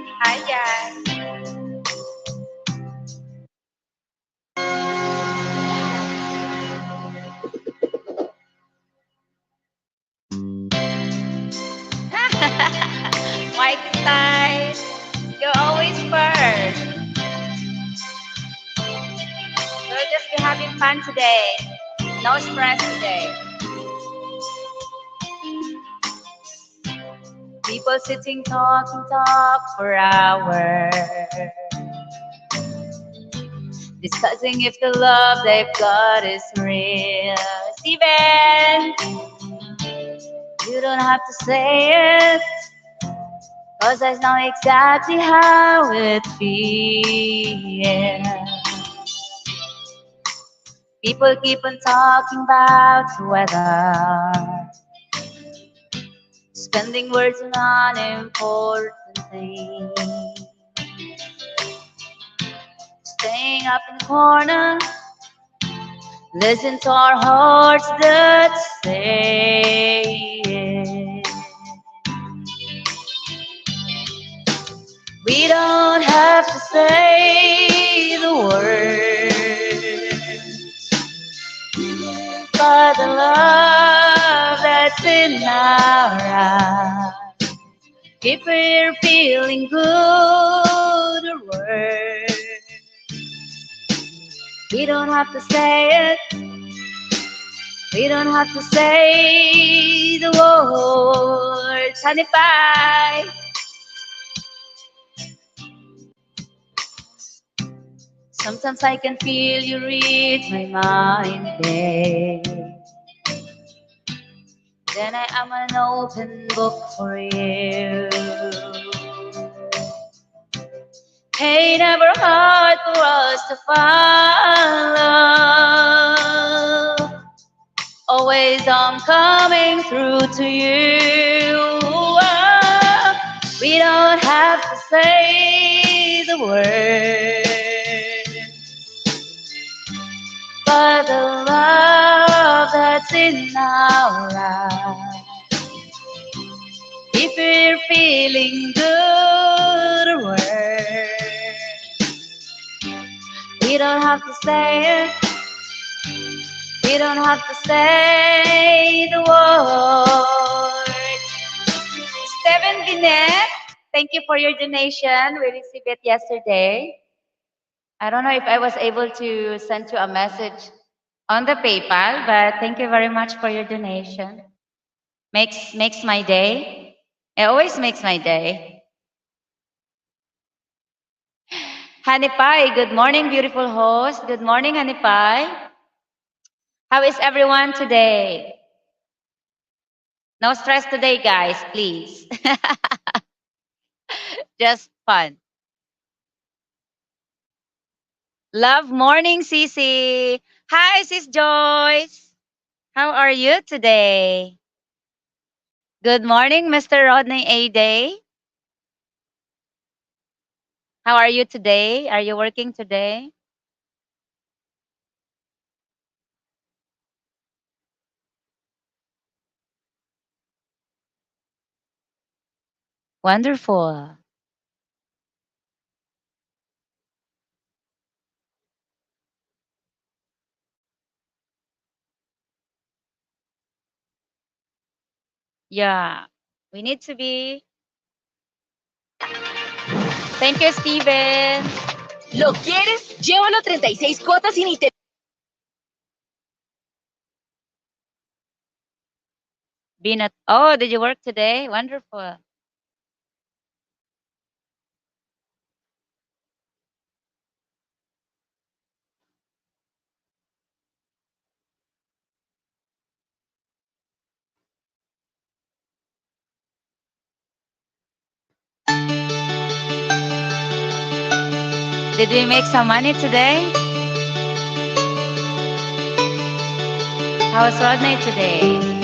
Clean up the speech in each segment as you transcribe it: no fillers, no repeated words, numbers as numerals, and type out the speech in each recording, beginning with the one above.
Hi, guys. Mike style. You're always first. We'll just be having fun today. No stress today. People sitting, talking, talk for hours. Discussing if the love they've got is real. Steven, you don't have to say it, 'cause I know exactly how it feels. People keep on talking about weather, spending words on unimportant things. Staying up in the corner, listen to our hearts that say it. We don't have to say the words, but the love that's in our eyes. If we're feeling good or worse, we don't have to say it. We don't have to say the words. Honey pie. Sometimes I can feel you read my mind, babe. Then I am an open book for you. Ain't never hard for us to follow. Always I'm coming through to you. We don't have to say the words, but the love that's in our eyes. If we're feeling good or worse, we don't have to say it. We don't have to say the words. Steven Binet, thank you for your donation. We received it yesterday. I don't know if I was able to send you a message on the PayPal, but thank you very much for your donation. Makes my day. It always makes my day. Honey Pie, good morning, beautiful host. Good morning, Honey Pie. How is everyone today? No stress today, guys, please. Just fun. Love morning, Cece. Hi, Sis Joyce. How are you today? Good morning, Mr. Rodney A. Day. How are you today? Are you working today? Wonderful. Yeah, we need to be. Thank you, Steven. ¿Lo quieres? Llévalo 36 cuotas sin interés. Oh, did you work today? Wonderful. Did we make some money today? How's Rodney today?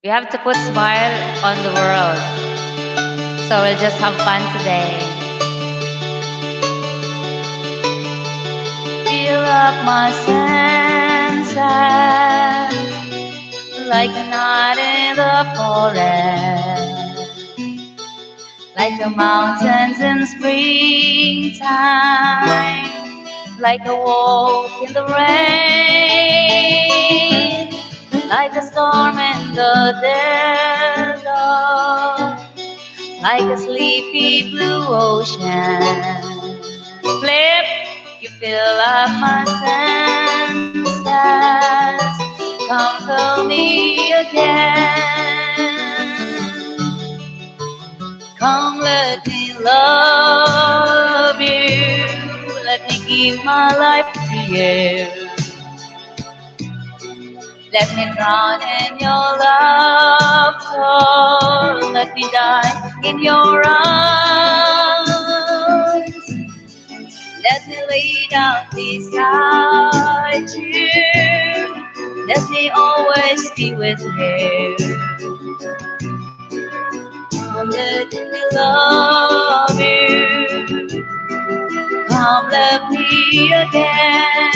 We have to put smile on the world. So we'll just have fun today. Fill up my senses like a night in the forest, like the mountains in springtime, like a walk in the rain, like a storm in the desert, like a sleepy blue ocean. Flip, you fill up my senses, come fill me again. Come, let me love you, let me give my life to you. Let me drown in your laughter, let me die in your arms. Let me lay down beside you. Let me always be with you. Come, let me love you. Come, love me again.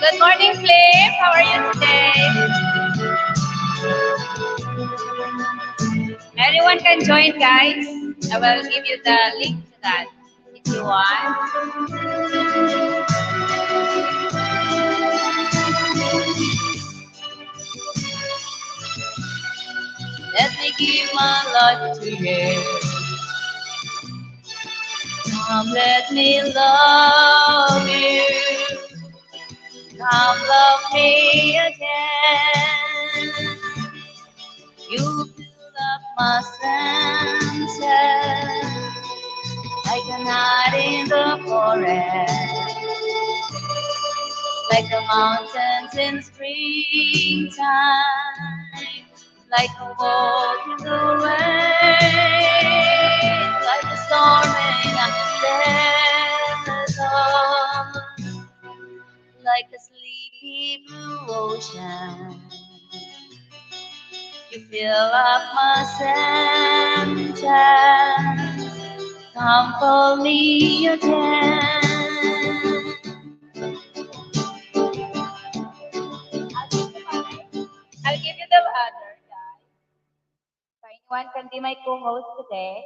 Good morning, Flame. How are you today? Anyone can join, guys. I will give you the link to that if you want. Let me give my life to you. Come, let me love you. Come, love me again. You fill up my senses like a night in the forest, like the mountains in springtime, like a walk in the rain, like a storm in a desert, like a sleepy blue ocean. You fill up my senses, come for me again. I'll give you the other guys. So anyone can be my co-host today.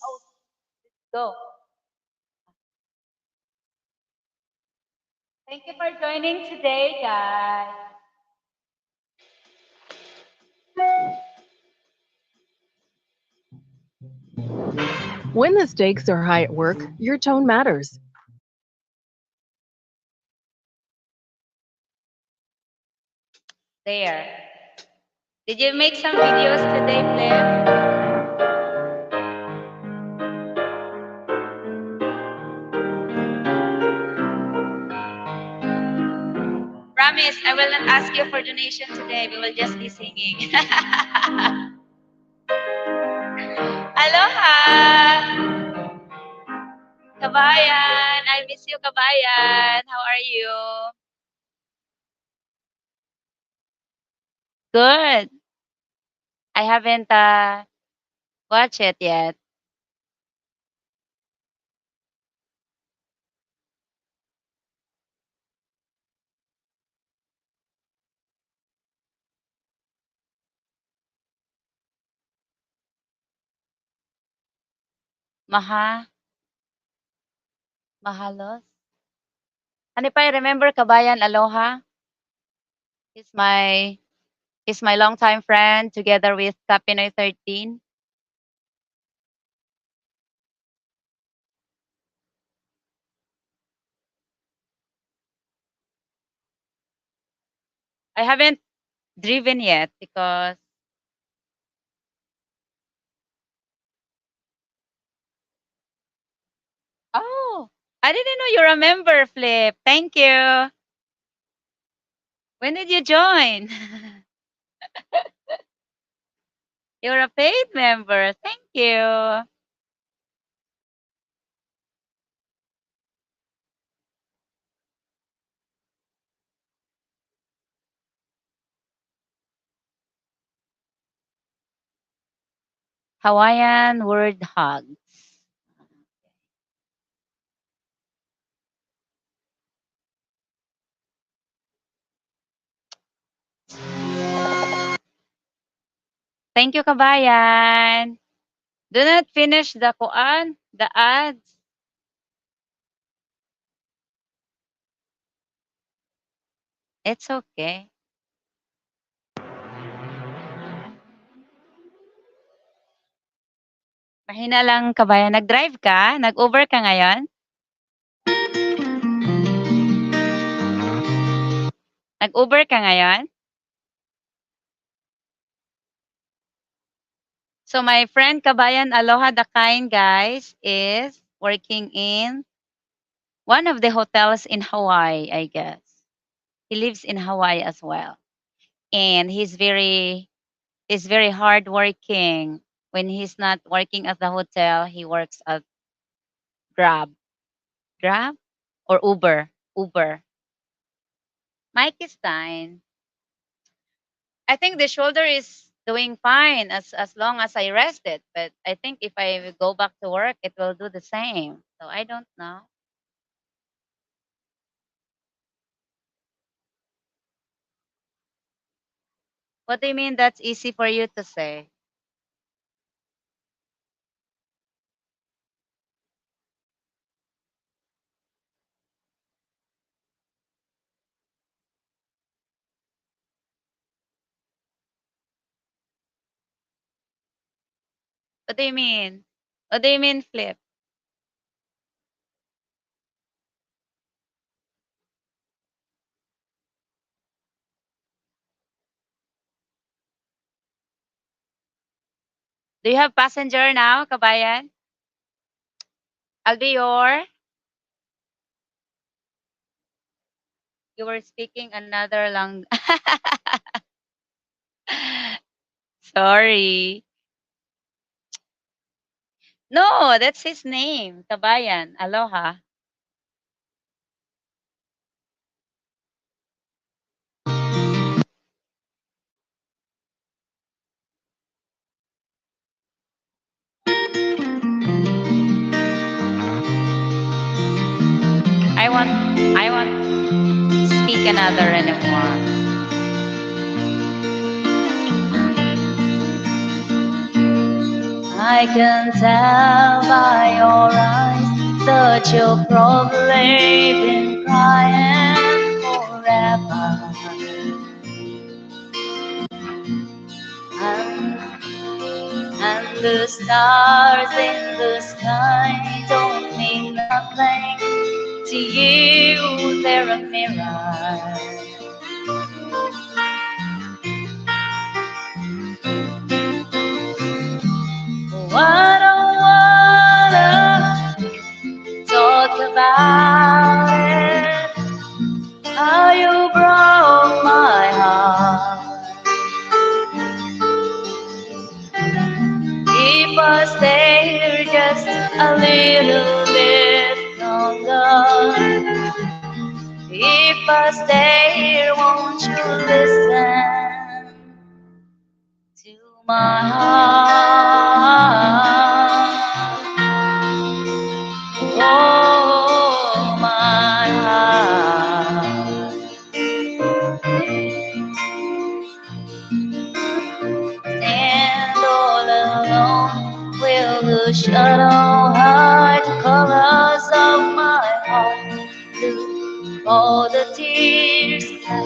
Oh, go. Thank you for joining today, guys. When the stakes are high at work, your tone matters. There. Did you make some videos today, Flip? Promise, I will not ask you for donation today. We will just be singing. Aloha! Kabayan! I miss you, Kabayan. How are you? Good. I haven't watched it yet. Maha? Mahalos? And if I remember Kabayan Aloha, he's my he's my longtime friend together with Kapinoy 13. I haven't driven yet because oh I didn't know you're a member, Flip. Thank you. When did you join? You're a paid member. Thank you. Hawaiian word hugs. Thank you, kabayan. Do not finish the kuan, the ads. It's okay. Mahina lang kabayan. Nag-drive ka? Nag-Uber ka ngayon? Nag-Uber ka ngayon? So my friend kabayan Aloha the Kind guys is working in one of the hotels in Hawaii, I guess. He lives in Hawaii as well. And he's very hardworking. When he's not working at the hotel, he works at Grab. Grab or Uber? Uber. Mike is fine. I think the shoulder is doing fine as long as I rest it. But I think if I go back to work, it will do the same. So I don't know. What do you mean that's easy for you to say? What do you mean? What do you mean flip? Do you have passenger now, kabayan? Albior, you were speaking another lang. Sorry. No, that's his name, kabayan. Aloha. I want speak another anymore. I can tell by your eyes that you've probably been crying forever. And the stars in the sky don't mean nothing to you. They're a mirror. I don't wanna talk about it. How you broke my heart. If I stay here just a little bit longer, if I stay here, won't you listen to my heart? Oh, my heart. And all alone will the shadow hide the colors of my heart. Blue for the tears, black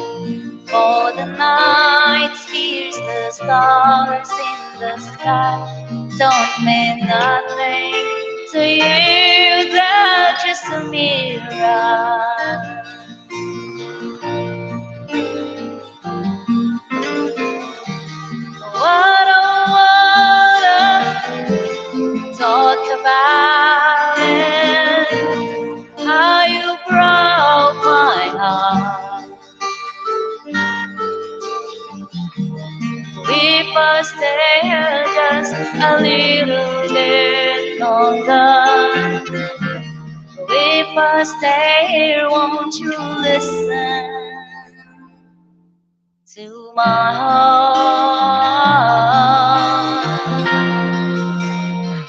for the night, tears, the stars in the sky don't mean nothing to you. They're just a mirror. I don't wanna talk about it. if I stay here just a little bit longer. If I stay here, won't you listen to my heart?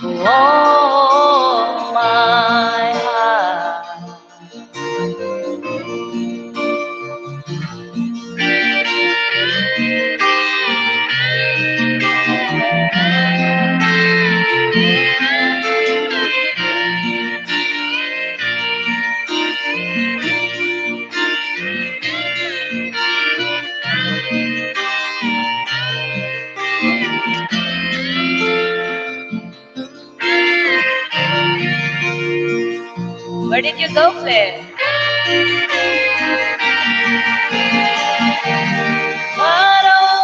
Oh, my heart. Where did you go, Flip? I don't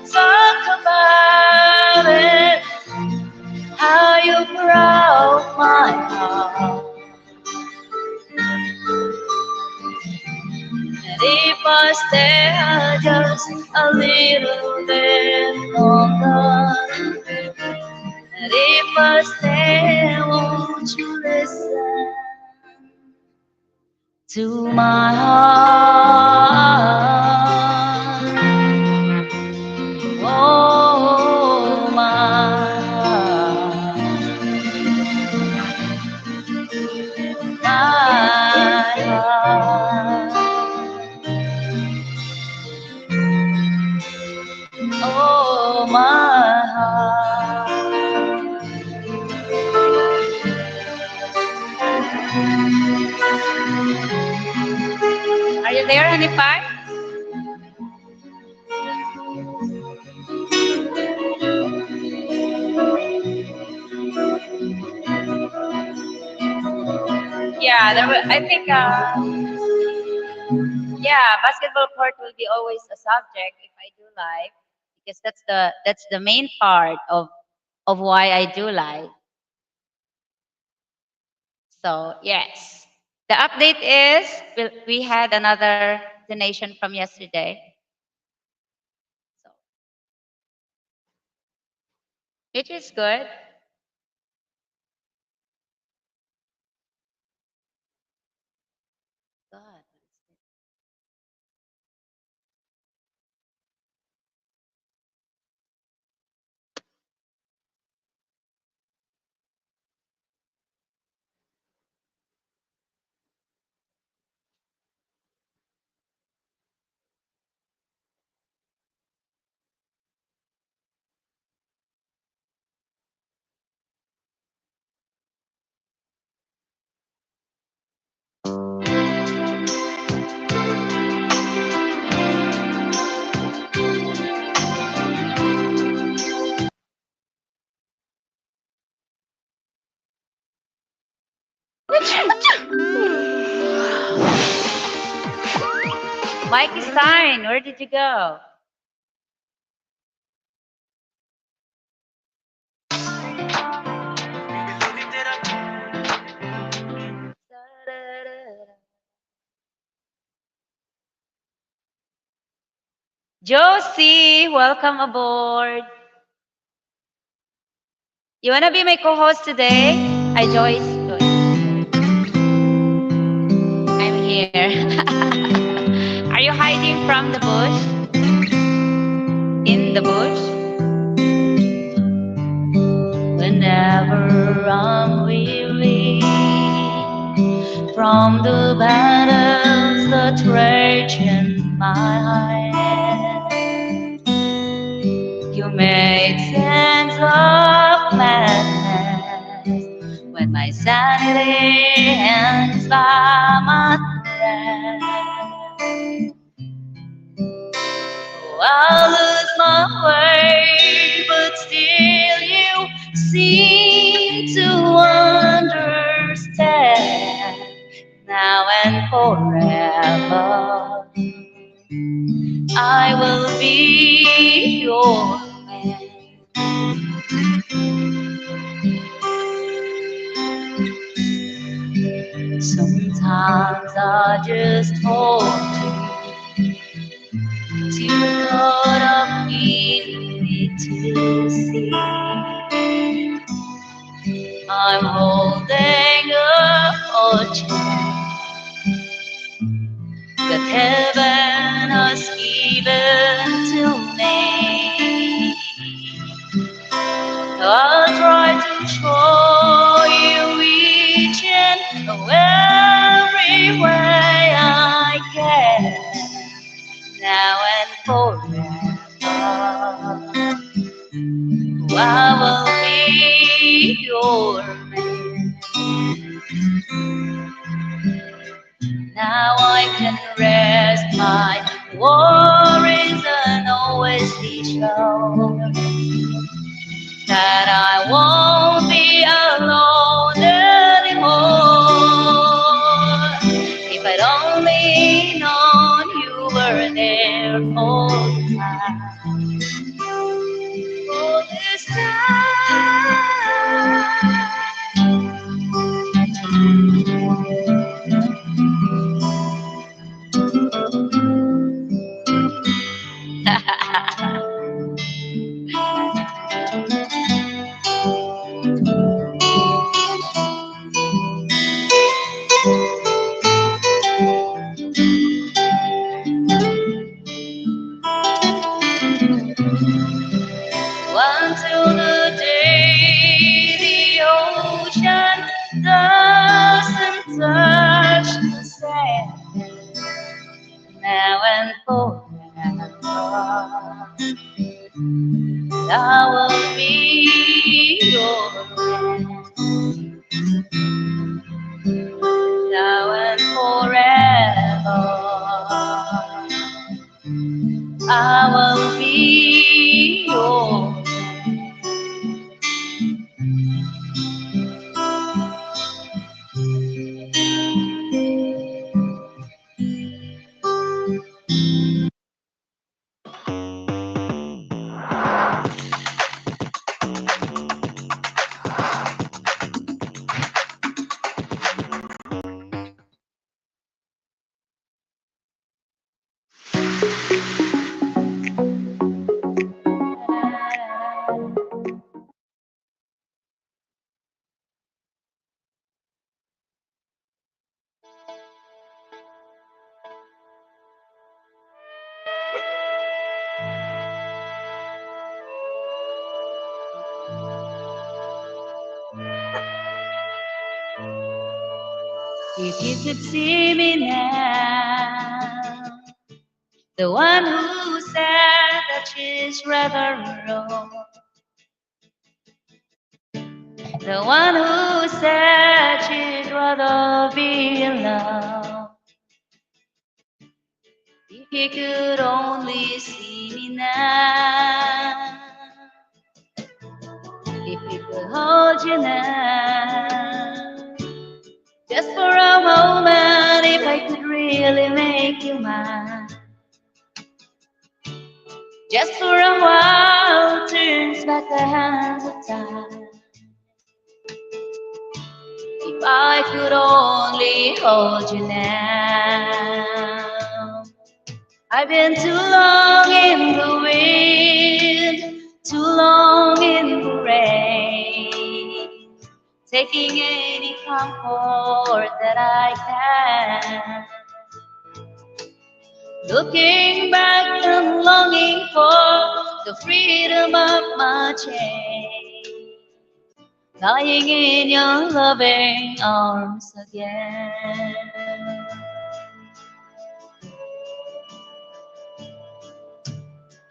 wanna talk about it. How you broke my heart. And if I stay just a little bit longer, and if I stay, won't you listen to my heart? Oh, my heart, my heart. Oh, my heart. Are you there, honey pie? Yeah, I think, yeah, basketball court will be always a subject if I do live, because that's the main part of why I do live. So yes, the update is we had another donation from yesterday. So which is good. God. Mikey Stein, where did you go? Josie, welcome aboard. You wanna be my co-host today? Hi, Joyce. I'm here. Are you hiding from the bush? In the bush? Whenever I'm weary from the battles that rage in my head, you make sense of madness when my sanity hangs by my thread. Oh, I lose my way, but still you seem to understand. Now and forever, I will be your man. Sometimes I just hope to go chance that heaven has given to me. I'll try to show you each and every way I can, now and forever. I will be your man. Now I can rest my worries and always be sure that I won't be alone anymore. If I'd only known you were there all the time, all this time. Until the day the ocean doesn't touch the sand, now and forever, I will be your man. Now and forever, I will be your man. If you could see me now, the one who said that she's rather wrong, the one who said she'd rather be alone. If you could only see me now, if you could hold you now, just for a moment, if I could really make you mine. Just for a while, turns back the hands of time. If I could only hold you now. I've been too long in the wind, too long in the rain, taking any comfort that I can. Looking back and longing for the freedom of my chain, lying in your loving arms again.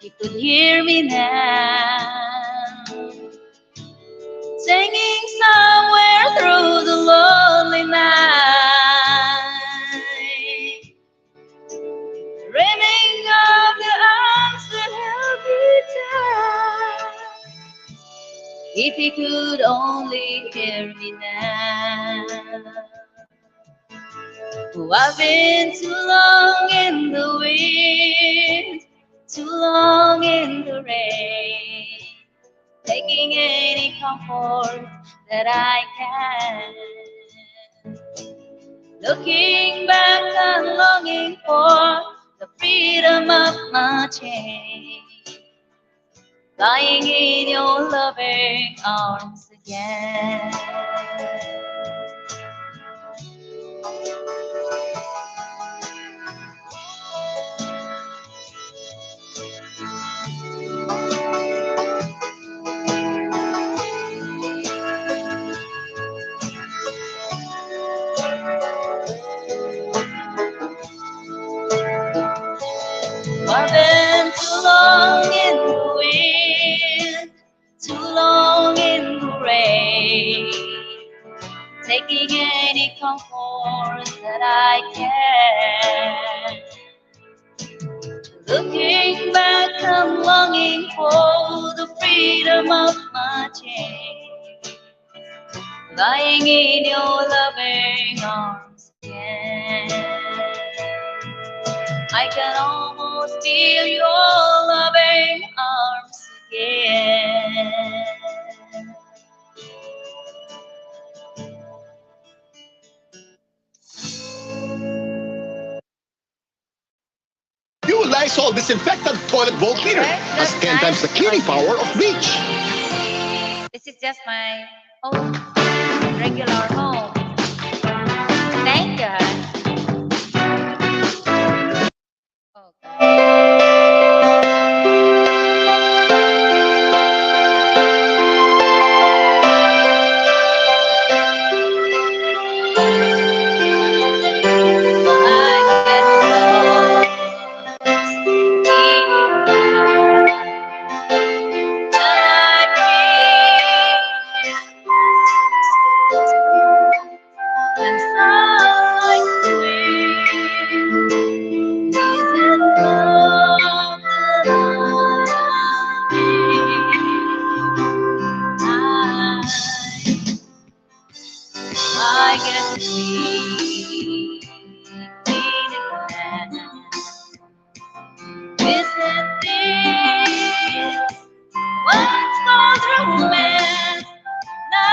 You could hear me now, singing somewhere through the lonely night, dreaming of the arms that held me tight. If you could only hear me now. Oh, I've been too long in the wind, too long in the rain, taking any comfort that I can. Looking back and longing for the freedom of my chain, lying in your loving arms again. I've been too long in the wind, too long in the rain, taking any comfort that I can. Looking back, I'm longing for the freedom of my chain, lying in your loving arms again. I can almost feel your loving arms again. New Lysol disinfectant toilet bowl cleaner has 10 times the cleaning power of bleach. This is just my own regular home. Thank you. I get to be again. Isn't this what's called romance? No,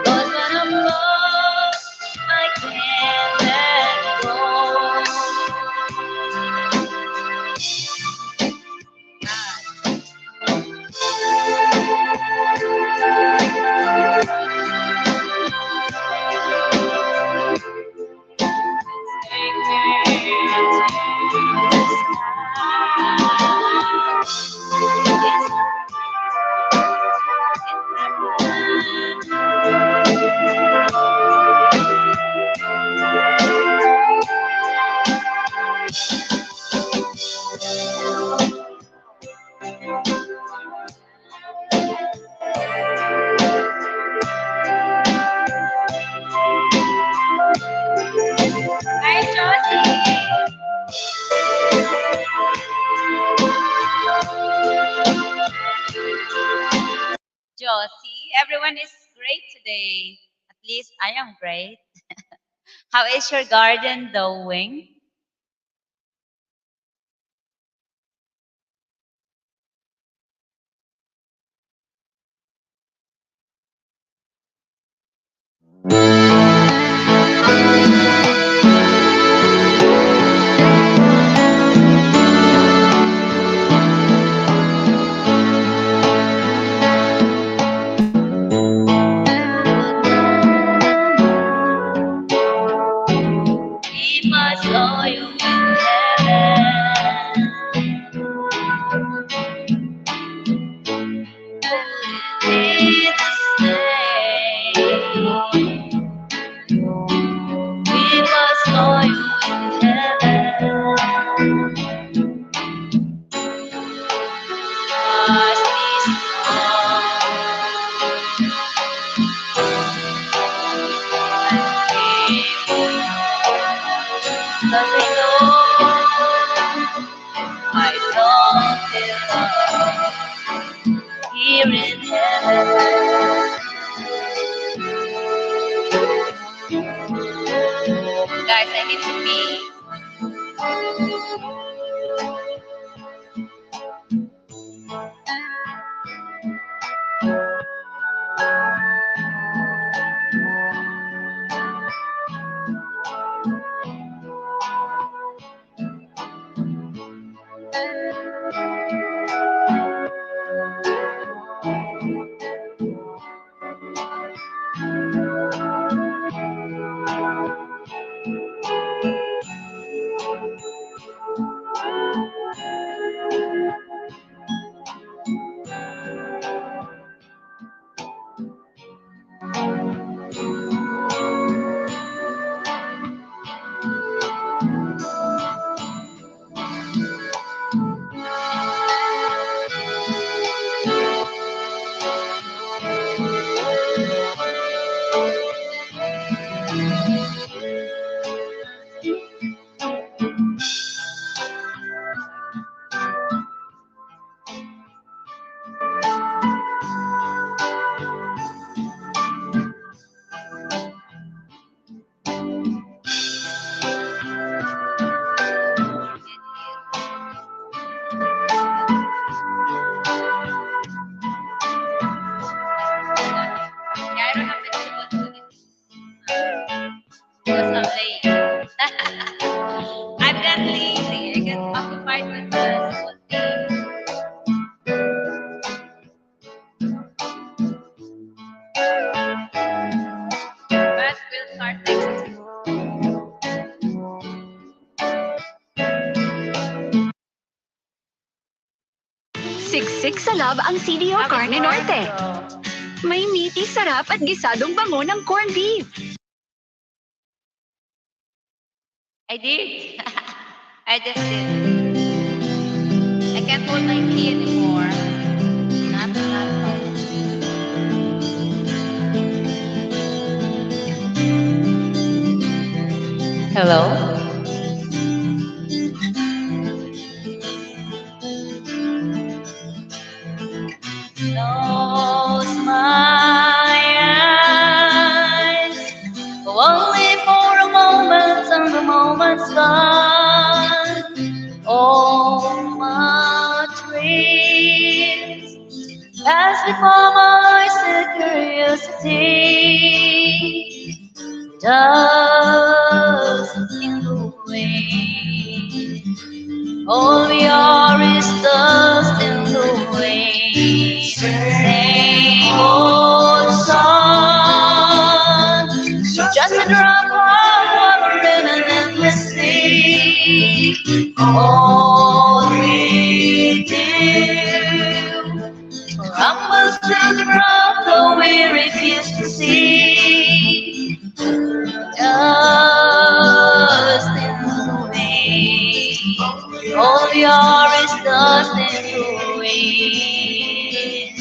'cause when I'm lost, I can't let go. Hi, Josie. Josie, everyone is great today. At least I am great. How is your garden doing? If I saw you in heaven, would it be the same? If I saw you in heaven, ask me cause I know I don't belong here in heaven. Guys, I need to pee. playing. I've got lazy. I got occupied with but we'll start next. Siksik sa lab ang CDO Carne Norte. May meaty sarap at gisadong bango ng corned beef. I did. I just did. I can't hold my pee anymore. Not. Hello? Close my eyes, only for a moment, and the moment's gone. All my dreams pass before my eyes, the curiosity dust in the wind. All we are is dust in the wind. Same old song, just a drop of water in an endless sea. All we do crumbles to the ground, though we refuse to see. Dust in the wind. All we are is dust in the wind.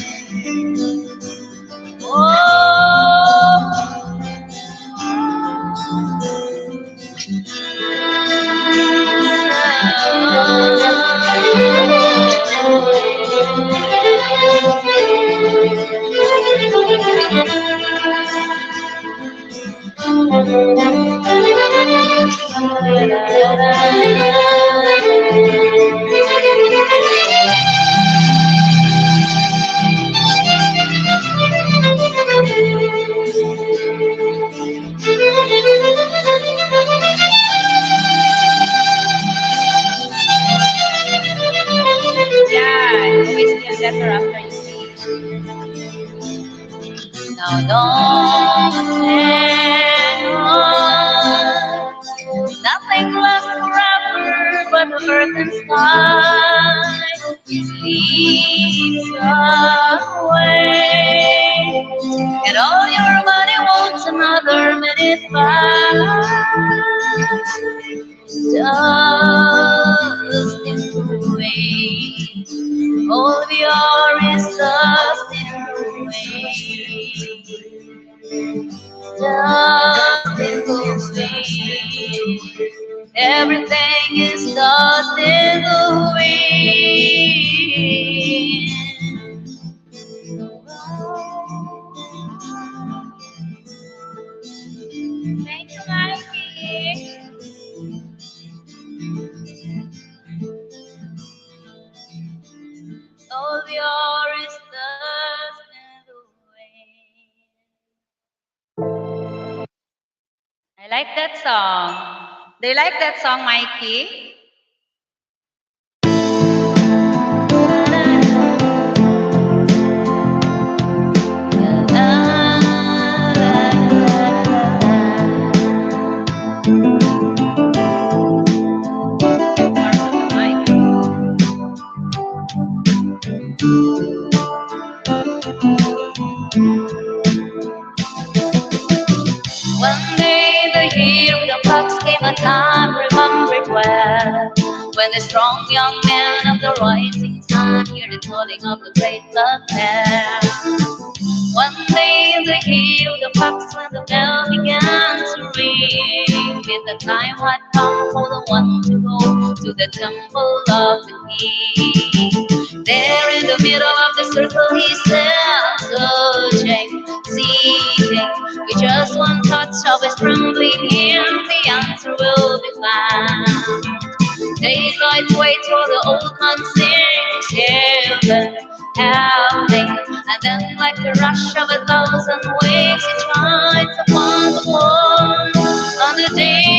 Yeah, it always feel better after you leave. Now don't hang on. Nothing lasts forever but the earth and sky. Leads away. And all your body wants another minute pass. Dust in the wind. All we are is dust in the wind. Dust in the wind. Everything is dust in the wind. Thank you, Mikey. All we are is dust in the wind. I like that song. Do you like that song, Mikey? One day the year with the clocks came a time remembered well, when the strong young man of the rising sun heard the tolling of the great clock bell. One day the year with the clocks when the bell began to ring, and the time had come for the one to go to the temple of the king. There in the middle of the circle he stands, searching, seeking, with just one touch of his trembling hand, the answer will be found. Daylight waits for the old man sings, heaven, howling, and then like the rush of 1,000 waves, it rides upon the pond on the day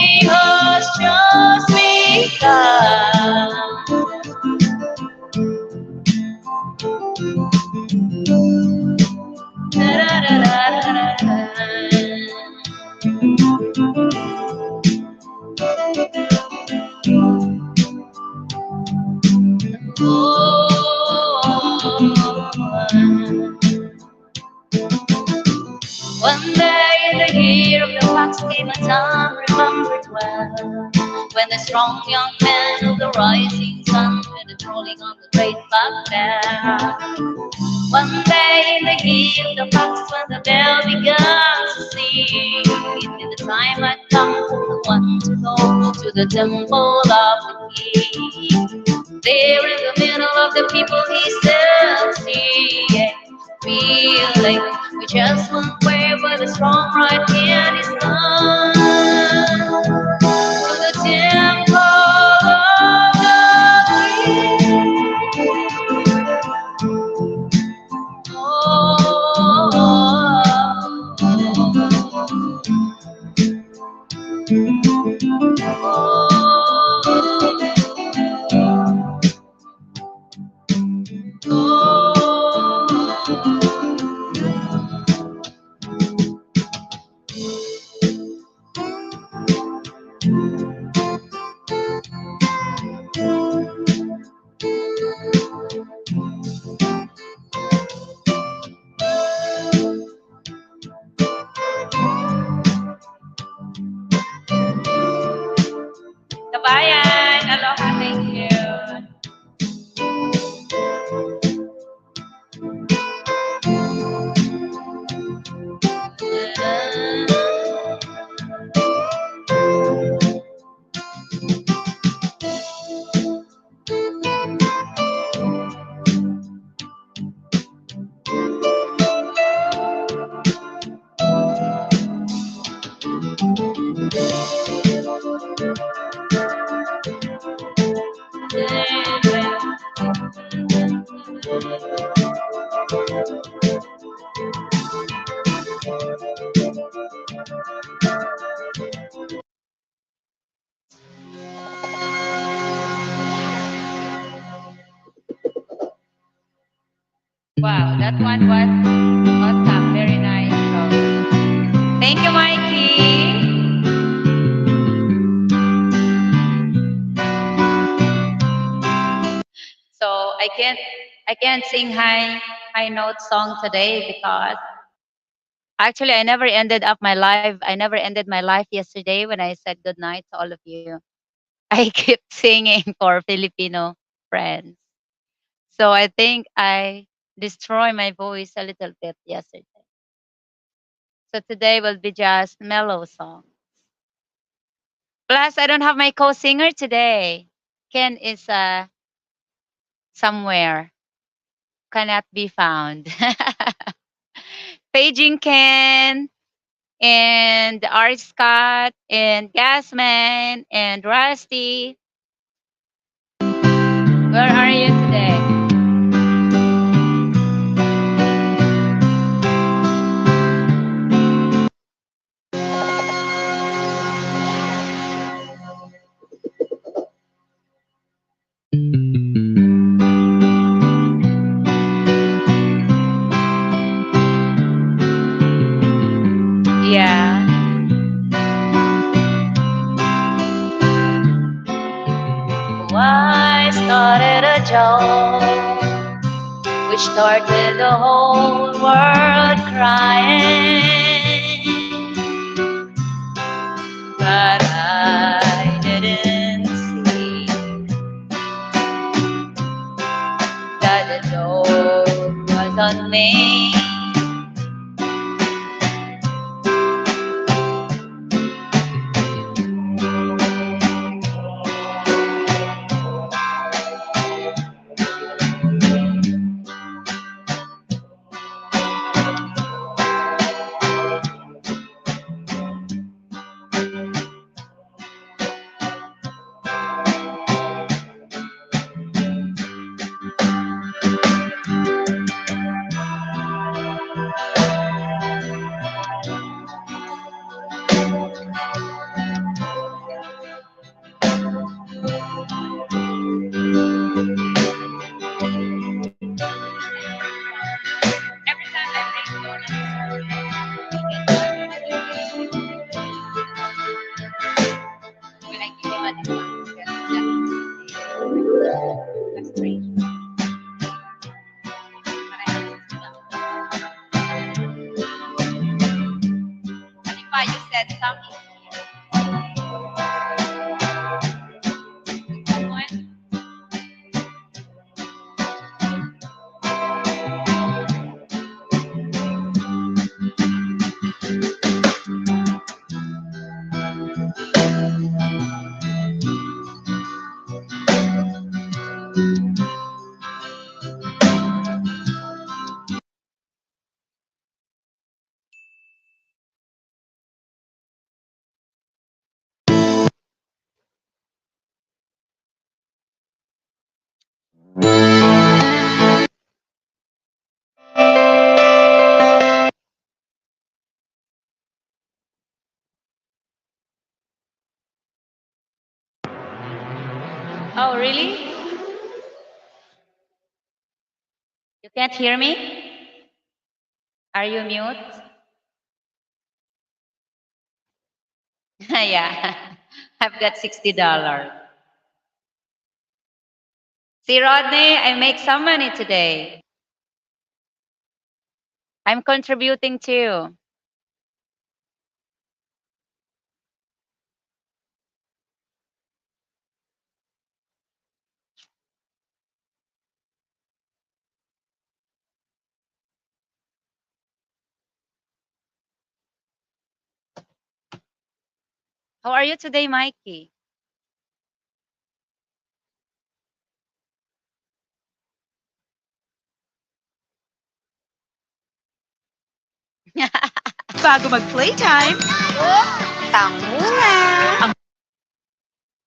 strong young man of the rising sun with the rolling on the great black bell. One day in the heat of the fox when the bell began to sing, it be the time I'd come for the one to go to the temple of the king. There in the middle of the people he still seeing, feeling we just won't way with a strong right hand is gone to the temple of the king. Kabayan, aloha, thank you. Wow, that one was awesome. Very nice. So, thank you, Mikey. So I can't sing high note song today because actually I never ended my life yesterday when I said good night to all of you. I keep singing for Filipino friends. So I think I destroy my voice a little bit yesterday. So today will be just mellow song. Plus, I don't have my co-singer today. Ken is somewhere, cannot be found. Paging Ken and Art Scott and Gasman and Rusty. Where are you today? Yeah. I started a joke which started the whole world crying. But I didn't see that the joke was on me. You said something. Oh, really? You can't hear me? Are you mute? Yeah. I've got $60. See, Rodney, I make some money today. I'm contributing too. How are you today, Mikey? Bago mag-playtime, tanghula. Ang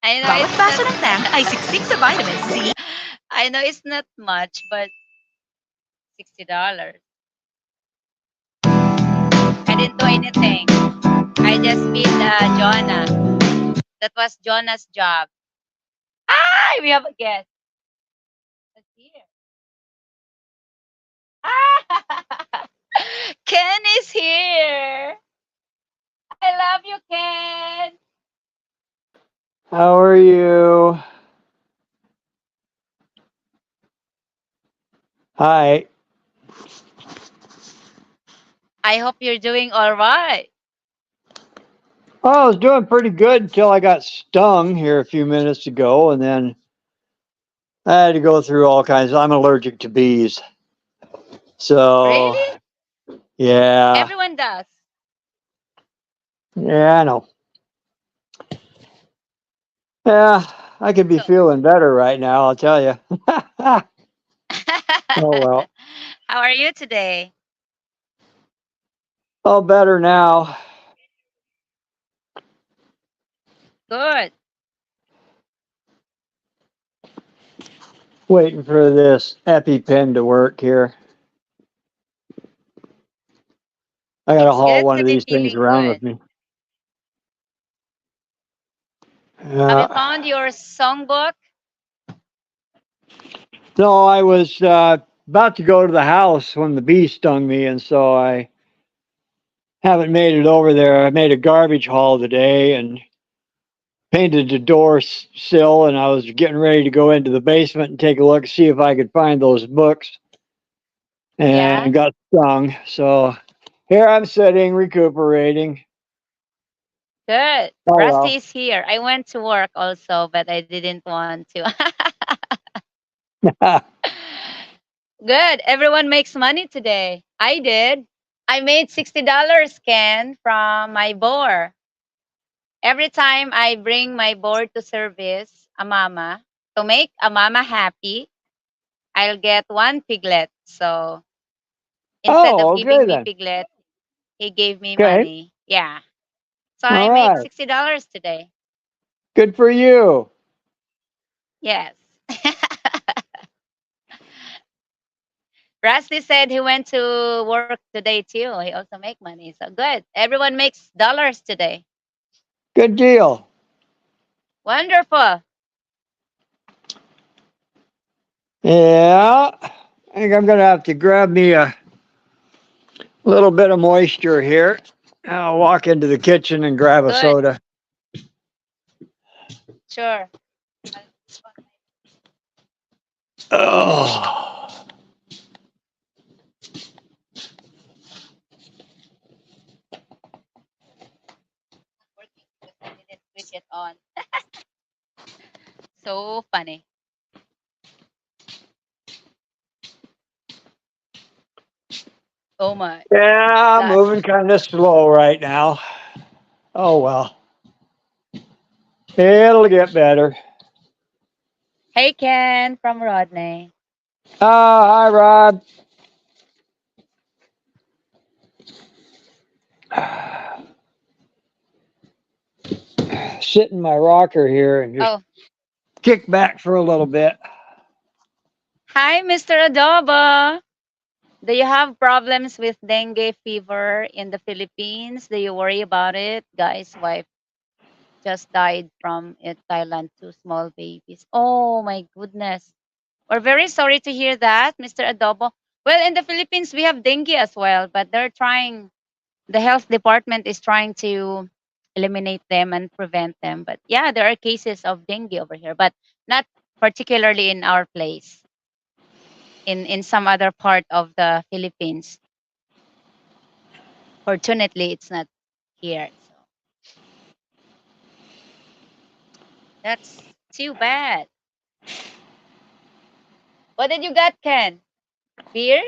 I know bawat it's baso not ng tang ay siksik sa vitamin C. I know it's not much, but $60. I didn't do anything. I just feed Jonah. That was Jonah's job. Ah, we have a guest. That's here. Ah, Ken is here. I love you, Ken. How are you? Hi. I hope you're doing all right. Oh, I was doing pretty good until I got stung here a few minutes ago, and then I had to go through all kinds. I'm allergic to bees. So, Really? yeah. Everyone does. Yeah, I know. Yeah, I could be So, feeling better right now, I'll tell you. Oh, well. how are you today? Oh, better now. Good. Waiting for this EpiPen to work here. I got to It's haul good one to of be these things feeling around good. with me. Have you found your songbook? No, I was about to go to the house when the bee stung me, and so I haven't made it over there. I made a garbage haul today and painted the door sill, and I was getting ready to go into the basement and take a look, see if I could find those books, Yeah. and got stung. So here I'm sitting, recuperating. Good. Oh Rusty well. is here. I went to work also, but I didn't want to. Good. Everyone makes money today. I did. I made $60, Ken, from my boar. Every time I bring my boar to service a mama, to make a mama happy, I'll get one piglet. So instead of Oh, okay giving me then. piglet, he gave me Okay. money. Yeah. So I All make right. $60 today. Good for you. Yes. Rusty said he went to work today too. He also make money. So good. Everyone makes dollars today. Good deal. Wonderful. Yeah. I think I'm gonna have to grab me a little bit of moisture here. I'll walk into the kitchen and grab a Good. soda. Sure. Oh. Working because I didn't switch it on. So funny. Oh my Yeah, gosh. moving kind of slow right now. Oh well. It'll get better. Hey Ken from Rodney. Hi Rod. Sit in my rocker here and just Oh, kick back for a little bit. hi Mr. Adobo. Do you have problems with dengue fever in the Philippines? Do you worry about it? Guys, wife. just died from it, Thailand. Two small babies. Oh my goodness. We're very sorry to hear that, Mr. Adobo. Well, in the Philippines, we have dengue as well, but they're trying, the health department is trying to eliminate them and prevent them. But yeah, there are cases of dengue over here, but not particularly in our place, in some other part of the Philippines. Fortunately, it's not here. So that's too bad. What did you got, Ken? Beer?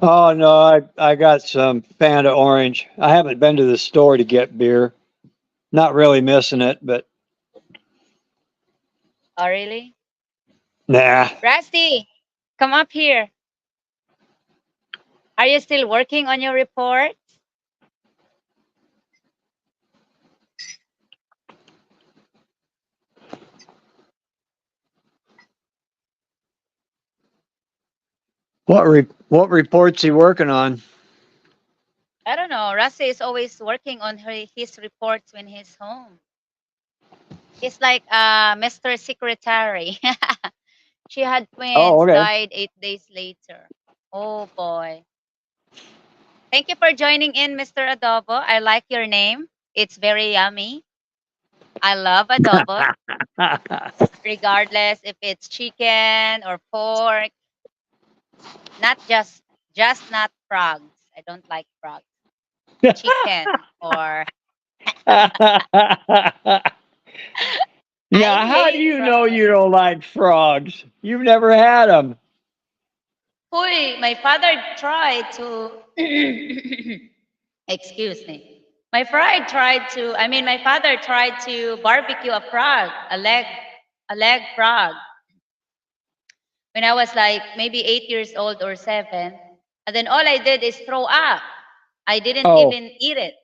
Oh no, I got some Fanta Orange. I haven't been to the store to get beer. Not really missing it, but Oh, really? nah. Rusty, come up here. Are you still working on your report? What reports he working on? I don't know. Rusty is always working on his reports when he's home. He's like Mr. Secretary. She had Oh, twins, okay. died 8 days later. Oh boy. Thank you for joining in, Mr. Adobo. I like your name. It's very yummy. I love adobo, regardless if it's chicken or pork. Not just not frogs. I don't like frogs. Chicken or I Now, how do hate you know frogs. you don't like frogs? You've never had them. Huy, my father tried to excuse me. My father tried to barbecue a frog, a leg frog when I was like maybe 8 years old or seven. And then all I did is throw up. I didn't Oh, even eat it.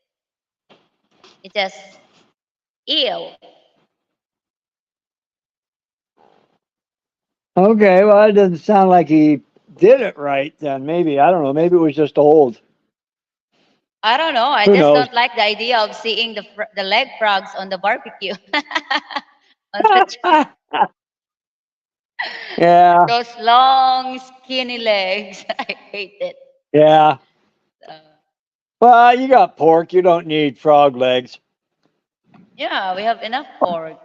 It just ew. okay. Well, it doesn't sound like he did it right then. Maybe. I don't know. Maybe it was just old. I don't know. I Who just knows? don't like the idea of seeing the leg frogs on the barbecue. On the Yeah. those long skinny legs. I hate it. Yeah. So, Well, you got pork. You don't need frog legs. yeah, we have enough pork.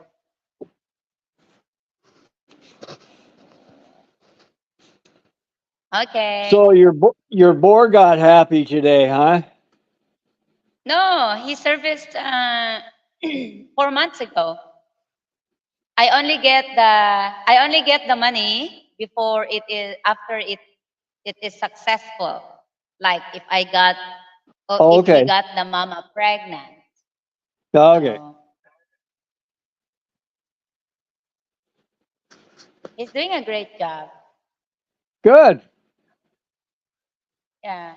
Okay. So your boar got happy today, huh? No, he serviced 4 months ago. I only get the money before it is after it is successful. Like if I got or Oh, if he okay. got the mama pregnant. Okay. So he's doing a great job. Good. Yeah.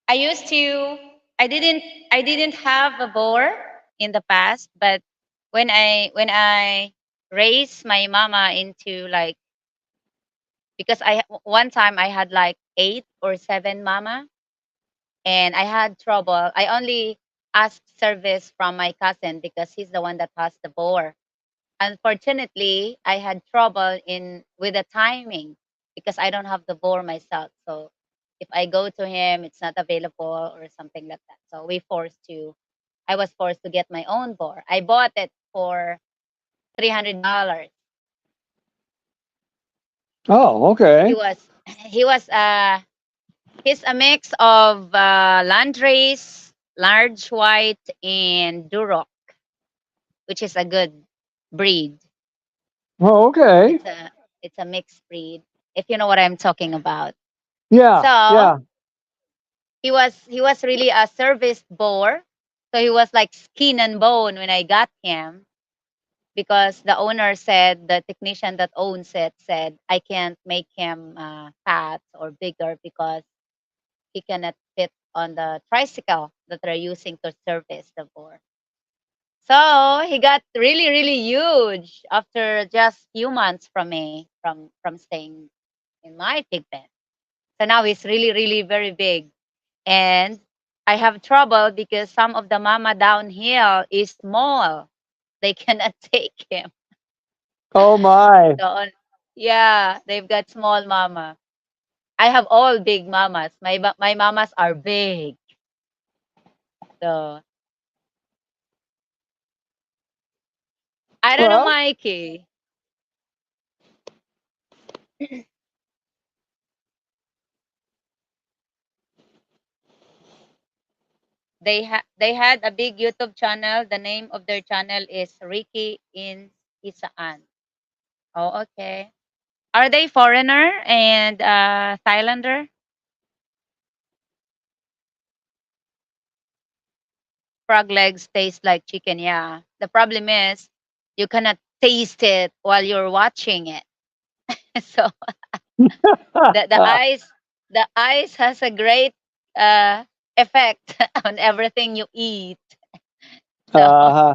I used to I didn't I didn't have a boar in the past, but when I raised my mama into like because one time I had like 8 or 7 mama and I had trouble. I only asked service from my cousin because he's the one that has the boar. Unfortunately, I had trouble in with the timing because I don't have the board myself. So if I go to him, it's not available or something like that. So I was forced to get my own board. I bought it for $300. Oh, He okay. was he was he's a mix of landrace, large white, and Duroc, which is a good breed. Oh, okay. It's a it's a mixed breed, if you know what I'm talking about. Yeah. So Yeah. he was really a service boar. So he was like skin and bone when I got him because the owner said the technician that owns it said I can't make him fat or bigger because he cannot fit on the tricycle that they're using to service the boar. So he got really really huge after just few months from me from staying in my pig pen. So now he's really really very big and I have trouble because some of the mama downhill is small. They cannot take him. Oh my. So yeah, they've got small mama. I have all big mamas. My mamas are big. So I don't know, Well, Mikey. They had a big YouTube channel. The name of their channel is Ricky in Isaan. Oh, okay. Are they foreigner and Thailander? Frog legs taste like chicken. Yeah. The problem is you cannot taste it while you're watching it. So the the uh, eyes the eyes has a great uh effect on everything you eat. So uh,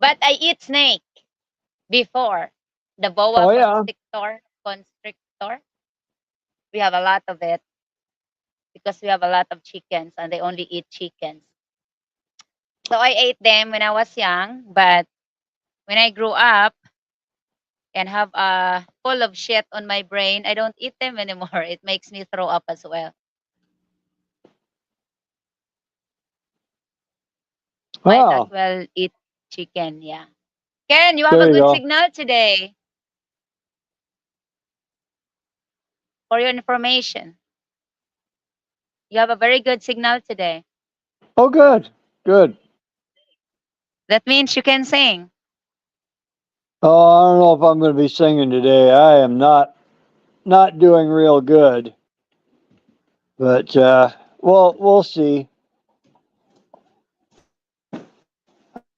but I eat snake before. The boa oh yeah. constrictor. We have a lot of it because we have a lot of chickens and they only eat chickens. So I ate them when I was young, but when I grew up and have full of shit on my brain, I don't eat them anymore. It makes me throw up as well. Might as Oh, well eat chicken, yeah. Ken, you have a there you good go. signal today for your information. You have a very good signal today. Oh, good. Good. That means you can sing. Oh, I don't know if I'm going to be singing today. I am not doing real good, but well, we'll see.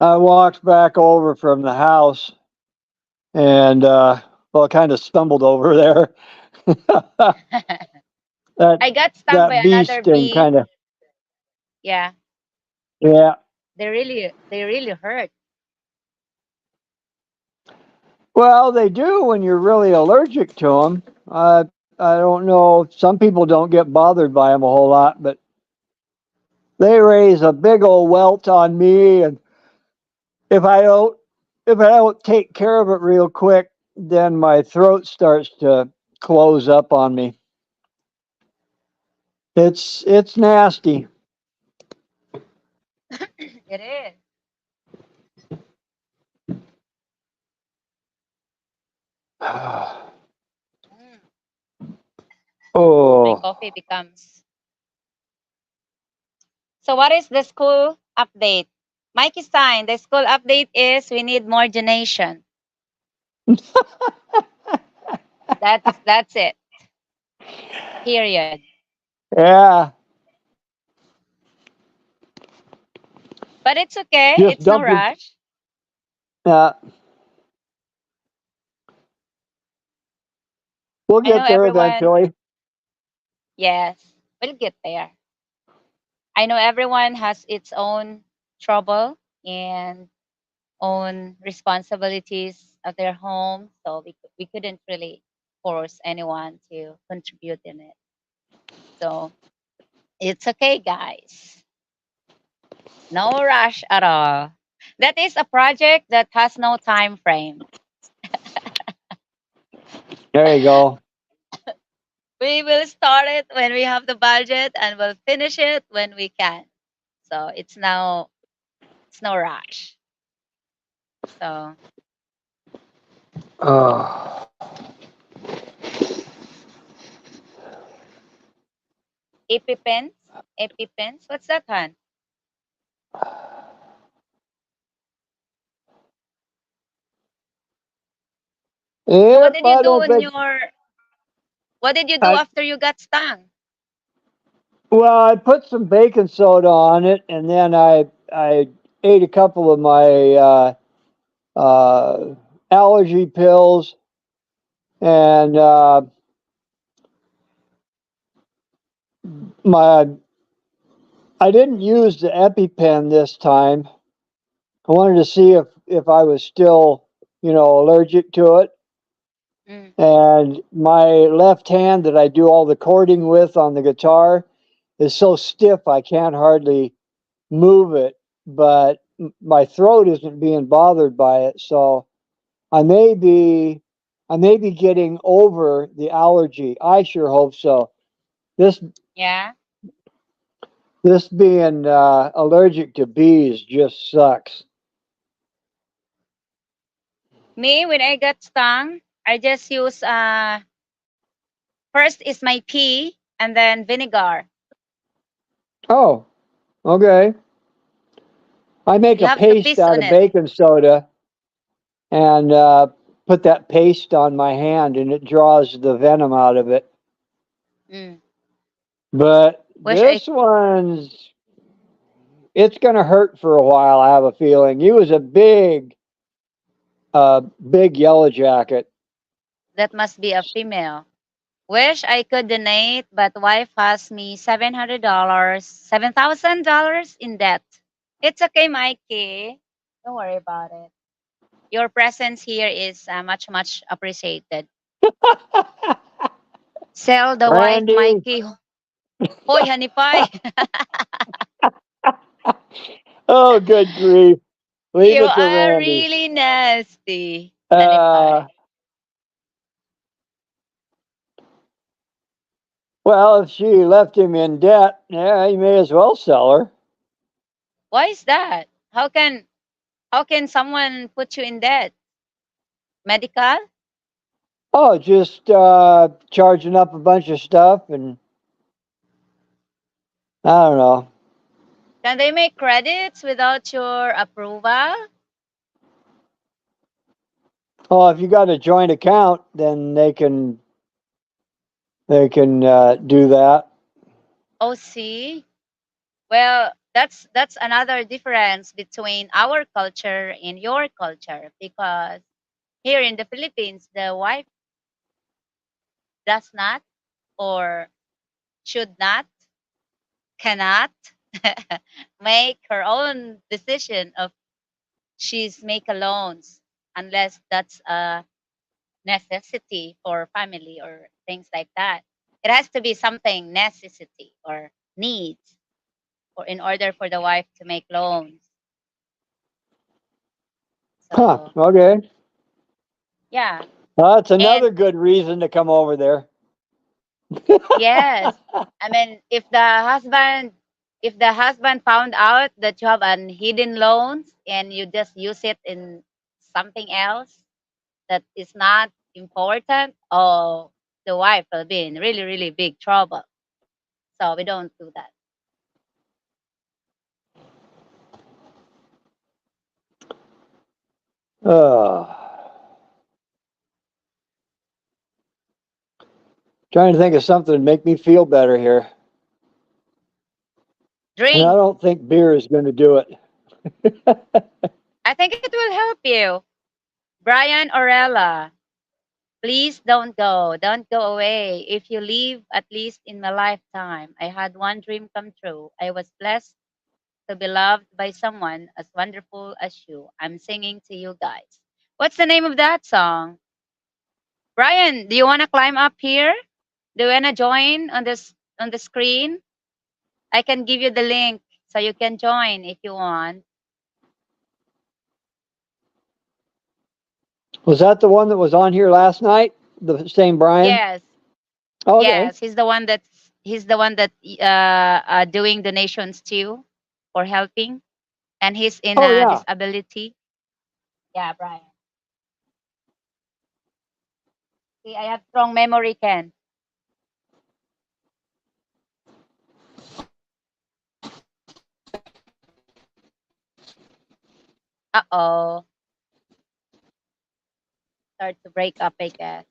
I walked back over from the house and well, kind of stumbled over there. that I got stung by that bee another sting bee. kind of Yeah, yeah. they really hurt. Well, they do when you're really allergic to them. I don't know. Some people don't get bothered by them a whole lot, but they raise a big old welt on me, and if I don't if I don't take care of it real quick, then my throat starts to close up on me. It's nasty. It is. Mm, my Oh, coffee becomes. So what is the school update? Mikey Stein, the school update is we need more donation. That's it. Period. yeah. But it's okay. Just It's no dump your. rush. Uh, we'll I know get there everyone. eventually. Yes, we'll get there. I know everyone has its own trouble and own responsibilities at their home, so we couldn't really force anyone to contribute in it. So it's okay, guys. No rush at all. That is a project that has no time frame. There you go. We will start it when we have the budget and we'll finish it when we can. So it's no rush. So Oh. EpiPens, EpiPens. What's that, one? So what Yep, did you I do don't when think your what did you do I. after you got stung? Well, I put some baking soda on it, and then I ate a couple of my allergy pills, and my I didn't use the EpiPen this time. I wanted to see if I was still allergic to it, Mm. and my left hand that I do all the chording with on the guitar is so stiff I can't hardly move it, but my throat isn't being bothered by it, so I may be I may be getting over the allergy. I sure hope so. This Yeah. this being allergic to bees just sucks. Me, when I got stung, I just use first is my pee and then vinegar. Oh, okay. I make You a have to paste piss out on of it. baking soda and put that paste on my hand, and it draws the venom out of it. Mm. But Wish I this one's it's gonna hurt for a while. I have a feeling. He was a big yellow jacket. that must be a female. Wish I could donate, but wife has me $700, $7,000 in debt. It's okay, Mikey. Don't worry about it. Your presence here is much appreciated. Sell the wife, Randy, Mikey. Hoy, honey pie. oh good grief! Leave You it to are Randy. really nasty, honey Uh, pie. well, if she left him in debt, yeah, he may as well sell her. Why is that? How can someone put you in debt? Medical? Oh, just charging up a bunch of stuff, and I don't know. Can they make credits without your approval? Oh, if you got a joint account, then they can do that. Oh, see? Well, that's another difference between our culture and your culture because here in the Philippines, the wife does not or should not, cannot make her own decision of she's make a loans unless that's a necessity for family or things like that. It has to be something necessity or needs or in order for the wife to make loans. Huh? So Okay. yeah. That's And another good reason to come over there. yes, I mean if the husband found out that you have an hidden loans and you just use it in something else that is not important, oh, the wife will be in really, really big trouble. So we don't do that. uh, Trying to think of something to make me feel better here, and I Drink. don't think beer is going to do it. I think it will help you. Brian Orella, please don't go. Don't go away. If you leave, at least in my lifetime, I had one dream come true. I was blessed to be loved by someone as wonderful as you. I'm singing to you guys. What's the name of that song? Brian, do you want to climb up here? Do you want to join on the screen? I can give you the link so you can join if you want. Was that the one that was on here last night? The same Brian? Yes. Okay. Yes, he's the one that doing donations too or helping and he's in Oh yeah. disability. Yeah, Brian. See, I have strong memory, Ken. Uh-oh. Start to break up, I guess.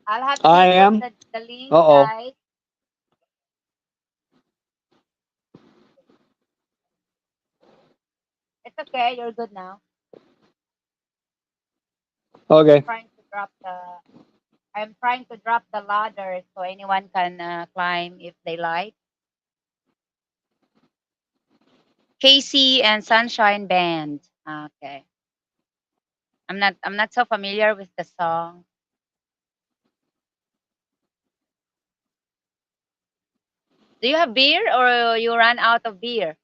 I'll have I to put am. the link, Uh oh. guys. It's okay, you're good now. Okay. Trying to drop the I'm trying to drop the ladder so anyone can climb if they like. Casey and Sunshine Band. Okay. I'm not so familiar with the song. Do you have beer or you ran out of beer?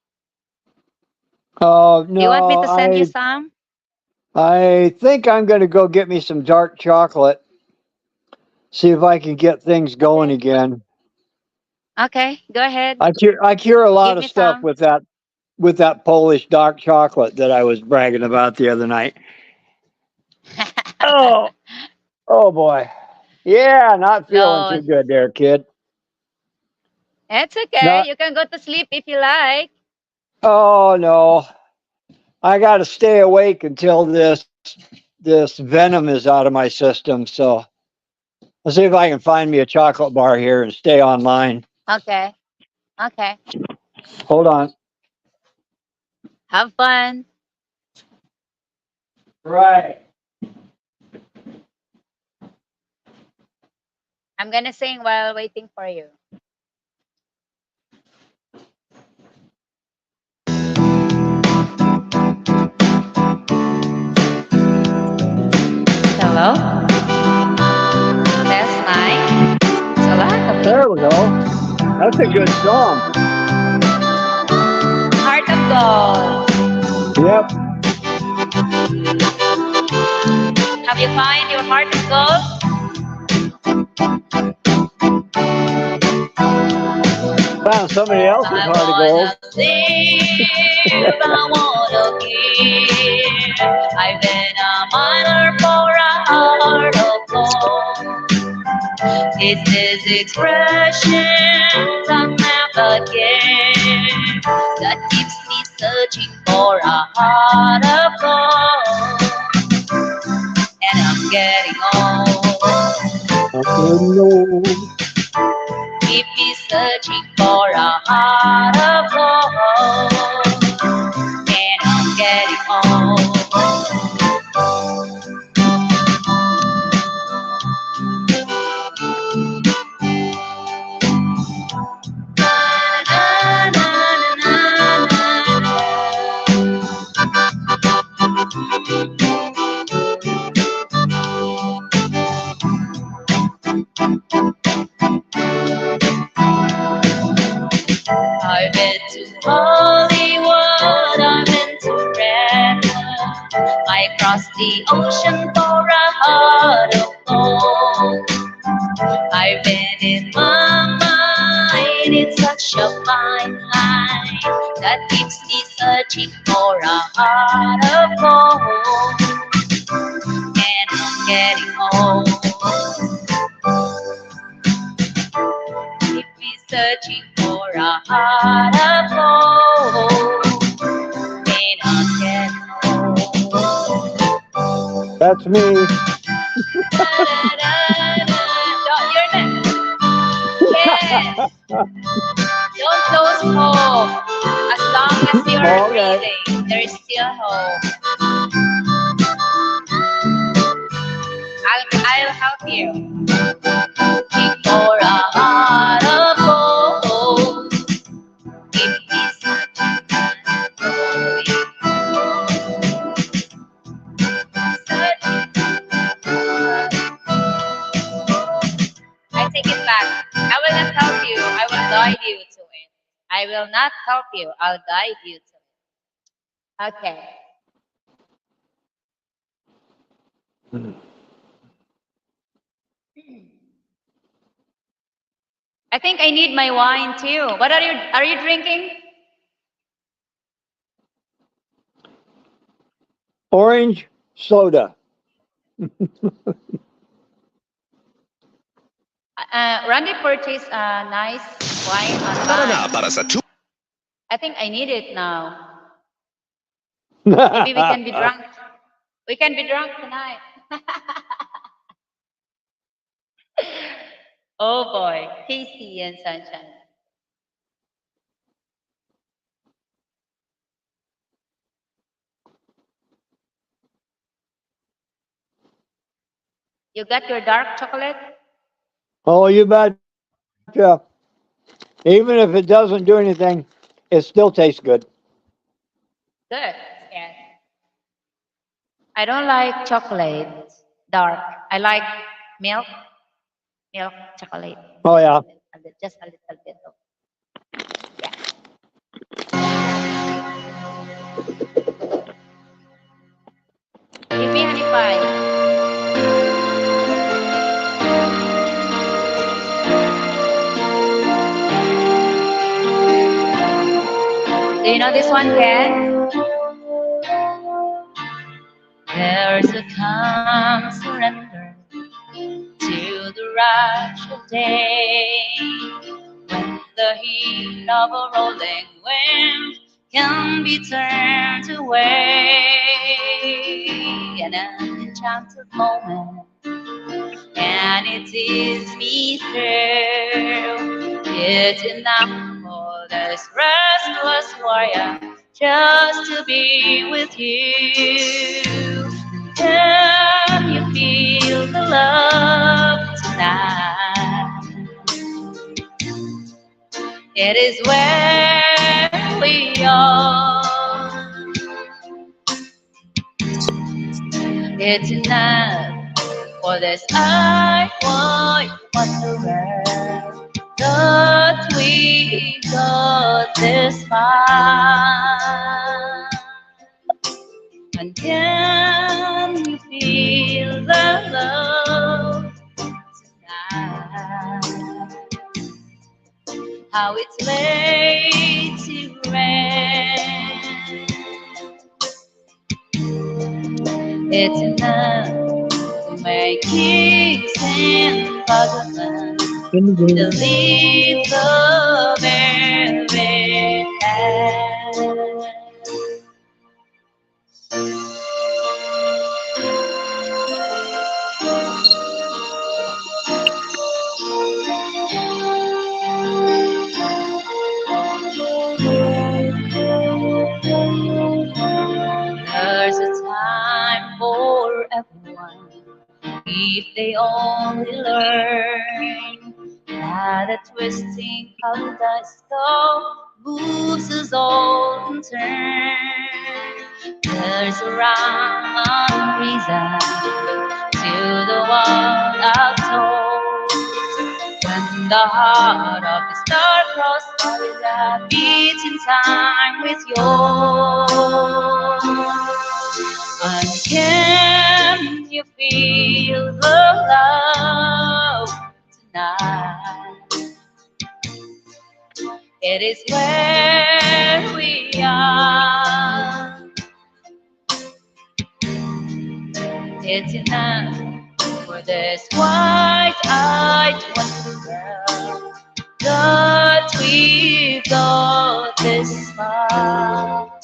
Oh Do you want me no, to send you some? I think I'm going to go get me some dark chocolate. See if I can get things going Okay. again. Okay, go ahead. I cure a Give lot of me stuff some. with that Polish dark chocolate that I was bragging about the other night. Oh, oh boy. Yeah, not feeling No, too good there, kid. it's okay. Not. You can go to sleep if you like. Oh no. I got to stay awake until this venom is out of my system. So I'll see if I can find me a chocolate bar here and stay online. Okay. Okay. Hold on. Have fun. Right. I'm gonna sing while waiting for you. Hello? Test nine. It's a lot of There we people. go. That's a good song. Heart of gold. Yep. Have you find your heart of gold? Found somebody else's I heart of gold. wanna live, I wanna give. I've been a miner for a heart of gold. It's this expression I never get that keeps me searching for a heart of gold. And I'm getting I old. didn't know. Keep me searching for a heart of gold. And I'm getting old. I've been to Hollywood, I've been to Redmond. I crossed the ocean for a heart of gold. I've been in my mind in such a fine line that keeps me searching for a heart of gold. And I'm getting old. Keep me searching for a heart of gold. And I'm getting old. That's me. You're next. Yes. Don't lose hope. As long as you're Okay. breathing, there is still hope. I'll help you. Keep for a heart of gold. Keep me searching and going. Searching. I take it back. I will not help you. I will guide you to it. I will not help you. I'll guide you to it. Okay. I think I need my wine too. What are you drinking? Orange soda. Randy purchased a nice wine Tara na online. para sa I think I need it now. Maybe we can be drunk. We can be drunk tonight. Oh boy, Casey and Sunshine. You got your dark chocolate? Oh, you betcha. Even if it doesn't do anything, it still tastes good. Good. Yes. I don't like chocolate dark. I like milk, milk chocolate. Oh yeah. Just a little bit of yeah. Give me honey pie. Do you know this one, Ken? There's a calm surrender to the rush of day when the heat of a rolling wind can be turned away. An enchanted moment, and it is me through. It's enough for this restless warrior just to be with you. Can you feel the love tonight? It is where we are. It's enough for this I wonder that we got this far. And can you feel the love tonight? How it's laid to rest. It's enough to make kings and vagabonds delete the very past. There's a time for everyone if they only learn that a twisting kaleidoscope moves us all in turn. There's a rhyme and reason to the one I've told. When the heart of the star-crossed warrior beats in time with yours. And can you feel the love tonight? It is where we are. It's enough for this wide-eyed wonder that we got this far.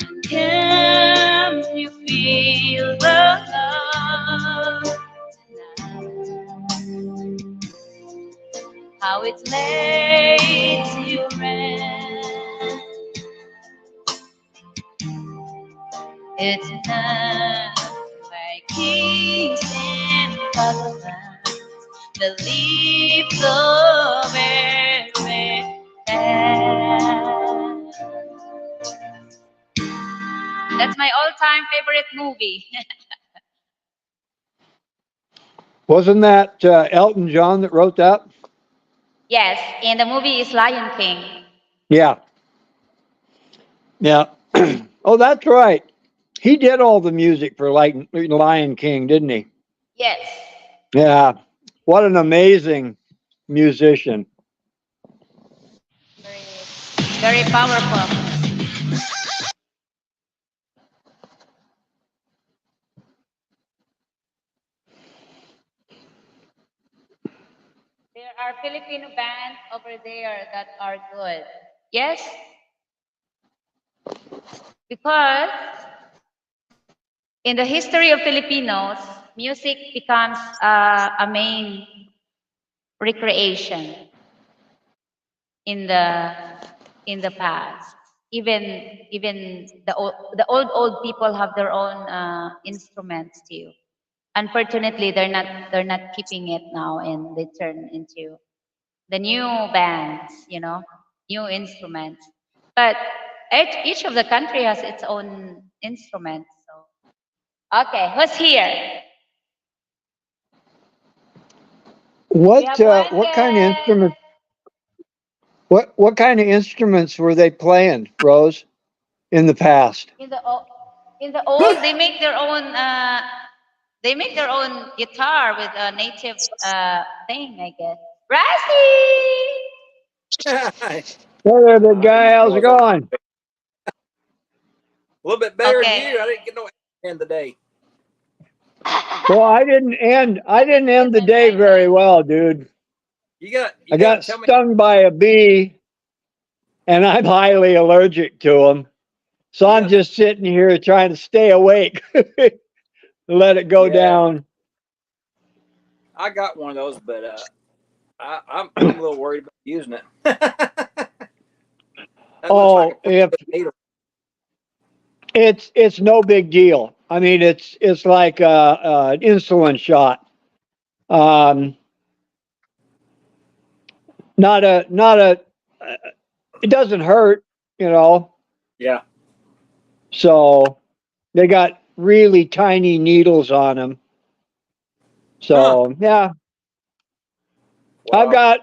And can you feel the love tonight? How it's laid to rest. It's enough to make kings and vagabonds believe the very best. That's my all-time favorite movie. Wasn't that Elton John that wrote that? Yes, and the movie is Lion King. Yeah. Yeah. Oh, that's right. He did all the music for Lion King, didn't he? Yes. Yeah. What an amazing musician. Very powerful. There are Filipino bands over there that are good. Yes? Because in the history of Filipinos, music becomes a main recreation in the past. Even the old people have their own instruments too. Unfortunately, they're not keeping it now, and they turn into the new bands, new instruments. But Each of the country has its own instrument. So, okay, who's here? We have one What kind of guest. instruments? What kind of instruments were they playing, Rose, in the past? In the old, they make their own. They make their own guitar with a native thing, I guess. Rusty. A Hey there, big guy. How's it going? little bit better than Okay. you. I didn't get no end today. Well, I didn't end the day very well, dude. I got Tell me. stung by a bee, and I'm highly allergic to them. So I'm Yes. just sitting here trying to stay awake, let it go Yeah. down. I got one of those, but I'm a little worried about using it. That Oh, looks like a needle. it's no big deal. I mean, it's like an insulin shot. Not a. It doesn't hurt, you know. Yeah. So they got really tiny needles on them. So yeah, Wow.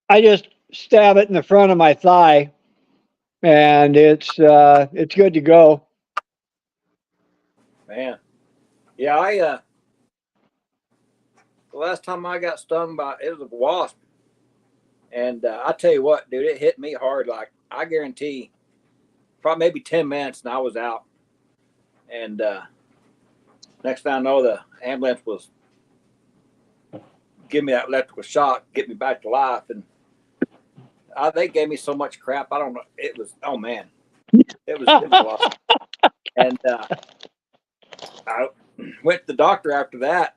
I just stab it in the front of my thigh, and it's good to go. Man. Yeah, the last time I got stung by it was a wasp, and I tell you what, dude, it hit me hard. Like I guarantee, probably maybe 10 minutes, and I was out. And next thing I know, the ambulance was giving me that electrical shock, get me back to life, and they gave me so much crap. I don't know. It was man, it was a lot. And I went to the doctor after that,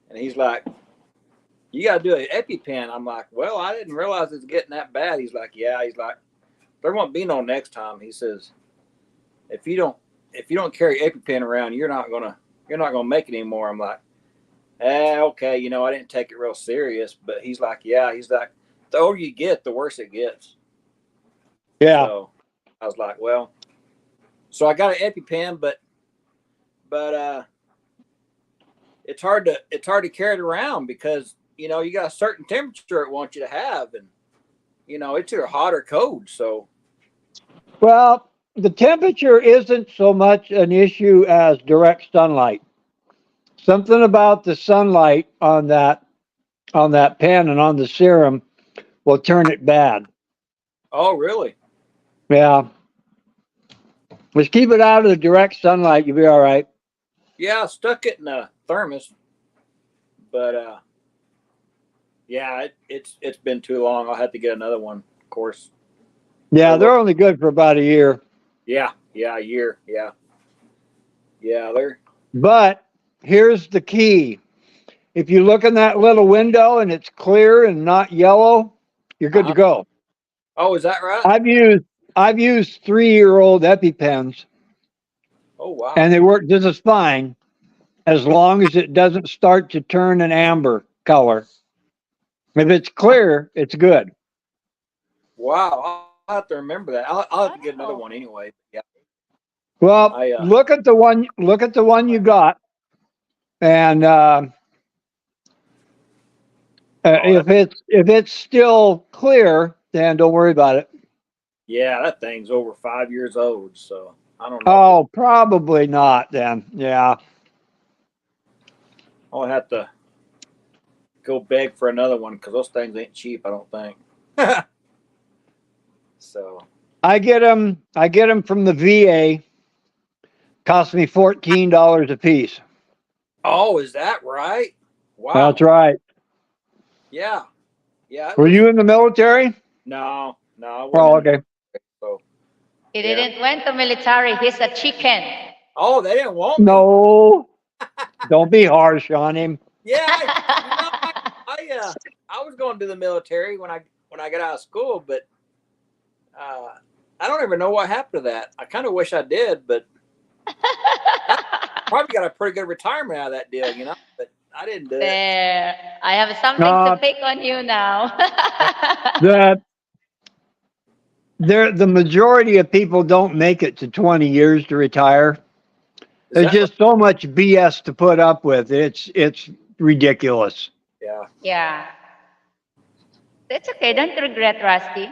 and he's like, "You got to do an EpiPen." I'm like, "Well, I didn't realize it's getting that bad." He's like, "Yeah." He's like, "There won't be no next time." He says, "If you don't carry EpiPen around, you're not gonna make it anymore." I'm like, okay, I didn't take it real serious, but he's like, "Yeah." He's like, "The older you get, the worse it gets." Yeah. So I was like, "Well," so I got an EpiPen, but it's hard to carry it around because you got a certain temperature it wants you to have, and it's either hot or cold. So Well, the temperature isn't so much an issue as direct sunlight. Something about the sunlight on that pen and on the serum will turn it bad. oh really? Yeah. Just keep it out of the direct sunlight, you'll be all right. Yeah, I stuck it in a thermos, but yeah, it's been too long. I'll have to get another one, of course. Yeah, they're only good for about a year. Yeah, a year. Yeah, they're But here's the key. If you look in that little window and it's clear and not yellow, you're good to go. Oh, is that right? I've used 3-year-old EpiPens, Oh wow. and they work just as fine as long as it doesn't start to turn an amber color. If it's clear, it's good. Wow, I'll have to remember that. I'll have to get another one anyway. Yeah. Well, look at the one you got, and if it's still clear, then don't worry about it. Yeah, that thing's over 5 years old, so I don't know. Oh, probably not then. Yeah. I'll have to go beg for another one because those things ain't cheap, I don't think. So I get them from the VA. Cost me $14 a piece. oh, is that right? Wow. That's right. Yeah. Were you in the military? No. I Oh, wasn't. okay. So He didn't went to military. He's a chicken. oh, they didn't want me. No. Don't be harsh on him. Yeah, I was going to the military when I got out of school, but I don't even know what happened to that. I kind of wish I did, but I probably got a pretty good retirement out of that deal, But I didn't do it. There. I have something to pick on you now. the majority of people don't make it to 20 years to retire. Is There's that just so much BS to put up with. It's ridiculous. yeah. Yeah. That's okay. Don't regret, Rusty.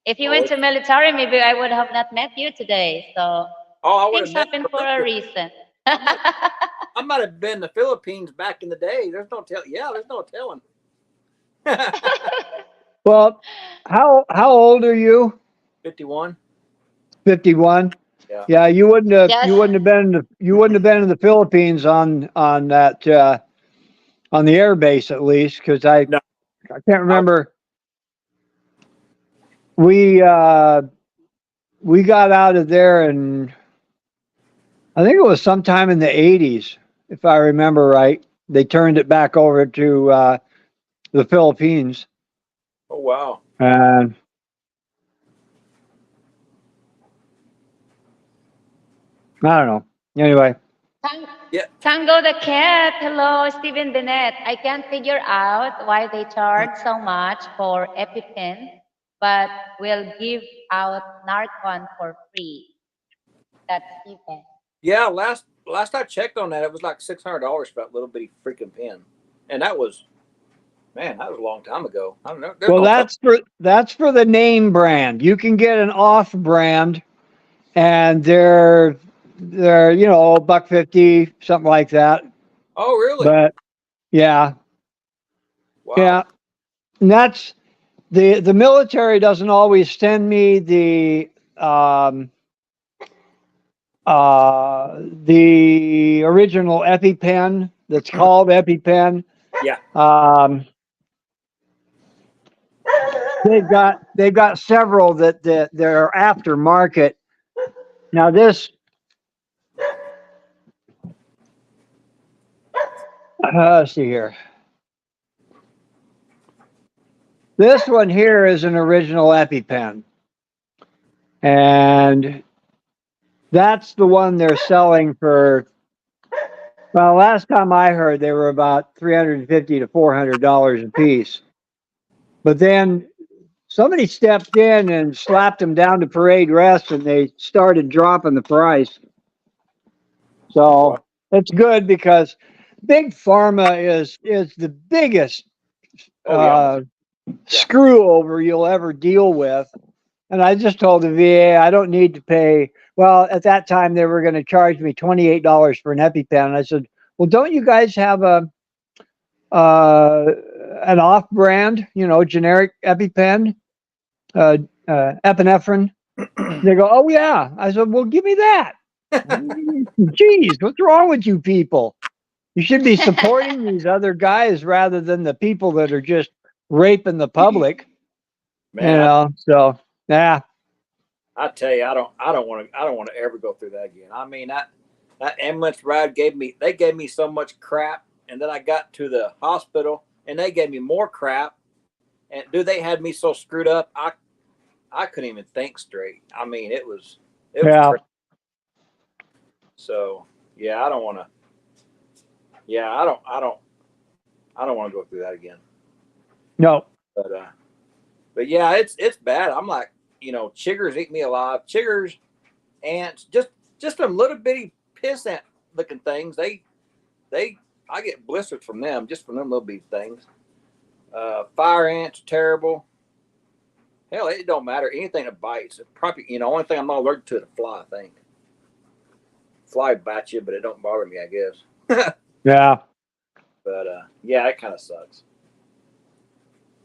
If you Oh, went to military, maybe I would have not met you today. So I would things have met happen you for a earlier. reason. I might have been in the Philippines back in the day. There's no tell. Yeah, there's no telling. Well, how old are you? 51. 51. Yeah. Yeah, you wouldn't have Just been in the Philippines on that on the air base at least, because No. I can't remember. We got out of there, and I think it was sometime in the 80s, if I remember right. They turned it back over to the Philippines, Oh wow. and I don't know. Anyway, Yeah. Tango the cat. Hello, Stephen Bennett. I can't figure out why they charge so much for EpiPen, but will give out Narcan for free. That's Stephen. Yeah. Last I checked on that, it was like $600 for that little bitty freaking pen, and that was that was a long time ago. I don't know. There's well, no telling. that's for the name brand. You can get an off brand, and they're $1.50, something like that. Oh really? But yeah, Wow. yeah, and that's the military doesn't always send me the original EpiPen that's called EpiPen. Yeah. They've got several that they're aftermarket. Now this, let's see here. This one here is an original EpiPen, and that's the one they're selling for. Well, last time I heard, they were about $350 to $400 a piece. But then somebody stepped in and slapped them down to parade rest, and they started dropping the price. So it's good because big pharma is the biggest screw over you'll ever deal with. And I just told the VA I don't need to pay. Well, at that time they were going to charge me $28 for an EpiPen. And I said, well, don't you guys have an off-brand, generic EpiPen, epinephrine? They go, oh yeah. I said, well, give me that. Jeez, what's wrong with you people? You should be supporting these other guys rather than the people that are just raping the public. Man, So yeah. I tell you, I don't want to ever go through that again. I mean, that ambulance ride gave me so much crap, and then I got to the hospital and they gave me more crap, and dude, they had me so screwed up, I couldn't even think straight. I mean, it was crazy. So yeah, I don't want to. Yeah, I don't want to go through that again. No. But yeah, it's bad. I'm like, chiggers eat me alive. Chiggers, ants, just them little bitty piss ant looking things. I get blisters from them, just from them little bitty things. Fire ants, terrible. Hell, it don't matter. Anything that bites, probably, only thing I'm not allergic to is a fly, I think. Fly bites you, but it don't bother me, I guess. Yeah. But yeah, it kind of sucks.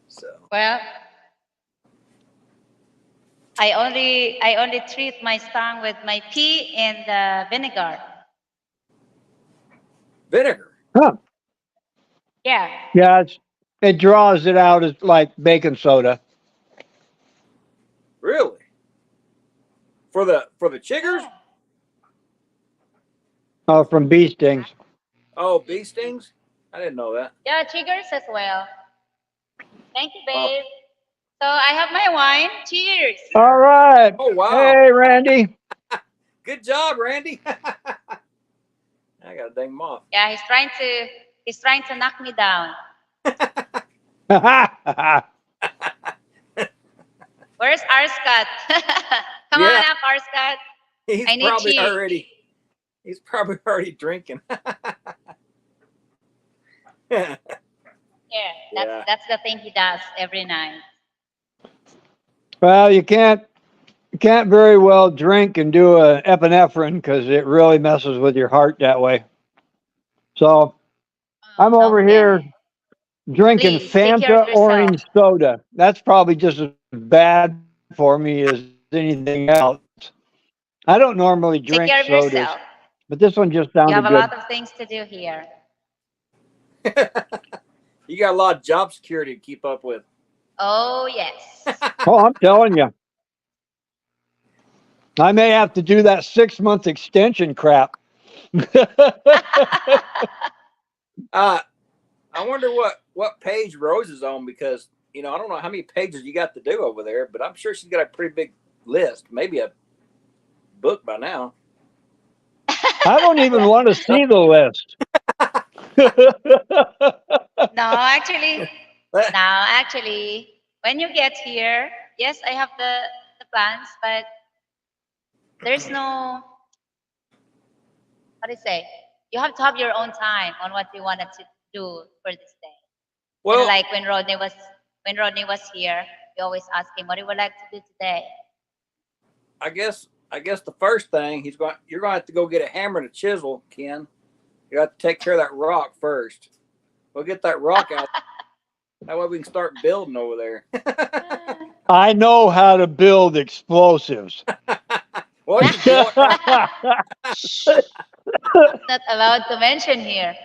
So. Well, I only treat my stung with my pea and vinegar. Vinegar. Huh. Yeah. Yeah, it draws it out as like baking soda. Really? For the chiggers? Oh, from bee stings. Oh, bee stings? I didn't know that. Yeah, chiggers as well. Thank you, babe. So I have my wine. Cheers. All right. Oh wow. Hey, Randy. Good job, Randy. I got a dang moth. Yeah, he's trying to knock me down. Where's Arscott? Come Yeah. on up, Arscott. He's I need probably you. already. He's probably already drinking. Yeah, Yeah. that's the thing he does every night. Well, you can't very well drink and do a epinephrine because it really messes with your heart that way. So I'm over Okay. here drinking Please take care of Fanta yourself. orange soda. That's probably just as bad for me as anything else. I don't normally Take drink care of sodas, yourself. but this one just You have sounded a good. lot of things to do here. You got a lot of job security to keep up with. Oh, yes. Oh, I'm telling you. I may have to do that 6-month extension crap. I wonder what page Rose is on, because I don't know how many pages you got to do over there, but I'm sure she's got a pretty big list, maybe a book by now. I don't even want to see the list. No, actually, when you get here, yes, I have the plans, but there's no, what do you say? You have to have your own time on what you wanted to do for this day. Well, Like when Rodney was here, we always ask him, "What do you would like to do today?" I guess the first thing you're going to have to go get a hammer and a chisel, Ken. You have to take care of that rock first. We'll get that rock out. That way we can start building over there. I know how to build explosives. Well, you Not allowed to mention here.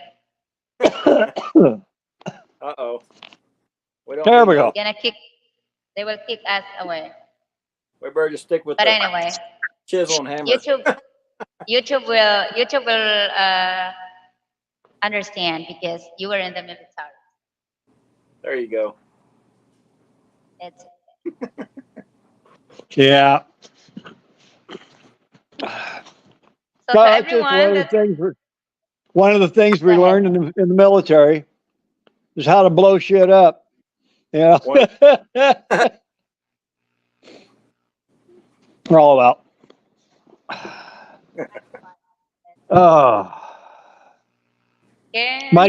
Uh-oh. There we go. They will kick us away. We better just stick with But the anyway, chisel and hammer. YouTube will understand because you were in the military. There you go. It's Yeah. so Well, to that's just everyone one of the things we Go ahead. learned in the military is how to blow shit up. Yeah. We're all about. Oh. Ken, My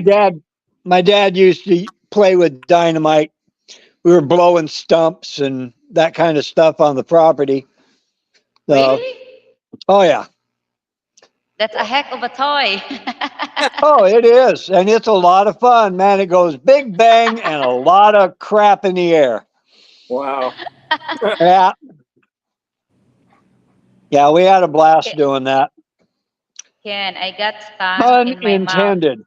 dad used to play with dynamite. We were blowing stumps and that kind of stuff on the property. really? Oh yeah. That's a heck of a toy. Oh, it is. And it's a lot of fun, man. It goes big bang and a lot of crap in the air. Wow. Yeah. Yeah, we had a blast doing that. Ken, I got stung in my mouth Unintended.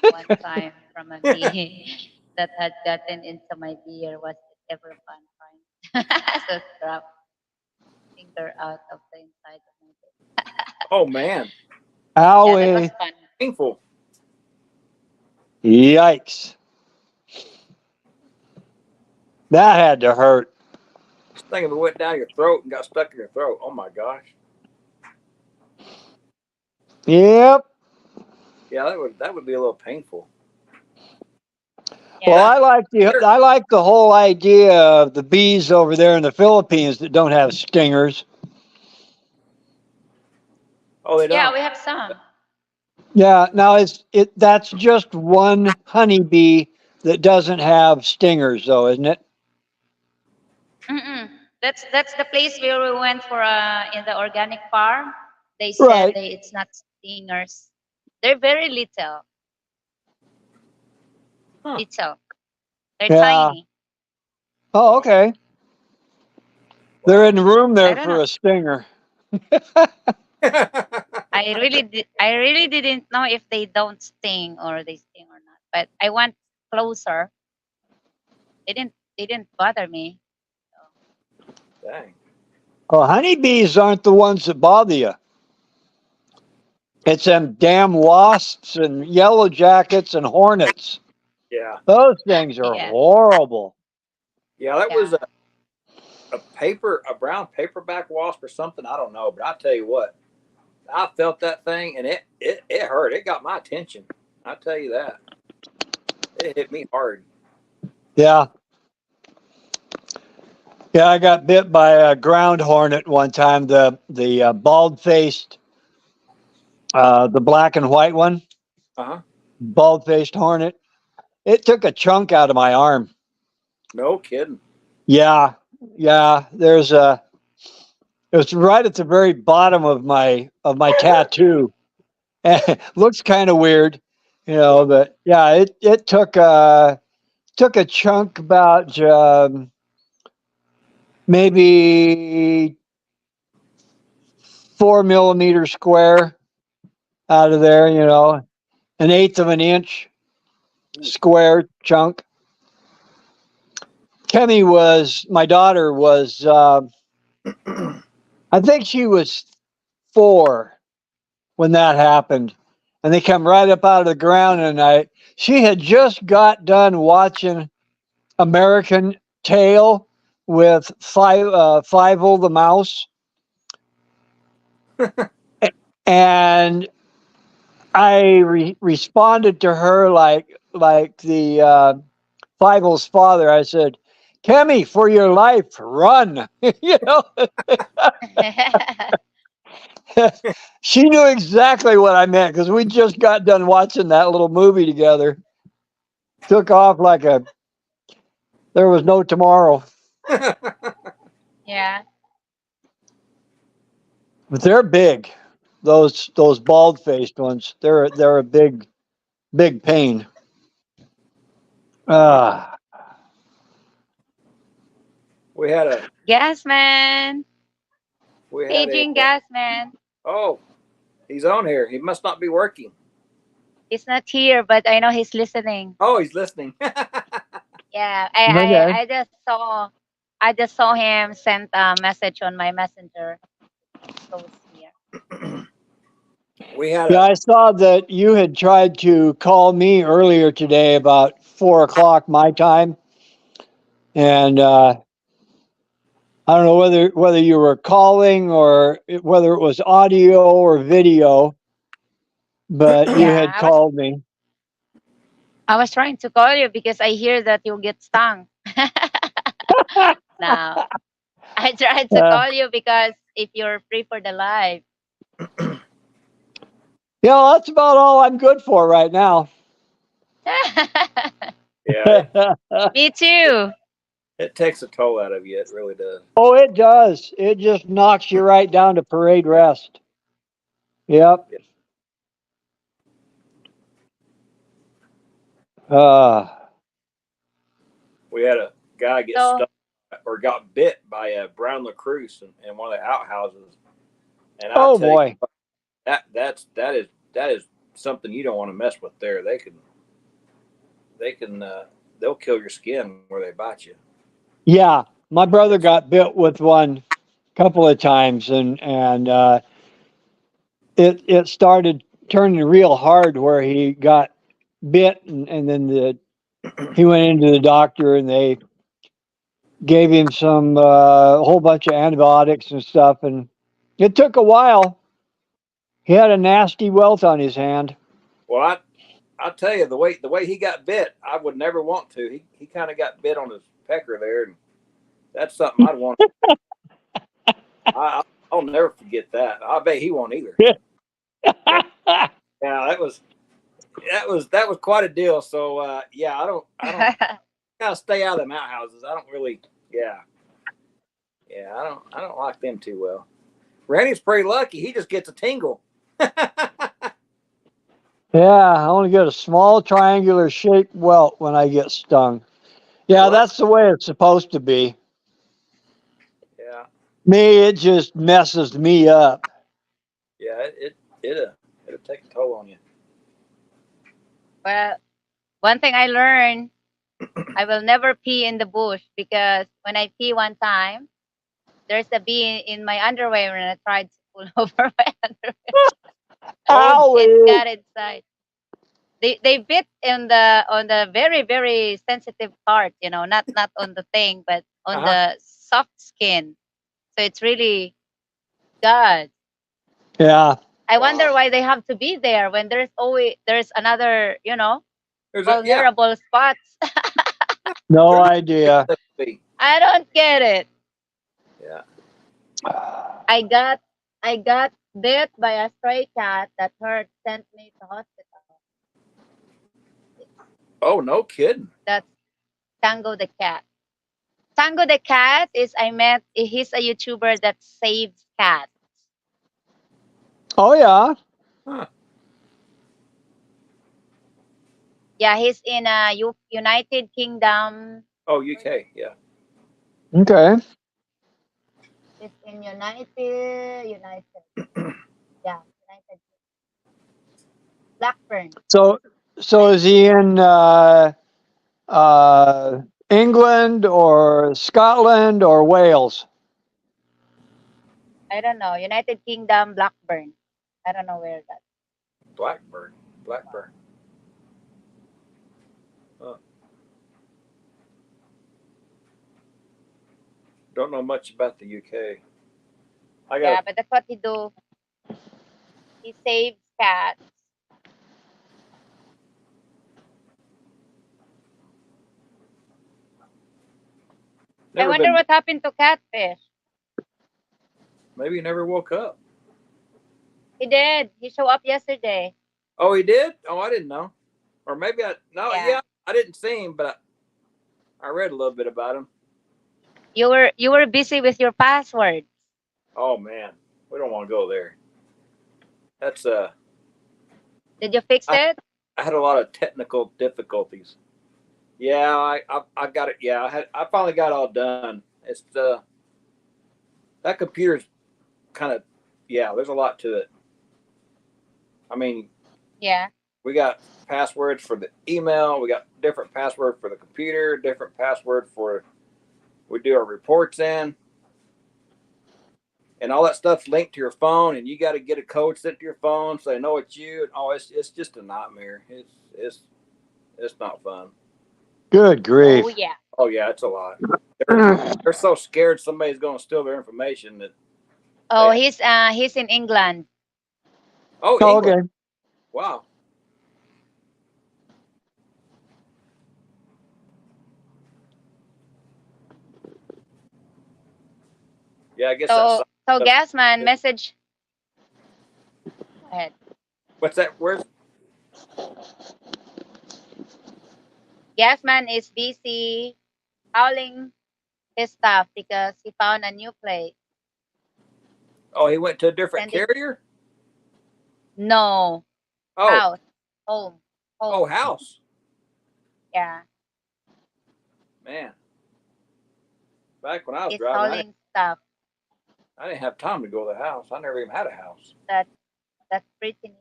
one time from a bee that had gotten into my beer. Was it ever fun? So drop finger out of the inside of my beer. Oh man. Yeah, that was Owie. fun. Painful. Yikes. That had to hurt. Just think if it went down your throat and got stuck in your throat. Oh my gosh. Yep. Yeah, that would be a little painful. Yeah. Well, I like the whole idea of the bees over there in the Philippines that don't have stingers. Oh, they don't. Yeah, we have some. Yeah, now that's just one honeybee that doesn't have stingers, though, isn't it? Mm-mm. That's the place where we went for in the organic farm. They said Right. it's not stingers. They're very little. Huh. Little. They're Yeah. tiny. Oh, okay. They're in the room I there don't for know. a stinger. I really didn't know if they don't sting or they sting or not. But I went closer. They didn't bother me. Dang. Oh, honeybees aren't the ones that bother you. It's them damn wasps and yellow jackets and hornets. Yeah. Those things are Yeah. horrible. Yeah, that Yeah. was a brown paperback wasp or something. I don't know, but I'll tell you what. I felt that thing and it hurt. It got my attention. I'll tell you that. It hit me hard. Yeah. Yeah, I got bit by a ground hornet one time. The bald faced, the black and white one, Uh-huh. bald faced hornet. It took a chunk out of my arm. No kidding. Yeah, yeah. There's a. It was right at the very bottom of my tattoo. Looks kind of weird, but yeah, it took a chunk about maybe 4 millimeters square out of there. An eighth of an inch square chunk. My daughter was, I think she was 4 when that happened. And they come right up out of the ground, and she had just got done watching American Tail with Fievel the mouse. And I responded to her like the Fievel's father. I said, Kemi, for your life, run. She knew exactly what I meant because we just got done watching that little movie together. Took off like there was no tomorrow. Yeah. But they're big. Those bald faced ones. They're a big pain. Ah, we had a Gas man. we had a Paging gas man. oh, he's on here. He must not be working. He's not here, but I know he's listening. Oh, he's listening. Yeah. okay. I just saw him send a message on my messenger. So it's here. We had Yeah, I saw that you had tried to call me earlier today about 4 o'clock my time, and I don't know whether you were calling or whether it was audio or video, but you Yeah, had called me. I was trying to call you because I hear that you'll get stung. Now, I tried to Uh, call you because if you're free for the live. that's about all I'm good for right now. yeah. Me too. It takes a toll out of you. It really does. Oh, it does. It just knocks you right down to parade rest. Yep. We had a guy get So, stuck or got bit by a brown lacrosse in one of the outhouses, and I Oh tell you boy. that is something you don't want to mess with. There, they'll kill your skin where they bite you. Yeah, my brother got bit with one a couple of times, and it started turning real hard where he got bit, and then he went into the doctor, and they gave him some a whole bunch of antibiotics and stuff, and it took a while. He had a nasty welt on his hand. Well, I tell you the way he got bit, I would never want to. He kind of got bit on his pecker there, and that's something I'd want. I'll never forget that. I bet he won't either. Yeah, that was quite a deal. So yeah, I don't gotta stay out of them outhouses. I don't really. Yeah, I don't like them too well. Randy's pretty lucky. He just gets a tingle. Yeah, I only get a small triangular shaped welt when I get stung. Yeah, Well, that's the way it's supposed to be. Yeah, Me, it just messes me up. yeah, it'll take a toll on you. well, one thing I learned, I will never pee in the bush because when I pee one time, there's a bee in my underwear and I tried to pull over my underwear. Oh, It Owie! got inside. They bit on the very very sensitive part, not on the thing, but on uh-huh. the soft skin. So it's really God. Yeah, I wonder why they have to be there when there's another, There's a yeah. vulnerable spots. no There's idea. a bee. I don't get it. Yeah. I got bit by a stray cat that hurt sent me to hospital. Oh, no kidding. That's Tango the cat. Tango the cat he's a YouTuber that saves cats. Oh yeah. Huh. Yeah, he's in United Kingdom. Oh, UK. Yeah. Okay. He's in United. Yeah, United Blackburn. So is he in England or Scotland or Wales? I don't know. United Kingdom, Blackburn. I don't know where that. Blackburn. Blackburn. Huh. Don't know much about the UK. I Yeah, got. but that's what he do. He saves cats. I Never wonder been. what happened to Catfish. Maybe he never woke up. He did. He showed up yesterday. Oh, he did. Oh, I didn't know. Or maybe I. No, Yeah. yeah, I didn't see him, but I read a little bit about him. You were busy with your password. Oh man, we don't want to go there. That's Did you fix I, it? I had a lot of technical difficulties. Yeah, I got it. Yeah, I finally got it all done. It's that computer's kind of, yeah. There's a lot to it. I mean, Yeah. we got passwords for the email. We got different password for the computer. Different password for we do our reports in, and all that stuff's linked to your phone. And you got to get a code sent to your phone so they know it's you. And oh, it's just a nightmare. It's not fun. Good grief. Oh yeah. Oh yeah, it's a lot. They're so scared somebody's going to steal their information that. Oh, They, he's in England. oh, Oh, England. okay. Wow. Yeah, I guess that's. So Gasman message. Go ahead. What's that? Where's? Gasman is busy hauling his stuff because he found a new place. Oh, he went to a different Sending carrier. no Oh, house home oh, house. Yeah. Man, back when I was He's driving, hauling stuff. I didn't have time to go to the house. I never even had a house. That's pretty neat.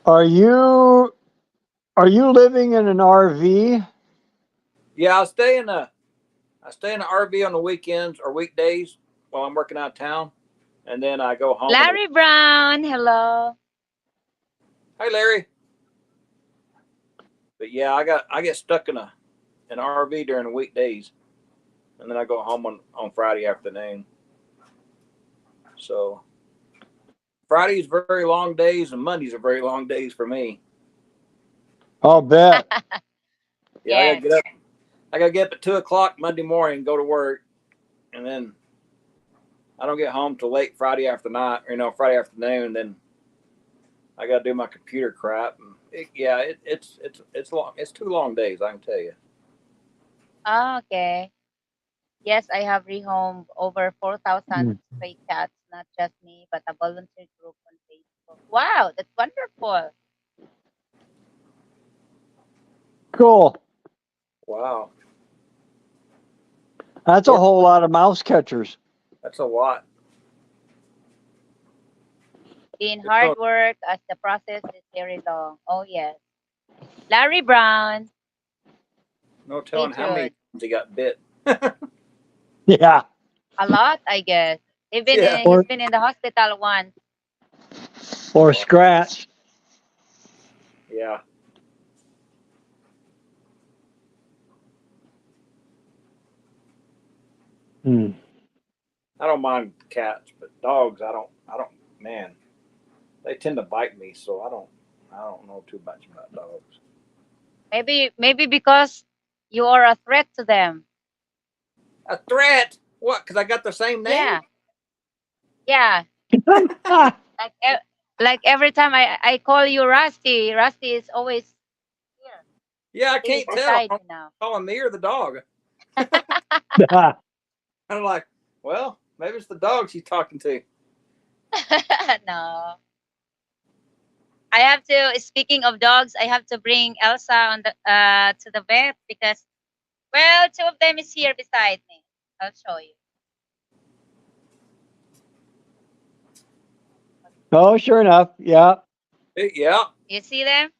Are you living in an RV? Yeah, I stay in the RV on the weekends or weekdays while I'm working out of town, and then I go home. Larry Brown, hello. Hey, Larry. But yeah, I get stuck in an RV during the weekdays, and then I go home on Friday afternoon. So Fridays very long days, and Mondays are very long days for me. I'll bet. Yeah, Yes. I gotta get up. I gotta get up at 2 o'clock Monday morning, and go to work, and then I don't get home till late Friday Friday afternoon. And then I gotta do my computer crap. And it's long. It's 2 long days, I can tell you. Okay. Yes, I have rehomed over 4,000 Mm. stray cats, not just me, but a volunteer group on Facebook. Wow, that's wonderful. Cool. Wow, That's a whole lot of mouse catchers. that's a lot. In hard work as the process is very long. Oh, yes. Larry Brown, No telling how many Jude. times he got bit. Yeah. A lot, I guess. Yeah. He's been in the hospital once. Or scratch. Yeah. Hmm. I don't mind cats, but dogs, I don't. Man, they tend to bite me, so I don't know too much about dogs. Maybe because You are a threat to them. A threat? What? Because I got the same name? Yeah, yeah. Like like every time I call you Rusty, Rusty is always here. Yeah, I He's can't tell. beside I'm you now. calling me or the dog. I'm like, well, maybe it's the dog she's talking to. No. I have to. Speaking of dogs, I have to bring Elsa on the to the vet because well, two of them is here beside me. I'll show you. Oh, sure enough. Yeah. Yeah. You see them?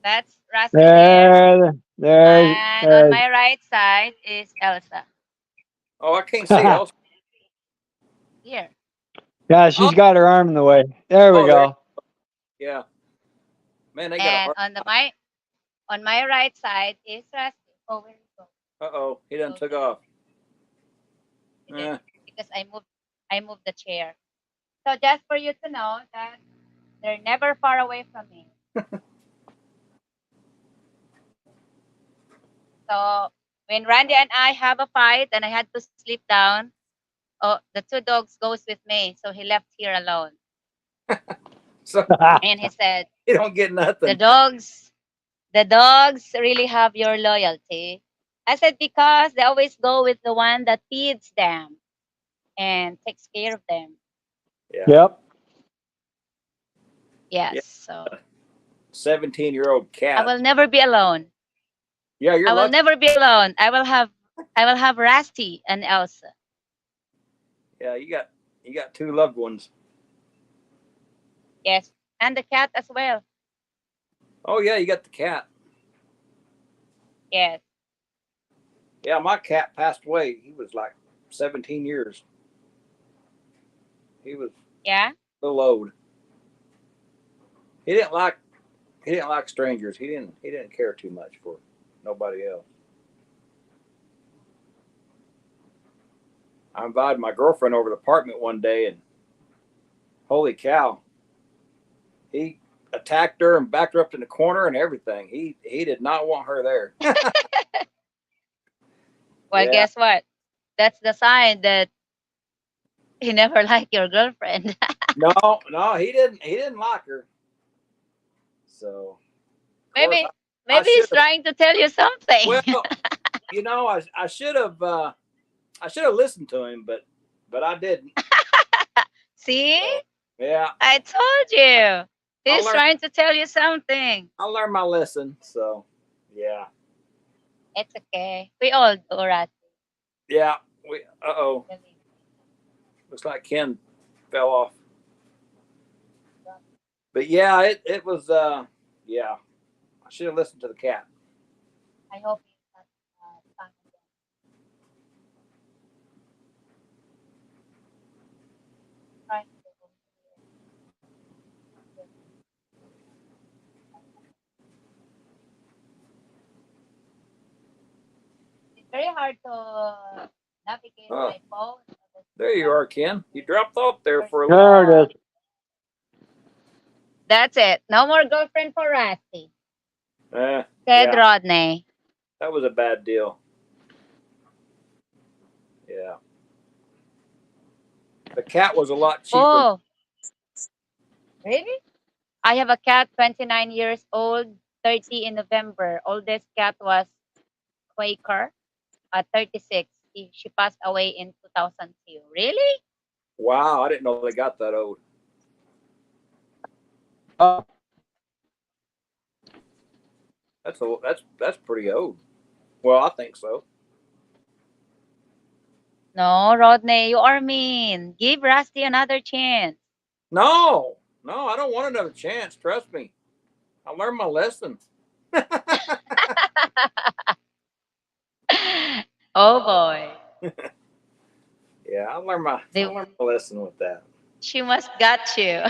That's Rusty there, There's, and on there's, my right side is Elsa. Oh, I can't see else. Here. yeah, Oh, she's got her arm in the way. There we oh, there. go. Yeah. Man, they got a And heart. on my right side is Rusty. Oh, where did he go? Uh-oh. He done Oh, took off. he did Eh. because I moved the chair. So just for you to know that they're never far away from me. So when Randy and I have a fight and I had to sleep down, oh, the two dogs goes with me. So he left here alone. So And he said, he don't get the nothing. dogs, the dogs really have your loyalty. I said, because they always go with the one that feeds them and takes care of them. Yeah. Yep. Yes. Yeah. So 17-year-old I cat. will never be alone. Yeah, you're I will lucky. never be alone. I will have Rusty and Elsa. Yeah, you got two loved ones. Yes. And the cat as well. Oh yeah, you got the cat. Yes. Yeah, my cat passed away. He was like 17 years. He was Yeah. a little old. He didn't like he didn't like strangers. He didn't care too much for nobody else. I invited my girlfriend over to the apartment one day, and holy cow, he attacked her and backed her up in the corner and everything. He did not want her there. Well, Yeah, guess what? That's the sign that he never liked your girlfriend. no, no, he didn't like her. So of course maybe I maybe should he's have. trying to tell you something. Well, I should have listened to him, but I didn't. See? So yeah, I told you. I He's learned trying to tell you something. I learned my lesson. So yeah, It's okay. We all do, Rat. yeah. We looks like Ken fell off. But yeah, it was yeah. I should have listened to the cat. I hope he's not fun again. Trying to go here. It's very hard to navigate Oh, my phone. there you are, Ken. You dropped off there for a little. There it is. That's it. No more girlfriend for Rusty. Said Yeah, Rodney. that was a bad deal. Yeah, the cat was a lot cheaper. Oh, really? I have a cat, 29 years old, 30 in November. Oldest cat was Quaker at 36. She passed away in 2002. Really? Wow, I didn't know they got that old. Oh, That's pretty old. Well, I think so. No, Rodney, you are mean. Give Rusty another chance. No, no, I don't want another chance. Trust me, I learned my lesson. Oh boy. Yeah, I learned my lesson with that. She must got you.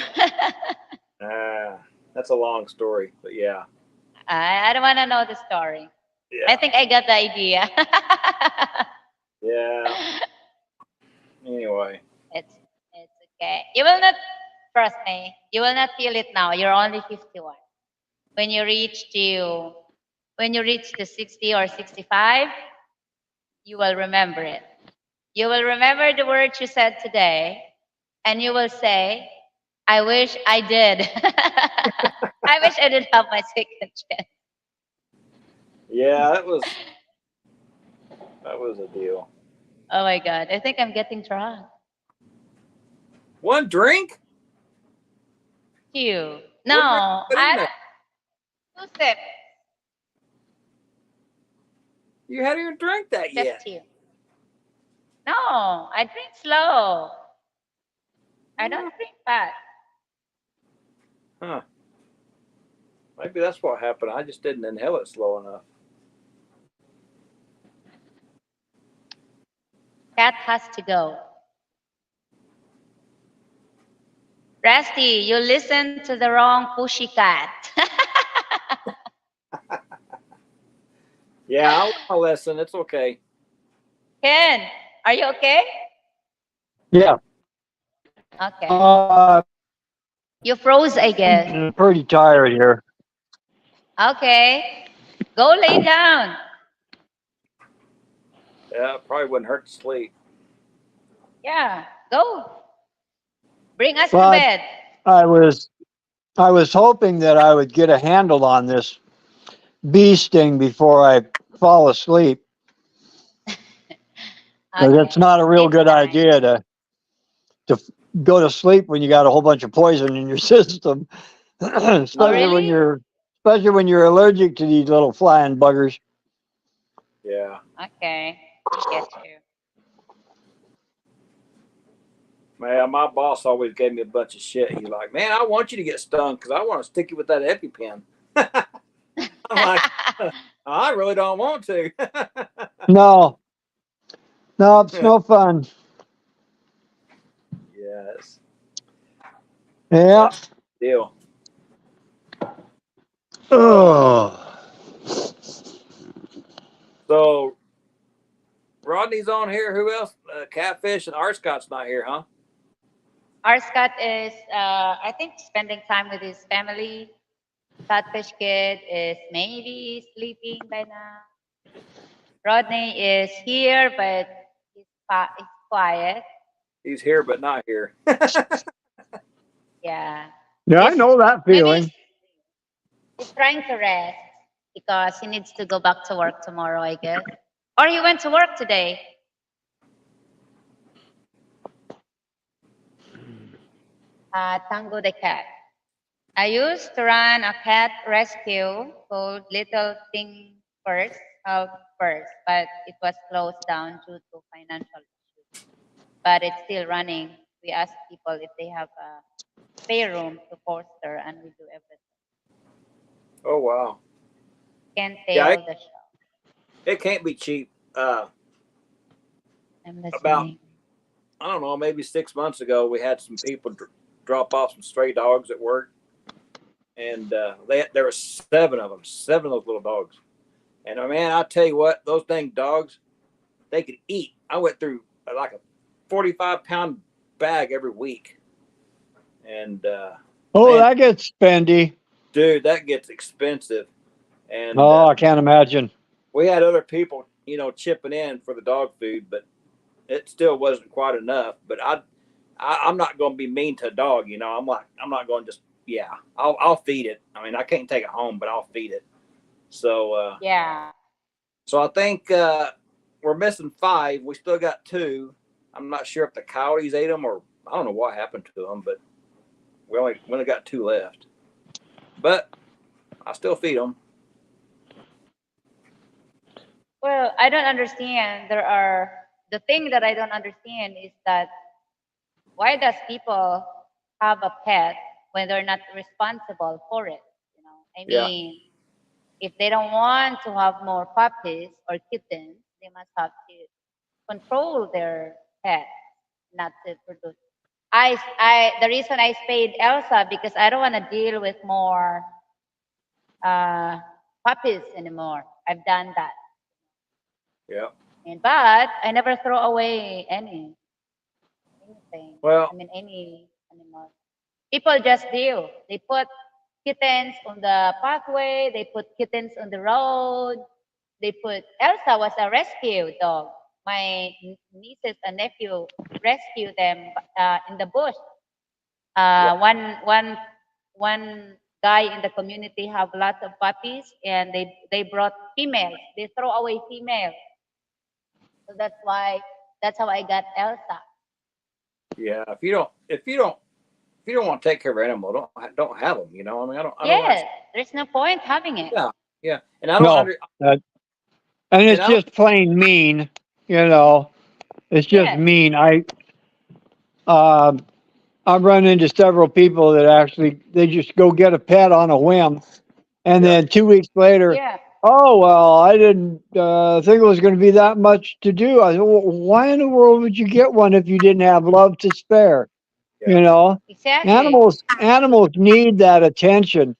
Ah, that's a long story, but yeah, I don't want to know the story. I yeah, think I got the idea. yeah. Anyway, It's okay. You will not trust me. You will not feel it now. You're only 51. When you reach to when you reach the 60 or 65, you will remember it. You will remember the words you said today, and you will say, I wish I did. I wish I did have my second chance. Yeah, that was a deal. Oh my God. I think I'm getting drunk. One drink? You. No, What drink you put in I there? two sips. You hadn't even drank that Just yet. two. No, I drink slow. I don't drink fast. Huh. Maybe that's what happened. I just didn't inhale it slow enough. Cat has to go. Rusty, you listen to the wrong pushy cat. Yeah, I'll listen. It's okay. Ken, are you okay? Yeah. Okay. Uh, You froze, I guess. I'm pretty tired here. Okay. Go lay down. Yeah, it probably wouldn't hurt to sleep. Yeah, go. Bring us to But bed. I was hoping that I would get a handle on this bee sting before I fall asleep. Because it's Okay. not a real It's good fine. idea to go to sleep when you got a whole bunch of poison in your system, especially when Really? you're allergic to these little flying buggers. Yeah. Okay. I get you. Man, my boss always gave me a bunch of shit. He's like, man, I want you to get stung because I want to stick you with that EpiPen. I'm like, I really don't want to. No, no, it's no fun. Yes. Yeah. Deal. Oh. So Rodney's on here. Who else? Catfish and Arscott's not here, huh? Our Scott is, I think, spending time with his family. Catfish Kid is maybe sleeping by now. Rodney is here, but he's quiet. He's here but not here. Yeah. Yeah, I He's, know that maybe feeling. he's trying to rest because he needs to go back to work tomorrow, I guess. Or he went to work today. Tango the cat. I used to run a cat rescue called Little Thing First, Help First, but it was closed down due to financial issues. But it's still running. We ask people if they have a spare room to foster, and we do everything. Oh wow. Can't Yeah, tail the show. it can't be cheap. I'm About listening. I don't know, maybe 6 months ago, we had some people drop off some stray dogs at work, and there were seven of them, seven of those little dogs. And man, I tell you what, those dang dogs, they could eat. I went through like a 45-pound bag every week, and Oh, man, that gets spendy. dude, that gets expensive. And Oh, I can't imagine. we had other people, chipping in for the dog food, but it still wasn't quite enough. But I'm not going to be mean to a dog. I'm not going to just, yeah, I'll feed it. I mean, I can't take it home, but I'll feed it. So, Yeah. so I think we're missing five. We still got two. I'm not sure if the coyotes ate them or I don't know what happened to them, but we only got two left. But I still feed them. Well, I don't understand. The thing that I don't understand is that why does people have a pet when they're not responsible for it? I Yeah. mean, if they don't want to have more puppies or kittens, they must have to control their pet, not to produce. The reason I spayed Elsa because I don't want to deal with more uh, puppies anymore. I've done that, Yeah. but I never throw away anything. Well, I mean, any animal. People just do. They put kittens on the pathway. They put kittens on the road. They put Elsa was a rescue dog. My nieces and nephew rescued them in the bush. One guy in the community have lots of puppies, and they brought females. They throw away females, so that's how I got Elsa. Yeah, if you don't want to take care of an animal, don't have them. You know, I mean, I don't Yes, understand. there's no point having it. Yeah, yeah, and I don't No, under and and it's I don't. just plain mean. You know, it's just Yes, mean. Uh, I've run into several people that actually they just go get a pet on a whim, and Yeah, then 2 weeks later, yeah, oh well, I didn't think it was going to be that much to do. I said, well, why in the world would you get one if you didn't have love to spare? yeah, You know, exactly. animals need that attention.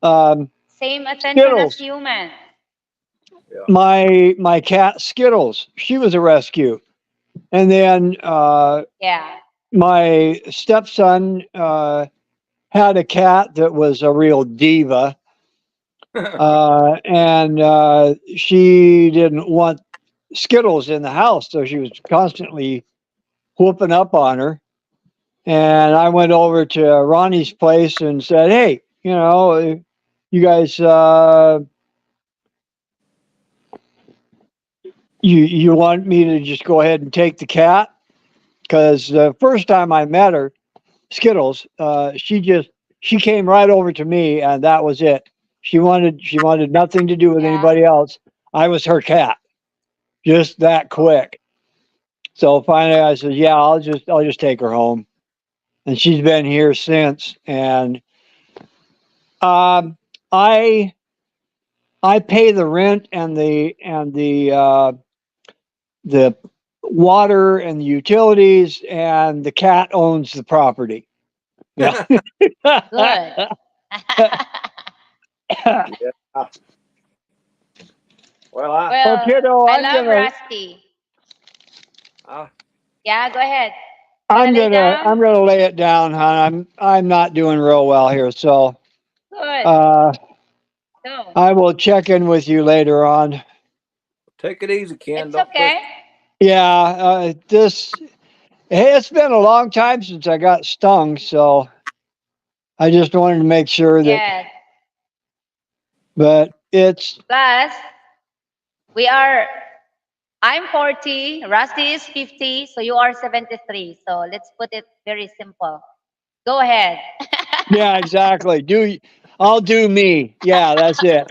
Um, Same attention as Skittles, humans. yeah. my cat Skittles, she was a rescue, and then Yeah, my stepson had a cat that was a real diva, and she didn't want Skittles in the house, so she was constantly whooping up on her. And I went over to Ronnie's place and said, "Hey, you guys, you want me to just go ahead and take the cat?" Because the first time I met her, Skittles, she came right over to me, and that was it. She wanted nothing to do with yeah, anybody else. I was her cat, just that quick. So finally, I said, "Yeah, I'll just take her home," and she's been here since. And um, I I pay the rent and the water and the utilities, and the cat owns the property. Yeah. good. Yeah. Well, Well, Well, kiddo, I love Rusty. I Yeah, go ahead. Gonna I'm lay gonna down? I'm gonna lay it down, hon. I'm not doing real well here, so Good. uh, So I will check in with you later on. take it easy, Ken. it's Don't push. okay. Yeah, it's been a long time since I got stung, so I just wanted to make sure that. Yes. But it's Plus, we are. I'm 40. Rusty is 50. So you are 73. So let's put it very simple. Go ahead. yeah, exactly. I'll do me. Yeah, that's it.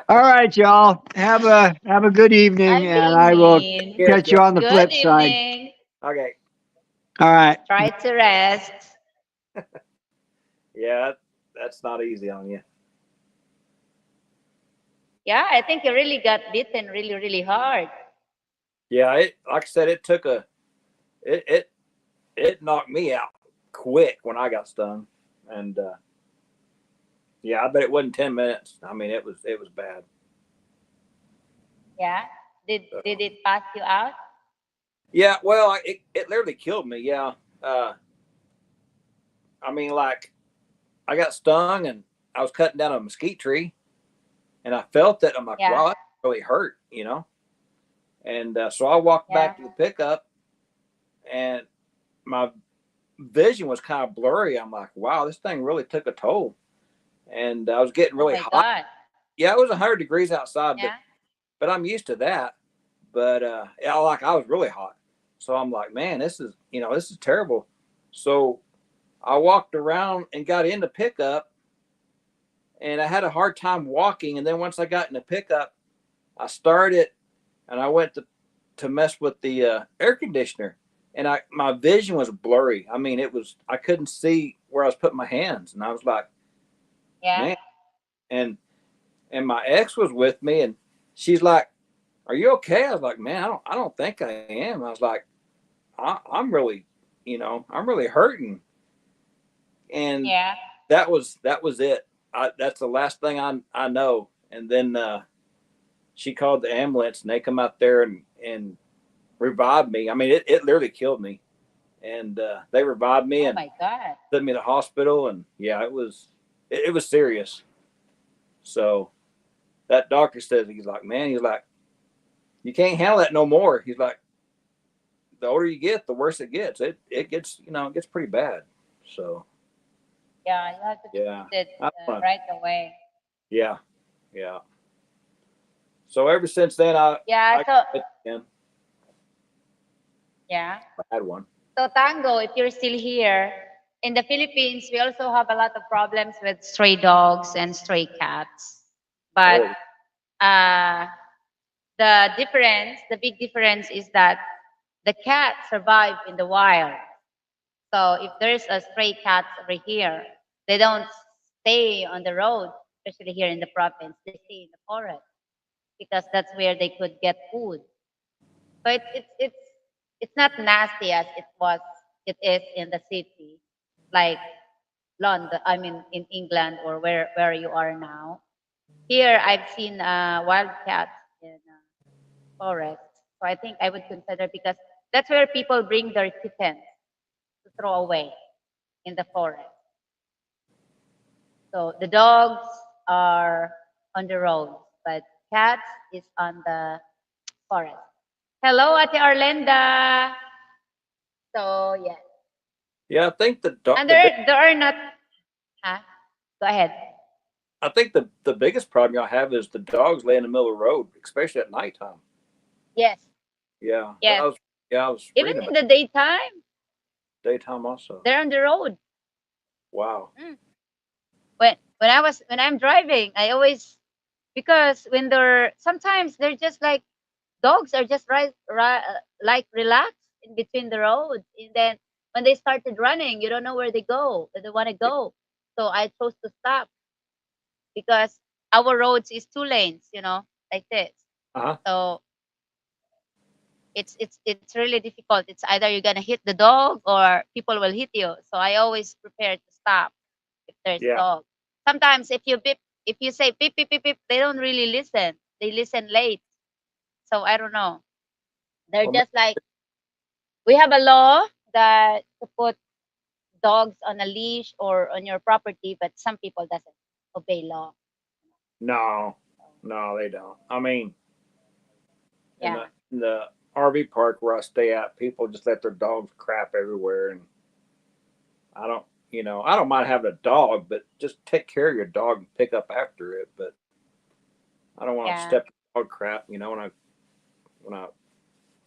All right, y'all. Have a good evening, I'm and being I will mean. Care, catch Ken. you on the Good flip side. evening. Okay. All right. Try to rest. Yeah, that's not easy on you. Yeah, I think you really got bitten really, really hard. Yeah, it like I said, it it it knocked me out quick when I got stung, and yeah, I bet it wasn't 10 minutes. I mean, it was bad. Yeah. Did So, it pass you out? yeah, well, it literally killed me. Yeah, uh, I mean, like I got stung and I was cutting down a mesquite tree, and I felt it. I'm like, Yeah. wow, that really hurt, And so I walked Yeah. back to the pickup, and my vision was kind of blurry. I'm like, wow, this thing really took a toll, and I was getting Oh really my hot. God. Yeah, it was 100 degrees outside, Yeah. but I'm used to that. But yeah, like I was really hot, so I'm like, man, this is terrible. So I walked around and got in the pickup, and I had a hard time walking. And then once I got in the pickup, I started and I went to mess with the air conditioner, and my vision was blurry. I mean, I couldn't see where I was putting my hands, and I was like, Yeah. man. And my ex was with me, and she's like, "Are you okay?" I was like, "Man, I don't think I am." I was like, I'm really, I'm really hurting, and Yeah. that was it. That's the last thing I know. And then she called the ambulance, and they come out there and revived me. I mean, it literally killed me. and they revived me Oh and my God. took me to the hospital. And yeah, it was serious. So that doctor says, he's like, man, he's like, you can't handle that no more. He's like, the older you get, the worse it gets. It gets, it gets pretty bad. So Yeah, you have to be yeah, treated I don't know. right away. Yeah, yeah. So ever since then, Yeah, I so again, yeah. I had one. So Tango, if you're still here, in the Philippines, we also have a lot of problems with stray dogs and stray cats. But Oh, uh, the big difference is that the cats survive in the wild. So if there's a stray cat over here, they don't stay on the road, especially here in the province. They stay in the forest because that's where they could get food. So it's not nasty as it is in the city, like London. I mean, in England or where you are now. Here, I've seen wild cats in forests. So I think I would consider because that's where people bring their kittens to throw away in the forest. So the dogs are on the road, but cats is on the forest. Hello, Ate Arlenda. So yeah, yeah. I think and the big, there are not. Huh? Go ahead. I think the biggest problem y'all have is the dogs lay in the middle of the road, especially at nighttime. Yes, Yeah, yes. I was Even reading in about the daytime, daytime also. they're on the road. Wow. Mm. When I'm driving, I always because when they're sometimes they're just like dogs are just like relaxed in between the roads, and then when they started running, you don't know where they go, where they want to go. So I chose to stop because our roads is two lanes, like this. Uh huh. So it's really difficult. It's either you're gonna hit the dog or people will hit you. So I always prepare to stop if there's Yeah. dog. Sometimes if you say beep beep beep beep, they don't really listen. They listen late. So I don't know. They're Well, just like we have a law that to put dogs on a leash or on your property, but some people doesn't obey law. no, no, they don't. I mean, in Yeah, the RV park where I stay at, people just let their dogs crap everywhere, and I don't, I don't mind having a dog, but just take care of your dog and pick up after it. But I don't want to yeah. step in dog crap, when I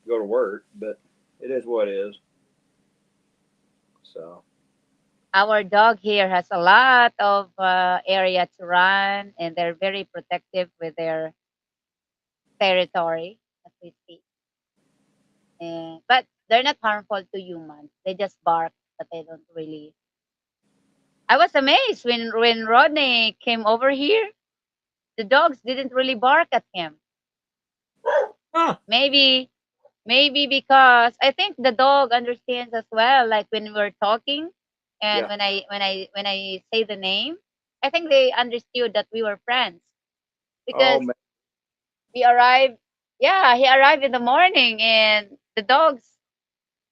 go to work. But it is what it is. So Our dog here has a lot of area to run, and they're very protective with their territory, as we speak. And, but they're not harmful to humans. They just bark, but they don't really. I was amazed when Rodney came over here. The dogs didn't really bark at him. huh, Maybe maybe because I think the dog understands as well. Like when we're talking, and yeah. when I say the name, I think they understood that we were friends Oh because man, we arrived. Yeah, he arrived in the morning, and the dogs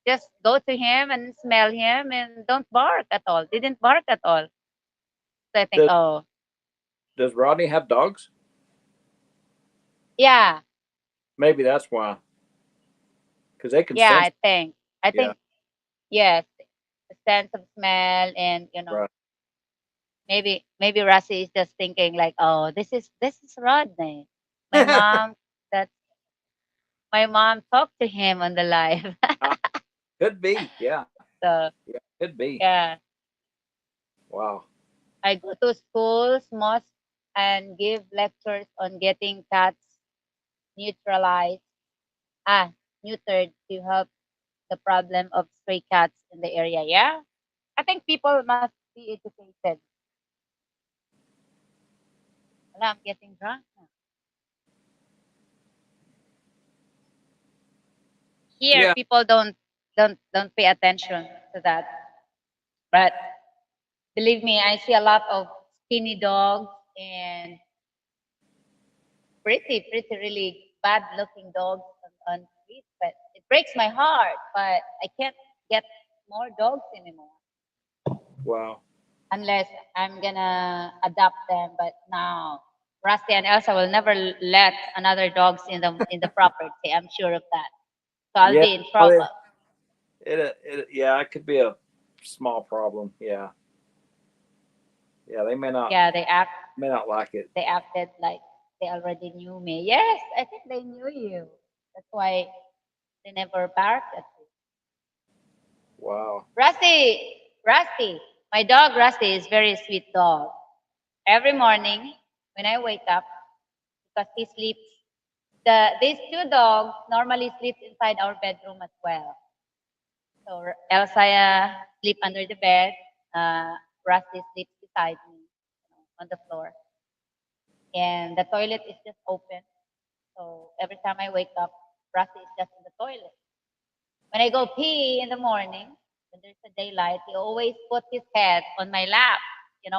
just go to him and smell him and don't bark at all. Didn't bark at all. So I think, does oh does Rodney have dogs? yeah, Maybe that's why, because they can yeah. sense. I think Yeah, yes, the sense of smell and right. maybe Rassi is just thinking like, oh, this is Rodney. My mom that my mom talked to him on the live. Ah, could be. Yeah, So yeah, could be. yeah, Wow. I go to schools, mosques, and give lectures on getting cats neutralized, ah, neutered to help the problem of stray cats in the area. Yeah, I think people must be educated. Wala, I'm getting drunk now. Here, Yeah. people don't pay attention to that, but believe me, I see a lot of skinny dogs and pretty, really bad looking dogs on streets. But it breaks my heart. But I can't get. more dogs anymore Wow. unless I'm gonna adopt them. But now Rusty and Elsa will never let another dogs in the property. I'm sure of that. So I'll Yeah. be in Well, trouble. yeah, it could be a small problem. Yeah. Yeah, Yeah, may not like it. they acted like they already knew me. Yes, I think they knew you. That's why they never barked at you. Wow. Rusty. My dog Rusty is very sweet dog. Every morning when I wake up, because he sleeps, these two dogs normally sleep inside our bedroom as well. So Elsa sleep under the bed. Uh, Rusty sleeps beside me, on the floor, and the toilet is just open. So every time I wake up, Rusty is just in the toilet. When I go pee in the morning, when there's a daylight, he always put his head on my lap,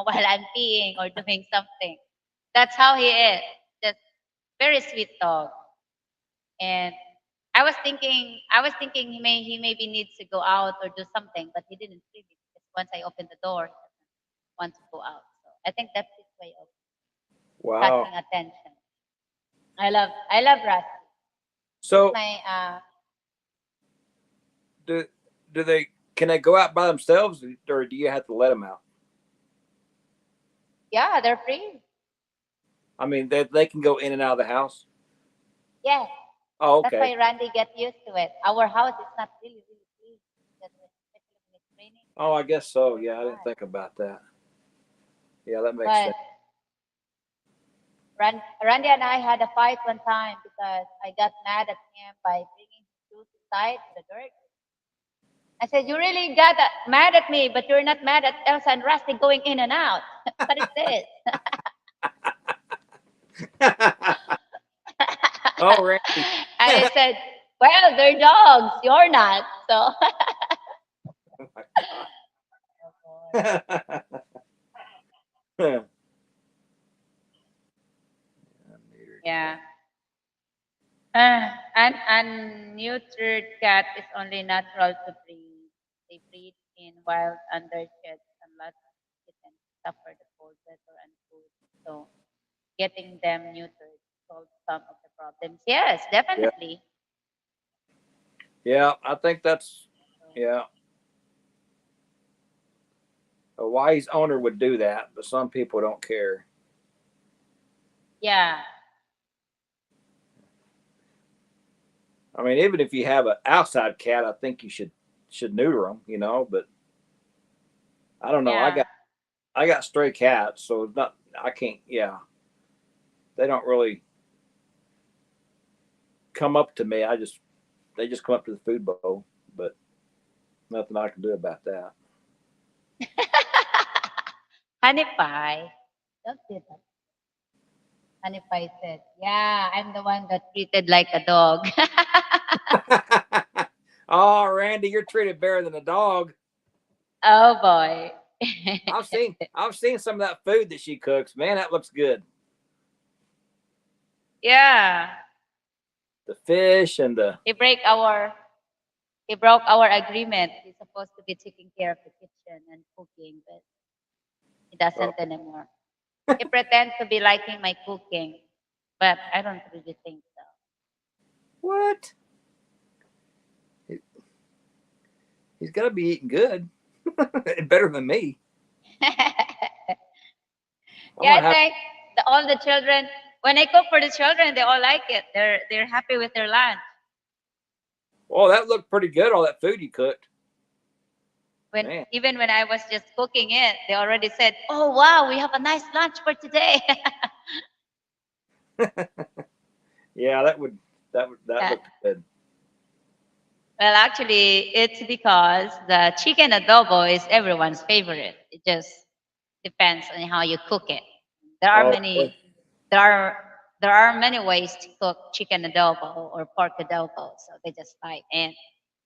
while I'm peeing or doing something. That's how he is. Just very sweet dog. And I was thinking he maybe needs to go out or do something, but he didn't really. Because once I opened the door, he doesn't want to go out. So I think that's his way of Wow. catching attention. I love Rusty. He's So my do do they can they go out by themselves, or do you have to let them out? yeah, they're free. I mean, they can go in and out of the house. Yes. Oh, That's okay. why Randy get used to it. Our house is not really, really clean. Because especially when it's raining, Oh, I guess so. so Yeah, I didn't bad. think about that. Yeah, that makes But sense. Randy and I had a fight one time because I got mad at him by bringing his shoes inside in the dirt. I said, "You really got mad at me, but you're not mad at Elsa and Rusty going in and out. What is this?" Oh, Randy. And he said, "Well, they're dogs. You're not." So, Oh my oh boy. God. Yeah. An unneutered cat is only natural to breed. They breed in wild under sheds and lots of kittens suffer the cold weather and food. So getting them neutered solves some of the problems. Yes, Yeah, definitely. yeah. I think that's So, yeah. A wise owner would do that, but some people don't care. yeah, I mean, even if you have an outside cat, I think you should neuter them. But I don't know. yeah. I got stray cats, so it's not. I can't. Yeah, they don't really come up to me. They just come up to the food bowl, but nothing I can do about that. Honey pie. Don't do that. Honey pie said, "Yeah, I'm the one that treated like a dog." Oh, Randy, you're treated better than a dog. Oh boy. I've seen some of that food that she cooks. Man, that looks good. Yeah. The fish and the He break our he broke our agreement. He's supposed to be taking care of the kitchen and cooking, but he oh, doesn't anymore. He pretends to be liking my cooking, but I don't really think so. what? He, he's got to be eating good, better than me. I'm Yeah, I gonna have. think all the children, when I cook for the children, they all like it. They're happy with their lunch. Oh, that looked pretty good. All that food you cooked, When man. even when I was just cooking it, they already said, "Oh wow, we have a nice lunch for today." Yeah, that Yeah. looked good. Well, actually, it's because the chicken adobo is everyone's favorite. It just depends on how you cook it. There are Oh, many there are there are many ways to cook chicken adobo or pork adobo, so they just like. And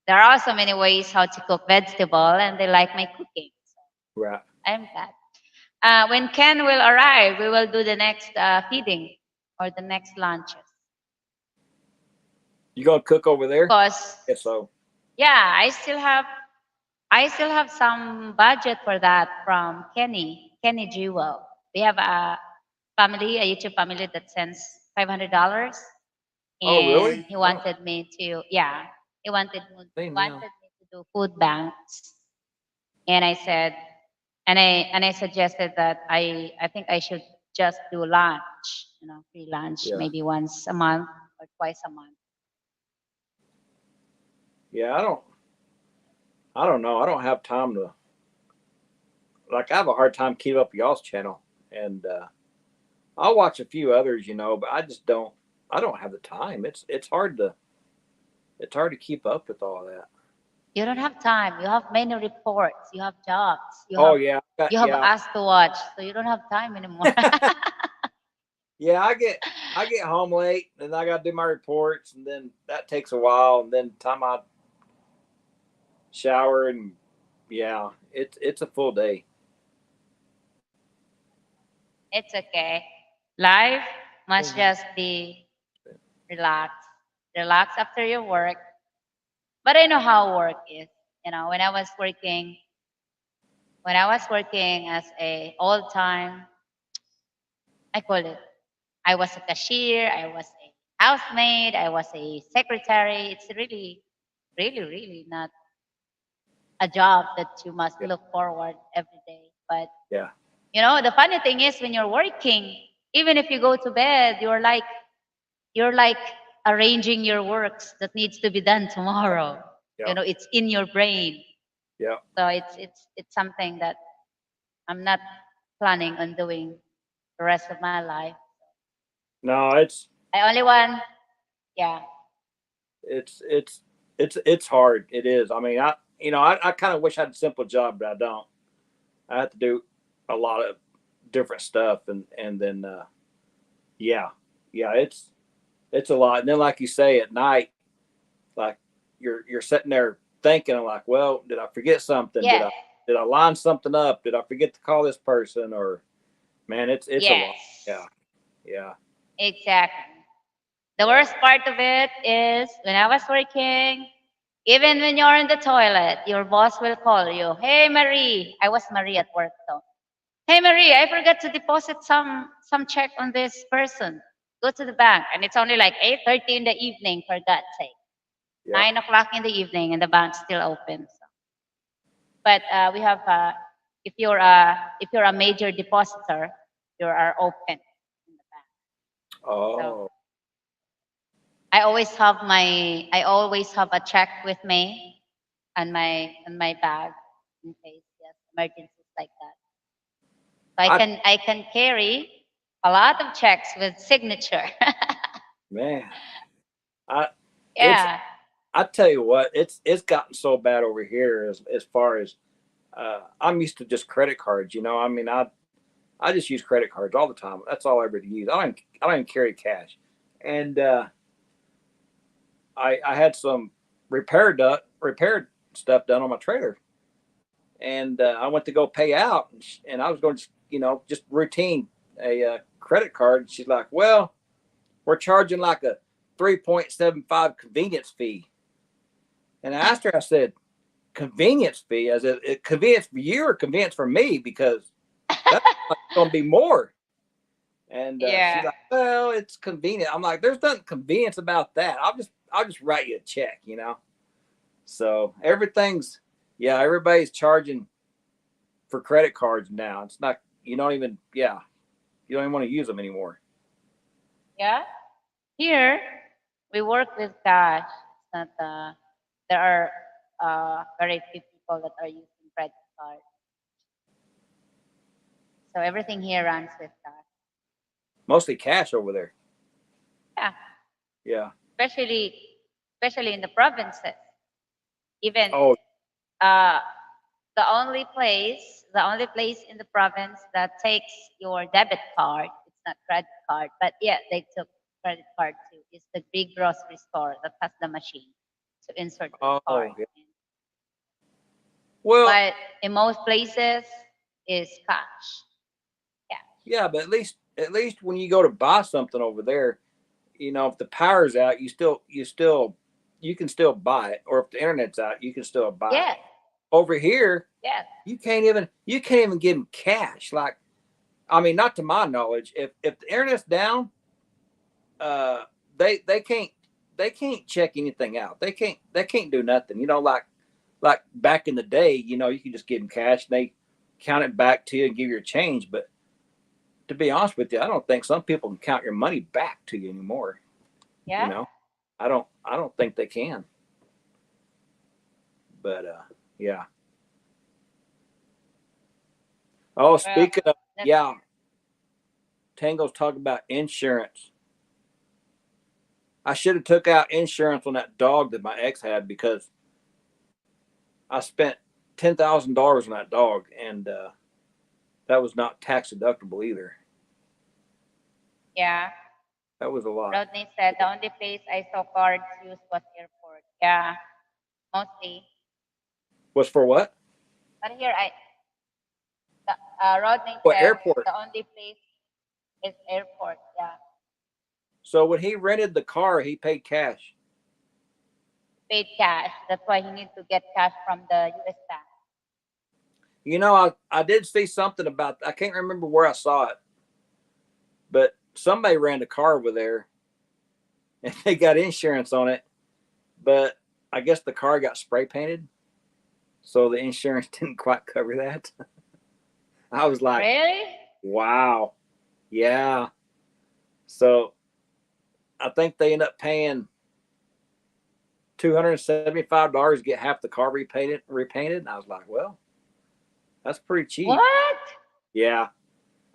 there are also many ways how to cook vegetable, and they like my cooking. So right. I'm glad. When Ken will arrive, we will do the next feeding or the next lunches. You gonna cook over there? Because Yes. So. yeah, I still have I still have some budget for that from Kenny Jewel. We have a family, a YouTube family that sends $500, Oh, and really? he I don't wanted me to, yeah, he think now. wanted me to do food banks, and I said, and I suggested that I think I should just do lunch, free lunch, Yeah. maybe once a month or twice a month. Yeah, I don't know. I don't have time to like I have a hard time keeping up with y'all's channel. And I'll watch a few others, but I don't have the time. It's hard to keep up with all that. You don't have time. You have many reports. You have jobs. Oh yeah. You have Yeah. us to watch, so you don't have time anymore. Yeah, I get home late and I gotta do my reports and then that takes a while and then time I shower and yeah, it's a full day. It's okay. Life must just be relaxed. Relax after your work. But I know how work is. When I was working as a all time, I call it. I was a cashier. I was a housemaid. I was a secretary. It's really, really, really not a job that you must Yeah. look forward every day. But Yeah. the funny thing is when you're working, even if you go to bed, you're like arranging your works that needs to be done tomorrow. Yeah. It's in your brain. Yeah. So it's something that I'm not planning on doing the rest of my life. No, I only want, yeah, it's it's it's hard. It is. I mean, I kind of wish I had a simple job, but I don't. I have to do a lot of different stuff, and then yeah, yeah, it's a lot. And then, like you say, at night, like you're sitting there thinking, like, well, did I forget something? yes, Did I line something up? Did I forget to call this person? Or man, it's a lot. yes, Yeah, yeah. exactly. The worst part of it is when I was working, even when you're in the toilet, your boss will call you. Hey, Marie. I was Marie at work though. Hey, Marie, I forgot to deposit some check on this person. Go to the bank, and it's only like 8:30 in the evening. For God's sake, Yeah. 9 o'clock in the evening, and the bank's still open. So. But we have, if you're a major depositor, you are open in the bank. So Oh, I always have a check with me on my bag in case yes emergencies like that. So I I can I can carry a lot of checks with signature. man, I it's Yeah. I tell you what, it's gotten so bad over here as far as I'm used to just credit cards. I mean, I just use credit cards all the time. That's all I ever use. I don't even carry cash. And I had some repaired stuff done on my trailer, and I went to go pay out, and I was going to just routine a credit card. She's like, "Well, we're charging like a 3.75 convenience fee." And I asked her, I said, "Convenience fee? As a convenience for you or convenience for me? Because that's going to be more." And she's Yeah. like, "Well, it's convenient." I'm like, "There's nothing convenience about that. I'll just write you a check." So yeah, everybody's charging for credit cards now. It's not you don't even want to use them anymore. Yeah. Here we work with cash. It's not there are very few people that are using credit card. So everything here runs with cash. Mostly cash over there. Yeah. Yeah. Especially especially in the provinces. Even Oh, uh the only place in the province that takes your debit card, it's not credit card, but yeah, they took credit card too, is the big grocery store that has the machine to insert your card. yeah. Well, But in most places is cash. Yeah. yeah, but at least when you go to buy something over there, if the power's out, you can still buy it, or if the internet's out, you can still buy Yeah. it. over here, Yes. you can't even give them cash. Like, I mean, not to my knowledge. If the internet's down, uh, they can't check anything out. They can't do nothing. Like back in the day, you could just give them cash and they count it back to you and give you a change. But to be honest with you, I don't think some people can count your money back to you anymore. You Yeah. know, I don't think they can. But yeah. Oh, Well, speaking of, that's yeah, weird. Tango's talking about insurance. I should have took out insurance on that dog that my ex had because I spent $10,000 on that dog, and that was not tax deductible either. Yeah. That was a lot. Rodney said the only place I saw cards used was airport. Yeah, mostly. Was for what? But here Rodney What said airport? the only place is airport. Yeah, So when he rented the car, he paid cash. paid cash. That's why he needs to get cash from the U.S. bank. I did see something about. I can't remember where I saw it, but somebody ran a car over there, and they got insurance on it. But I guess the car got spray painted, so the insurance didn't quite cover that. I was like, Really? wow, yeah. So I think they end up paying $275 to get half the car repainted. And I was like, well, that's pretty cheap. What? Yeah,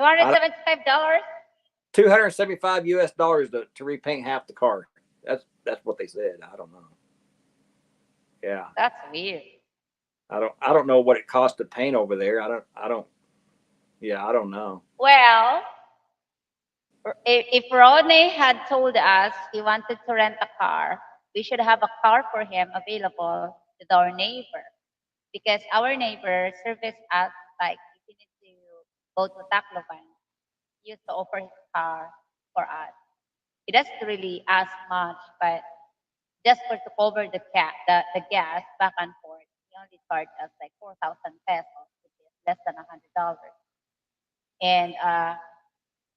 $275? $275 to repaint half the car. That's what they said. I don't know. Yeah, That's weird. I don't know what it cost to paint over there. I don't. Yeah, I don't know. Well, if Rodney had told us he wanted to rent a car, we should have a car for him available with our neighbor. Because our neighbor serviced us like if you need to go to Tacloban, he used to offer his car for us. He doesn't really ask much, but just for to cover the gas back and forth, he only charged us like 4,000 pesos, which is less than $100. And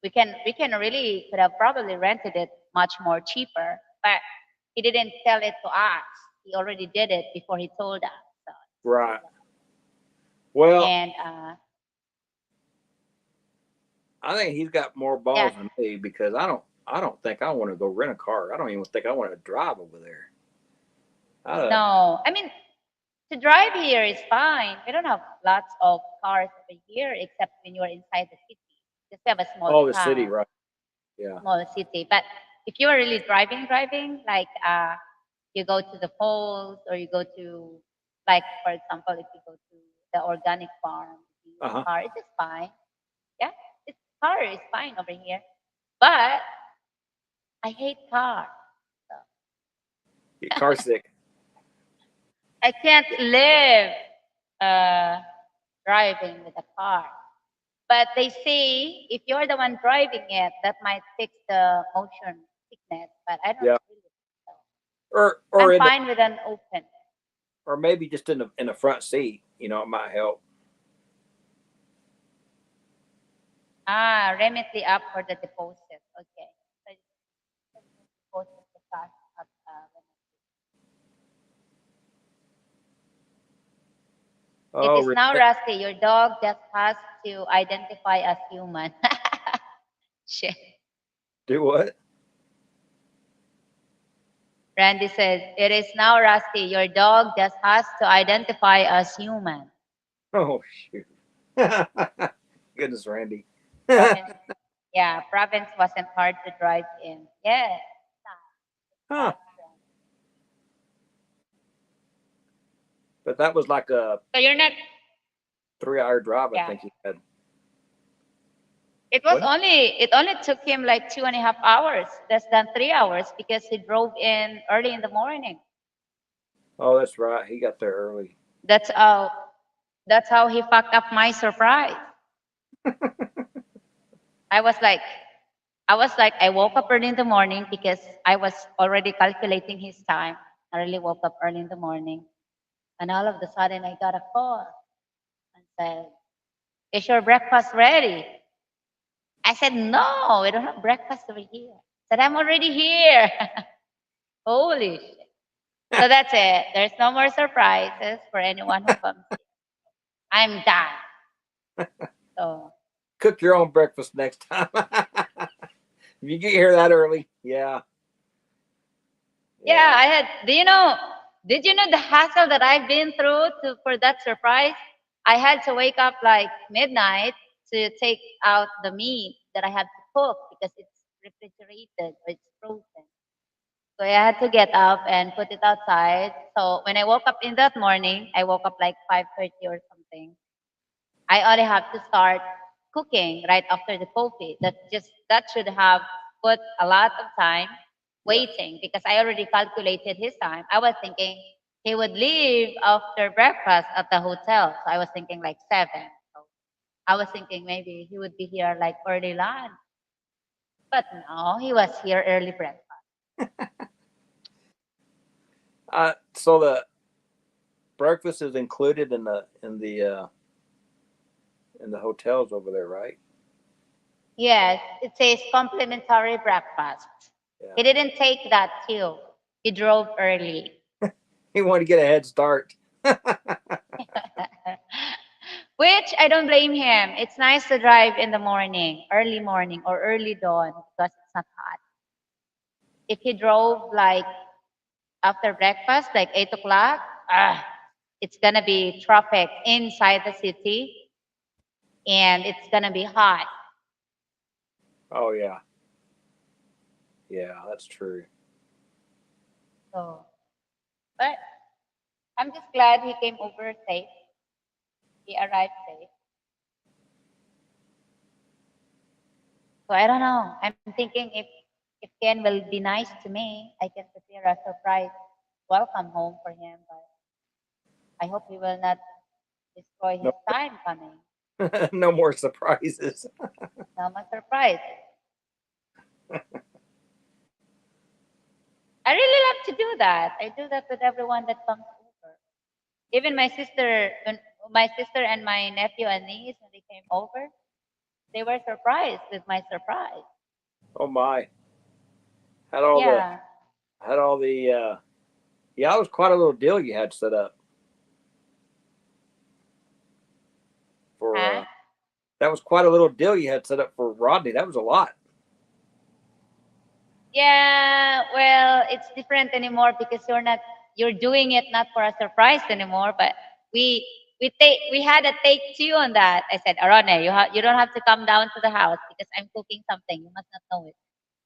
we can really could have probably rented it much more cheaper, but he didn't tell it to us. He already did it before he told us. So, Right. Well, and I think he's got more yeah, balls than me because I don't think I want to go rent a car. I don't even think I want to drive over there. I, no, I mean to drive here is fine. We don't have lots of cars over here except when you're inside the city. Just have a small oh, the city, town, right? Yeah. small city. But if you are really driving, like you go to the falls or you go to, like for example, if you go to the organic farm, you use Uh huh. car, it is fine. Yeah, this car is fine over here. But I hate cars. So Get car sick. I can't live uh, driving with a car. But they say if you're the one driving it, that might fix the motion sickness. But I don't Yeah. really think so. Or I'm or in the fine with an open. or maybe just in the front seat. It might help. Ah, remit the app for the deposit. Okay. So deposit the cash at It Oh, is now Rusty. Your dog just has to identify as human. Shit. do what? Randy says, it is now Rusty. Your dog just has to identify as human. Oh shoot. Goodness, Randy. Province, yeah, province wasn't hard to drive in. Yes. Huh. But that was like a So you're not, 3 hour drive. I yeah. think he had. It What? only took him like 2.5 hours, less than 3 hours, because he drove in early in the morning. Oh, that's right. He got there early. That's how that's how he fucked up my surprise. I was like I woke up early in the morning because I was already calculating his time. I really woke up early in the morning. And all of a sudden, I got a call and said, "Is your breakfast ready?" I said, "No, we don't have breakfast over here." I said, "I'm already here." Holy shit. So that's it. There's no more surprises for anyone who comes here. I'm done. So, Cook your own breakfast next time. If you get here that early, yeah. yeah, I had, did you know the hassle that I've been through for that surprise? I had to wake up like midnight to take out the meat that I had to cook because it's refrigerated or it's frozen. So I had to get up and put it outside. So when I woke up in that morning, I woke up like 5:30 or something. I only have to start cooking right after the coffee. That should have put a lot of time Yeah. waiting because I already calculated his time. I was thinking he would leave after breakfast at the hotel. So I was thinking like 7. So I was thinking maybe he would be here like early lunch. But no, he was here early breakfast. So the breakfast is included in the hotels over there, right? Yes, it says complimentary breakfast. Yeah. He didn't take that too. He drove early. He wanted to get a head start. Which I don't blame him. It's nice to drive in the morning or early dawn because it's not hot. If he drove like after breakfast, like 8 o'clock, it's gonna be traffic inside the city and it's gonna be hot. Oh yeah, yeah, that's true. So, but I'm just glad he came over safe. He arrived safe. So I don't know. I'm thinking if Ken will be nice to me, I can prepare a surprise welcome home for him. But I hope he will not destroy No, his time coming. no more surprises. No more surprise. I really love to do that. I do that with everyone that comes over. Even my sister and my nephew and niece, when they came over, they were surprised with my surprise. Oh my, had all the Yeah. had all the yeah, it was quite a little deal you had set up for Huh? that was quite a little deal you had set up for Rodney. That was a lot. Yeah, well, it's different anymore because you're doing it not for a surprise anymore, but we we had a take two on that. I said, Arone, you don't have to come down to the house because I'm cooking something. You must not know it.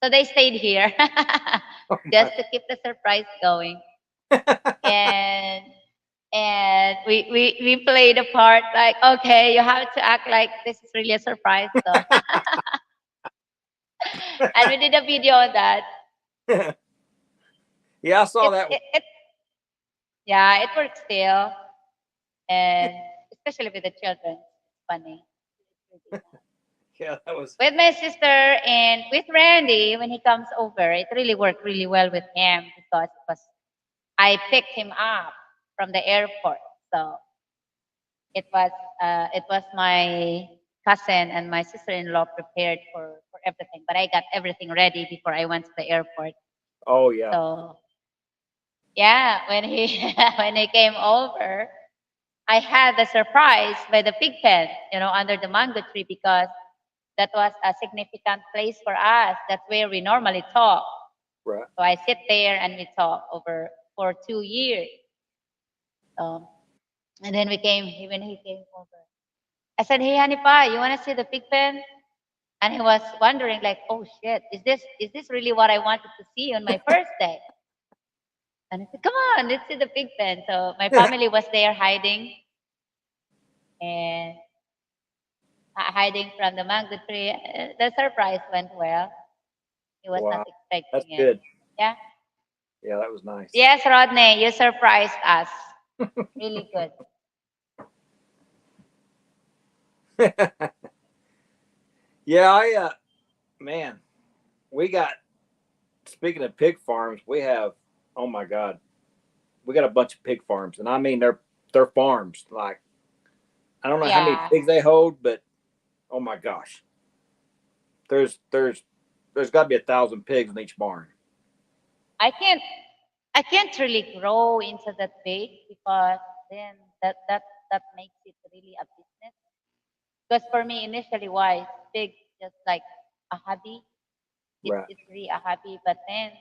So they stayed here Oh just my. to keep the surprise going. And we played a part like, okay, you have to act like this is really a surprise. So and we did a video on that. Yeah, I saw It, that one. it Yeah, it works still, and especially with the children, it's funny. It's really fun. Yeah, that was. With my sister and with Randy, when he comes over, it really worked really well with him because I picked him up from the airport. So it was it was my cousin and my sister-in-law prepared for everything, but I got everything ready before I went to the airport. Oh yeah, So yeah, when he when he came over, I had the surprise by the pig pen, under the mango tree because that was a significant place for us. That's where we normally talk. right. So I sit there and we talk over for 2 years. So, and then when he came over, I said, "Hey, honey pie, you want to see the pig pen?" And he was wondering, like, "Oh shit, is this really what I wanted to see on my first day?" And I said, "Come on, let's see the pig pen." So my family was there hiding and hiding from the mango tree. The surprise went well. He was not Wow, that's expecting it. good. Yeah. Yeah, that was nice. Yes, Rodney, you surprised us. Really good. Yeah, man, we got. Speaking of pig farms, we have. Oh my God, we got a bunch of pig farms, and I mean they're farms. Like I don't know how many Yeah. pigs they hold, but oh my gosh, there's there's there's got to be 1,000 pigs in each barn. I can't I can't really grow into that big because then that makes it really a business. Because for me initially why big just like a hobby. Right. It's really a hobby. But then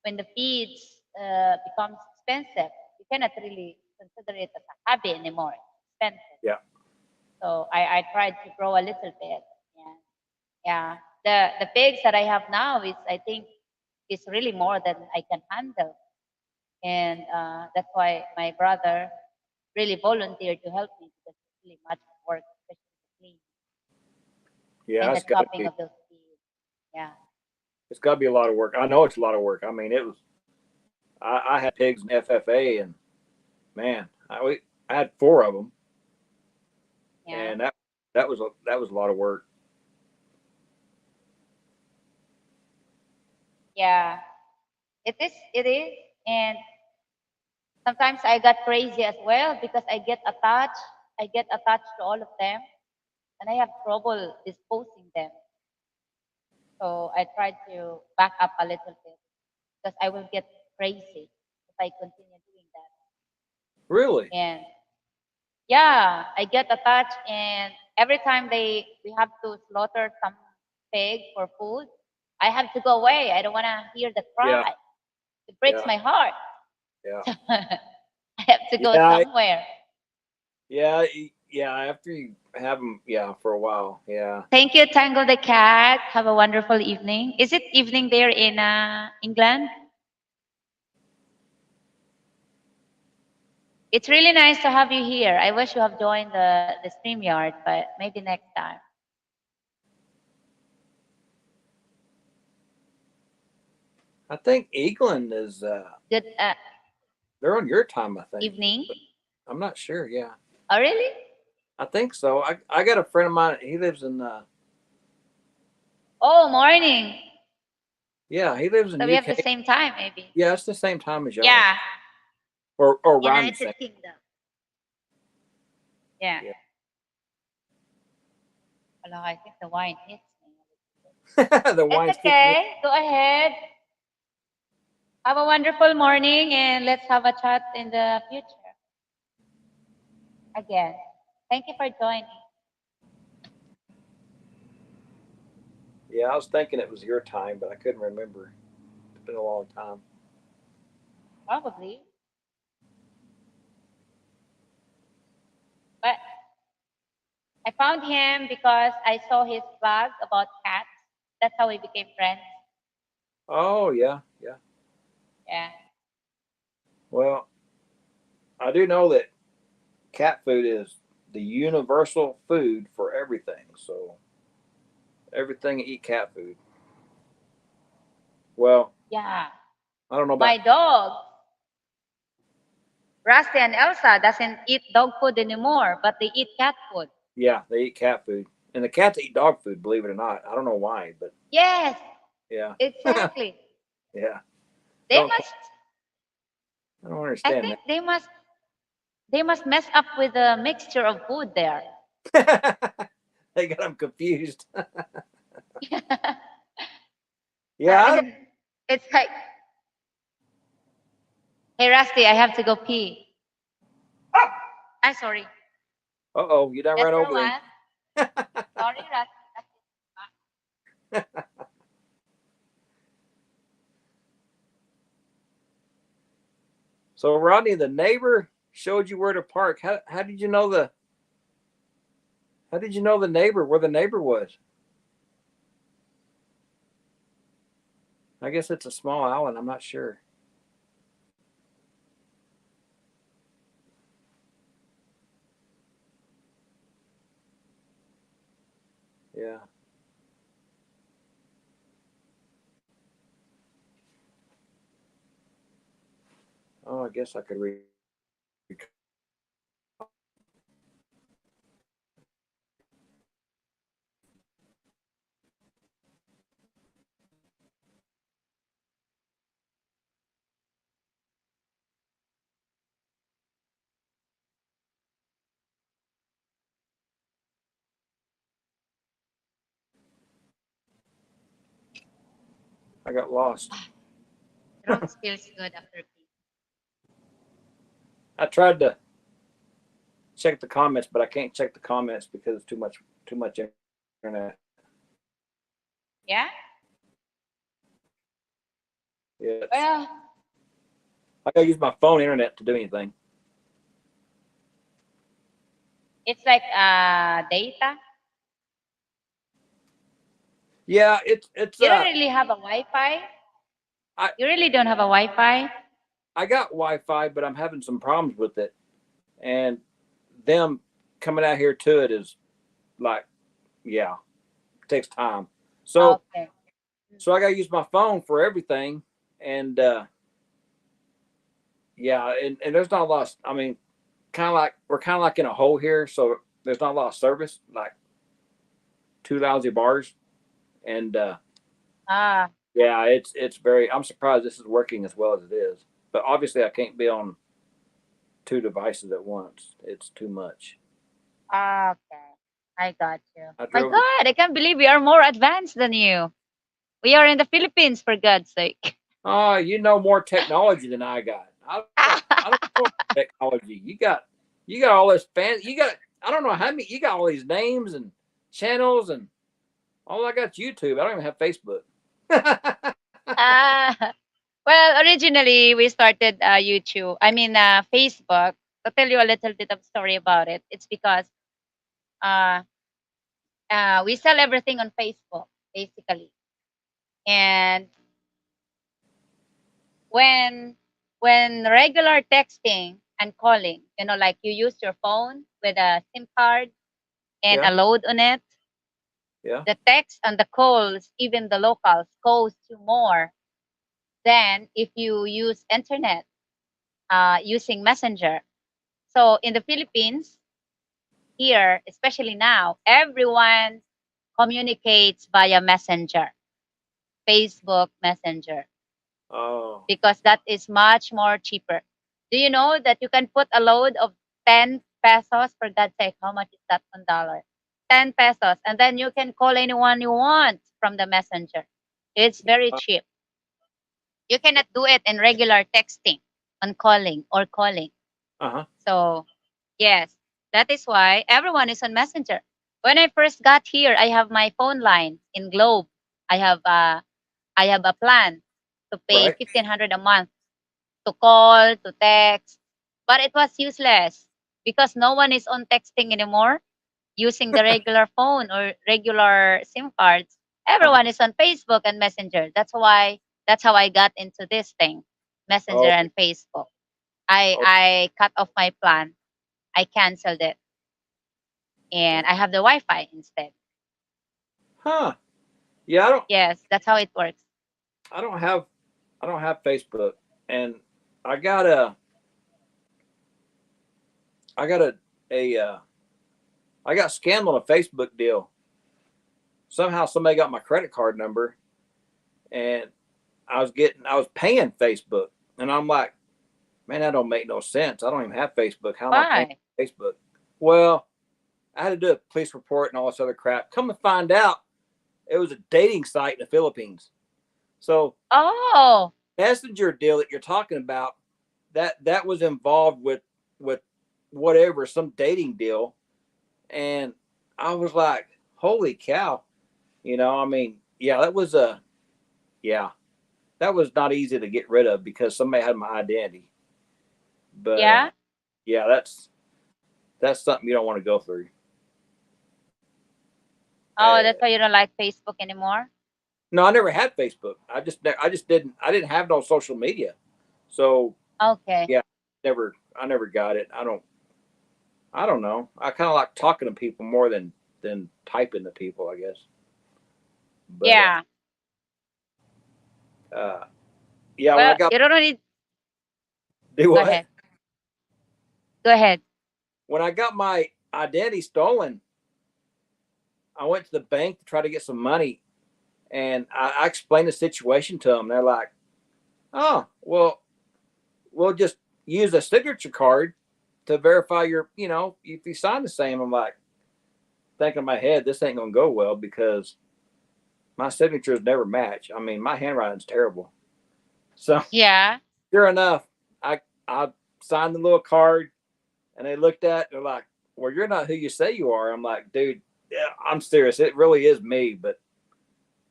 when the feeds becomes expensive, you cannot really consider it as a hobby anymore. It's expensive. Yeah. So I tried to grow a little bit. Yeah. Yeah. The pigs that I have now is I think is really more than I can handle. And that's why my brother really volunteered to help me because it's really much work, especially the clean Yeah, and the chopping of those feeds. Yeah. it's got to be a lot of work. I know it's a lot of work. I mean, it was. I had pigs in FFA, and man, I had four of them, Yeah. and that was a lot of work. Yeah. It is. And sometimes I got crazy as well because I get attached. I get attached to all of them and I have trouble disposing them. So I try to back up a little bit because I will get crazy if I continue doing that. Really? And yeah, I get attached and every time we have to slaughter some pig for food, I have to go away. I don't want to hear the Yeah. cry. It breaks Yeah. my heart. Yeah. I have to go Yeah. somewhere. Yeah. Yeah. After you have them, yeah, for a while. Yeah. Thank you, Tango the Cat. Have a wonderful evening. Is it evening there in England? It's really nice to have you here. I wish you have joined the StreamYard, but maybe next time. I think England is. Good They're on your time, I think. evening. But I'm not sure. Yeah. Oh, really? I think so. I got a friend of mine. He lives in. Oh, morning. Yeah, he lives in So we have the UK. same time, maybe. Yeah, it's the same time as y'all, Yeah, or around the United same. Kingdom. Yeah. Yeah. Hello, I think the wine hits me. The It's wine's kicking in. okay. Go ahead. Have a wonderful morning and let's have a chat in the future again. Thank you for joining. Yeah, I was thinking it was your time, but I couldn't remember. It's been a long time. Probably. But I found him because I saw his blog about cats. That's how we became friends. Oh yeah, yeah. Yeah. Well, I do know that cat food is the universal food for everything. So everything eat cat food. Well, Yeah. I don't know My about. dog, Rusty and Elsa, doesn't eat dog food anymore, but they eat cat food. Yeah, they eat cat food, and the cats eat dog food. Believe it or not, I don't know why, but Yes, yeah, exactly. yeah. They Don't must I don't I understand think they must mess up with the mixture of food there. that. They got them confused. Yeah, I don't. And it's like, hey Rusty, I have to go pee. I'm sorry. Uh oh, you done Just right for a over while. Sorry, Rusty. there. So Rodney, the neighbor showed you where to park. How did you know the neighbor where the neighbor was? I guess it's a small island. I'm not sure. Yeah. Oh, I guess I could read. I got lost. Throat feels good after pizza. I tried to check the comments, but I can't check the comments because it's too much internet. Yeah? Yeah, Well, I gotta use my phone internet to do anything. it's like data. Yeah, it's You don't really have a Wi-Fi? I You really don't have a Wi-Fi? I got Wi-Fi, but I'm having some problems with it, and them coming out here to it is like, yeah, it takes time. So Okay. I gotta use my phone for everything, and yeah, and there's not a lot. I mean, kind of like we're kind of like in a hole here, so there's not a lot of service. Like two lousy bars, and Ah, yeah, it's very. I'm surprised this is working as well as it is. But obviously, I can't be on two devices at once. It's too much. okay. I got you. I My drove. God, I can't believe we are more advanced than you. We are in the Philippines, for God's sake. Oh, you know more technology than I got. I don't know technology. You got all this fan. You got I don't know how many. You got all these names and channels and all. I got YouTube. I don't even have Facebook. Ah, well, originally we started YouTube. I mean, Facebook. To tell you a little bit of story about it, it's because uh, we sell everything on Facebook, basically. And when regular texting and calling, like you use your phone with a SIM card and a Yeah, load on it, yeah. the text and the calls, even the locals, goes to more than if you use internet using Messenger. So in the Philippines, here, especially now, everyone communicates via Messenger, Facebook Messenger, Oh, because that is much more cheaper. Do you know that you can put a load of 10 pesos? For God's sake, how much is that on dollar? 10 pesos. And then you can call anyone you want from the messenger. It's very uh cheap. You cannot do it in regular texting on calling or calling. huh. So, yes, that is why everyone is on messenger. When I first got here, I have my phone line in Globe. I have I have a plan to pay Right. 1,500 a month to call, to text, but it was useless because no one is on texting anymore using the regular phone or regular SIM cards. Uh huh. Everyone is on Facebook and Messenger. That's how I got into this thing, Messenger Oh, and Facebook. I oh, I cut off my plan. I canceled it yeah. and I have the Wi-Fi instead. Huh. Yeah, Yes, that's how it works. I don't have I don't have Facebook, and I got a I got a I got scammed on a Facebook deal. Somehow somebody got my credit card number, and I was paying Facebook, and I'm like, man, that don't make no sense. I don't even have Facebook. How am I paying Why? Facebook? Well, I had to do a police report and all this other crap. Come to find out, it was a dating site in the Philippines. So Oh, messenger deal that you're talking about, that was involved with whatever, some dating deal, and I was like, holy cow, I mean, yeah, that was a yeah, that was not easy to get rid of because somebody had my identity. But yeah. yeah, that's something you don't want to go through. Oh, Uh, that's why you don't like Facebook anymore. no, I never had Facebook. I just didn't have no social media. So Okay. yeah, I never got it. I don't know. I kind of like talking to people more than typing to people, I guess. But Yeah. yeah, when I Well, got you don't need. do Go what ahead. Go ahead. when I got my identity stolen, I went to the bank to try to get some money, and I explained the situation to them. They're like, "Oh, well, we'll just use a signature card to verify if you sign the same." I'm like, thinking in my head, this ain't gonna go well because my signatures never match. I mean, my handwriting's terrible. So Yeah. sure enough, I signed the little card, and they looked at it, they're like, "Well, you're not who you say you are." I'm like, "Dude, yeah, I'm serious. It really is me, but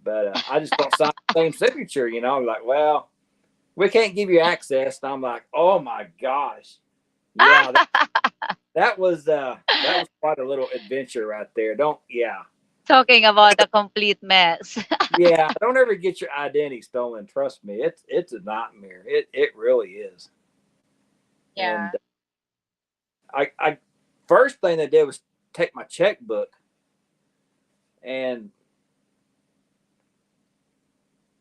I just don't sign the same signature." I'm like, "Well, we can't give you access." And I'm like, "Oh my gosh, yeah, that was quite a little adventure right there." Don't yeah. Talking about a complete mess. Yeah, don't ever get your identity stolen. Trust me, it's a nightmare. It really is. Yeah. And I first thing they did was take my checkbook, and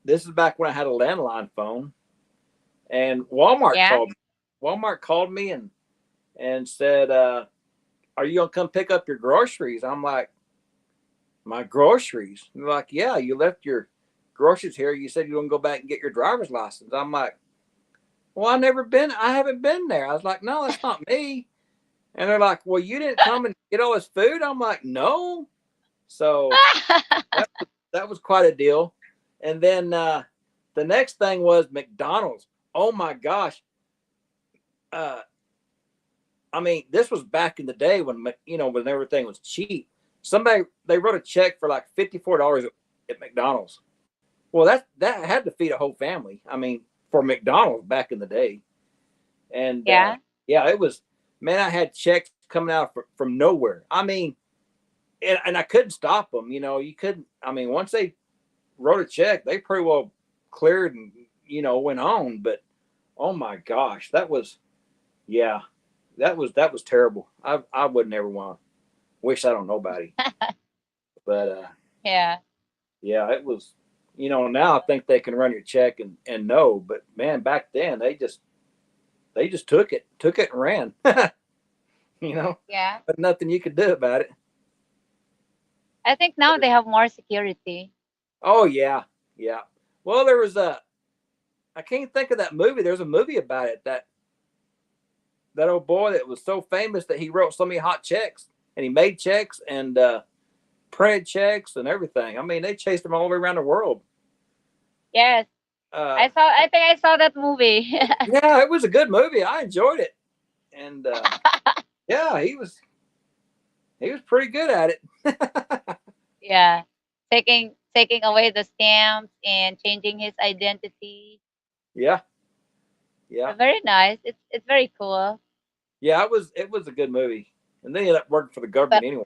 this is back when I had a landline phone. And Yeah. Walmart called me and said, "Are you gonna come pick up your groceries?" I'm like, "My groceries?" And they're like, "Yeah, you left your groceries here. You said you want to go back and get your driver's license." I'm like, "Well, I haven't been there." I was like, "No, that's not me." And they're like, "Well, you didn't come and get all this food?" I'm like, "No." So that was quite a deal. And then the next thing was McDonald's. Oh my gosh. Uh, I mean, this was back in the day when everything was cheap. Somebody they wrote a check for like $54 at McDonald's. Well, that had to feed a whole family. I mean, for McDonald's back in the day, and Yeah. yeah, it was. Man, I had checks coming out from nowhere. I mean, and I couldn't stop them. You couldn't. I mean, once they wrote a check, they pretty well cleared and went on. But oh my gosh, yeah, that was terrible. I would never want to wish that on nobody. But Yeah. yeah, it was. Now I think they can run your check and know, but man, back then they just took it and ran. Yeah. But nothing you could do about it. I think now they have more security. Oh yeah, yeah. Well, there was a I can't think of that movie. There's a movie about it that old boy that was so famous that he wrote so many hot checks and he made checks and printed checks and everything. I mean, they chased him all the way around the world. Yes. Uh, I think I saw that movie. yeah, it was a good movie. I enjoyed it, and yeah, he was pretty good at it. Yeah. Taking away the stamps and changing his identity. Yeah, yeah, Very nice. It's very cool. yeah. It was a good movie, and they ended up working for the But government anyway.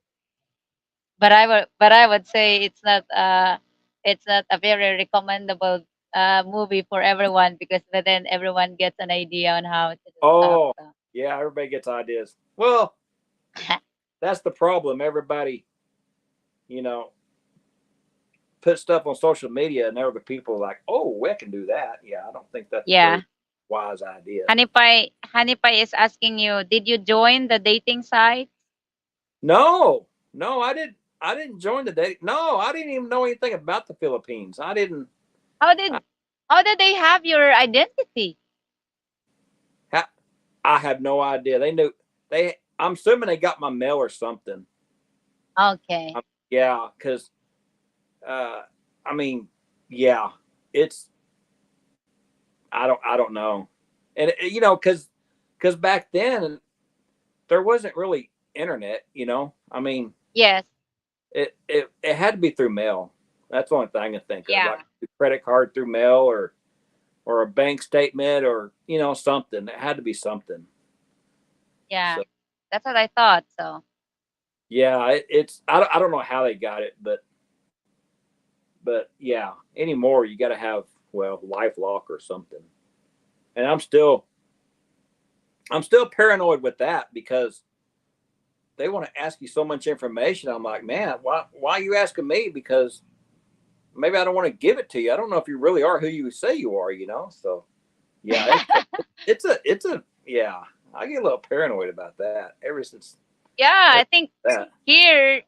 I would say it's not a very recommendable movie for everyone because then everyone gets an idea on how to do stuff. Oh, So. yeah, everybody gets ideas. Well, that's the problem. Everybody, you know, put stuff on social media, and other people are like, "Oh, we can do that." Yeah, I don't think that's a very Yeah. wise idea. Honey Pie is asking you, did you join the dating site? No, no, I didn't. I didn't join the date. No, I didn't even know anything about the Philippines. I didn't. How I, did how did they have your identity? I have no idea. They knew. I'm assuming they got my mail or something. Okay. Yeah, because uh, I mean, yeah, it's. I don't know, and because back then there wasn't really internet. I mean, Yes. it had to be through mail. That's the only thing I can think of, Yeah. like a credit card through mail or a bank statement or something. It had to be something. Yeah. So That's what I thought. So yeah, it's I don't know how they got it, but yeah, anymore you got to have LifeLock or something. And I'm still paranoid with that because they want to ask you so much information. I'm like, man, why are you asking me? Because maybe I don't want to give it to you. I don't know if you really are who you say you are. So yeah, it's a yeah. I get a little paranoid about that ever since yeah, ever I think that. here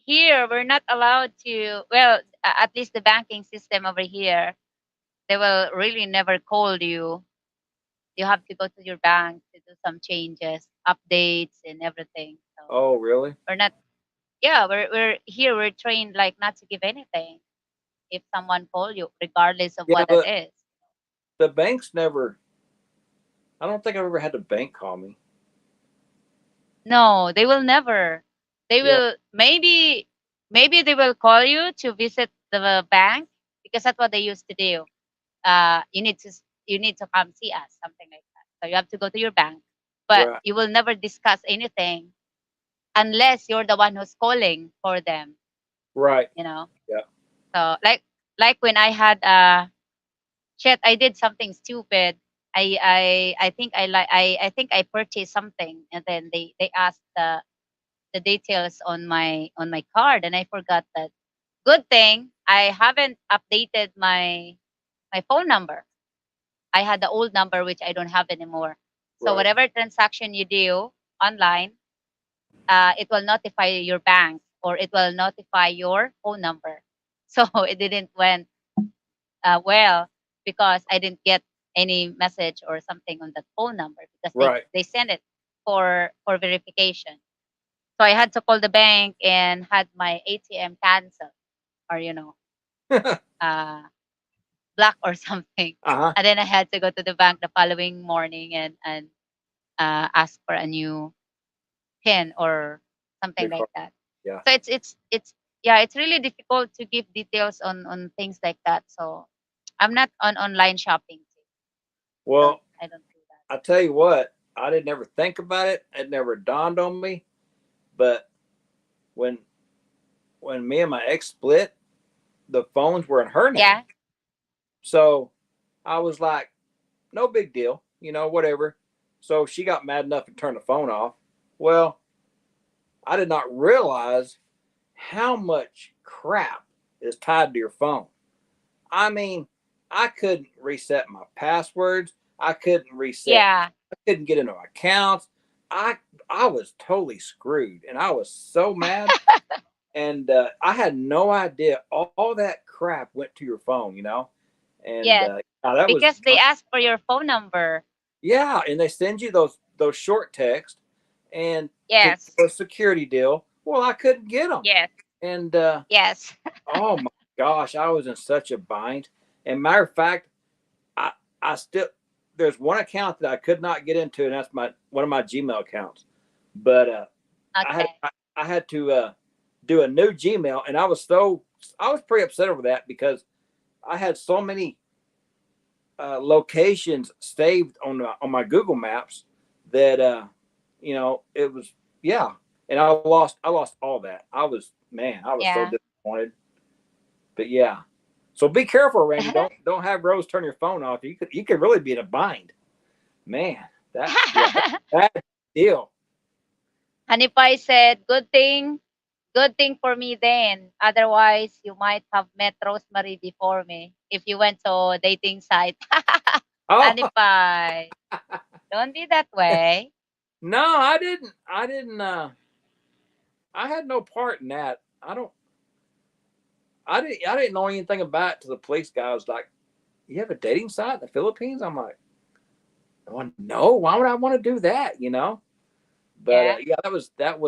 here we're not allowed to. Well, at least the banking system over here, they will really never call you. You have to go to your bank to do some changes, updates, and everything. So Oh, really? we're not. Yeah, we're here. We're trained like not to give anything. if someone call you, regardless of Yeah, what it is. the banks never. I don't think I've ever had a bank call me. No, they will never. They Yeah, will maybe they will call you to visit the bank because that's what they used to do. You need to come see us, something like that. So you have to go to your bank, but right, you will never discuss anything unless you're the one who's calling for them. right. You know. Yeah, So like when I had shit, I did something stupid. I think I think I purchased something, and then they asked the details on my card, and I forgot that. Good thing I haven't updated my phone number. I had the old number which I don't have anymore. So right, whatever transaction you do online, it will notify your bank or it will notify your phone number. So it didn't went well because I didn't get any message or something on that phone number because right. they send it for verification. So I had to call the bank and had my ATM canceled or uh block or something. Uh-huh. And then I had to go to the bank the following morning and ask for a new PIN or something Big like card. that. Yeah. So it's yeah, it's really difficult to give details on things like that. So I'm not on online shopping. Well, I don't do that. I tell you what, I didn't ever think about it. It never dawned on me. But when when me and my ex split, the phones were in her name. Yeah. So I was like, no big deal, whatever. So she got mad enough to turn the phone off. Well, I did not realize how much crap is tied to your phone. I mean, I couldn't reset my passwords. I couldn't reset. Yeah. I couldn't get into accounts. I I was totally screwed, and I was so mad. And I had no idea all that crap went to your phone. And Yes. yeah, that was Because they ask for your phone number. yeah, and they send you those short texts and to Yes. for a security deal. Well, I couldn't get them, Yes. and Yes. oh my gosh, I was in such a bind. And matter of fact, I I still there's one account that I could not get into, and that's my one of my Gmail accounts. But I had Okay. I, I had to do a new Gmail, and I was pretty upset over that because I had so many locations saved on my Google Maps that it was yeah, and I lost all that. I was so Yeah. disappointed. But yeah, so be careful, Randy. Don't have Rose turn your phone off. You could really be in a bind, man. That's bad deal. Honey Pie said, good thing for me then. Otherwise, you might have met Rosemary before me if you went to a dating site. Oh Honey Pie, don't be that way. no, I didn't. I didn't. I had no part in that. I didn't know anything about it to the police guy. I was like, "You have a dating site in the Philippines?" I'm like, "Oh no, why would I want to do that?" But Yeah. yeah, that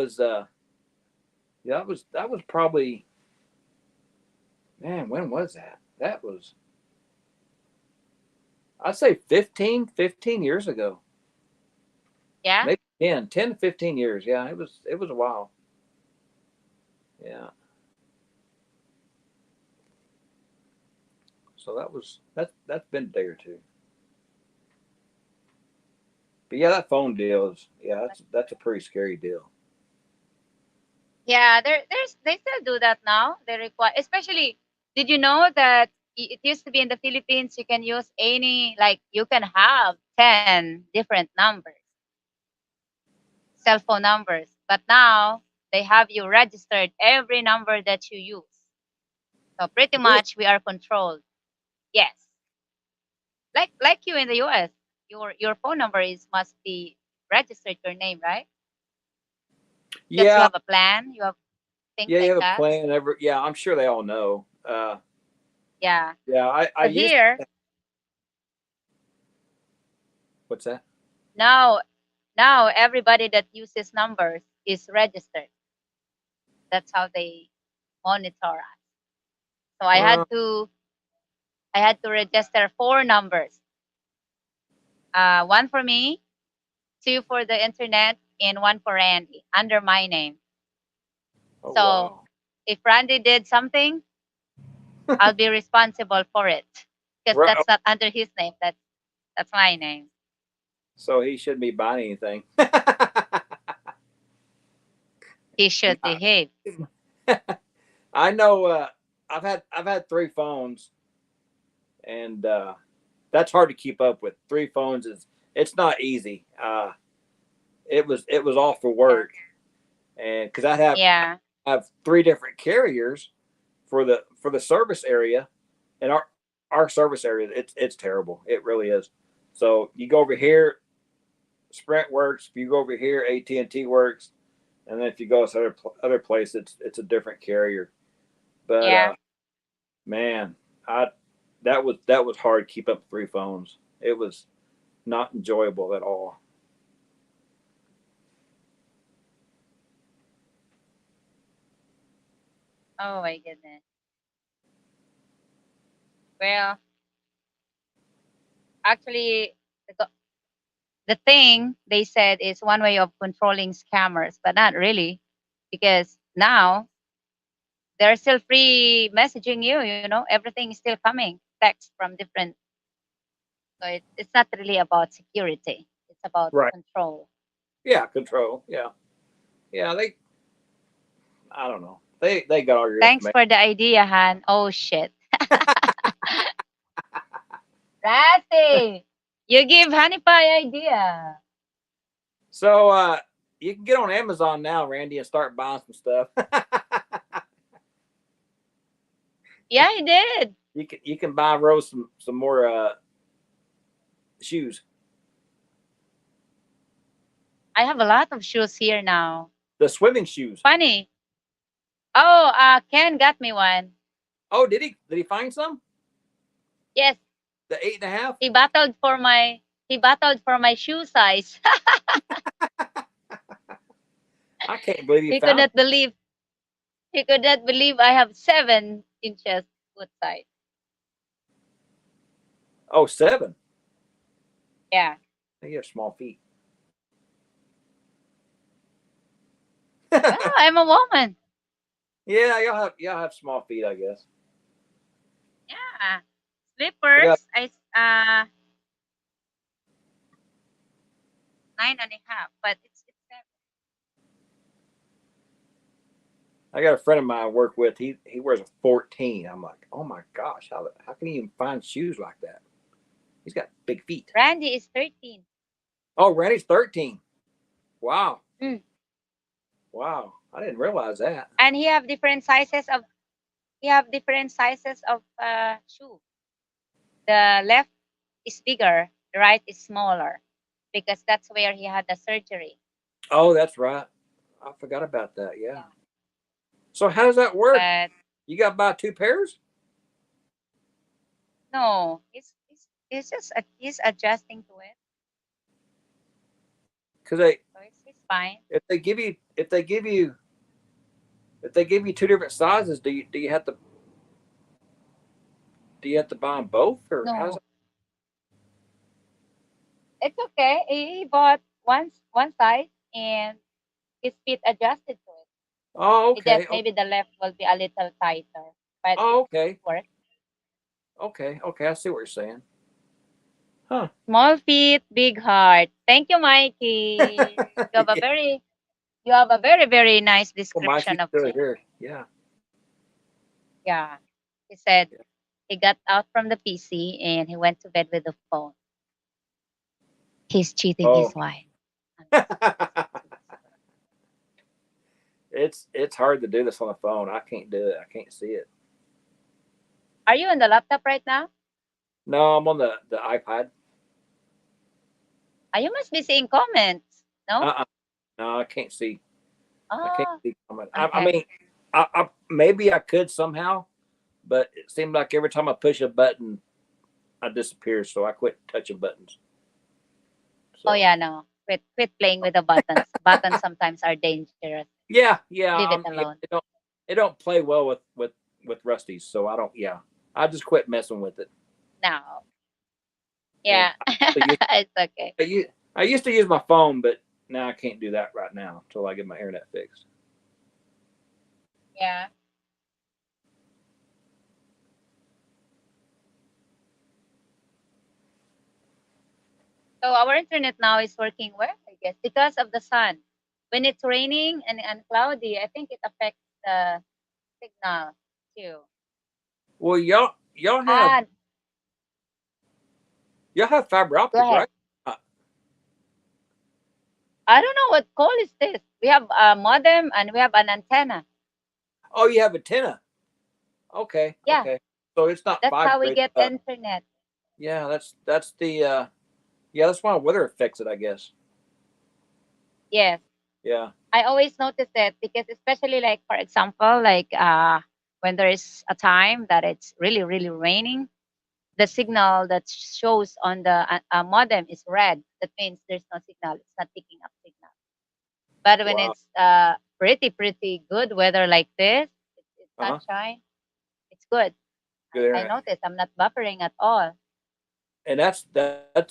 was probably, man. When was that? That was, I'd say 15 years ago, Yeah. maybe 10 to 15 years. Yeah, it was a while. Yeah, so that's been a day or two. But yeah, that phone deal is, yeah, that's a pretty scary deal. Yeah, they still do that now. They require, especially. Did you know that it used to be in the Philippines? You can use any, like you can have 10 different numbers, cell phone numbers, but now they have you registered every number that you use. So pretty Really? much we are controlled. Yes, like you in the U.S. Your phone number is must be registered your name, right? Because you Yeah, have a plan, you have things yeah, you like have a that. plan. Yeah, I'm sure they all know. Yeah. Yeah, I So used. here What's that? now now everybody that uses numbers is registered. That's how they monitor us. So I had to register 4 numbers. One for me, 2 for the internet, and 1 for Randy under my name. Oh, So wow. if Randy did something, I'll be responsible for it because Right. that's not under his name. That's my name. So he shouldn't be buying anything. He should behave. I know. I've had 3 phones, and that's hard to keep up with. 3 phones is it's not easy. It was all for work, and because Yeah. have 3 different carriers for the service area, and our service area it's terrible. It really is. So you go over here, Sprint works. If you go over here, AT&T works, and then if you go to other place, it's a different carrier. But Yeah. man, I that was hard to keep up 3 phones. It was not enjoyable at all. Oh my goodness. Well, actually, the thing they said is one way of controlling scammers, but not really, because now they're still free messaging you. You know, everything is still coming text from different. So it's not really about security. It's about Right. control. Yeah, control. Yeah. Yeah, I don't know. They got all your Thanks information. for the idea, Han. Oh shit, Rasty, you give Honey Pie idea. So you can get on Amazon now, Randy, and start buying some stuff. Yeah, he did. You can buy Rose some more shoes. I have a lot of shoes here now. The swimming shoes. Funny. Oh, Ken got me one. Oh, did he? Did he find some? Yes, The 8.5. he battled for my shoe size. I can't believe he he could found. not believe he could not believe I have 7 inches foot size. Oh, 7. Yeah. You have small feet. Well, I'm a woman. Yeah, y'all have small feet, I guess. Yeah. I got Slippers, 9.5, but it's 7. I got a friend of mine I work with. He wears a 14. I'm like, oh my gosh, how can you even find shoes like that? He's got big feet. Randy is 13. Oh, Randy's 13. Wow. Mm. Wow. I didn't realize that. And he have different sizes of shoe. The left is bigger, the right is smaller because that's where he had the surgery. Oh, that's right. I forgot about that. Yeah. So how does that work? But You got to buy 2 pairs? no, he's just he's adjusting to it. Because So it's fine. if they give you if they give you 2 different sizes, do you have to buy them both, or how's No, it? it's okay. He bought one size and his feet adjusted to it. Oh, It just okay. maybe the left will be a little tighter, but it Oh, okay. works. Okay. Okay. I see what you're saying. Huh. Small feet, big heart. Thank you, Mikey. Yeah. You have a very, very nice Well, Mikey's description of still Ken. here. Yeah. Yeah. He said he got out from the PC and he went to bed with the phone. He's cheating Oh. his wife. It's hard to do this on the phone. I can't do it. I can't see it. Are you on the laptop right now? No, I'm on the iPad. You must be seeing comments. No? Uh-uh. No, I can't see. I can't Oh, see comment. I okay. mean, I maybe I could somehow, but it seemed like every time I push a button, I disappear. So I quit touching buttons. So Oh yeah, no. Quit playing with the buttons. Buttons sometimes are dangerous. yeah, Leave it yeah. alone. It don't play well with with Rusty's, so I don't. Yeah, I just quit messing with it. No. And Yeah. It's okay. I used to use my phone, but now I can't do that right now until I get my internet fixed. Yeah. So our internet now is working well, I guess, because of the sun. When it's raining and cloudy, I think it affects the signal too. Well, Ah, y'all have fiber go optic, ahead. right? Uh, I don't know what call is this. We have a modem and we have an antenna. oh, you have antenna. Okay, Yeah, okay. So it's not that's fiber. how we It's, get internet. yeah, that's the yeah, that's why weather affects it, I guess. Yes. Yeah. I always notice that because especially like for example, like when there is a time that it's really, really raining, the signal that shows on the modem is red. That means there's no signal. It's not picking up signal. But when Wow. it's pretty good weather like this, it's Uh huh. sunshine, it's good. Good I internet. notice I'm not buffering at all. And that's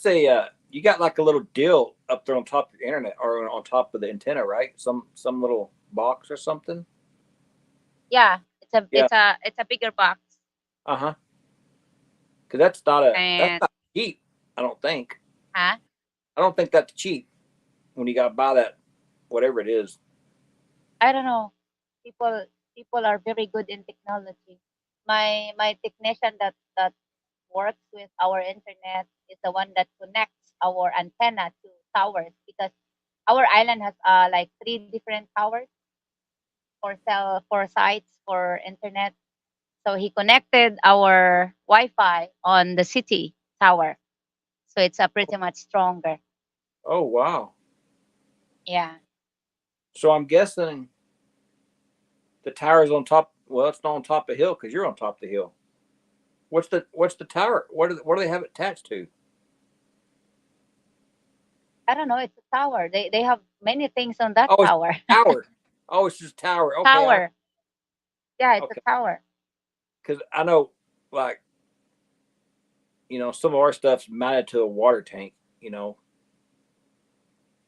a you got like a little deal up there on top of the internet or on top of the antenna, right? Some little box or something. Yeah, Yeah. it's a bigger box. Uh huh. Because that's And not cheap. I don't think. huh? I don't think that's cheap when you got to buy that whatever it is. I don't know. People people are very good in technology. My technician that works with our internet is the one that connects our antenna to towers because our island has like three different towers for sites for internet. So he connected our Wi-Fi on the city tower. So it's a pretty much stronger. Oh wow. Yeah. So I'm guessing the tower's on top. Well, it's not on top of the hill because you're on top of the hill. What's the tower? What do they have it attached to? I don't know. It's a tower. They have many things on that Oh, it's tower. tower. Oh, it's just tower. Okay, Tower. Yeah, it's a okay. tower. Because I know, like some of our stuff's mounted to a water tank.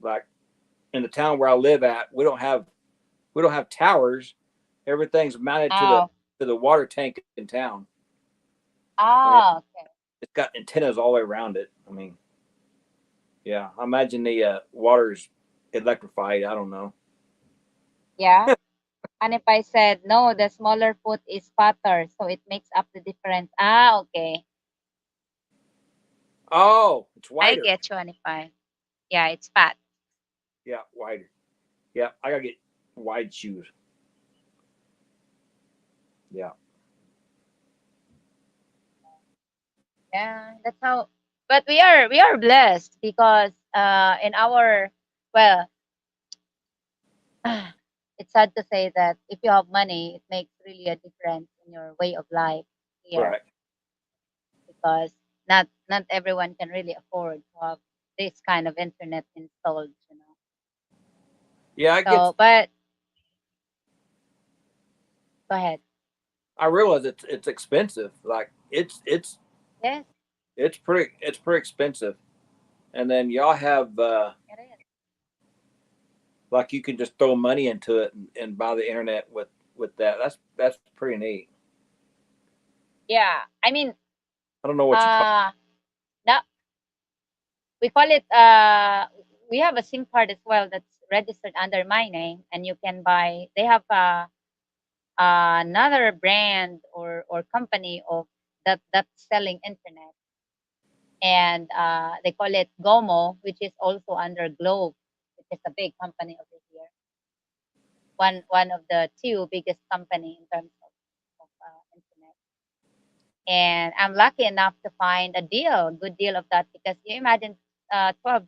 Like in the town where I live at, we don't have towers. Everything's mounted to the Oh. to the water tank in town. I mean, Oh, okay. it's got antennas all the way around it. I mean, yeah. I imagine the water's electrified. I don't know. Yeah. And if I said no, the smaller foot is fatter, so it makes up the difference. Ah, okay. Oh, it's I wider. get you, Anify. Yeah, it's fat. Yeah, wider. Yeah, I gotta get wide shoes. Yeah. Yeah, that's how. But we are blessed because in our well, it's sad to say that if you have money, it makes really a difference in your way of life here Right. because not everyone can really afford to have this kind of internet installed, you know. Yeah, I get. So, but go ahead. I realize it's expensive. Like Yes, it's pretty expensive. And then y'all have it is. like you can just throw money into it and buy the internet with that. That's pretty neat. Yeah, I mean, I don't know what you call. uh, now we call it. We have a SIM card as well that's registered under my name, and you can buy. They have another brand or company of that's selling internet, and they call it Gomo, which is also under Globe, which is a big company over here. One of the two biggest company in terms of internet. And I'm lucky enough to find a deal, good deal of that because you imagine $12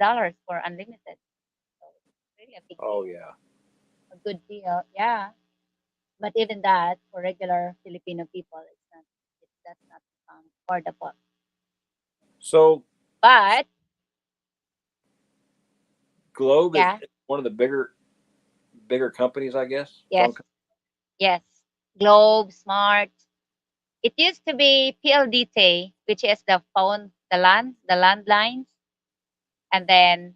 for unlimited. So it's really a big Oh deal, yeah. a good deal, yeah. But even that for regular Filipino people, that's not affordable. So But Globe is yeah, one of the bigger companies, I guess. yes, yes, Globe, Smart. It used to be PLDT, which is the phone, the landlines, and then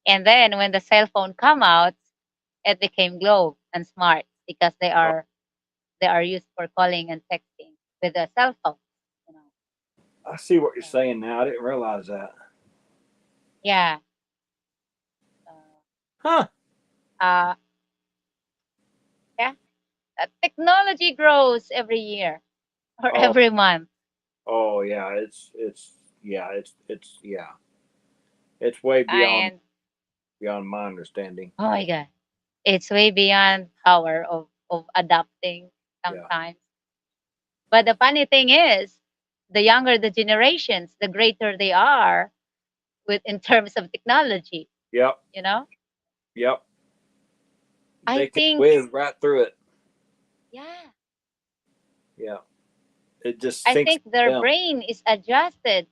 when the cell phone come out, it became Globe and Smart because Oh, they are used for calling and texting with a cell phone. You know. I see what you're So, saying now. I didn't realize that. yeah. Uh, Huh? uh, yeah. Technology grows every year or Oh, every month, oh yeah. It's it's way beyond and my understanding. oh my god, it's way beyond power of adapting Yeah. sometimes. But the funny thing is, the younger the generations, the greater they are with in terms of technology. Yep. You know, Yep. I They can think, whiz right through it. yeah, Yeah. It just I sinks think their them. brain is adjusted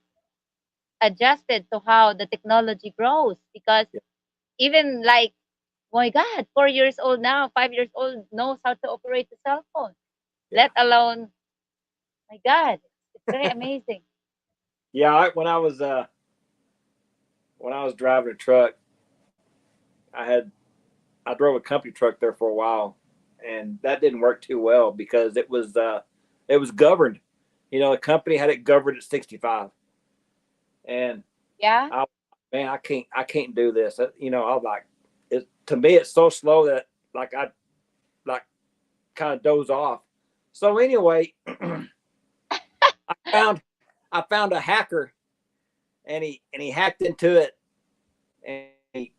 to how the technology grows because Yeah. even like, oh my God, 4 years old now, 5 years old knows how to operate the cell phone. Yeah. Let alone, my God, it's very amazing. Yeah. When I was driving a truck, I had I drove a company truck there for a while, and that didn't work too well because it was governed. You know, the company had it governed at 65, and Yeah. I man, I can't do this. You know, I was like, to me it's so slow that I like kind of doze off. So anyway, I found I found a hacker, and he hacked into it, and he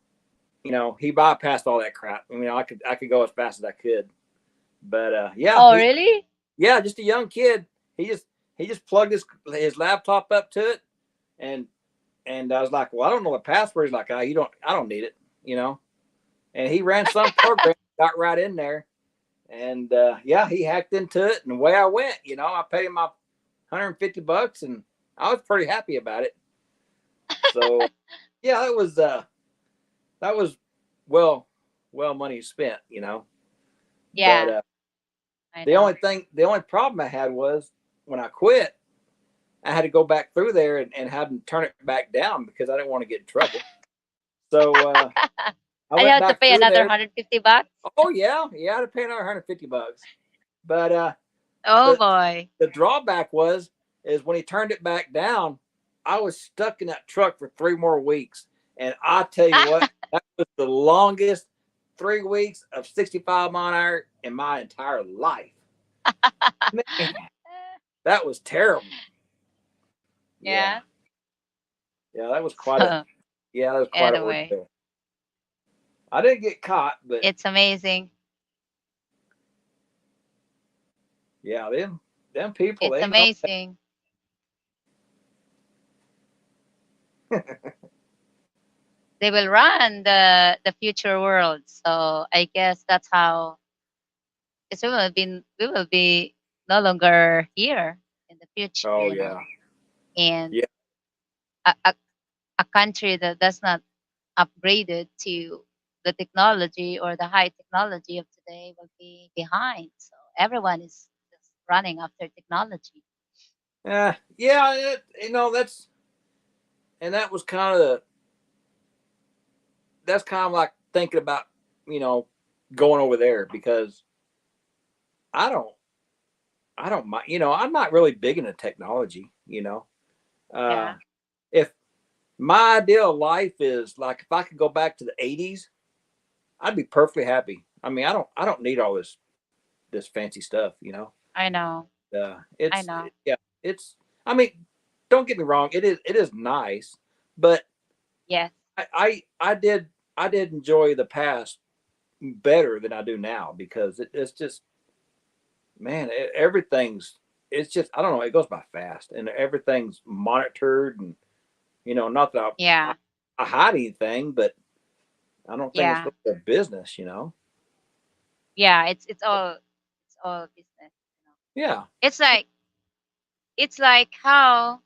bypassed all that crap. I mean, I could go as fast as I could, but yeah, Oh, really? just a young kid. He just he just plugged his laptop up to it, and I was like, well, I don't know what password. He's like, I don't need it, you know. And he ran some program, got right in there, and yeah, he hacked into it, and away I went. You know, I paid him my $150, and I was pretty happy about it. So yeah, that was well money spent, you know. But Yeah, I know. the only problem I had was when I quit, I had to go back through there and have them turn it back down because I didn't want to get in trouble. So I I went have to back pay through another there. $150. Oh yeah, I had to pay another $150. But Oh the boy. the drawback is when he turned it back down, I was stuck in that truck for 3 more weeks. And I tell you what, that was the longest 3 weeks of 65 mile an hour in my entire life. Man, that was terrible. Yeah, Yeah. yeah, that was So quite an anyway, ordeal. I didn't get caught, but it's amazing. yeah, them people, It's they ain't no. amazing. They will run the future world. So I guess that's how it's we will be no longer here in the future, Oh you know. yeah, And yeah, a, a, a country that does not upgrade it to the technology or the high technology of today will be behind. So everyone is just running after technology. yeah. That's and that was kind of that's kind of like thinking about you know going over there because I don't I don't mind. I'm not really big into technology. Uh, Yeah. if my ideal life is like if I could go back to the '80s, I'd be perfectly happy. I mean, I don't need all this fancy stuff. I know. I know. Yeah, it's. I mean, don't get me wrong. It is nice, but Yes. I did enjoy the past better than I do now because it's just man, everything's it's just I don't know, it goes by fast and everything's monitored and not that Yeah. I hide anything, but I don't think it's Yeah. really their business. Yeah. It's all business. You know. Yeah. It's like how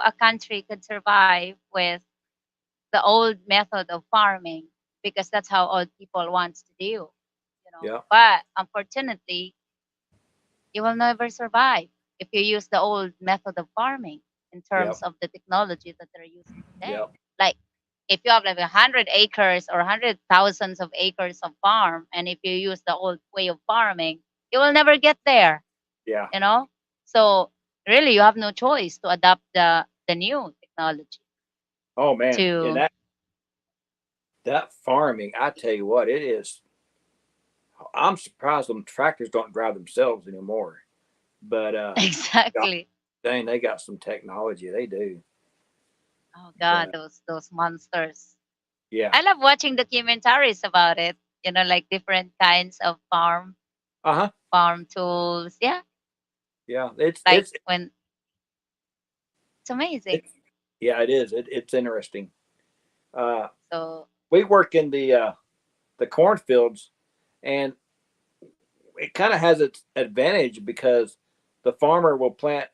a country could survive with the old method of farming because that's how old people wants to do. Yeah. But unfortunately, you will never survive. if you use the old method of farming in terms Yep. of the technology that they're using today. Yep. Like if you have like 100 acres or 100,000s of acres of farm, and if you use the old way of farming, you will never get there, Yeah. you know? So really you have no choice to adapt the new technology Oh man. And to that farming, I tell you what, it is. I'm surprised them tractors don't drive themselves anymore. But God, exactly. dang, they got some technology. They do. Oh But God, those monsters. yeah. I love watching documentaries about it. You know, like different kinds of Uh huh. farm tools. Yeah, Yeah. like when it's amazing. It's yeah. It is. It's interesting. Uh, So we work in the cornfields, and it kind of has its advantage because the farmer will plant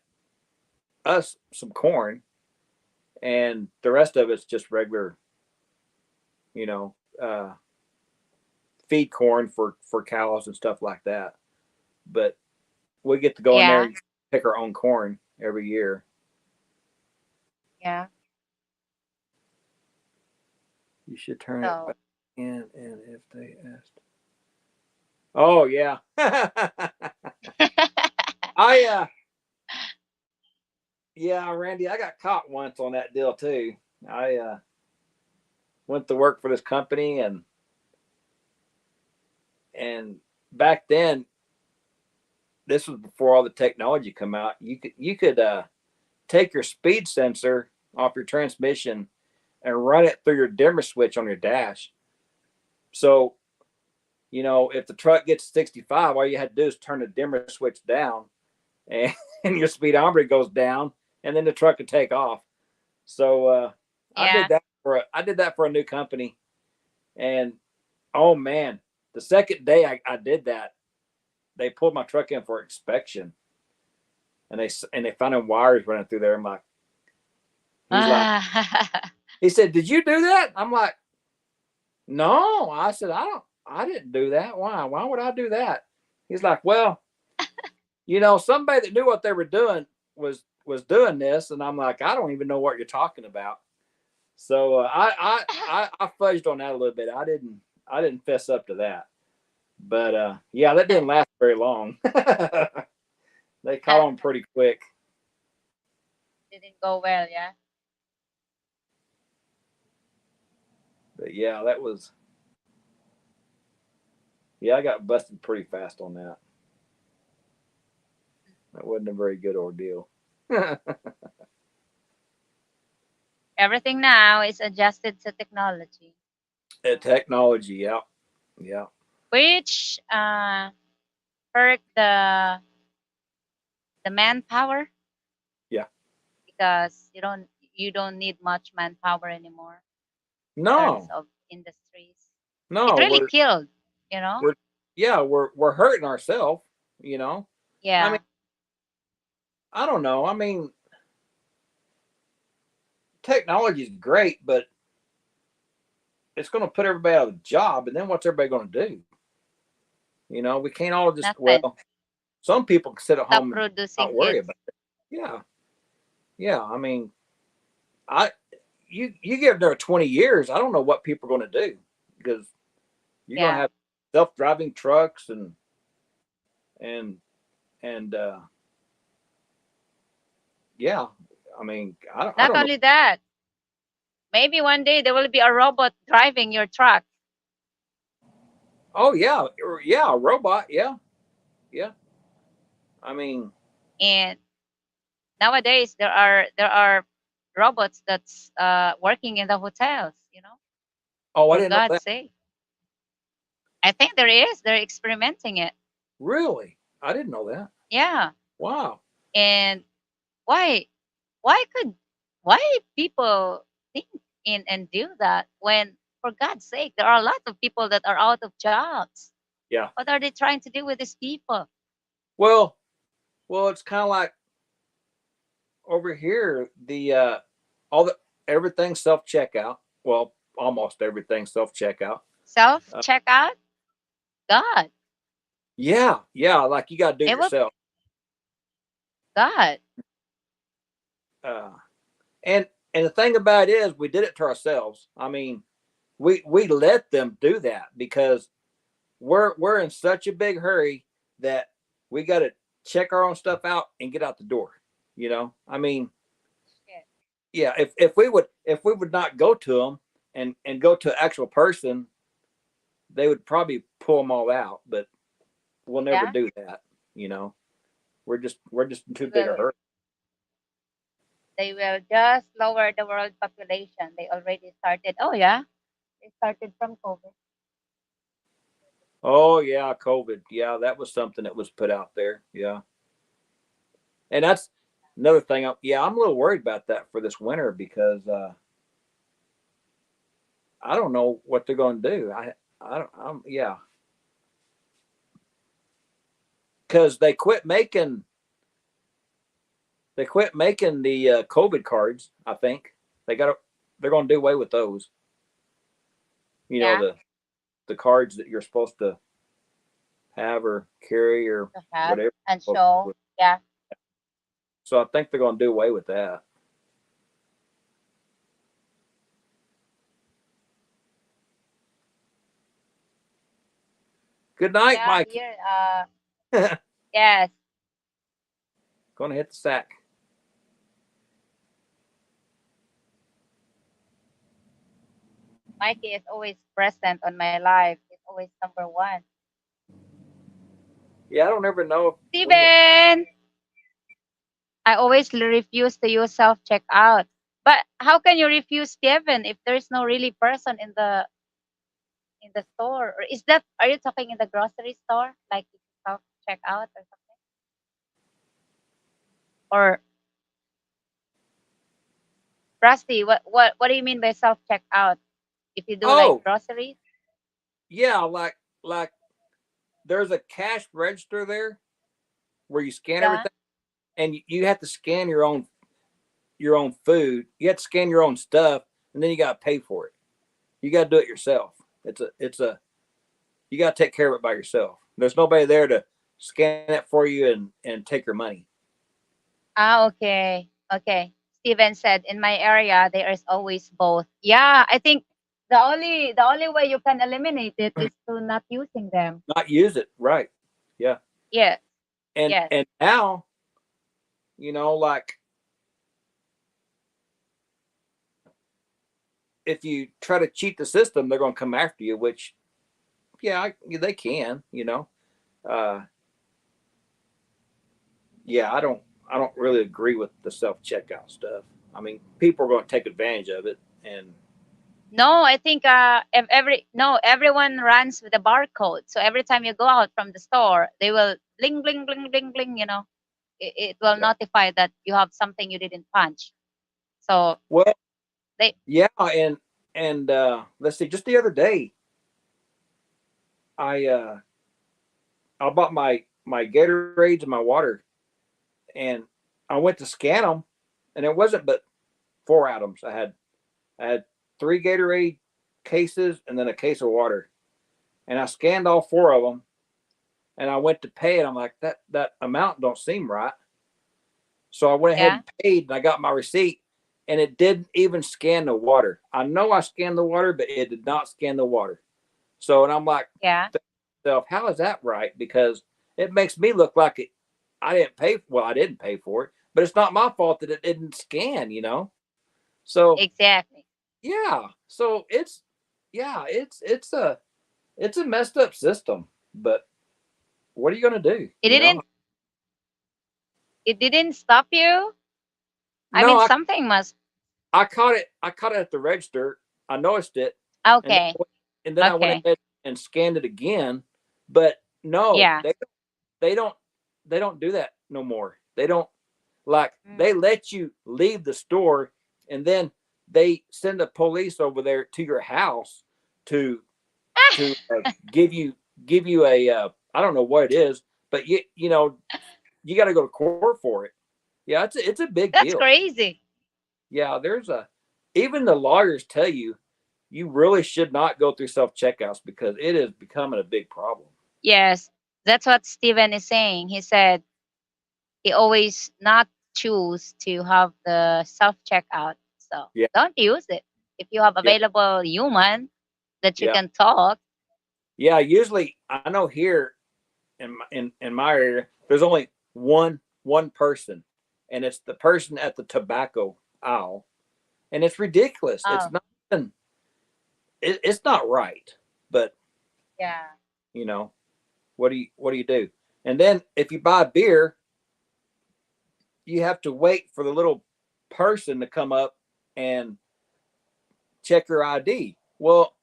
us some corn, and the rest of it's just regular, you know, feed corn for cows and stuff like that. But we get to go in there yeah, and pick our own corn every year. yeah. You should turn it So back in, and if they asked, oh yeah, I yeah, Randy, I got caught once on that deal too. I went to work for this company, and back then, this was before all the technology come out. You could take your speed sensor off your transmission and run it through your dimmer switch on your dash. So if the truck gets 65, all you had to do is turn the dimmer switch down, and, and your speedometer goes down, and then the truck could take off. So I did yeah. that for a new company, and oh man, the second day I did that, they pulled my truck in for inspection, and they found them wires running through there. He's like, he said, "Did you do that?" I'm like, "No." I said, I didn't do that. Why? Why would I do that?" He's like, "Well, somebody that knew what they were doing was doing this," and I'm like, "I don't even know what you're talking about." So I fudged on that a little bit. I didn't fess up to that, but yeah, that didn't last very long. They caught on pretty quick. Didn't go well. Yeah. But yeah, I got busted pretty fast on that. That wasn't a very good ordeal. Everything now is adjusted to technology, Technology, yeah, yeah, which hurt the manpower yeah. because you don't need much manpower anymore in terms No, of industries. It no, really killed, you know? we're yeah, we're hurting ourselves. You know, I mean, Yeah. I don't know. I mean, technology is great, but it's going to put everybody out of a job, and then what's everybody going to do? We can't all just Nothing. some people can sit at Stop home and not producing worry hits. about it. Yeah, yeah. I mean, I you give there 20 years, I don't know what people are going to do because you're going to Yeah. have self-driving trucks and and yeah. I mean, I Not don't know. only that, maybe one day there will be a robot driving your truck. Oh yeah, yeah, a robot. Yeah, yeah. I mean, And nowadays there are robots that's working in the hotels, oh, I for didn't know God's that. sake. I think there is. They're experimenting it. Really, I didn't know that. Yeah. Wow. And why why could why people think and do that when, for God's sake, there are a lot of people that are out of jobs? Yeah. What are they trying to do with these people? Well, it's kind of like over here. All the everything self checkout. Well, almost everything self checkout. Self Uh, checkout? God. yeah, yeah. Like you got to do it It will yourself. God. Uh, and the thing about it is, we did it to ourselves. I mean, we let them do that because we're in such a big hurry that we got to check our own stuff out and get out the door. You know, I mean, Shit. yeah. If we would not go to them and go to an actual person, they would probably pull them all out. But we'll never Yeah. do that. You know, we're just in too They big a will. hurry. They will just lower the world population. They already started. Oh yeah, they started from COVID. Oh yeah, COVID. Yeah, that was something that was put out there. Yeah, and that's another thing. Yeah, I'm a little worried about that for this winter because I don't know what they're going to do. I don't. Yeah, because they quit making the COVID cards. I think they're going to do away with those. You know, Yeah, the cards that you're supposed to have or carry or to have whatever. and show. Yeah. So I think they're going to do away with that. Good night, Yeah. Mike. Here. Yes. Going to hit the sack. Mikey is always present on my life. He's always number one. Yeah, I don't ever know when you. Steven, I always refuse to use self checkout. But how can you refuse Steven if there's no really person in the store? Or is that are you talking in the grocery store like self checkout or something? Or Rusty, what do you mean by self checkout? If you do like Oh, groceries? yeah, like there's a cash register there where you scan Yeah. everything, and you have to scan your own food. You have to scan your own stuff, and then you got to pay for it. You got to do it yourself. It's a you got to take care of it by yourself. There's nobody there to scan it for you and take your money. Ah, okay. Okay. Steven said in my area there is always both. Yeah, I think the only way you can eliminate it is to not using them. Not use it, right? Yeah, Yes. Yes. and now like if you try to cheat the system, they're going to come after you. Which yeah, they can. Uh, yeah, I don't really agree with the self checkout stuff. I mean, people are going to take advantage of it, and No, I think if everyone runs with a barcode. So every time you go out from the store, they will bling bling bling bling bling, it will yeah. notify that you have something you didn't punch. So Well, they yeah, and let's see. Just the other day, I uh, I bought my Gatorades and my water, and I went to scan them, and it wasn't but four items. I had three Gatorade cases and then a case of water, and I scanned all four of them, and I went to pay it. I'm like that amount don't seem right. So I went ahead yeah, and paid, and I got my receipt, and it didn't even scan the water. I know I scanned the water, but it did not scan the water. So, and I'm like, yeah, to myself, how is that right? Because it makes me look like I didn't pay. Well, I didn't pay for it, but it's not my fault that it didn't scan. So exactly. yeah, so yeah, it's a messed up system. But what are you gonna do? It didn't it didn't stop you. I No, mean, something must. I caught it. I caught it at the register. I noticed it, and Okay. then I went Okay. ahead and scanned it again. But no, Yeah. they don't they don't do that no more. They don't like Mm. they let you leave the store, and then they send the police over there to your house to to give you a I don't know what it is, but you got to go to court for it. Yeah, it's a big That's deal. crazy. Yeah, even the lawyers tell you you really should not go through self checkouts because it is becoming a big problem. Yes, that's what Steven is saying. He said he always not choose to have the self checkout. So Yeah, don't use it. If you have yeah, available human that you yeah, can talk, yeah. Usually, I know here in my area, there's only one person, and it's the person at the tobacco aisle, and it's ridiculous. It's oh not even, it's not right, but yeah, you know what do you do? And then if you buy beer, you have to wait for the little person to come up and check your ID. Well,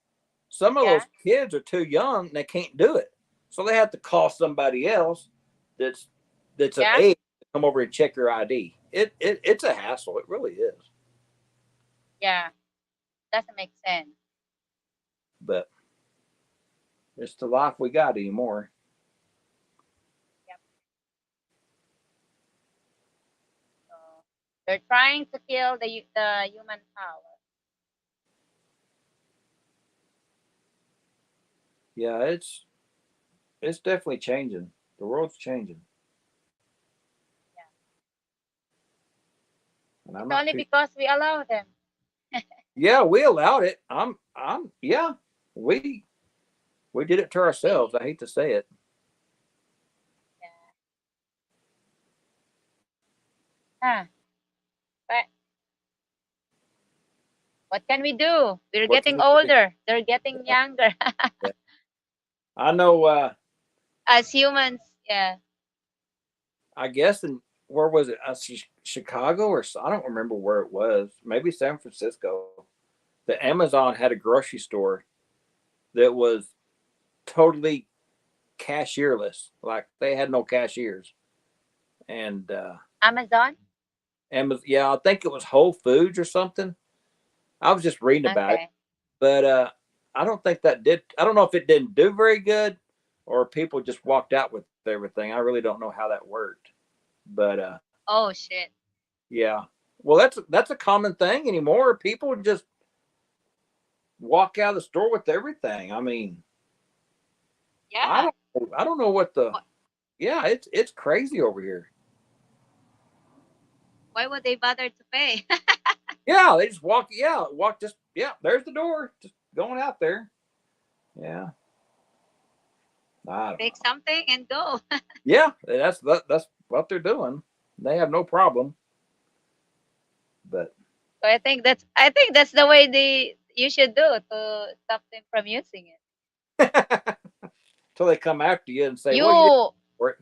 some of yeah, those kids are too young and they can't do it, so they have to call somebody else that's that's of yeah, age to come over and check your ID. It's a hassle. It really is. yeah. Doesn't make sense. But it's the life we got anymore. Yep. So they're trying to kill the human power. Yeah, it's definitely changing. The world's changing, Yeah. and I'm It's not only too. because we allow them. Yeah, we allowed it. I'm. Yeah, we did it to ourselves. We, I hate to say it. yeah. Huh. But what can we do? We're What can getting we do? older. They're getting Yeah, younger. yeah. I know. As humans, yeah. I guess in where was it? Chicago I don't remember where it was. Maybe San Francisco. The Amazon had a grocery store that was totally cashierless. Like they had no cashiers. And Amazon. Amazon, yeah, I think it was Whole Foods or something. I was just reading about it, Okay. but I don't think that did. I don't know if it didn't do very good, or people just walked out with everything. I really don't know how that worked. But Oh shit. yeah, well, that's a common thing anymore. People just walk out of the store with everything. I mean, I Yeah. don't I don't know what the Wh- yeah, it's crazy over here. Why would they bother to pay? Yeah, they just walk. Yeah, walk. Just yeah. There's the door. Just going out there. Yeah, I don't Take know. something and go. Yeah, that's what they're doing. They have no problem. But So I think that's the way you should do to stop them from using it. till they come after you and say, "What are you doing You for it?"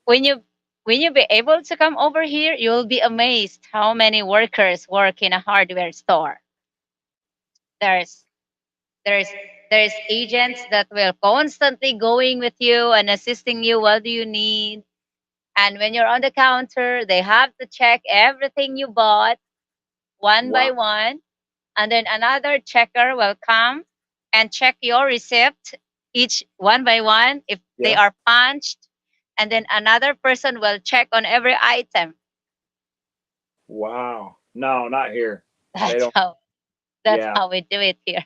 when you when you be able to come over here, you'll be amazed how many workers work in a hardware store. There's there's there's agents that will constantly going with you and assisting you. What do you need? And when you're on the counter, they have to check everything you bought one by Wow. one, and then another checker will come and check your receipt each one by one if they Yeah. are punched, and then another person will check on every item. Wow. No, not here. They That's don't. how that's Yeah, how we do it here.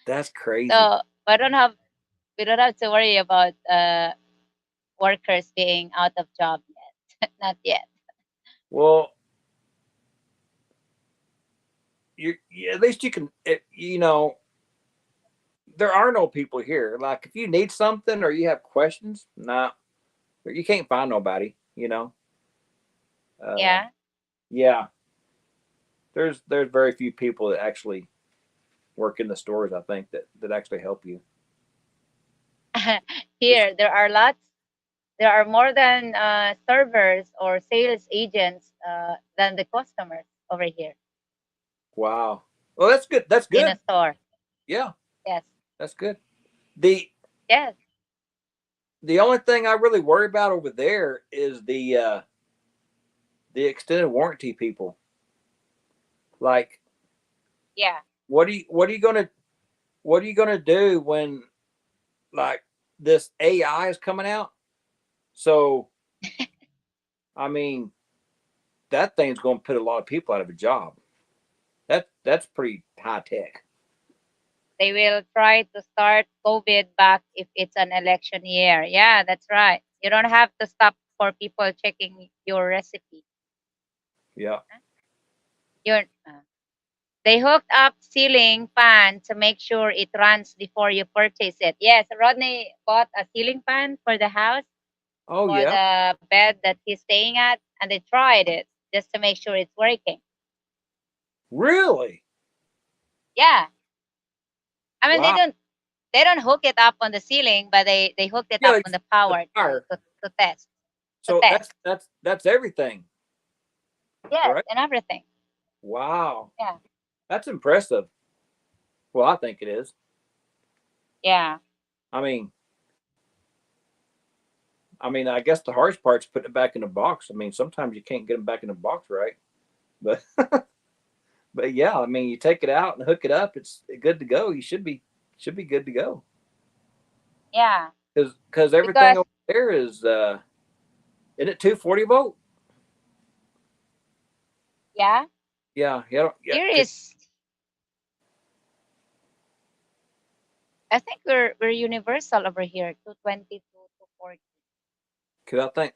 that's crazy. So we don't have to worry about workers being out of job yet. Not yet. Well, at least you can. There are no people here. Like if you need something or you have questions, nah, you can't find nobody. Uh, Yeah. yeah, there's very few people that actually work in the stores. I think that actually help you. It's Here there are lots. There are more than servers or sales agents than the customers over here wow. Well, that's good. That's in a good. store. Yeah, Yes. that's good. the Yes. The only thing I really worry about over there is the extended warranty people. Like, Yeah. what are you gonna do when like this AI is coming out? So I mean, that thing's going to put a lot of people out of a job. That's pretty high tech. They will try to start COVID back if it's an election year. Yeah, that's right. You don't have to stop for people checking your recipe. Yeah. Your They hooked up ceiling fan to make sure it runs before you purchase it. Yes, Rodney bought a ceiling fan for the house, Oh for yeah. the bed that he's staying at, and they tried it just to make sure it's working. Really? Yeah, I mean Wow. they don't hook it up on the ceiling, but they hooked it Yeah, up like on the the power fire. to test to So test. that's everything, Yes, right? and everything. Wow. Yeah, That's impressive. Well, I think it is. yeah, I mean, I guess the hardest part's putting it back in the box. I mean, sometimes you can't get them back in the box right, but but yeah, I mean, you take it out and hook it up, it's good to go. You should be good to go yeah. because everything Because over there is isn't it 240 volt? yeah, Yeah, yeah, yeah. here is. I think we're universal over here. 220 to 240. Because I think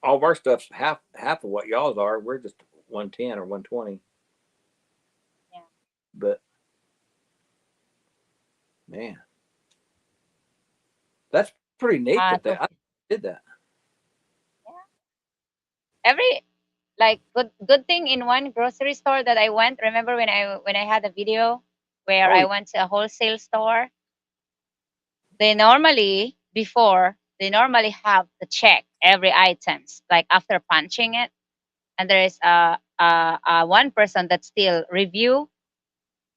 all of our stuff's half of what y'all's are. We're just 110 or 120. Yeah. But man, that's pretty neat that To I did that. yeah. Every like good thing in one grocery store that I went. Remember when I had a video where Oh I went to a wholesale store? They normally have to check every items like after punching it, and there is a one person that still review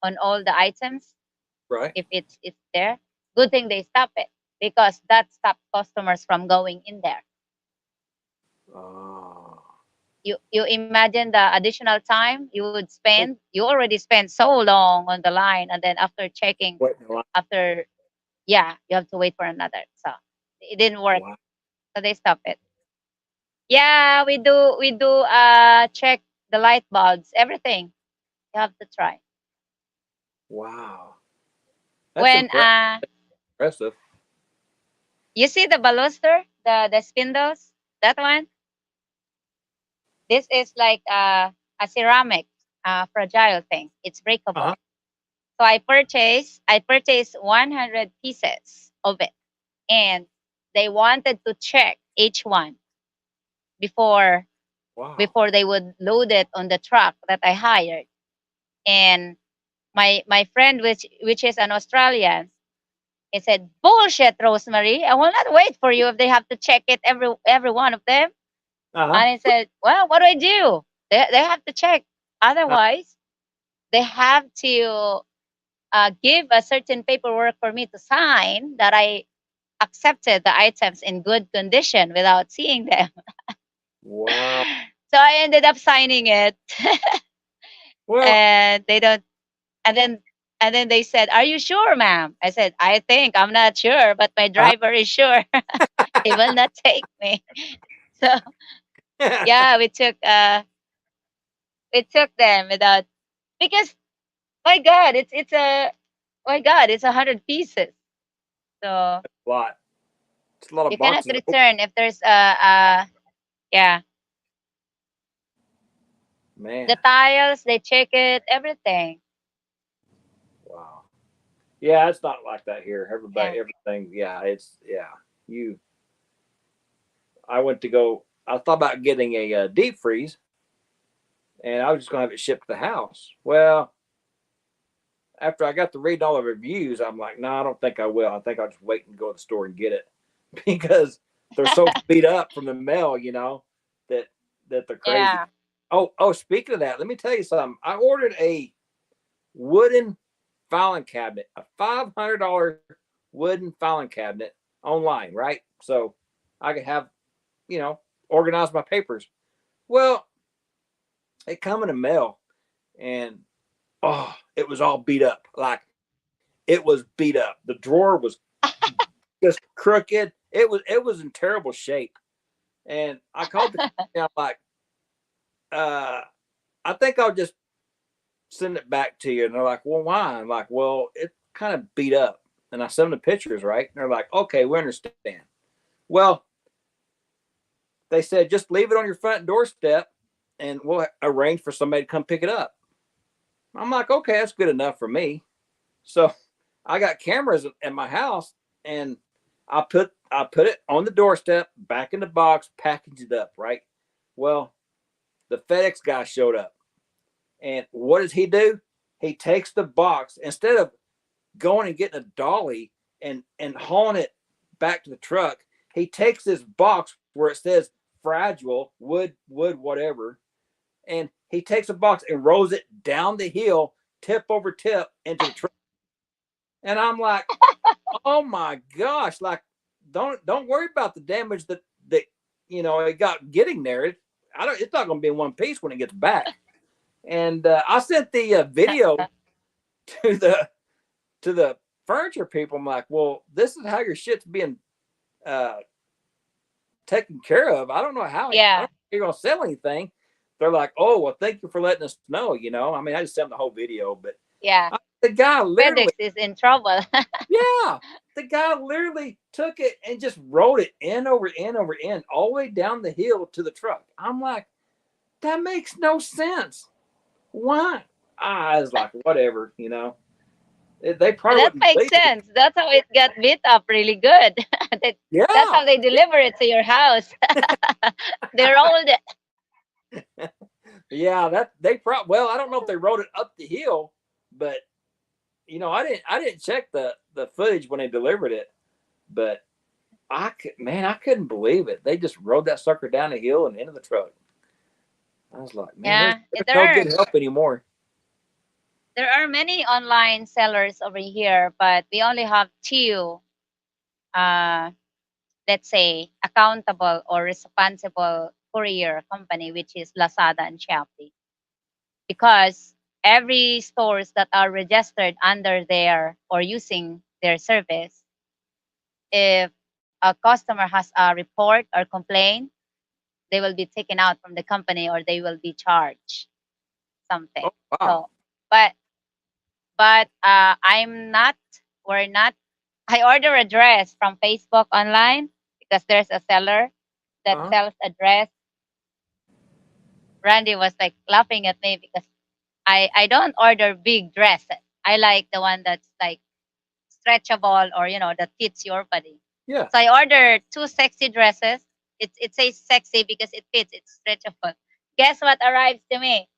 on all the items right. if it's there. Good thing they stop it because that stopped customers from going in there. Oh, You imagine the additional time you would oh, spend. You already spent so long on the line, and then after checking, wait a line. after yeah, you have to wait for another. So it didn't work. Wow, So they stopped it. Yeah, we do check the light bulbs, everything. You have to try. wow, that's When impressive. you see the baluster, the spindles, that one, this is like a ceramic fragile thing. It's Uh huh. breakable. So I purchased 100 pieces of it, and they wanted to check each one before Wow. before they would load it on the truck that I hired. And my friend, which is an Australian, he said, "Bullshit, Rosemary. I will not wait for you if they have to check it every one of them." Uh huh. And he said, "Well, what do I do? They have to check. Otherwise, they have to give a certain paperwork for me to sign that I accepted the items in good condition without seeing them." Wow. So I ended up signing it, Well, and they don't. And then they said, "Are you sure, ma'am?" I said, "I think I'm not sure, but my uh driver is sure. He will not take me." So huh. yeah, we took them without, because my God, it's 100 pieces. So a lot. It's a lot you of cannot boxes. Oh, return if there's a yeah. man. The tiles, they check it, everything. Wow. Yeah, it's not like that here. Yeah. Everything. Yeah, it's yeah. You. I went to go. I thought about getting a deep freeze, and I was just gonna have it shipped to the house. Well, after I got to reading all the reviews, I'm like, no, I don't think I will. I think I'll just wait and go to the store and get it because they're so beat up from the mail, that they're crazy. Yeah. Oh, speaking of that, let me tell you something. I ordered a wooden filing cabinet, a $500 wooden filing cabinet online, right? So I could have, you know, organize my papers. Well, it come in the mail, and it was all beat up. Like it was beat up. The drawer was just crooked. It was in terrible shape. And I called the company. I'm like, uh, I think I'll just send it back to you. And they're like, well, why? I'm like, well, it's kind of beat up. And I send them the pictures, right? And they're like, okay, we understand. Well, they said just leave it on your front doorstep, and we'll arrange for somebody to come pick it up. I'm like, okay, that's good enough for me. So I got cameras at my house, and I put it on the doorstep, back in the box, packaged it up. Right. Well, the FedEx guy showed up, and what does he do? He takes the box instead of going and getting a dolly and hauling it back to the truck. He takes this box where it says fragile wood whatever, and he takes a box and rolls it down the hill, tip over tip into the truck. And I'm like, oh my gosh, like don't worry about the damage that it got getting there. It's not going to be in one piece when it gets back. And I sent the video to the furniture people. I'm like, well, this is how your shit's being uh, taken care of. I don't know how you're going to sell anything. They're like, oh, well, thank you for letting us know. I mean, I just sent them the whole video, but Yeah. the guy literally, FedEx is in trouble. yeah, the guy literally took it and just rolled it end over end over end all the way down the hill to the truck. I'm like, that makes no sense. Why? I was like, whatever. They probably That wouldn't makes believe it. sense. That's how it got beat up really good. That's Yeah, how they deliver it to your house. They rolled it. yeah. That they probably. Well, I don't know if they rode it up the hill, but I didn't check the footage when they delivered it, but I couldn't believe it. They just rode that sucker down the hill and into the truck. I was like, man, Yeah. there's There no are good help anymore. there are many online sellers over here, but we only have two uh let's say accountable or responsible courier company, which is Lazada and Shopee. Because every stores that are registered under their or using their service, if a customer has a report or complaint, they will be taken out from the company or they will be charged something. Oh wow. So, but I'm not. We're not. I order a dress from Facebook online because there's a seller that Uh-huh. sells a dress. Randy was like laughing at me because I don't order big dresses. I like the one that's like stretchable or that fits your body. Yeah. So I ordered two sexy dresses. It says sexy because it fits. It's stretchable. Guess what arrives to me?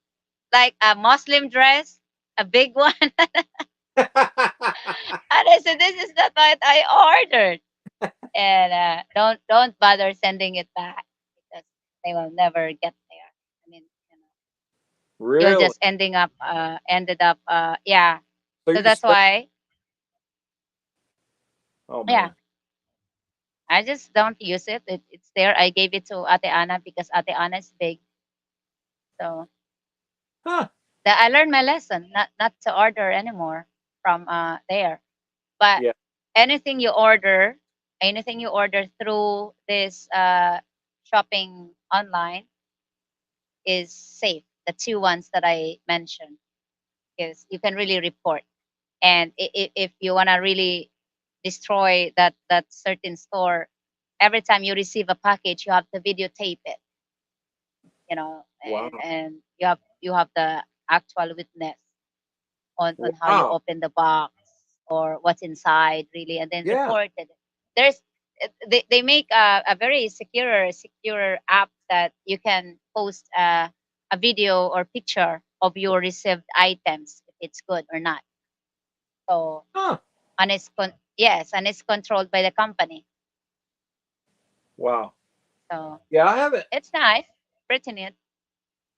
Like a Muslim dress, a big one. And I said, "This is not what I ordered." And don't bother sending it back because they will never get there. I mean, you'll Really? just ended up yeah. So So you're that's just why oh yeah, man. I just don't use it. It's there. I gave it to Ate Ana because Ate Ana is big. So Huh. I learned my lesson, not to order anymore from there. But Yeah. anything you order, anything you order through this shopping online is safe. The two ones that I mentioned, because you can really report. And if you wanna really destroy that certain store, every time you receive a package, you have to videotape it, Wow. and you have the actual witness on how you Wow. open the box or what's inside really, and then Yeah. report it. There's they make a very secure app that you can post a video or picture of your received items if it's good or not. So Huh. and yes, and it's controlled by the company. Wow. So Yeah, it's nice, pretty neat.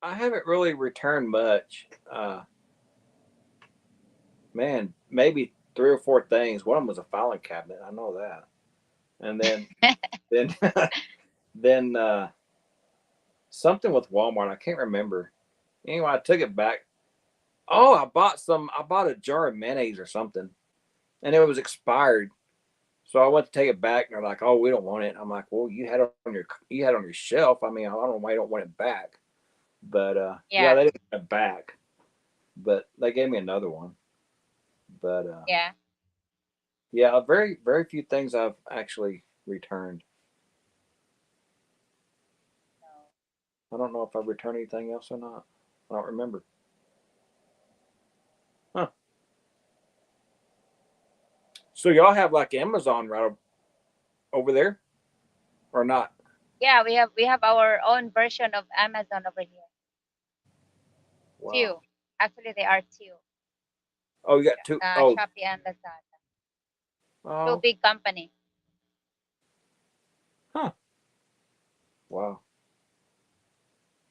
I haven't really returned much. Man, maybe three or four things. One of them was a filing cabinet. I know that. And then then something with Walmart. I can't remember. Anyway, I took it back. Oh, I bought a jar of mayonnaise or something, and it was expired. So I went to take it back, and they're like, "Oh, we don't want it." I'm like, "Well, you had it on your shelf. I mean, I don't know why you don't want it back." But yeah, Yeah, they didn't want it back, but they gave me another one. But yeah. yeah, very very few things I've actually returned. I don't know if I returned anything else or not. I don't remember. Huh. So y'all have like Amazon right over there, or not? Yeah, we have our own version of Amazon over here. Wow. Two. Actually, they are two. Oh, you got two. Oh, Shopee and Lazada. Two oh, big company. huh. Wow.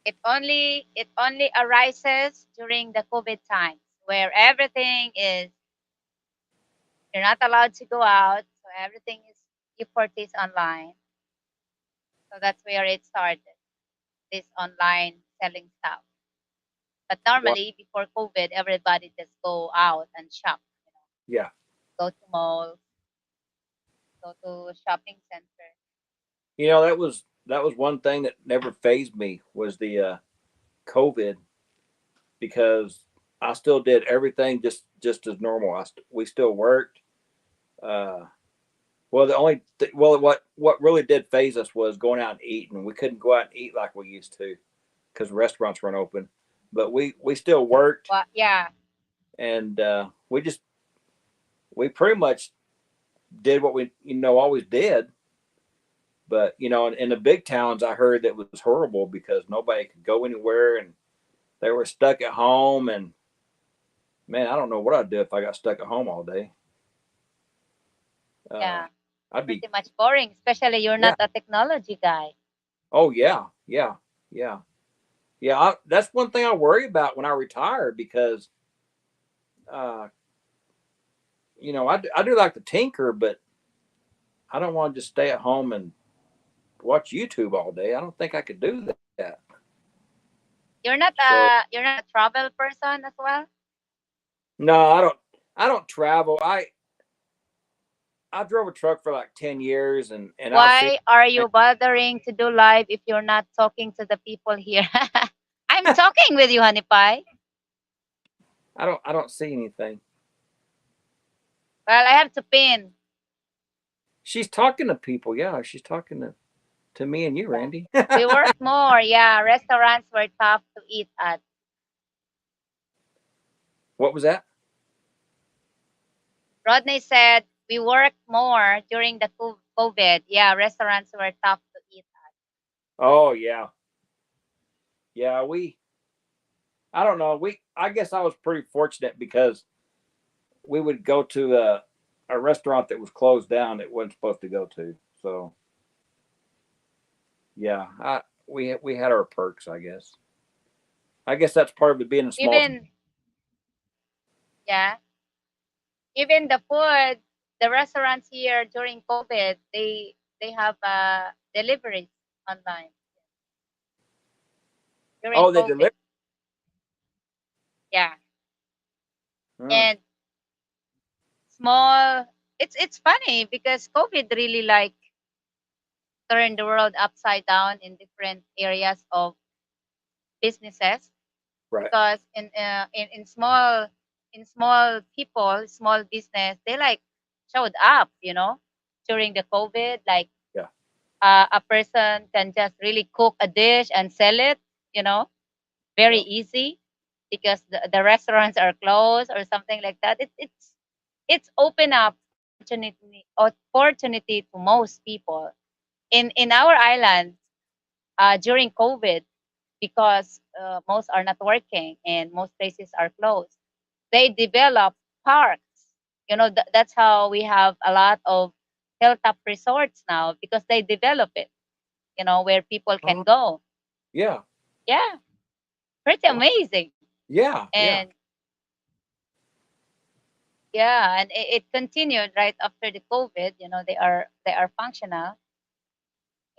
It only arises during the COVID times where everything is you're not allowed to go out, so everything is you purchase online. So that's where it started. This online selling stuff. But Wow. normally before COVID, everybody just go out and shop. Yeah. Go to malls, go to shopping center. That was one thing that never phased me was the COVID, because I still did everything just as normal. We still worked. Uh, well, what really did phase us was going out and eating. We couldn't go out and eat like we used to because restaurants weren't open. But we still worked, Well, yeah, and we pretty much did what we always did. But in the big towns, I heard that was horrible because nobody could go anywhere and they were stuck at home. And man, I don't know what I'd do if I got stuck at home all day. Uh, yeah. I'd be Pretty much boring, especially you're yeah. not a technology guy. Oh yeah, yeah, yeah, yeah. That's one thing I worry about when I retire because uh, I do like to tinker, but I don't want to just stay at home and watch YouTube all day. I don't think I could do that. So You're not a travel person as well. no, I don't. I don't travel. I drove a truck for like 10 years, and I've seen. Why are you bothering to do live if you're not talking to the people here? I'm talking with you, honey pie. I don't see anything. Well, I have to pin. She's talking to people. Yeah, she's talking to me and you, Randy. We work more. Yeah, restaurants were tough to eat at. What was that? Rodney said we worked more during the COVID. Yeah, restaurants were tough to eat at. Oh yeah, yeah. I don't know. I guess I was pretty fortunate because we would go to a restaurant that was closed down that wasn't supposed to go to. So yeah, we had our perks. I guess. I guess that's part of it being a small town. Even yeah, even the food, the restaurants here during COVID, they have deliveries online during Oh, they COVID. deliver. Yeah, Hmm. and small. It's funny because COVID really like turned the world upside down in different areas of businesses Right. because in small people, small business, they like showed up, during the COVID. Like Yeah. a person can just really cook a dish and sell it, you know, very Yeah. easy because the restaurants are closed or something like that. It's open up opportunity to most people in our island during COVID because most are not working and most places are closed. They develop parks. That's how we have a lot of hilltop resorts now because they develop it. Where people can Uh-huh. go. Yeah. Yeah, pretty Wow. amazing. Yeah. Yeah. And yeah, and it continued right after the COVID. They are functional,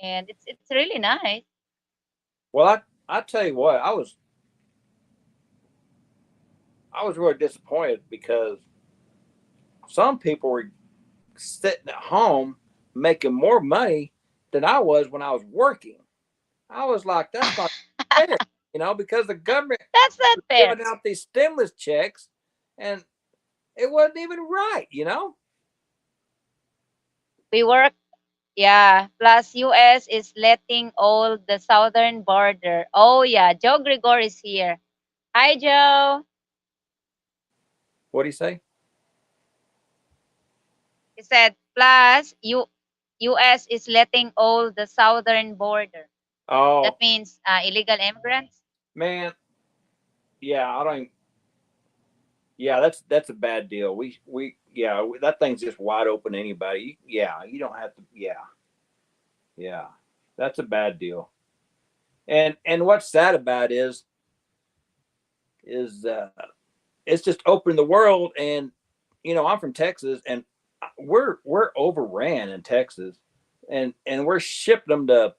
and it's really nice. Well, I tell you what, I was really disappointed because some people were sitting at home making more money than I was when I was working. I was like, that's not fair, because the government That's not was fair. giving out these stimulus checks and it wasn't even right. We work Yeah. Plus, U.S. is letting all the southern border. Oh yeah, Joe Gregor is here. Hi, Joe. What do you say? He said, plus, U.S. is letting all the southern border. That Oh means illegal immigrants. man, yeah, I don't. Even, yeah, that's a bad deal. That thing's just wide open to anybody. Yeah, you don't have to. Yeah, that's a bad deal. And what's sad about is it's just opened the world. And I'm from Texas, and we're overran in Texas, and we're shipping them to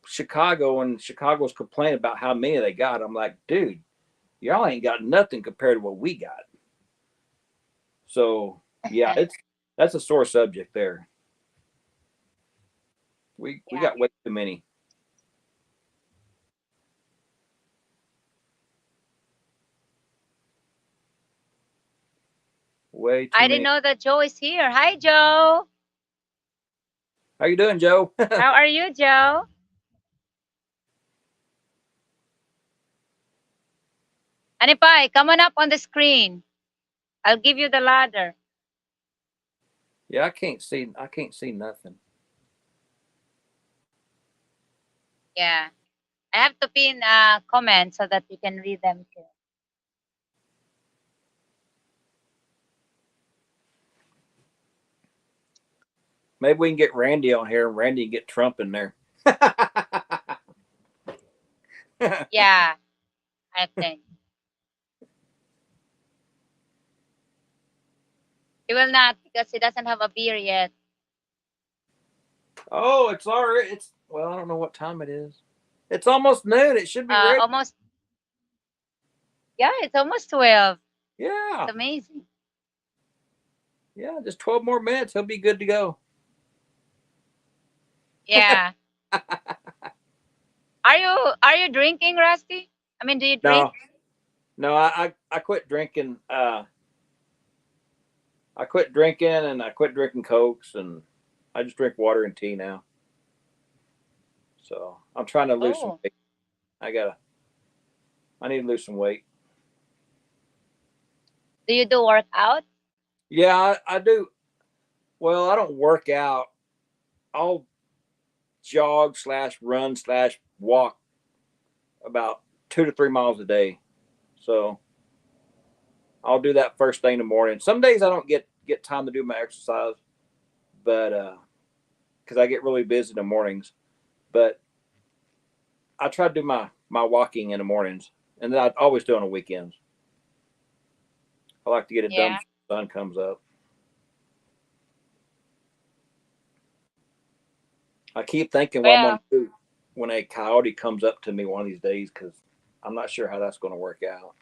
Chicago, and Chicago's complaining about how many they got. I'm like, dude, y'all ain't got nothing compared to what we got. So yeah, it's that's a sore subject there. We Yeah. got way too many. Way too I didn't many. know that Joe is here. Hi, Joe. How you doing, Joe? How are you, Joe? Anipai, come on up on the screen. I'll give you the ladder. Yeah, I can't see nothing. Yeah. I have to pin comments so that you can read them too. Maybe we can get Randy on here, and Randy can get Trump in there. Yeah, I think. He will not because he doesn't have a beer yet. Oh, it's already. It's well, I don't know what time it is. It's almost noon. It should be ready. Almost, yeah, it's almost 12. Yeah, It's amazing. yeah. Just 12 more minutes. He'll be good to go. Yeah. Are you drinking, Rusty? I mean, do you drink? No, no. I quit drinking. I quit drinking, and I quit drinking cokes, and I just drink water and tea now. So I'm trying to lose some Oh, weight. I gotta. I need to lose some weight. do you do workout? Yeah, I do. Well, I don't work out. I'll jog slash run slash walk about 2 to 3 miles a day. So I'll do that first thing in the morning. Some days I don't get time to do my exercise, but because I get really busy in the mornings. But I try to do my walking in the mornings, and then I always do on the weekends. I like to get it done Yeah. before the sun comes up. I keep thinking what I'm going Well, to do when a coyote comes up to me one of these days, because I'm not sure how that's going to work out.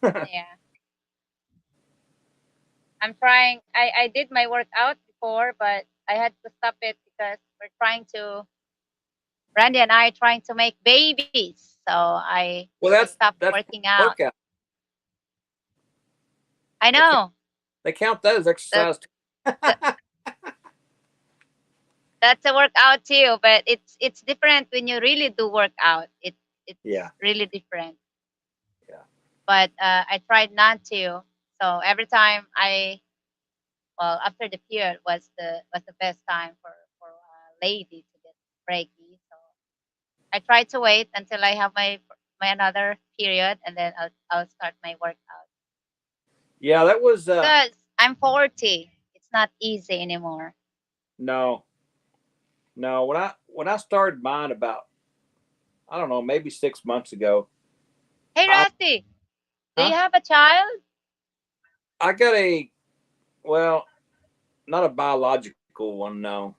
yeah. I'm trying. I did my workout before, but I had to stop it because we're trying to, Randy and I trying to make babies. So Well, I stopped that's working out. workout. I They count, know they count that as that, exercise too. that that's a workout too, but it's different when you really do workout. Yeah, It's really different. yeah. But I tried not to. So every time after the period was the best time for a lady to get breaky. So I try to wait until I have my another period, and then I'll start my workout. Yeah, that was Because I'm 40, it's not easy anymore. no, no. When I started mine about, I don't know, maybe 6 months ago, Hey, I Rusty, do huh? you have a child? I got a, well, not a biological one. No,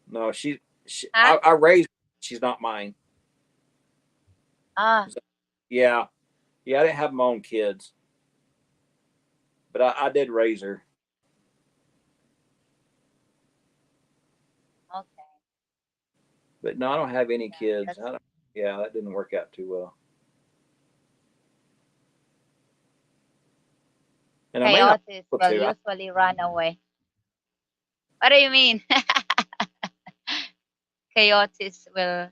no. Huh? I raised. She's not mine. Ah, So, yeah, yeah. I didn't have my own kids, but I did raise her. okay. But no, I don't have any Yeah, kids. that's Yeah, that didn't work out too well. And I may not be chaotic. able Will to. usually run away. What do you mean? Coyotes will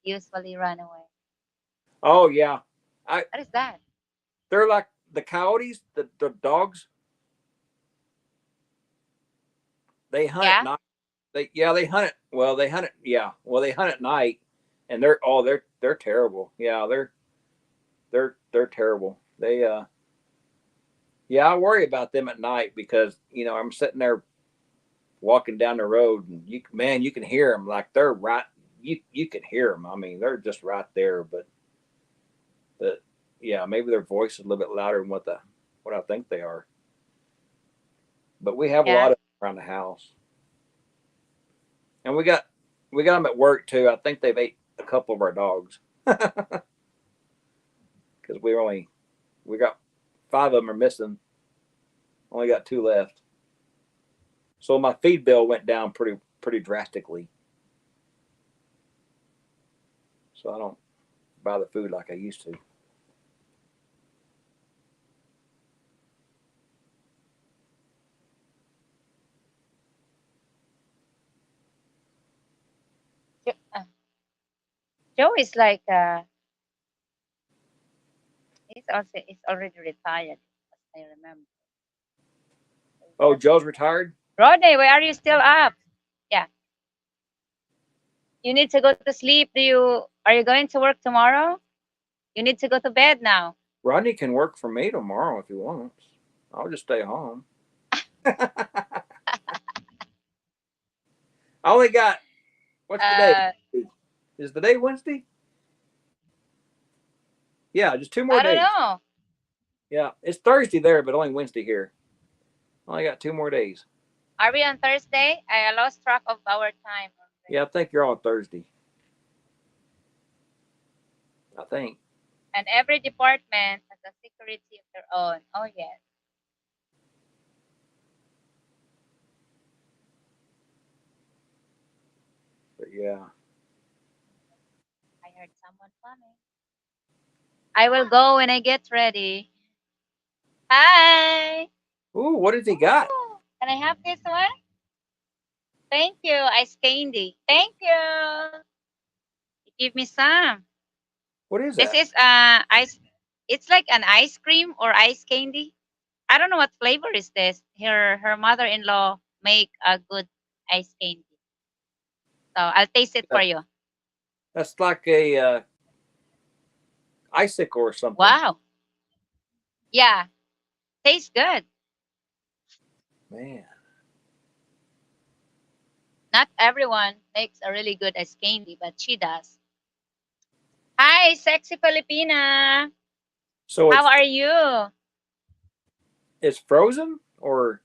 usually run away. Oh yeah, I What is that? they're like the coyotes, the dogs. They hunt at Yeah. night. They hunt it. Well, they hunt it. Yeah, well they hunt at night, and they're terrible. Yeah, they're terrible. They yeah, I worry about them at night because I'm sitting there walking down the road and you can hear them like they're right. You can hear them. I mean, they're just right there. But yeah, maybe their voice is a little bit louder than what I think they are. But we have a Yeah. lot of them around the house, and we got them at work too. I think they've ate a couple of our dogs because we got five of them are missing. Only got two left. So my feed bill went down pretty drastically. So I don't buy the food like I used to. Joe is like he's already retired. As I remember. Oh, Joe's retired? Rodney, why are you still up? Yeah. You need to go to sleep. Are you going to work tomorrow? You need to go to bed now. Rodney can work for me tomorrow if he wants. I'll just stay home. I only got what's today? Uh, Is the day Wednesday? Yeah, just two more I don't days. know. Yeah, it's Thursday there, but only Wednesday here. Only got two more days. Are we on Thursday? I lost track of our time. Yeah, I think you're on Thursday. I think. And every department has a security of their own. Oh yes. But yeah. I heard someone coming. I will go when I get ready. Hi. Ooh, what has he got? Ooh, can I have this one? Thank you, ice candy. Thank you. You give me some. What is This that? is ice. It's like an ice cream or ice candy. I don't know what flavor is this. Her mother-in-law make a good ice candy. So I'll taste it for you. That's like a icicle or something. Wow. Yeah. Tastes good. Man. Not everyone makes a really good ice candy, but she does. Hi, sexy Filipina. So How are you? it's frozen or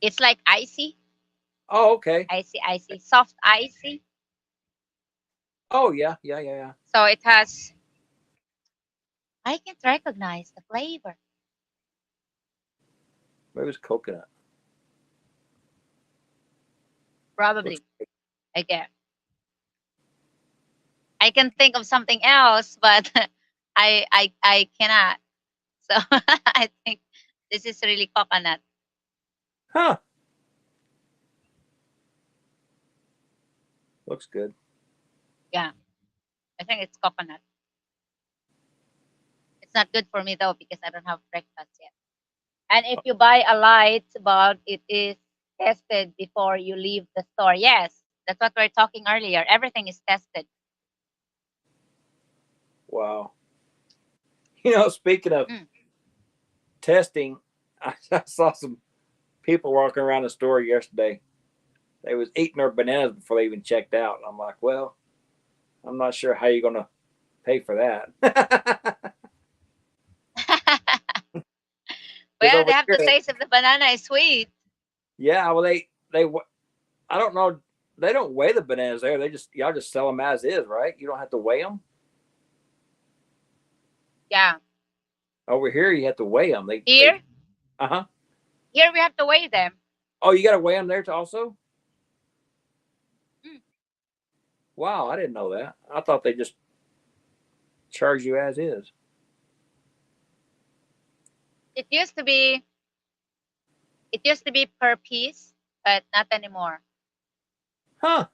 It's like icy, oh okay. icy, soft icy. Oh yeah. So it has, I can't recognize the flavor. Maybe it's coconut. Probably, I guess. I can think of something else, but I cannot. So I think this is really coconut. Huh. Looks good. Yeah, I think it's coconut. It's not good for me though because I don't have breakfast yet. And if you buy a light bulb, it is tested before you leave the store. Yes, that's what we are talking earlier. Everything is tested. Wow. Speaking of Mm. testing, I saw some people walking around the store yesterday. They was eating their bananas before they even checked out. I'm like, well, I'm not sure how you're gonna pay for that. Well, they have here, to taste if the banana is sweet. yeah, well, they I don't know. They don't weigh the bananas there. Y'all just sell them as is, right? You don't have to weigh them. Yeah. Over here, you have to weigh them. Here, Uh-huh. here we have to weigh them. Oh, you got to weigh them there also? Mm. Wow, I didn't know that. I thought they just charge you as is. It used to be It used to be per piece, but not anymore. Huh.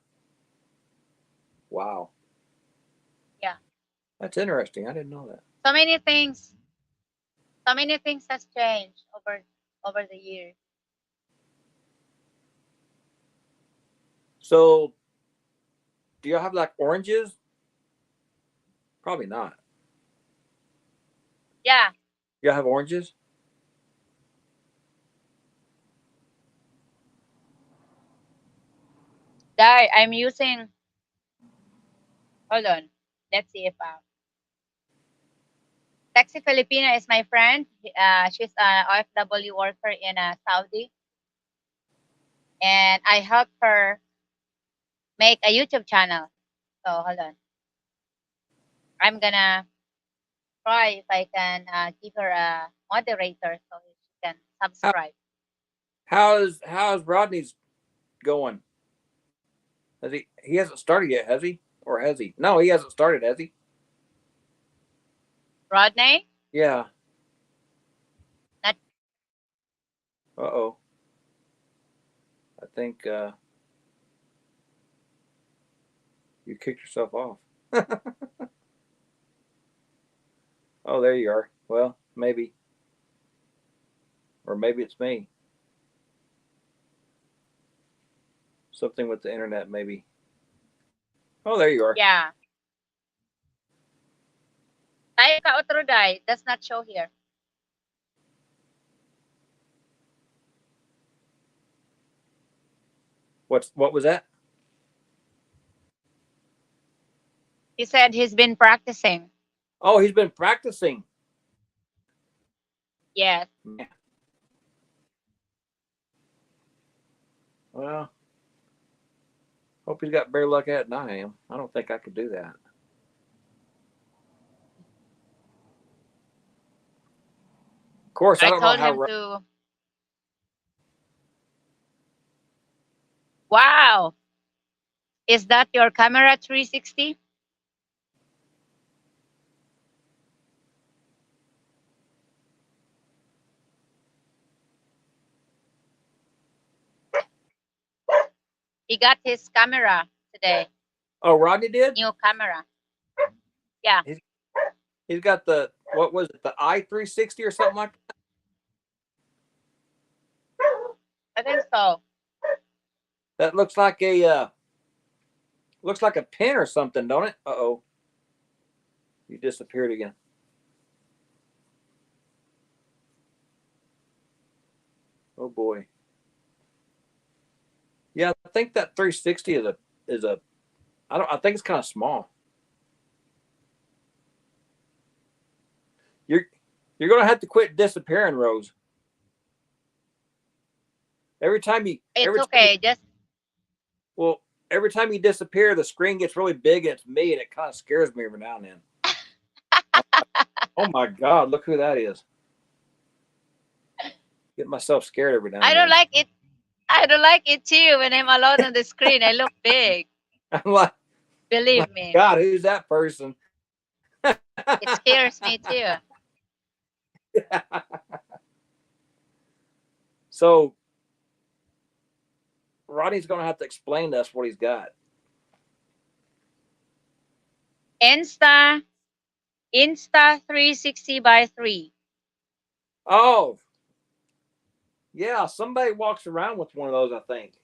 Wow. Yeah. That's interesting. I didn't know that. So many things. So many things has changed over the years. So, do you have like oranges? Probably not. Yeah. You have oranges? There, I'm using. Hold on. Let's see if Taxi Filipina is my friend. She's an OFW worker in Saudi, and I helped her make a YouTube channel. So hold on. I'm gonna try if I can give her a moderator so she can How, subscribe. how's Rodney's going? Has he hasn't started yet, has he? Or has he? No, he hasn't started, has he? Rodney? Yeah. Not Uh-oh. I think you kicked yourself off. Oh, there you are. Well, maybe. Or maybe it's me. Something with the internet, maybe. Oh, there you are. yeah. Tayo ka otro dai does not show here. What was that? He said he's been practicing. Oh, he's been practicing. Yes. Man. Well, hope he's got better luck at it than I am. I don't think I could do that. Of course, I I don't know told how. him to. Wow. Is that your camera 360? He got his camera today. Oh, Rodney did. New camera. Yeah. He's got the what was it? The i360 or something like that. I think so. That looks like a pin or something, don't it? Uh-oh. You disappeared again. Oh boy. Yeah, I think that 360 is a I think it's kind of small. You're you're gonna have to quit disappearing, Rose. Every time you It's every time you, okay. Just well, every time you disappear, the screen gets really big and it's me, and it kind of scares me every now and then. Oh my God, look who that is. Get myself scared every now and I don't then. like it. I don't like it too. When I'm alone on the screen, I look big. I'm like, Believe me. God, who's that person? It scares me too. So Rodney's gonna have to explain to us what he's got. Insta 360 by 3. Oh, yeah, somebody walks around with one of those, I think.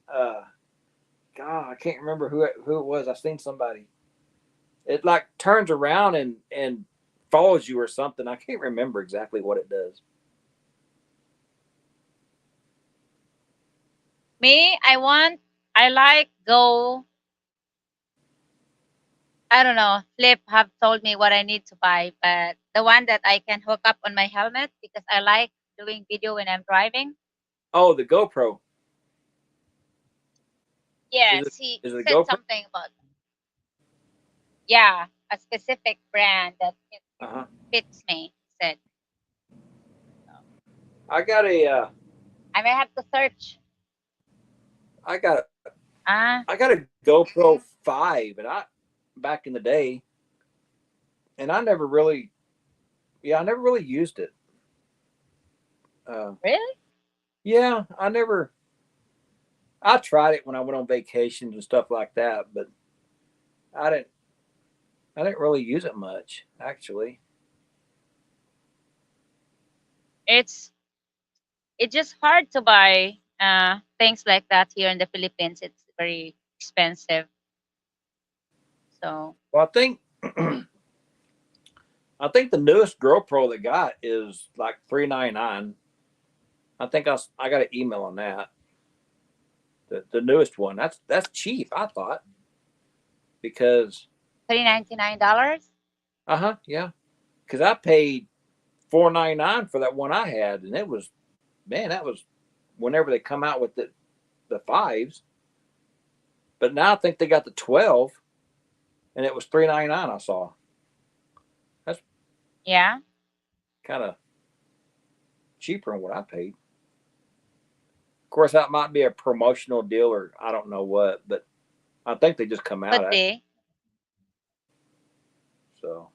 God, I can't remember who it was. I've seen somebody. It like turns around and follows you or something. I can't remember exactly what it does. Me, I like Go. I don't know. Flip have told me what I need to buy, but the one that I can hook up on my helmet because I like doing video when I'm driving. Oh, the GoPro. Yes, he Is it a said GoPro? something about yeah, a specific brand that Uh-huh. fits me. He said I got a I may have to search. I got Ah, I got a GoPro 5 and I back in the day and I never really used it. Uh, really? Yeah, I tried it when I went on vacations and stuff like that, but I didn't I didn't really use it much actually. It's it's just hard to buy things like that here in the Philippines. It's very expensive. So Well, I think the newest GoPro they got is like $399. I think I got an email on that. The newest one. That's cheap. I thought because $399. yeah, because I paid $499 for that one I had, and it was man that was whenever they come out with the fives. But now I think they got the 12, and it was $399. I saw that's Yeah. kind of cheaper than what I paid. Of course, that might be a promotional deal or I don't know what, but I think they just come out Could actually. be. So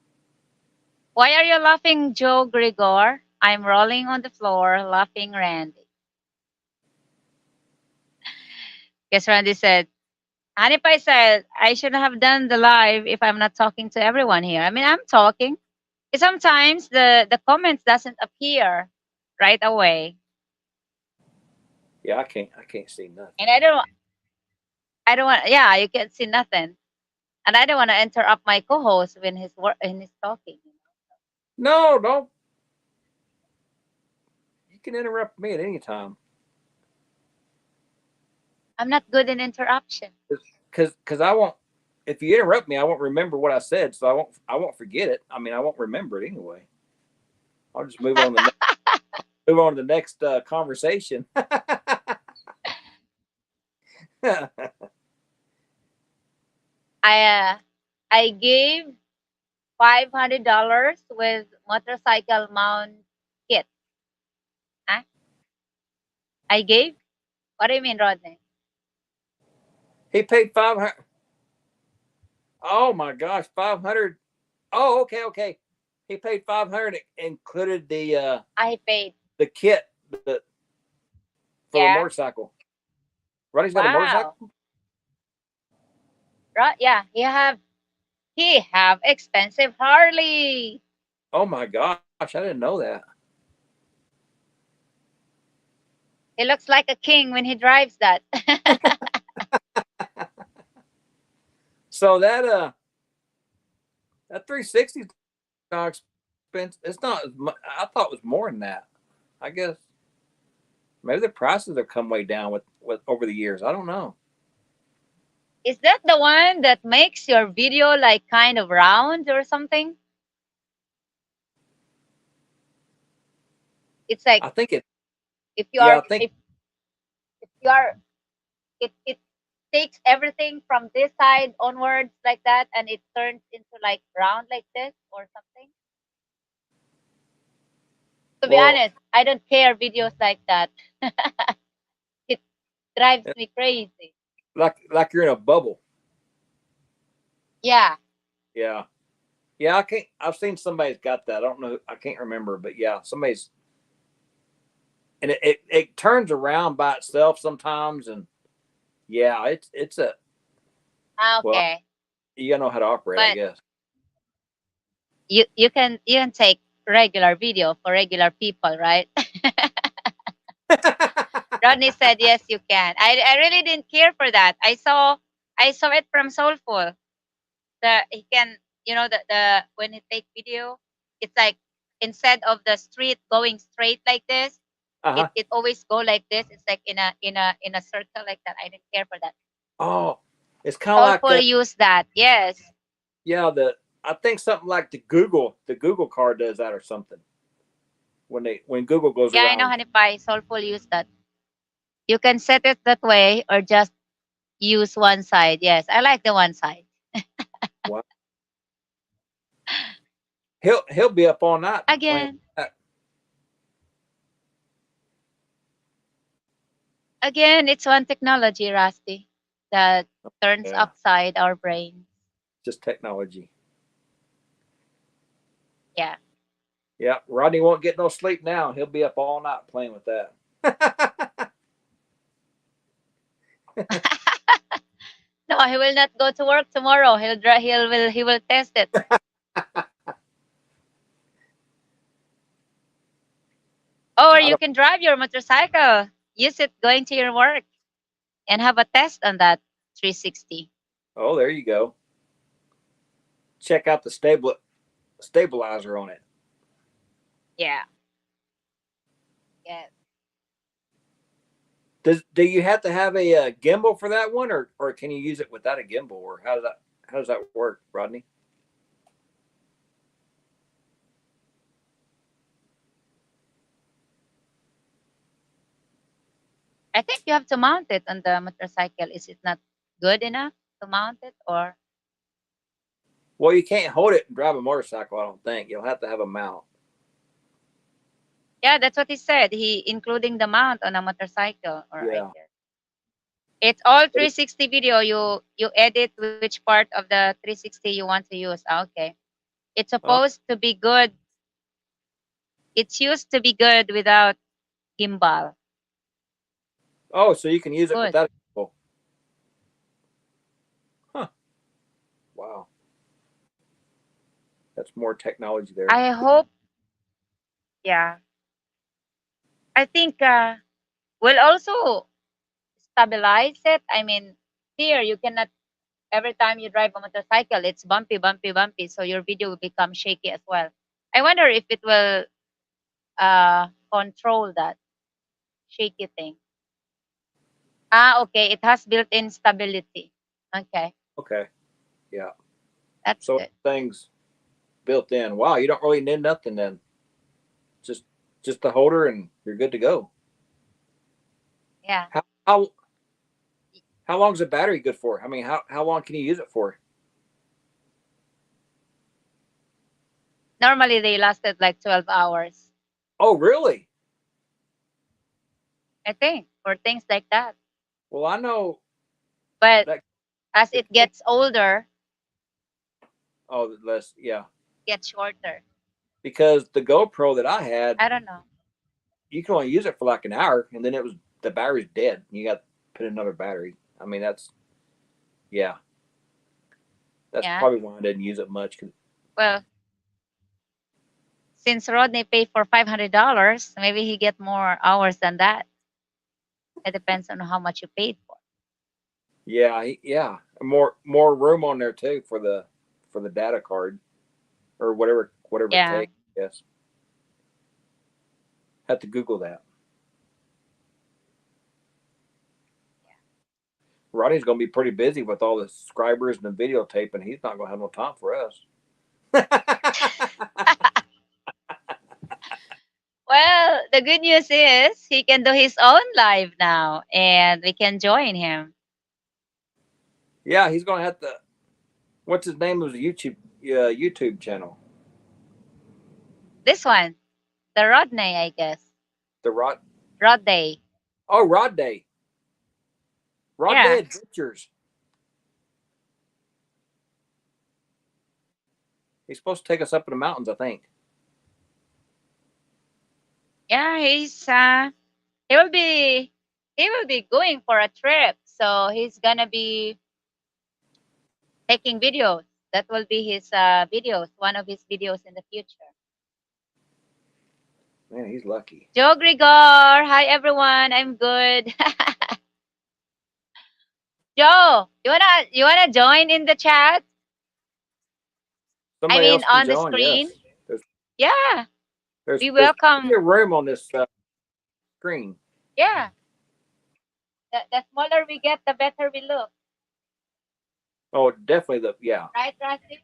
Why are you laughing, Joe Grigor? I'm rolling on the floor, laughing, Randy. Guess Randy said, Hanipai said, I shouldn't have done the live if I'm not talking to everyone here. I mean, I'm talking. Sometimes the comments doesn't appear right away. yeah, I can't see nothing. And I don't want, yeah, you can't see nothing. And I don't want to interrupt my co-host when he's talking. No, don't. You can interrupt me at any time I'm not good in interruption. because I won't. If you interrupt me, I won't remember what I said, so I won't forget it. I mean, I won't remember it anyway. I'll just move on to the next conversation. I gave $500 with motorcycle mount kit. Huh? I gave? What do you mean, Rodney? He paid 500. Oh my gosh, 500. Oh, okay. He paid 500. Included I paid. the kit the, for the Yeah. motorcycle. Rodney's got a Wow. motorcycle. Right? Yeah. He have expensive Harley. Oh my gosh, I didn't know that. He looks like a king when he drives that. So that 360 is not expensive. It's not as much. I thought it was more than that. I guess maybe the prices have come way down with over the years. I don't know. Is that the one that makes your video like kind of round or something? It's like I think it. if you Yeah, are I think. if you are it takes everything from this side onwards like that and it turns into like round like this or something. To be Well, honest, I don't care videos like that. It drives me crazy. like you're in a bubble. Yeah. Yeah, yeah. I can't. I've seen somebody's got that. I don't know. I can't remember, but yeah, somebody's. And it turns around by itself sometimes, and yeah, it's a well. Okay. You gotta know how to operate, I But guess. you can take regular video for regular people, right? Rodney said yes, you can. I really didn't care for that. I saw it from Soulful. He can the when he take video, it's like instead of the street going straight like this, it Uh-huh. it always go like this. It's like in a circle like that. I didn't care for that. Oh, it's kind of like Soulful use that. Yes. yeah, I think something like the Google car does that or something. When Google goes Yeah, I know, around. honey pie. Soulful use that. You can set it that way or just use one side. Yes, I like the one side. Wow. He'll be up all night playing Again, that. again, it's one technology, Rusty, that turns Yeah, upside our brains. just technology. Yeah. Yeah, Rodney won't get no sleep now. He'll be up all night playing with that. No, he will not go to work tomorrow. He will test it. Or I you don't. can drive your motorcycle. Use it going to your work and have a test on that 360. Oh, there you go. Check out the stabilizer on it. Yeah. Yes. Do you have to have a, gimbal for that one, or can you use it without a gimbal, or how does that work, Rodney? I think you have to mount it on the motorcycle. Is it not good enough to mount it, or Well, you can't hold it and drive a motorcycle. I don't think you'll have to have a mount. yeah, that's what he said. He including the mount on a motorcycle, or I Yeah. guess it's all But 360 video. You edit which part of the 360 you want to use. Ah, okay, it's oh, supposed to be good. It's used to be good without gimbal. oh, so you can use it Good. without a gimbal. Huh. Wow. That's more technology there. I hope. Yeah, I think we'll also stabilize it. I mean, here you cannot every time you drive a motorcycle, it's bumpy, bumpy, bumpy. So your video will become shaky as well. I wonder if it will control that shaky thing. Ah, okay. It has built-in stability. Okay, Okay. Yeah. that's So good. things built in. Wow, you don't really need nothing then. Just just the holder and you're good to go. Yeah. How how how long is the battery good for? I mean, how long can you use it for? Normally they lasted like 12 hours. Oh, really? I think for things like that. Well, I know But that as the it gets older, oh, less, yeah. it gets shorter. Because the GoPro that I had, I don't know. you can only use it for like an hour, and then the battery's dead. You got to put in another battery. I mean, yeah, that's Yeah. probably why I didn't use it much. Well, since Rodney paid for $500, maybe he get more hours than that. It depends on how much you paid for. Yeah, yeah, more room on there too for the data card or whatever it Yeah. takes. Yes, have to Google that. Rodney's going to be pretty busy with all the subscribers and the videotape, and he's not going to have no time for us. Well, the good news is he can do his own live now and we can join him. Yeah, he's going to have to. What's his name of the YouTube channel? This one, the Rodney, I guess. The Rod. Rod Day. Oh, Rod Day. Rod Day Yeah. Adventures. He's supposed to take us up in the mountains, I think. Yeah, he will be going for a trip. So he's gonna be taking videos. That will be his videos, one of his videos in the future. Man, he's lucky. Joe Grigor, hi everyone, I'm good. Joe, you wanna join in the chat? I Somebody mean, else can on the join. screen. Yes, there's Yeah, there's we there's plenty welcome. of room on this screen. Yeah, the smaller we get, the better we look. Oh, definitely yeah. Right, Rasif?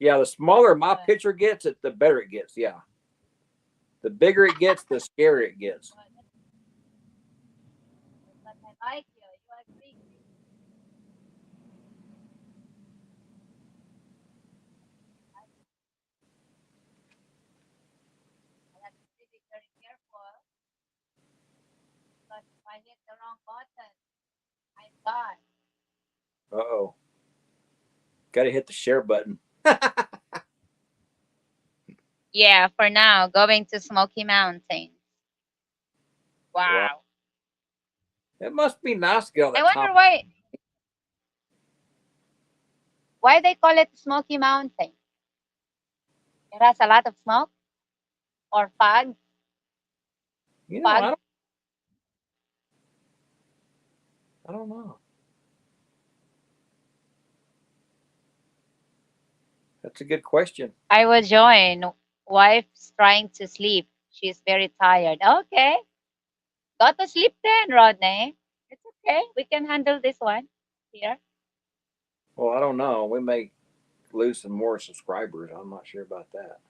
Yeah, the smaller my picture gets, the better it gets. Yeah, the bigger it gets, the scarier it gets. But I like you. You are big. I have to be very careful because if I hit the wrong button, I'm gone. Oh, got to hit the share button. Yeah, for now, going to Smoky Mountain. Wow. It must be nice to get on I that wonder top. why they call it Smoky Mountain. It has a lot of smoke or fog. You know, Fog. I don't know. That's a good question. I will join. Wife's trying to sleep. She's very tired. Okay. Go to sleep then, Rodney. It's okay. We can handle this one here. Well, I don't know. We may lose some more subscribers. I'm not sure about that.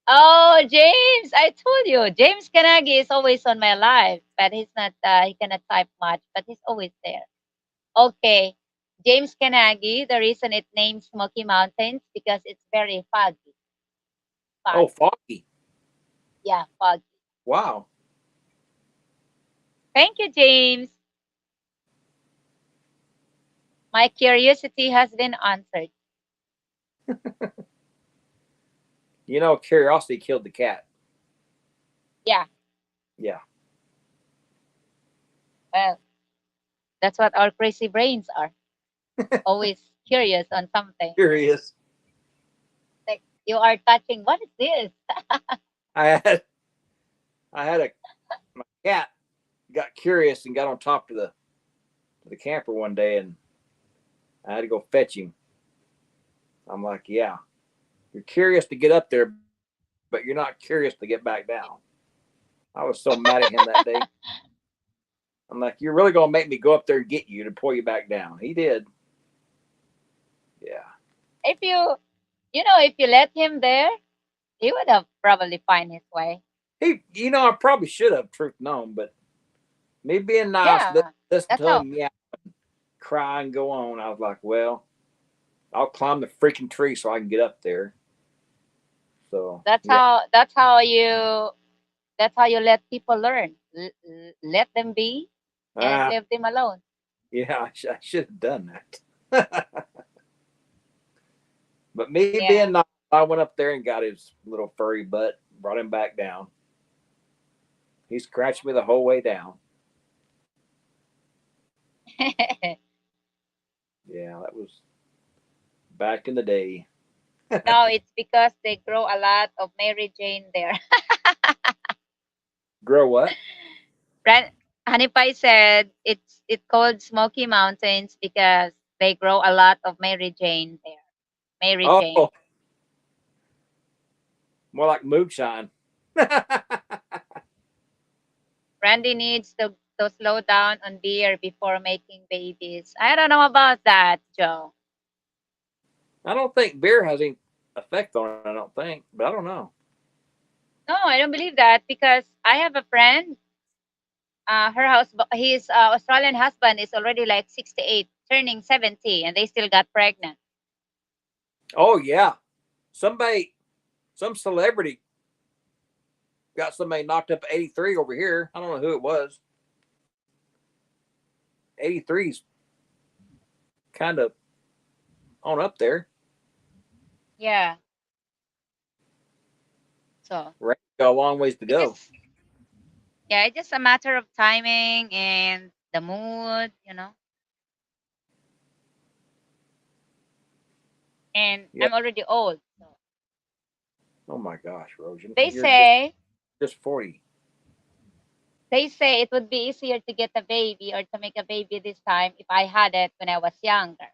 Oh, James, I told you. James Kanagi is always on my live, but he's not, he cannot type much, but he's always there. Okay. James Kanagi, the reason it named Smoky Mountains because it's very foggy. Oh, Foggy. foggy. Yeah, foggy. Wow. Thank you, James. My curiosity has been answered. You know, curiosity killed the cat. Yeah. Yeah. Well, that's what our crazy brains are. Always curious on something. Curious. Like you are touching. What is this? I had my cat got curious and got on top of the camper one day, and I had to go fetch him. I'm like, yeah, you're curious to get up there, but you're not curious to get back down. I was so mad at him that day. I'm like, you're really gonna make me go up there and get you to pull you back down. He did. Yeah. If if you let him there, he would have probably find his way. I probably should have, truth known, but me being nice, Yeah, listen that's to how him, yeah, cry and go on. I was like, well, I'll climb the freaking tree so I can get up there. So that's yeah, how that's how you that's how you let people learn. Let them be and ah, leave them alone. yeah, I should have done that. But me Yeah. being nice, I went up there and got his little furry butt, brought him back down. He scratched me the whole way down. Yeah, that was back in the day. No, it's because they grow a lot of Mary Jane there. Grow what? Ran- Honey Pie said it's called Smoky Mountains because they grow a lot of Mary Jane there. Mary Jane. Oh, more like moonshine. Randy needs to slow down on beer before making babies. I don't know about that, Joe. I don't think beer has any effect on it. I don't think, but I don't know. No, I don't believe that because I have a friend. His Australian husband is already like 68, turning 70, and they still got pregnant. Oh yeah, some celebrity got somebody knocked up at 83 over here. I don't know who it was. 83's kind of on up there. Yeah. So Right, got a long ways to it go. just yeah, it's just a matter of timing and the mood. And Yeah. I'm already old. So Oh my gosh, Rojan, they you're just say just 40. they say it would be easier to get a baby or to make a baby this time if I had it when I was younger.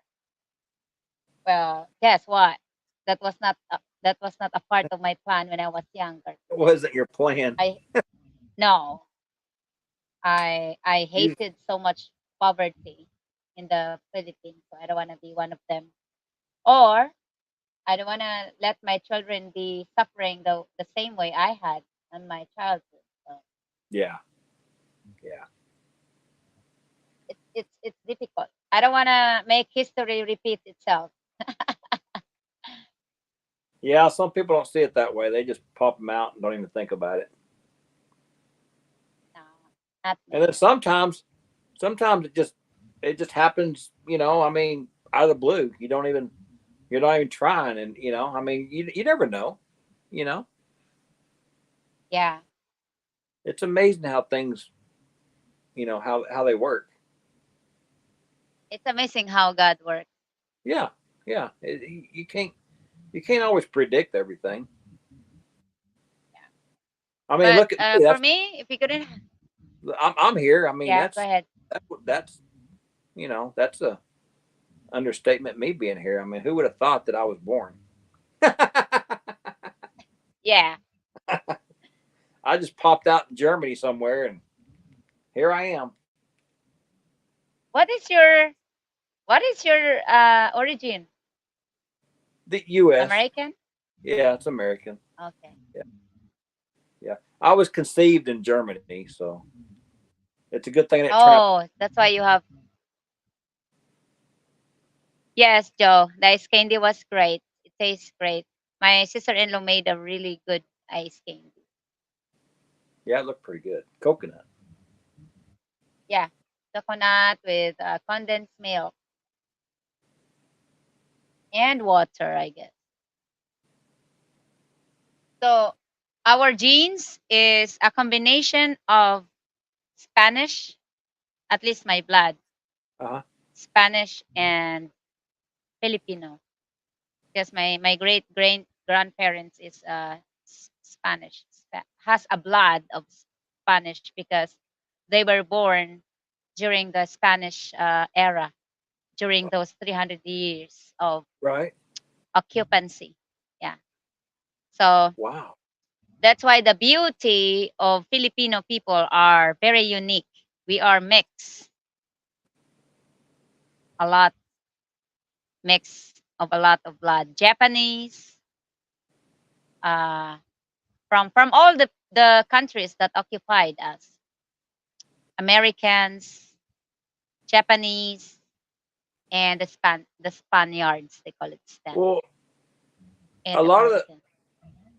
Well, guess what? That was not a part of my plan when I was younger. It wasn't your plan. I no, I You, hated so much poverty in the Philippines, so I don't want to be one of them. Or I don't want to let my children be suffering the same way I had in my childhood. So yeah, yeah, it's difficult. I don't want to make history repeat itself. yeah. Some people don't see it that way. They just pop them out and don't even think about it. No, not And me. then sometimes it just happens. I mean, out of the blue. You're not even trying, and I mean, you never know. You know. Yeah. It's amazing how things, how they work. It's amazing how God works. Yeah, yeah. You can't always predict everything. I mean, But look at me. for me, if you couldn't, I'm here. I mean, yeah, go ahead. that's a understatement. Me being here. I mean, who would have thought that I was born? Yeah. I just popped out in Germany somewhere, and here I am. What is your origin? The U.S. American? Yeah, it's American. Okay. Yeah, yeah. I was conceived in Germany, so it's a good thing that it turned out. Oh, that's why you have. Yes, Joe. The ice candy was great. It tastes great. My sister-in-law made a really good ice candy. Yeah, it looked pretty good. Coconut. Yeah, coconut with condensed milk and water, I guess. So our genes is a combination of Spanish, at least my blood, Uh-huh. Spanish and Filipino. Because my great grandparents is Spanish, has a blood of Spanish because they were born during the Spanish era, during those 300 years of Right. occupancy. Yeah. So Wow. that's why the beauty of Filipino people are very unique. We are mixed, a lot mix of a lot of blood. Japanese, uh, from all the countries that occupied us. Americans, Japanese, and the Spaniards, they call it Stan, Well, a and lot of the American.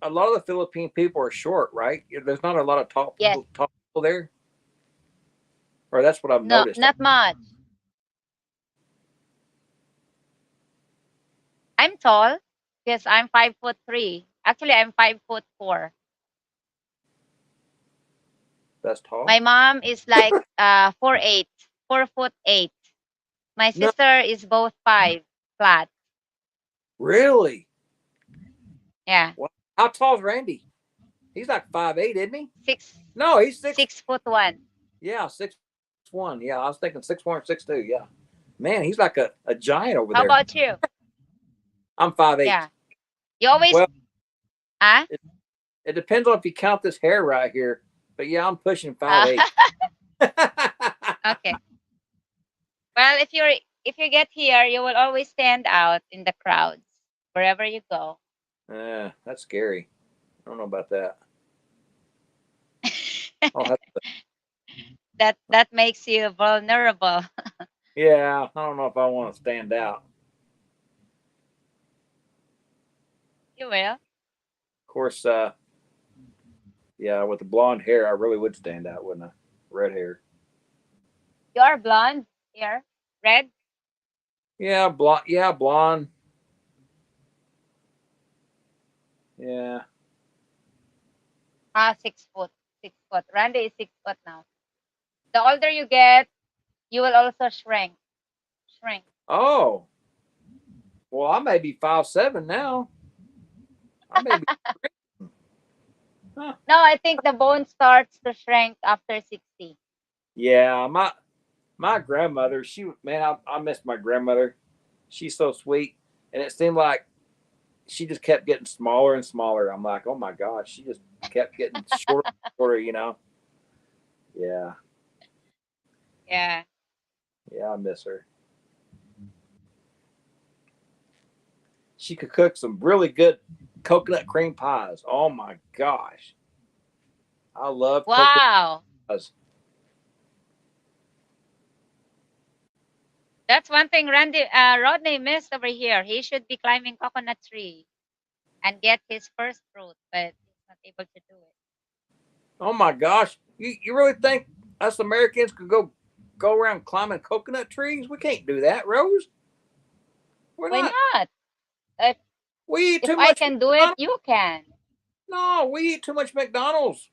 a lot of the Philippine people are short, right? There's not a lot of tall Yes. people, there, or that's what I've No, noticed. not much. I'm tall because I'm 5'3". Actually, I'm 5'4". That's tall. My mom is like 4'8", 4'8". My No, sister is both 5 flat. really. Yeah, Wow. How tall is Randy? He's like 5'8", isn't he? six No, he's 6. 6'1". Yeah, 6'1". Yeah, I was thinking 6'1", 6'2". Yeah, man, he's like a giant over How there. about you? I'm 5'8". Yeah, you always Well, ah it depends on if you count this hair right here, but yeah, I'm pushing uh, 5'8". okay. Well, if you get here, you will always stand out in the crowds wherever you go. That's scary. I don't know about that. I'll have to, That makes you vulnerable. yeah, I don't know if I want to stand out. You will. Of course, yeah, with the blonde hair, I really would stand out, wouldn't I? Red hair. You are blonde here, red. Yeah, blonde. Yeah, blonde. Yeah. 6 foot, 6 foot. Randy is 6 foot now. The older you get, you will also shrink. Oh, well, I may be 5'7" now. I may be. Huh. No, I think the bone starts to shrink after 60. Yeah, my grandmother. I miss my grandmother. She's so sweet, and it seemed like she just kept getting smaller and smaller. I'm like, oh my god, she just kept getting shorter and shorter. Yeah, Yeah. yeah, I miss her. She could cook some really good coconut cream pies. Oh my gosh, I love coconut Wow. pies. That's one thing Rodney missed over here. He should be climbing coconut tree and get his first fruit, but he's not able to do it. Oh my gosh, you really think us Americans could go around climbing coconut trees? We can't do that, Rose. We're Why not. not? If We eat if too I much. can do it, you can. No, we eat too much McDonald's.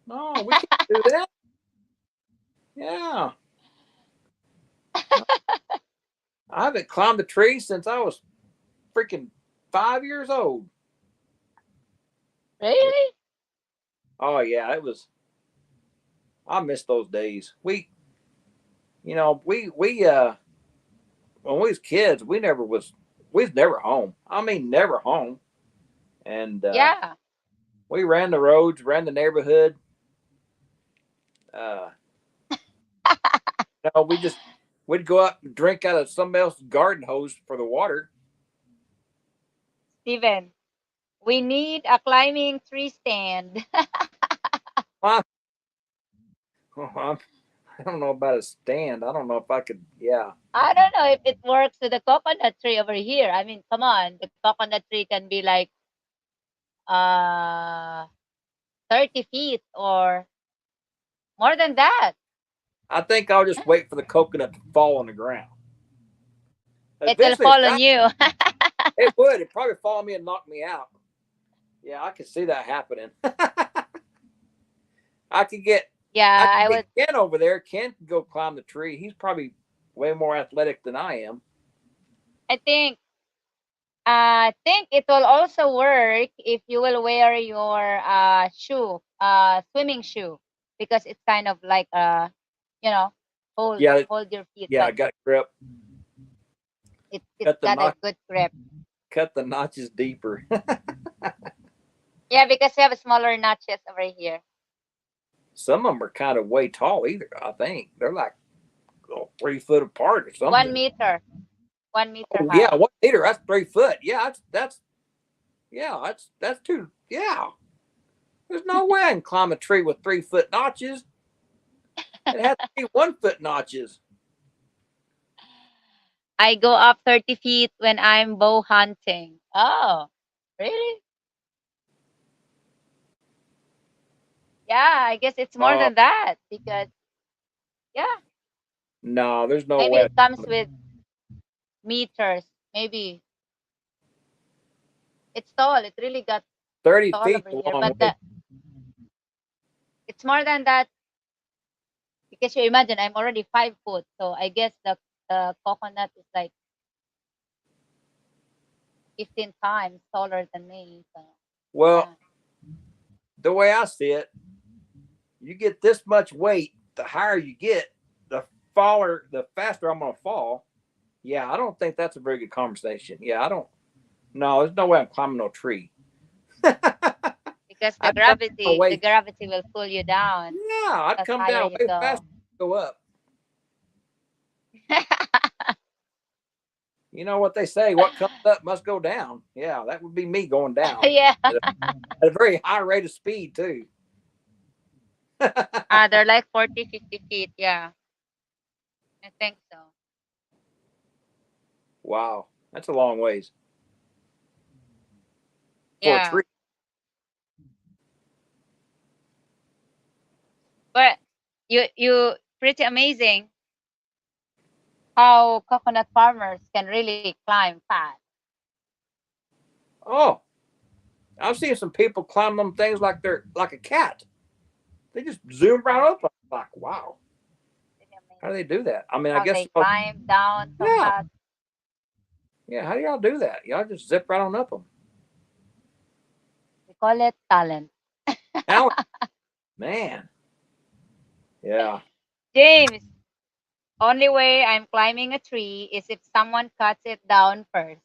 No, we can't do that. Yeah. I haven't climbed a tree since I was freaking 5 years old. Really? Oh yeah, it was. I miss those days. We when we was kids, we was never home. I mean, never home. And Yeah. we ran the roads, ran the neighborhood. Uh, we'd go up and drink out of somebody else's garden hose for the water. Steven, we need a climbing tree stand. I, I don't know about a stand. I don't know if I could. Yeah, I don't know if it works with the coconut tree over here. I mean, come on, the coconut tree can be like uh 30 feet or more than that. I think I'll just wait for the coconut to fall on the ground. It will Eventually, fall on you. it would. It'd probably fall on me and knock me out. Yeah, I could see that happening. I could get I Yeah, could I get would. Ken over there. Ken can go climb the tree. He's probably way more athletic than I am. I think it will also work if you will wear your shoe, swimming shoe, because it's kind of like you know, hold Yeah, hold your feet, yeah. I but got grip. it's Cut the got a notch. good grip. Cut the notches deeper. Yeah, because we have smaller notches over here. Some of them are kind of way tall. Either I think they're like 3 foot apart or 1 something. meter, 1 meter Oh yeah, high. 1 meter. That's 3 foot. Yeah, that's yeah. That's too. Yeah. There's no way I can climb a tree with 3 foot notches. It has to be 1 foot notches. I go up 30 feet when I'm bow hunting. Oh, really? Yeah, I guess it's more Oh than that because, yeah, no, there's no maybe way. it comes with meters. Maybe it's tall. It really got 30 tall feet over a here, long but way. it's more than that because you imagine I'm already 5 foot, so I guess the coconut is like 15 times taller than me. So Well, yeah, the way I see it, you get this much weight, the higher you get, the faster I'm gonna fall. Yeah, I don't think that's a very good conversation. Yeah, I don't. No, there's no way I'm climbing no tree. because the I'd come down gravity, the way. gravity will pull you down Yeah, I'd as come higher down you way go. faster. Go up. You know what they say? What comes up must go down. Yeah, that would be me going down Yeah, at a very high rate of speed too. they're like 40, 50 feet. Yeah, I think so. Wow, that's a long ways for a Yeah, tree. but you pretty amazing how coconut farmers can really climb fast. Oh, I've seen some people climb them things like they're like a cat. They just zoom right Yeah, up. I'm like, wow, pretty how do they amazing do that? I mean, I how guess they climb down so yeah, fast. yeah. How do y'all do that? Y'all just zip right on up them. We call it talent. Now, man, yeah. James, only way I'm climbing a tree is if someone cuts it down first.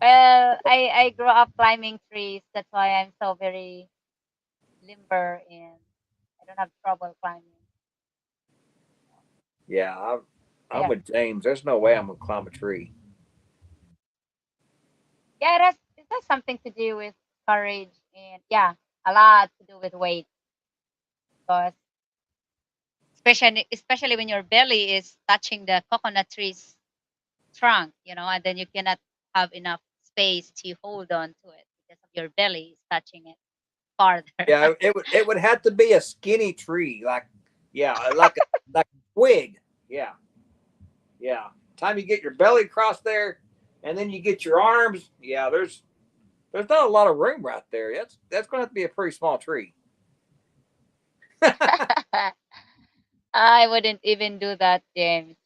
Well, I grew up climbing trees. That's why I'm so very limber and I don't have trouble climbing. Yeah, I'm Yeah. with James. There's no way I'm gonna climb a tree. Yeah, it has something to do with courage and yeah, a lot to do with weight because especially when your belly is touching the coconut tree's trunk, and then you cannot have enough space to hold on to it because of your belly is touching it farther. Yeah, it would have to be a skinny tree, like yeah, like a twig. Yeah, yeah, time you get your belly across there, and then you get your arms, yeah, there's not a lot of room right there. That's going to have to be a pretty small tree. I wouldn't even do that, James,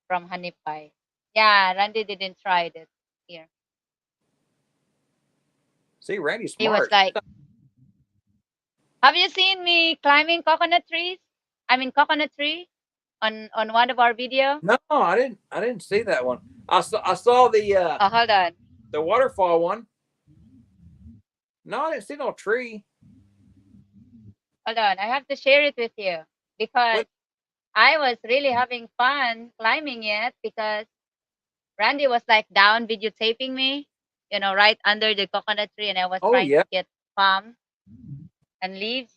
from Honey Pie. Yeah, Randy didn't try it here. See, Randy's He was smart. like, have you seen me climbing coconut trees? I mean, coconut tree on one of our video. No, I didn't see that one. I saw Oh, hold on. the waterfall one. No, I didn't see no tree. Hold on. I have to share it with you because What? I was really having fun climbing it because Randy was like down videotaping me, right under the coconut tree, and I was Oh trying yeah. to get palm and leaves.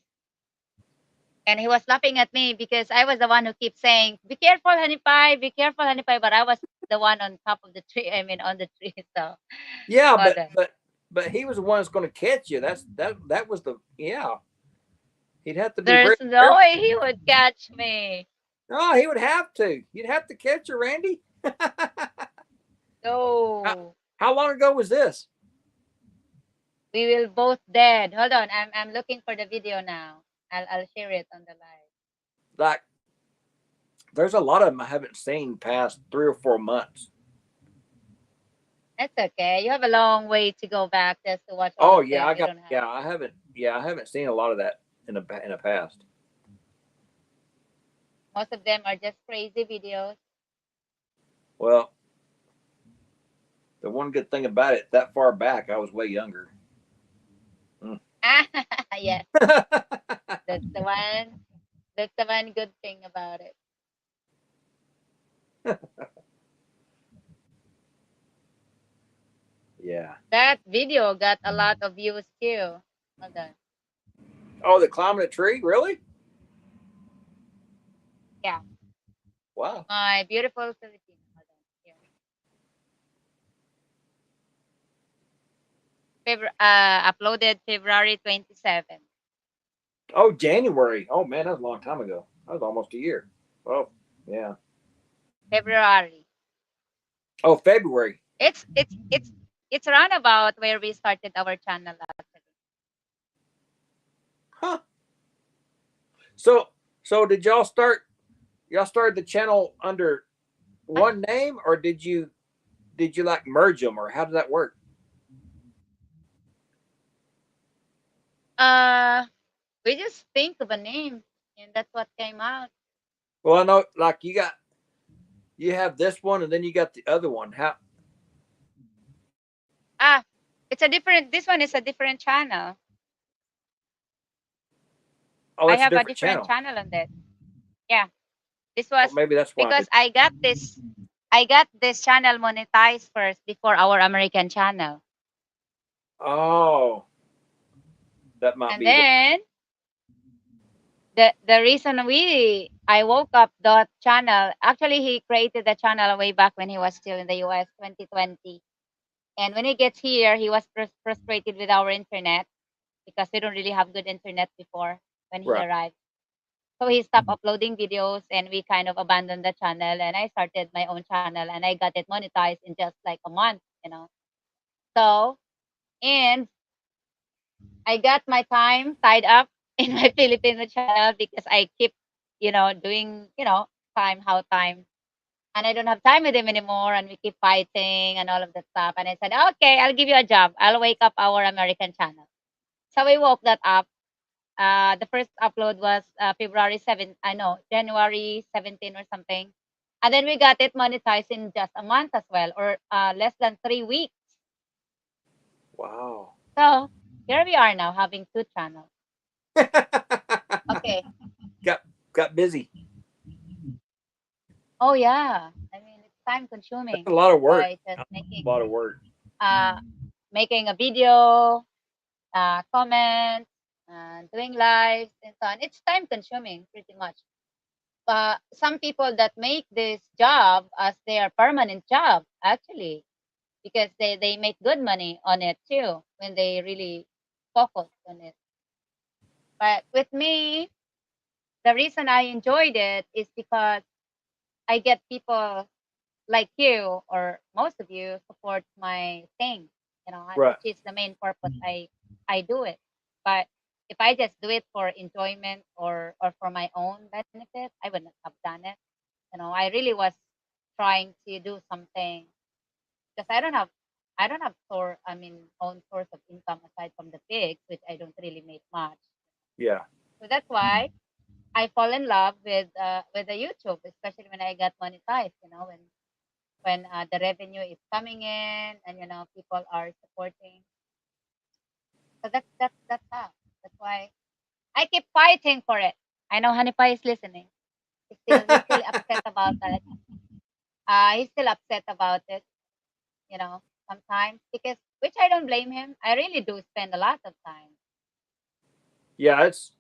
And he was laughing at me because I was the one who keeps saying, "Be careful, honey pie, be careful, honey pie." But I was the one on top of the tree. I mean, on the tree. So, Yeah, hold on. but he was the one that's going to catch you. That was the yeah. He'd have to be very There's no careful. way he would catch me. No, he would have to. You'd have to catch her, Randy. how, No, how long ago was this? we will both dead. Hold on, I'm looking for the video now. I'll share it on the live. Like, there's a lot of them I haven't seen past 3 or 4 months. That's okay. You have a long way to go back just to watch all Oh of yeah, them. I You got don't have. yeah. I haven't seen a lot of that in the past. Most of them are just crazy videos. Well, the one good thing about it, that far back, I was way younger. Yes, that's the one. That's the one good thing about it. Yeah. That video got a lot of views too. Hold on. Oh, the climbing a tree, really? Yeah, Wow. my beautiful Filipino. Hold on. Here. Uploaded February 27. Oh, January. Oh man, that was a long time ago. That was almost a year. Oh, yeah. February. Oh, February. It's around about where we started our channel actually. Huh. So so did y'all started the channel under one name, or did you like merge them, or how did that work? Uh, we just think of a name, and that's what came out. Well, I know like you have this one and then you got the other one. How Ah, it's a different. This one is a different channel. oh I that's a have a different different channel. channel on this. Yeah, this Oh, was maybe that's why I because did. I got this. I got this channel monetized first before our American channel, That might and be what. then the reason I woke up that channel. Actually, he created the channel way back when he was still in the US, 2020. And when he gets here, he was frustrated with our internet because we don't really have good internet before when he Right. arrived. So he stopped uploading videos and we kind of abandoned the channel and I started my own channel and I got it monetized in just like a month. So, and I got my time tied up in my Filipino channel because I keep, doing, time, how time. And I don't have time with him anymore and we keep fighting and all of that stuff. And I said, okay, I'll give you a job. I'll wake up our American channel. So we woke that up. The first upload was February 7th, I know, January 17 or something. And then we got it monetized in just a month as well, or less than 3 weeks. Wow. So here we are now having two channels. Okay. got busy. Oh yeah. I mean, it's time That's consuming. a lot of work. Right? Just A lot of work. uh, making a video, comments, doing lives and so on. It's time consuming pretty much. Some people that make this job as their permanent job actually because they make good money on it too when they really focus on it. But with me, the reason I enjoyed it is because I get people like you or most of you support my thing, Right. which is the main purpose I do it. But if I just do it for enjoyment or for my own benefit, I wouldn't have done it. I really was trying to do something because I don't have own source of income aside from the pigs, which I don't really make much. Yeah. So that's why I fall in love with the YouTube, especially when I got monetized. When the revenue is coming in and people are supporting. So that's how. That's why I keep fighting for it. I know Honey Pie is listening. He's still upset about that. He's still upset about it. Sometimes because which I don't blame him. I really do spend a lot of time. Yeah. It's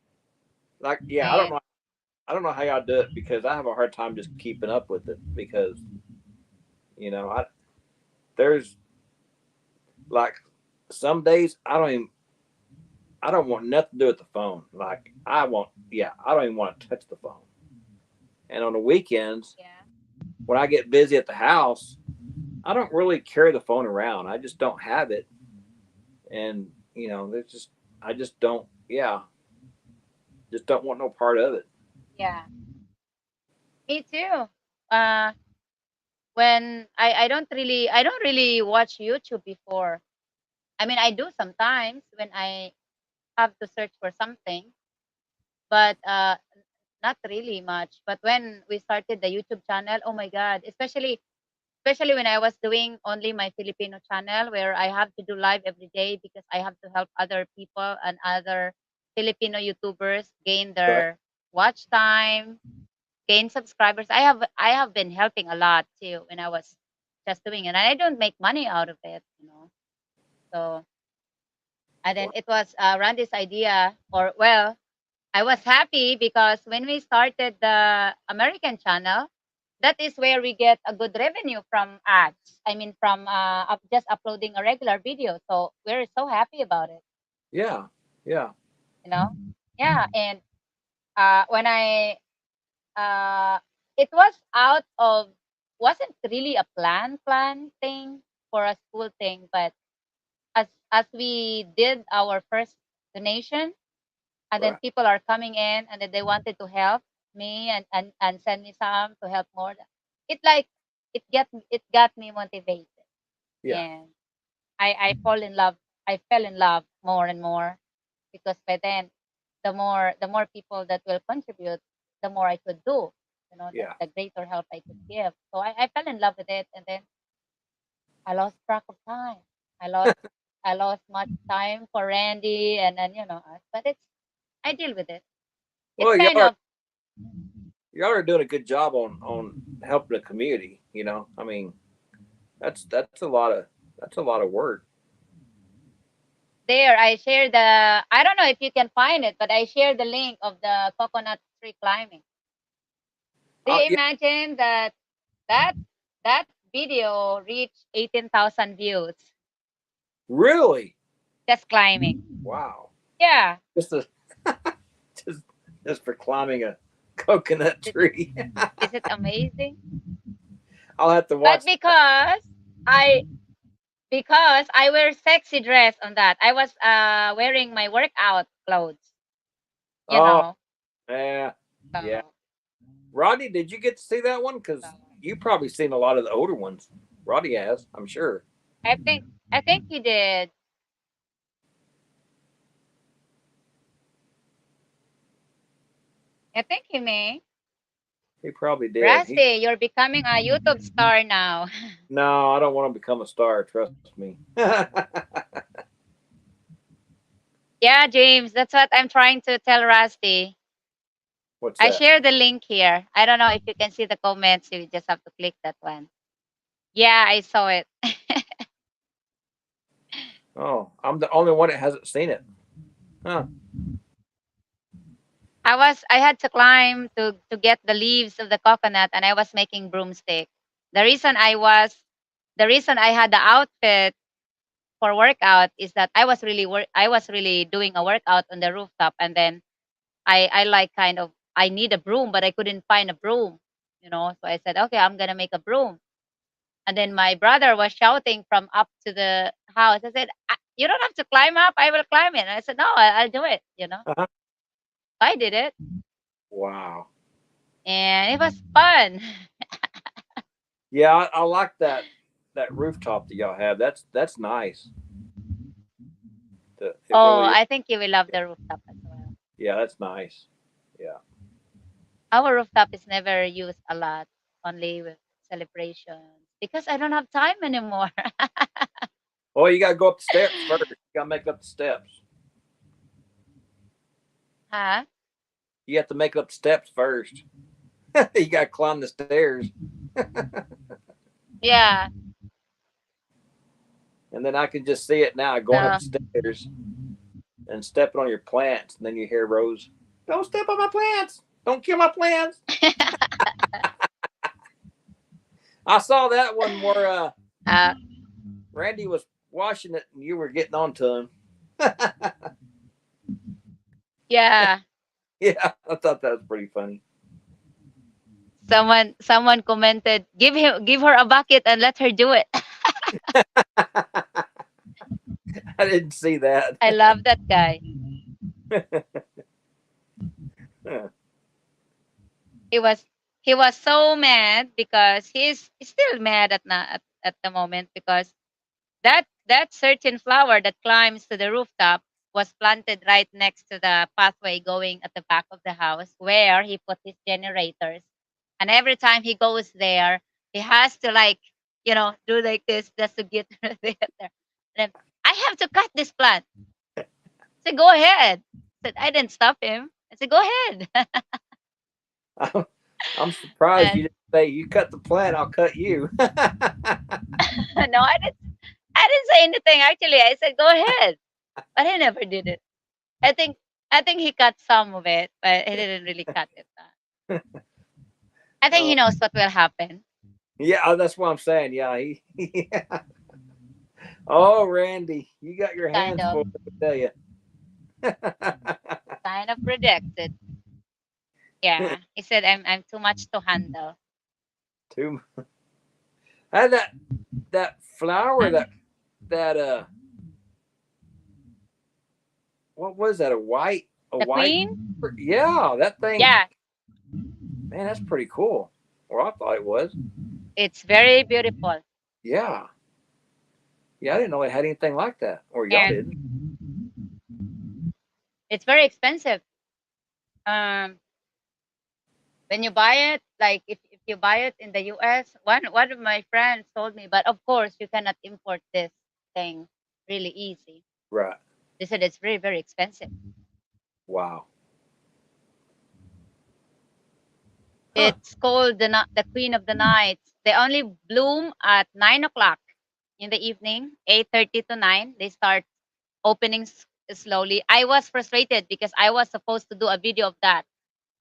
like, yeah, And I don't know how y'all do it because I have a hard time just keeping up with it because, I there's like some days I don't want nothing to do with the phone. Like I don't even want to touch the phone. And on the weekends, yeah, when I get busy at the house, I don't really carry the phone around. I just don't have it. And, there's just, I just don't want no part of it. yeah, me too. Uh, when I don't really watch YouTube before. I mean, I do sometimes when I have to search for something, but not really much. But when we started the YouTube channel, oh my God, especially when I was doing only my Filipino channel where I have to do live every day because I have to help other people and other Filipino YouTubers gain Right. their watch time, gain subscribers. I have been helping a lot too when I was just doing it. And I don't make money out of it. So and then it was Randy's idea, or well, I was happy because when we started the American channel, that is where we get a good revenue from ads. I mean, from just uploading a regular video. So we're so happy about it, Yeah. Yeah. you know? Yeah. And when uh, it was out of, wasn't really a plan thing for a school thing, but as we did our first donation, and then Right. people are coming in and then they wanted to help me and send me some to help more, it like it got me motivated, Yeah. and I fell in love more and more because by then the more people that will contribute, the more I could do, Yeah. the greater help I could give. So I fell in love with it, and then I lost track of time. I lost much time for Randy and then us, but it's I deal with it. It's Well, kind of y'all are doing a good job on helping the community. I mean, that's a lot of work. there. I share the. I don't know if you can find it, but I share the link of the coconut tree climbing. Do you Yeah. imagine that that video reached 18,000 views Really? just climbing? Wow. Yeah, Just a, just just for climbing a coconut is, tree. is it amazing? I'll have to But watch that. I because I wear sexy dress on that. I was wearing my workout clothes, you Oh, know. yeah, yeah. So, Rodney, did you get to see that one? so Because you probably seen a lot of the older ones. Rodney has, I'm sure. I think he did. I think he may. He probably did. Rusty, you're becoming a YouTube star now. No, I don't want to become a star. Trust me. Yeah, James, that's what I'm trying to tell Rusty. What's I that? share the link here. I don't know if you can see the comments. You just have to click that one. Yeah, I saw it. Oh, I'm the only one that hasn't seen it. Huh? I had to climb to get the leaves of the coconut, and I was making broomstick. The reason I had the outfit for workout is that I was really doing a workout on the rooftop, and then I like kind of I need a broom, but I couldn't find a broom. So I said, okay, I'm gonna make a broom. And then my brother was shouting from up to the house. I said, "You don't have to climb up. I will climb it." And I said, "No, I'll do it." Uh-huh. I did it, Wow. and it was fun. Yeah, I like that rooftop that y'all have. That's nice. It Oh, really is. I think you will love the rooftop as well. Yeah, that's nice. Yeah. Our rooftop is never used a lot, only with celebrations because I don't have time anymore. Oh, you gotta go up the steps first. You gotta make up the steps. Huh? You have to make up the steps first. You gotta climb the stairs. Yeah. And then I can just see it now going up So, the stairs and stepping on your plants. And then you hear Rose, "Don't step on my plants. Don't kill my plants." I saw that one where uh, Randy was washing it and you were getting onto him. yeah. Yeah, I thought that was pretty funny. Someone commented, give her a bucket and let her do it." I didn't see that. I love that guy. He was he was so mad because he's still mad at the moment because that certain flower that climbs to the rooftop was planted right next to the pathway going at the back of the house where he put his generators. And every time he goes there, he has to like, do like this just to get there. And then, I have to cut this plant. I said, go ahead. I said, I didn't stop him. I said, go ahead. I'm surprised you And didn't say, "You cut the plant, I'll cut you." no, I didn't say anything actually. I said, go ahead. But he never did it. I think I think he cut some of it, but he didn't really cut it. I think he Oh, knows what will happen. yeah, that's what I'm saying. Yeah, yeah. Oh, Randy, you got your Kind hands of full, I tell you. kind of predicted. Yeah. He said I'm too much to handle. Too. And that flower, And that what was that? A the white. queen? Yeah, that thing. Yeah. Man, that's pretty cool. Or I thought it was. It's very beautiful. Yeah, yeah. I didn't know it had anything like that, or y'all And didn't. it's very expensive. Um when you buy it, like if you buy it in the US, one of my friends told me, but of course you cannot import this thing really easy. Right. They said it's very, very expensive. Wow. Huh. It's called the Queen of the Nights. They only bloom at 9 o'clock in the evening, 8:30 to 9. They start opening slowly. I was frustrated because I was supposed to do a video of that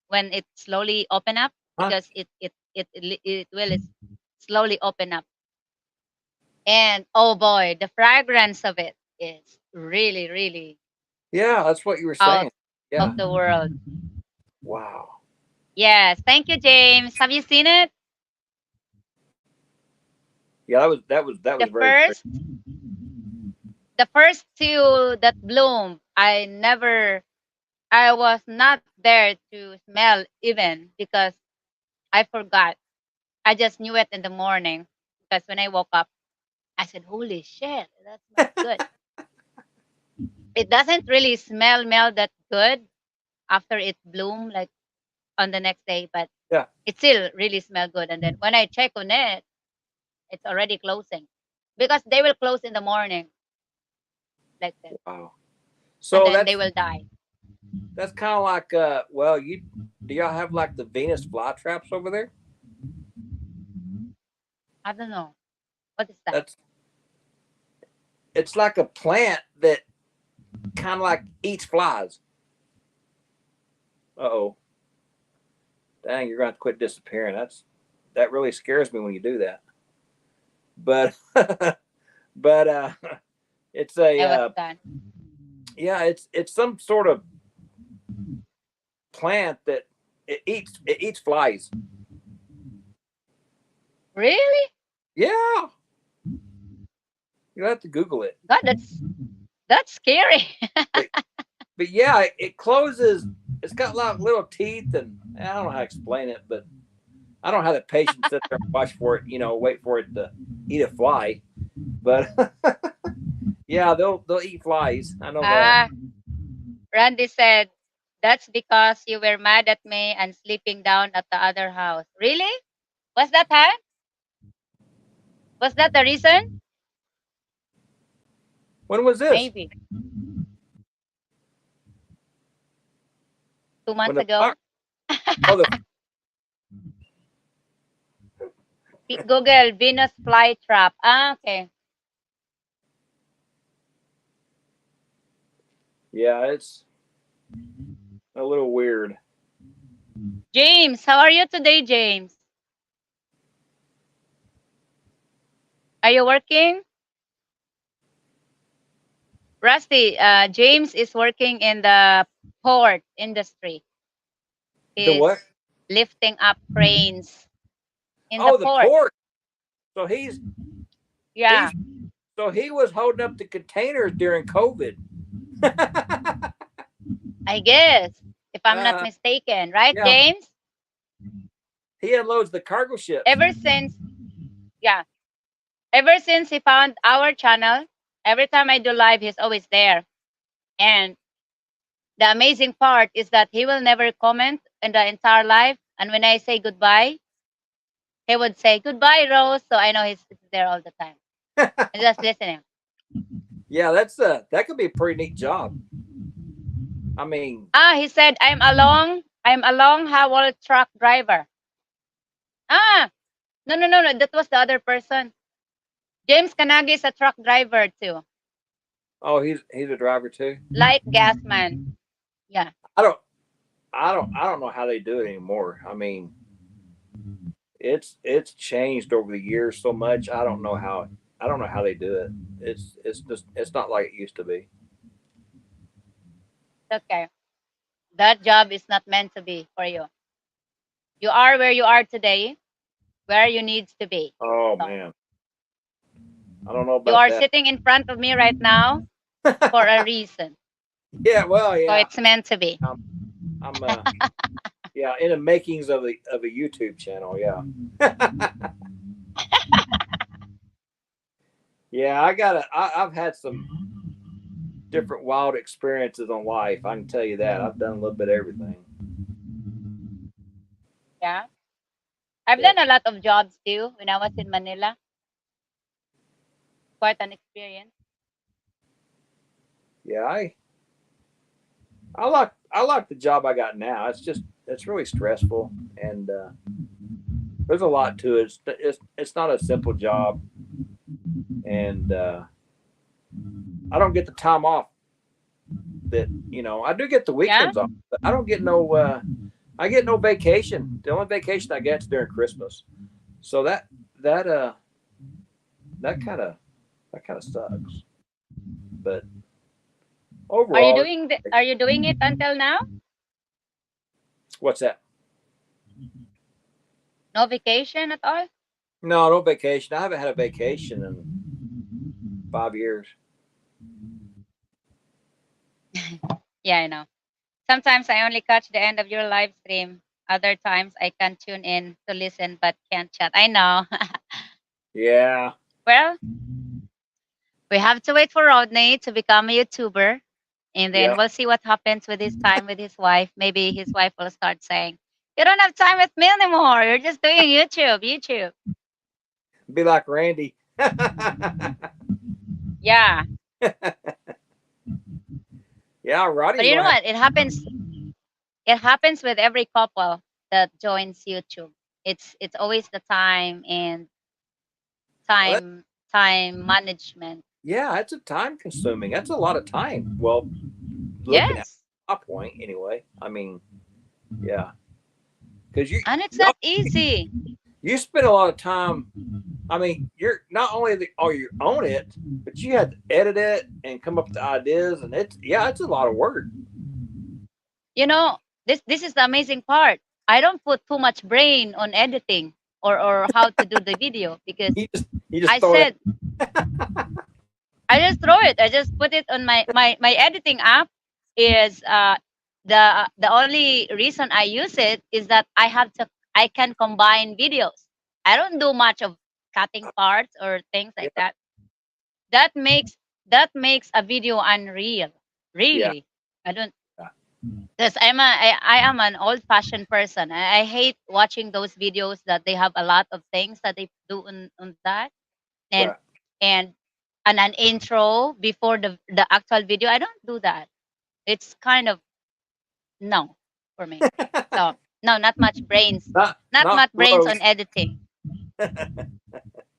when it slowly open up Huh? because it will slowly open up. And oh boy, the fragrance of it is really, really Yeah, that's what you were out saying. Yeah. of the world. Wow. Yes, thank you, James. Have you seen it? Yeah, that was The very pretty. first the first two that bloomed, I was not there to smell even because I forgot. I just knew it in the morning because when I woke up, I said, "Holy shit, that smells good." It doesn't really smell that good after it bloom like on the next day, but Yeah. it still really smell good. And then when I check on it, it's already closing because they will close in the morning like that, Wow. and So then they will die. that's kind of like well, you do y'all have like the Venus flytraps over there? I don't know what is that. That's it's like a plant that kind of like eats flies. Uh-oh. Dang, you're going to quit disappearing. That really scares me when you do that. But but it's a I was gone. yeah, it's some sort of plant that it eats flies. Really? Yeah, you have to Google it. God, that's scary. But yeah, it closes. It's got a lot of little teeth, and I don't know how to explain it, but I don't have the patience to sit there and watch for it. Wait for it to eat a fly. But yeah, they'll eat flies. I know that. Ah, Randy said, that's because you were mad at me and sleeping down at the other house. Really? Was that her? Was that the reason? When was this? Maybe two When months the ago. fire? Oh, Google Venus flytrap. Ah, okay. yeah, it's a little weird. James, how are you today, James? Are you working? Rusty, James is working in the port industry. The He's what? lifting up cranes in the Oh, the port. port. So he's Yeah, so he was holding up the containers during COVID. I guess, if I'm not uh, mistaken. Right, yeah, James? he unloads the cargo ships. Ever since, yeah, ever since he found our channel, every time I do live, he's always there. And the amazing part is that he will never comment in the entire live. And when I say goodbye, he would say goodbye, Rose. So I know he's there all the time. I'm just listening. Yeah, that could be a pretty neat job. I mean, He said I'm a long haul truck driver. No. That was the other person. James Kanagi is a truck driver too. oh, he's a driver too. Light gas man. Yeah. I don't I don't know how they do it anymore. I mean, it's changed over the years so much. I don't know how they do it. It's just it's not like it used to be. Okay. That job is not meant to be for you. You are where you are today, where you need to be. Oh So, man, I don't know you about are that. sitting in front of me right now for a reason. Yeah, well, So yeah. it's meant to be. I'm yeah, in the makings of a YouTube channel. Yeah. Yeah, I've had some different wild experiences on life. I can tell you that. I've done a little bit of everything. Yeah. I've Yeah. done a lot of jobs too when I was in Manila. Quite an experience. Yeah, I like the job I got now. It's really stressful, and there's a lot to it. It's not a simple job, and I don't get the time off that I do get the weekends off, but I don't get no I get no vacation. The only vacation I get is during Christmas. So that uh that kind of sucks. But overall, Are you doing it until now? what's that? No vacation at all? No vacation. I haven't had a vacation in 5 years. Yeah, I know. Sometimes I only catch the end of your live stream. Other times I can tune in to listen but can't chat. I know. Yeah. Well, we have to wait for Rodney to become a YouTuber. And then Yeah. we'll see what happens with his time with his wife. Maybe his wife will start saying, you don't have time with me anymore. You're just doing YouTube. Be like Randy. Yeah. Yeah, Roddy. But you know what? It happens with every couple that joins YouTube. It's always the time and time management. Yeah, it's a time consuming. That's a lot of time. Well, looking at Yes. my point anyway. I mean, yeah, because And it's not easy. you spend a lot of time. I mean, you're not only you own it, but you had to edit it and come up with the ideas, and it's a lot of work. You know, this is the amazing part. I don't put too much brain on editing. or how to do the video, because You just I throw it. said I just throw it. I just put it on my editing app. Is the only reason I use it is that I can combine videos. I don't do much of cutting parts or things Yeah, like that. That makes that makes a video unreal. yeah, Really, I don't, yeah. because I am an old fashioned person. I hate watching those videos that they have a lot of things that they do on that, and Right. and an intro before the actual video. I don't do that. It's kind of no for me. So no, not much brains, not Not much for brains on Rose. editing.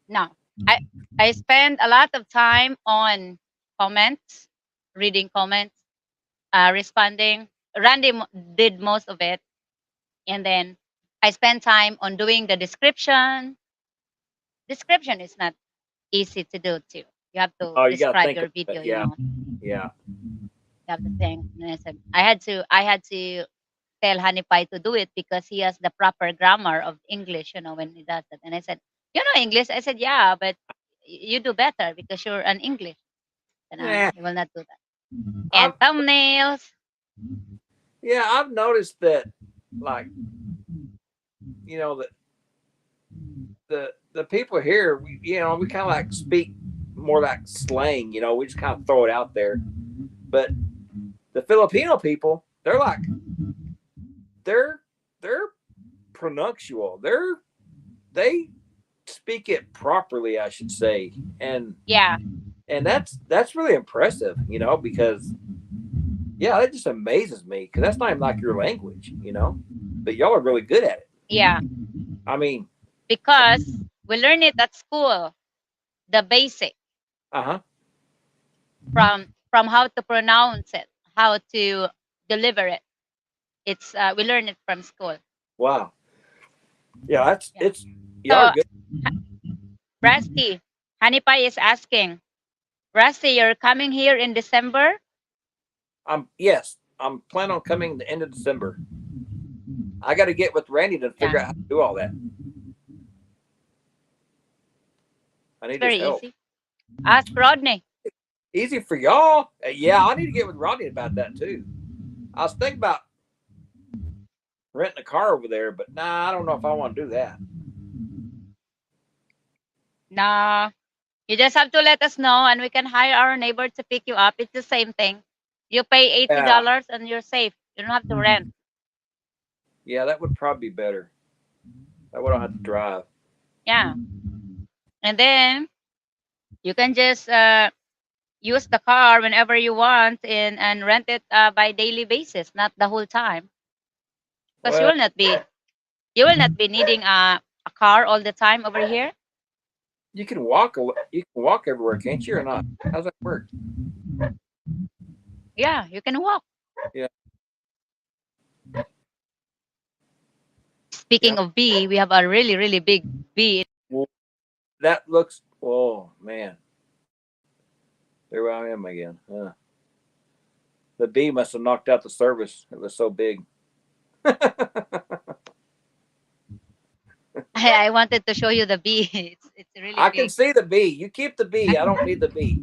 No, I I spend a lot of time on comments, reading comments, responding. Randy did most of it, and then I spend time on doing the description. Description is not easy to do too. You have to Oh, you got to describe think your of video. it. Yeah, yeah. You have to think. And I said I had to tell Honey Pie to do it because he has the proper grammar of English. When he does it, and I said, "You know English?" I said, "Yeah, but you do better because you're an English." And Yeah, he will not do that. I've And thumbnails. yeah, I've noticed that, like, that the people here, we kind of like speak more like slang. We just kind of throw it out there. But the Filipino people, they're they're pronuncial. They speak it properly, I should say, Yeah, and that's really impressive. Because yeah, that just amazes me because that's not even like your language. But y'all are really good at it. yeah. I mean, Because we learn it at school, the basic, uh huh. from how to pronounce it, how to deliver it. It's we learn it from school. Wow. Yeah, that's Yeah. it's y'all are So good. Rusty, Honey Pie is asking, Rusty, you're coming here in December? I'm planning on coming the end of December. I got to get with Randy to Yeah, figure out how to do all that. I it's need his very help. easy. Ask Rodney. Easy for y'all. Yeah, I need to get with Rodney about that too. I was thinking about renting a car over there, but nah, I don't know if I want to do that. Nah, you just have to let us know and we can hire our neighbor to pick you up. It's the same thing. You pay eighty Yeah, dollars and you're safe. You don't have to rent. yeah, that would probably be better. That would I have to drive. Yeah. And then you can just use the car whenever you want and rent it by daily basis, not the whole time. Because Well, you will not be needing a car all the time over here. you can walk. You can walk everywhere, can't you, or not? How's that work? Yeah, you can walk. Yeah, yeah. Speaking of bee, we have a really, really big bee. Well, that looks. Oh man, there I am again. The bee must have knocked out the service. It was so big. I wanted to show you the bee. It's really I can big. see the bee. You keep the bee. I don't need the bee.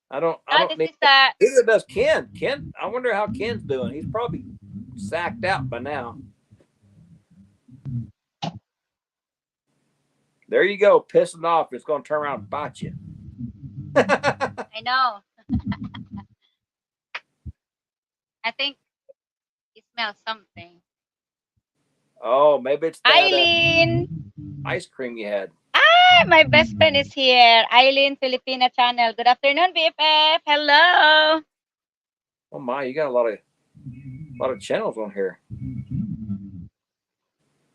I don't. I No, don't this need. is a Neither does Ken. Ken. I wonder how Ken's doing. He's probably sacked out by now. There you go, pissing off. It's going to turn around and bite you. I know. I think it smells something. Oh, maybe it's that Eileen. ice cream you had. Ah, my best friend is here. Eileen Filipina channel. Good afternoon, BFF. Hello. Oh my, you got a lot of channels on here.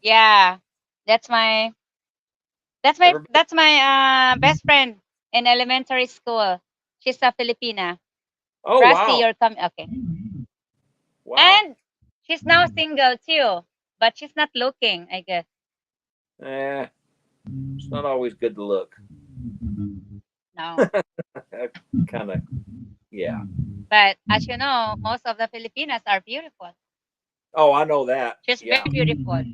Yeah, that's my Everybody, best friend in elementary school. She's a Filipina. oh Rusty, wow, you're coming. Okay. wow. And she's now single too, but she's not looking, I guess. Eh, it's not always good to look. No. Kind of, yeah. But as you know, most of the Filipinas are beautiful. Oh, I know that. She's Yeah, very beautiful.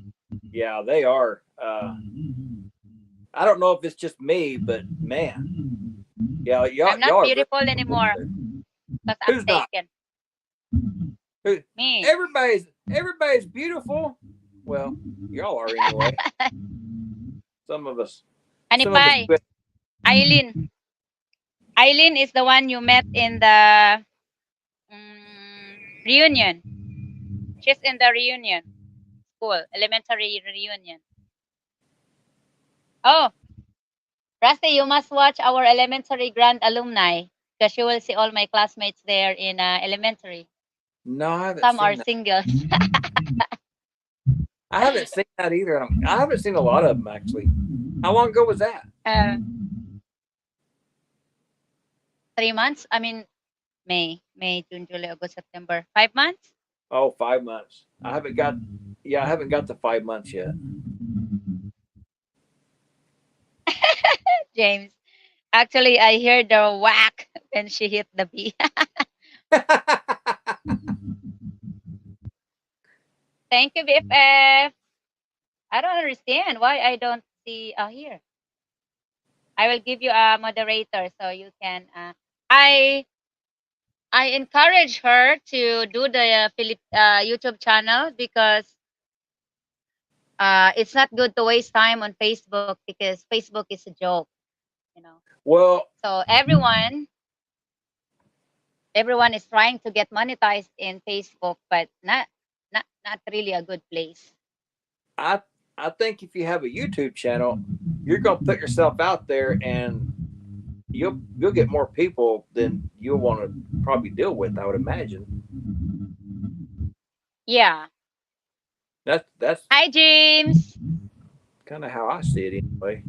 yeah, they are. I don't know if it's just me, but man, yeah, I'm not y'all are very beautiful anymore beautiful. because I'm Who's not? taken. Who? Me. Everybody's beautiful. Well, y'all are anyway. Some of us, some of us. Anipay, Eileen. Eileen is the one you met in the reunion. She's in the reunion school, elementary reunion. Oh, Rusty, you must watch our elementary grand alumni because you will see all my classmates there in elementary. No, I haven't Some are seen that. singles. I haven't seen that either. I haven't seen a lot of them actually. How long ago was that? 3 months. I mean, May, June, July, August, September. 5 months. Oh, 5 months. I haven't got. Yeah, I haven't got to 5 months yet. James. Actually, I heard the whack when she hit the bee. Thank you, BFF. I don't understand why I don't see here. I will give you a moderator so you can. I I encourage her to do the YouTube channel because it's not good to waste time on Facebook because Facebook is a joke, you know. Well, So everyone is trying to get monetized in Facebook, but not really a good place. I I think if you have a YouTube channel, you're gonna put yourself out there, and you'll get more people than you'll want to probably deal with. I would imagine. Yeah. That's Hi, James. kind of how I see it anyway.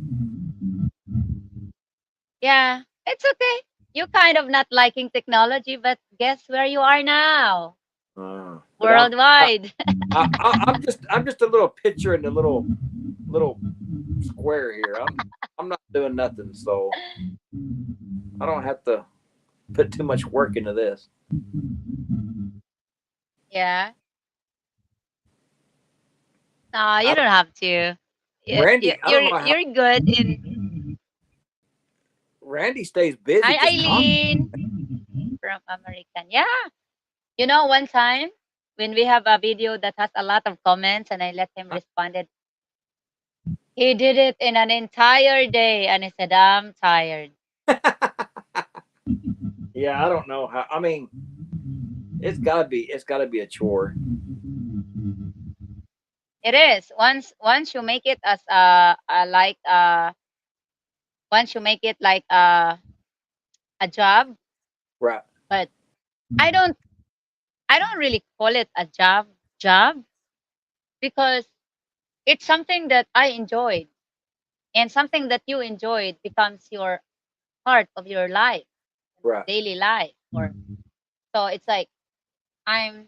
Yeah, it's okay. You kind of not liking technology, but guess where you are now? But Worldwide. I'm just a little picture in the little square here. I'm not doing nothing, so I don't have to put too much work into this. Yeah. No, you don't have to. Randy, I don't know how You're good in. Randy stays busy Hi, just talking. Eileen from American. Yeah. You know, one time when we have a video that has a lot of comments and I let him responded, he did it in an entire day and he said, I'm tired. Yeah, I don't know how. I mean, it's gotta be a chore. It is. Once you make it as once you make it like a job, Right. but I don't I don't really call it a job because it's something that I enjoyed and something that you enjoyed becomes your part of your life, Right. daily life. Or so it's like I'm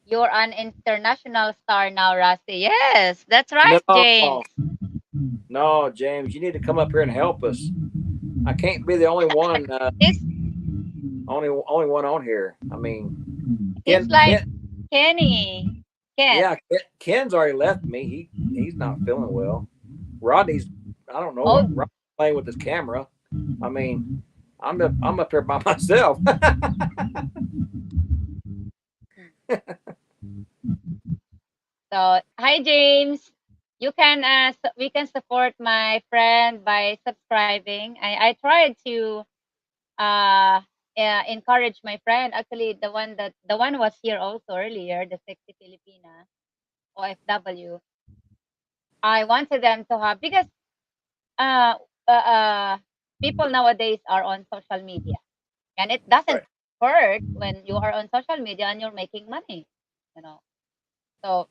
you're an international star now, Rusty. Yes, that's right, James. No, James, you need to come up here and help us. I can't be the only one. It's Only one on here. I mean, it's like Kenny. Ken. yeah, Ken's already left me. He's not feeling well. Rodney's, I don't know, Rodney's playing with his camera. I mean, I'm up here by myself. So hi, James. You can we can support my friend by subscribing. I tried to uh encourage my friend. Actually, the one was here also earlier, the sexy Filipina OFW. I wanted them to have because uh, uh, uh people nowadays are on social media, and it doesn't Right. hurt when you are on social media and you're making money, you know. So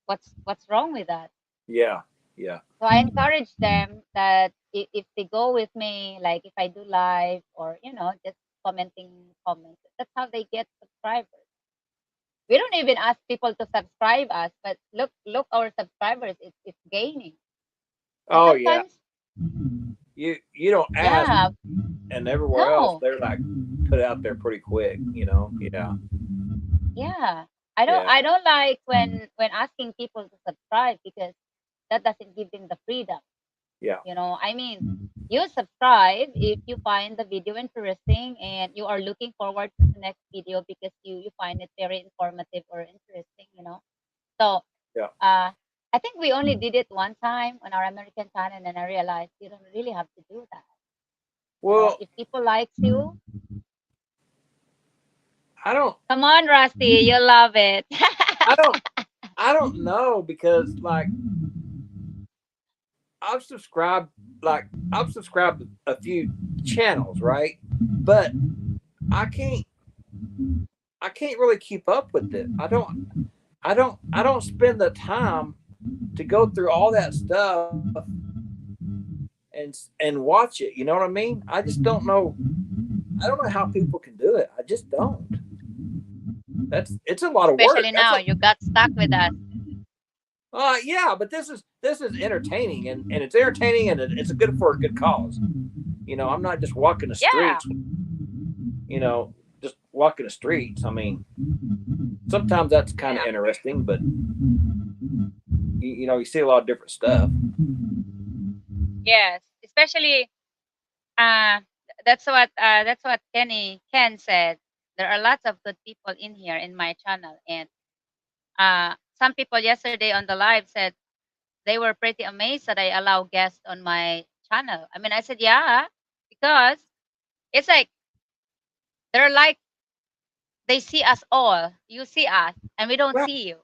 what's wrong with that? Yeah, yeah. So I encourage them that if they go with me, like if I do live or just commenting comments, that's how they get subscribers. We don't even ask people to subscribe us, but look our subscribers, it's gaining. And Oh yeah. sometimes You don't ask, yeah, and everywhere else no, they're like put out there pretty quick. You know. Yeah. Yeah. Yeah. I don't like when asking people to subscribe because that doesn't give them the freedom. Yeah. I mean, you subscribe if you find the video interesting and you are looking forward to the next video because you find it very informative or interesting. So Yeah. I think we only did it one time on our American channel, and I realized you don't really have to do that. Well, If people likes you, I don't, come on, Rusty, you love it. I don't, I don't know because like I've subscribed, I've subscribed to a few channels, right? But I can't, I can't really keep up with it. I don't spend the time to go through all that stuff and watch it. You know what I mean? I just don't know. I don't know how people can do it. I just don't. It's a lot of work. Especially now, you got stuck with us. Yeah, but this is entertaining and it's entertaining and it's a good for a good cause. I'm not just walking the Yeah, streets. You know, just walking the streets. I mean, sometimes that's kind of yeah, interesting, but you see a lot of different stuff. yes. Especially, uh, that's what Ken said. There are lots of good people in here in my channel, and some people yesterday on the live said they were pretty amazed that I allow guests on my channel. I mean, I said yeah, because it's like they're like they see us all. You see us, and we don't Well, see you.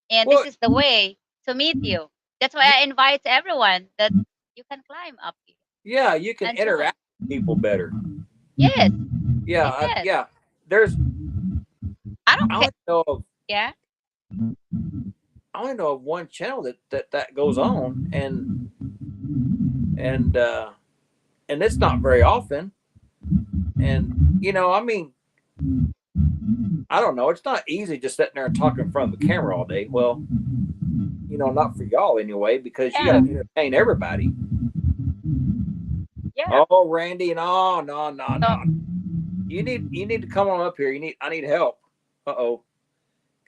And this well, is the way to meet you. That's why I invite everyone that you can climb up here yeah, you can and join. interact with people better. Yes, Yeah, I said. yeah. There's I don't I care. only know of Yeah. I only know of one channel that goes on, and uh, and it's not very often. And I mean, I don't know. It's not easy just sitting there and talking in front of the camera all day. Well, not for y'all anyway, because you got Yeah. to entertain everybody. Yeah. Oh, Randy, no, no, no, So no. You need to come on up here. I need help. Uh-oh.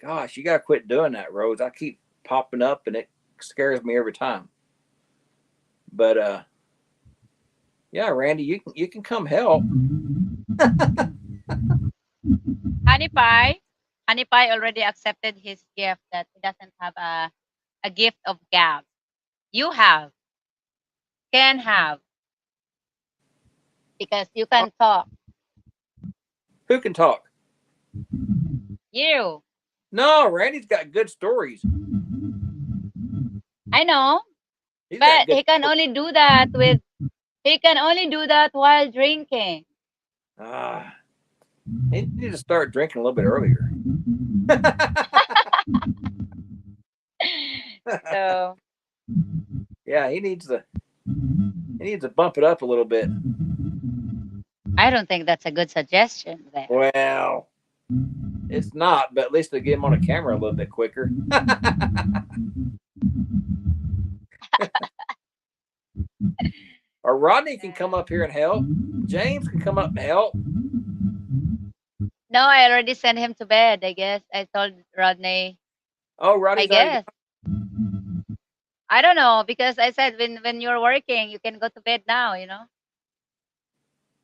Gosh, you gotta quit doing that, Rose. I keep popping up and it scares me every time. But yeah, Randy, you can come help. Honey Pie, Honey Pie already accepted his gift that he doesn't have a gift of gab. You have, can have, because you Oh, can talk. who can talk? You. No, Randy's got good stories. I know, He's got but good stories. he can only do that while drinking. Ah, he needs to start drinking a little bit earlier. So Yeah, he needs to bump it up a little bit. I don't think that's a good suggestion there. Well, it's not, but at least to get him on a camera a little bit quicker. Or Rodney can come up here and help. James can come up and help. No, I already sent him to bed. I guess I told Rodney. Oh, I Rodney's already guess I don't know because I said when you're working, you can go to bed now.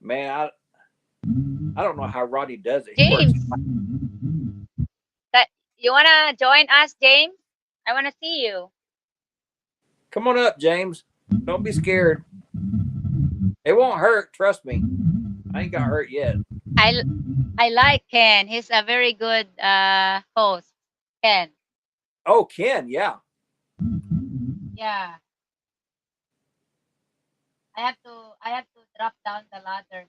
man. I don't know how Rodney does it. He works. James, that you wanna join us, James? I wanna see you. Come on up, James. Don't be scared. It won't hurt. Trust me. I ain't got hurt yet. I I like Ken. He's a very good host. Ken. Oh, Ken. Yeah. Yeah. I have to drop down the ladder.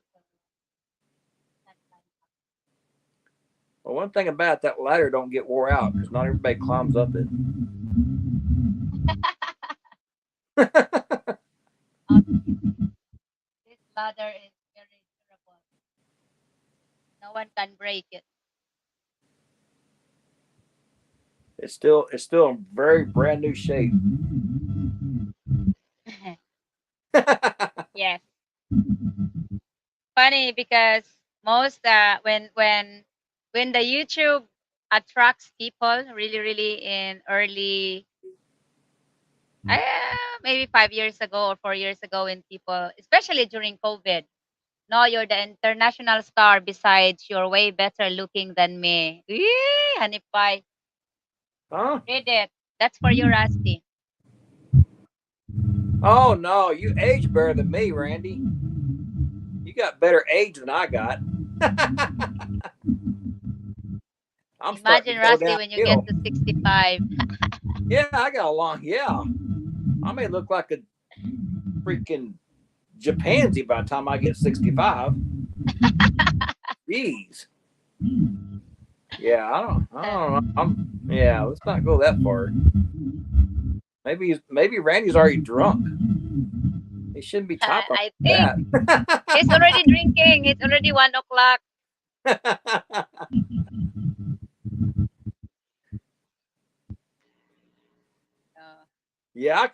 Well, one thing about that ladder don't get wore out because not everybody climbs up it. This ladder is very durable. No one can break it. It's still in very brand new shape. Yes. Funny because most when the YouTube attracts people really, really in early, maybe 5 years ago or 4 years ago, when people, especially during COVID. No, you're the international star. Besides, you're way better looking than me. Eee, honey pie. Huh? Read it. That's for you, Rusty. Oh no, you age better than me, Randy. You got better age than I got. I'm starting Imagine, to go Rusty, when you get downhill. to 65. Yeah, I got along. Yeah, I may look like a freaking chimpanzee by the time I get 65. Jeez. Yeah, I don't know. Yeah, let's not go that far. Maybe Randy's already drunk. He shouldn't be talking I like think he's already drinking. It's already 1 o'clock. that. Yeah,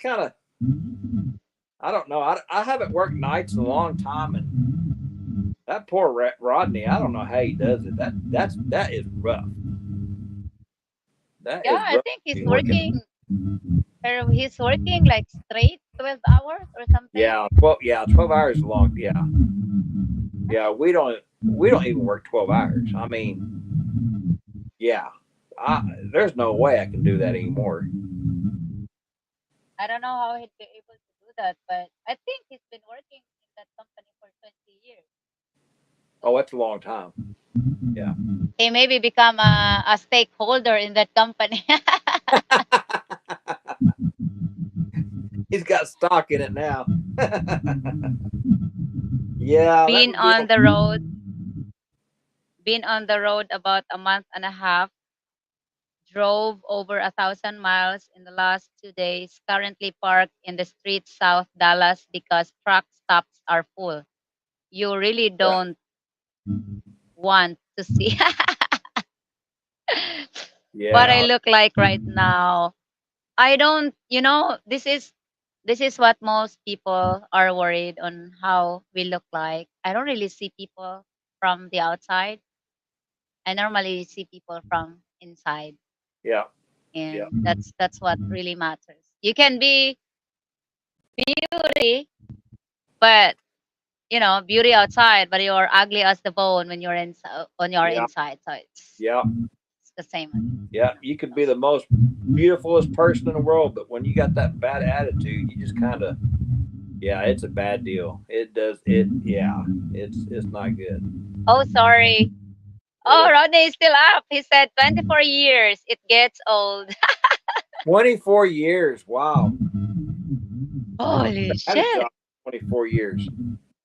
I don't know. I haven't worked nights in a long time, and that poor Rodney, I don't know how he does it. That is rough. That Yeah, is I rough. think he's Be working. working. Or he's working like straight 12 hours or something. Yeah, 12 hours is long. Yeah, yeah. We don't even work 12 hours. I mean, yeah. There's no way I can do that anymore. I don't know how he'd be able to do that, but I think he's been working in that company for 20 years. Oh, that's a long time. Yeah. He maybe become a stakeholder in that company. He's got stock in it now. Yeah, that been would be. on the road, been on the road about a month and a half, drove over 1,000 miles in the last 2 days, currently parked in the street South Dallas because truck stops are full. You really Yeah, don't want to see what I yeah, look like right now. I don't, this is what most people are worried on how we look like. I don't really see people from the outside. I normally see people from inside, yeah, yeah, and that's what really matters. You can be beauty, but beauty outside, but you're ugly as the bone when you're on your yeah, inside. So yeah, it's the same. yeah. You could be the most beautifulest person in the world, but when you got that bad attitude, you just kind of, yeah, it's a bad deal. It does it. Yeah, it's not good. Oh, sorry. It Oh, is. Rodney is still up. He said 24 years. It gets old. 24 years. Wow. Holy I had a shit. job 24 years.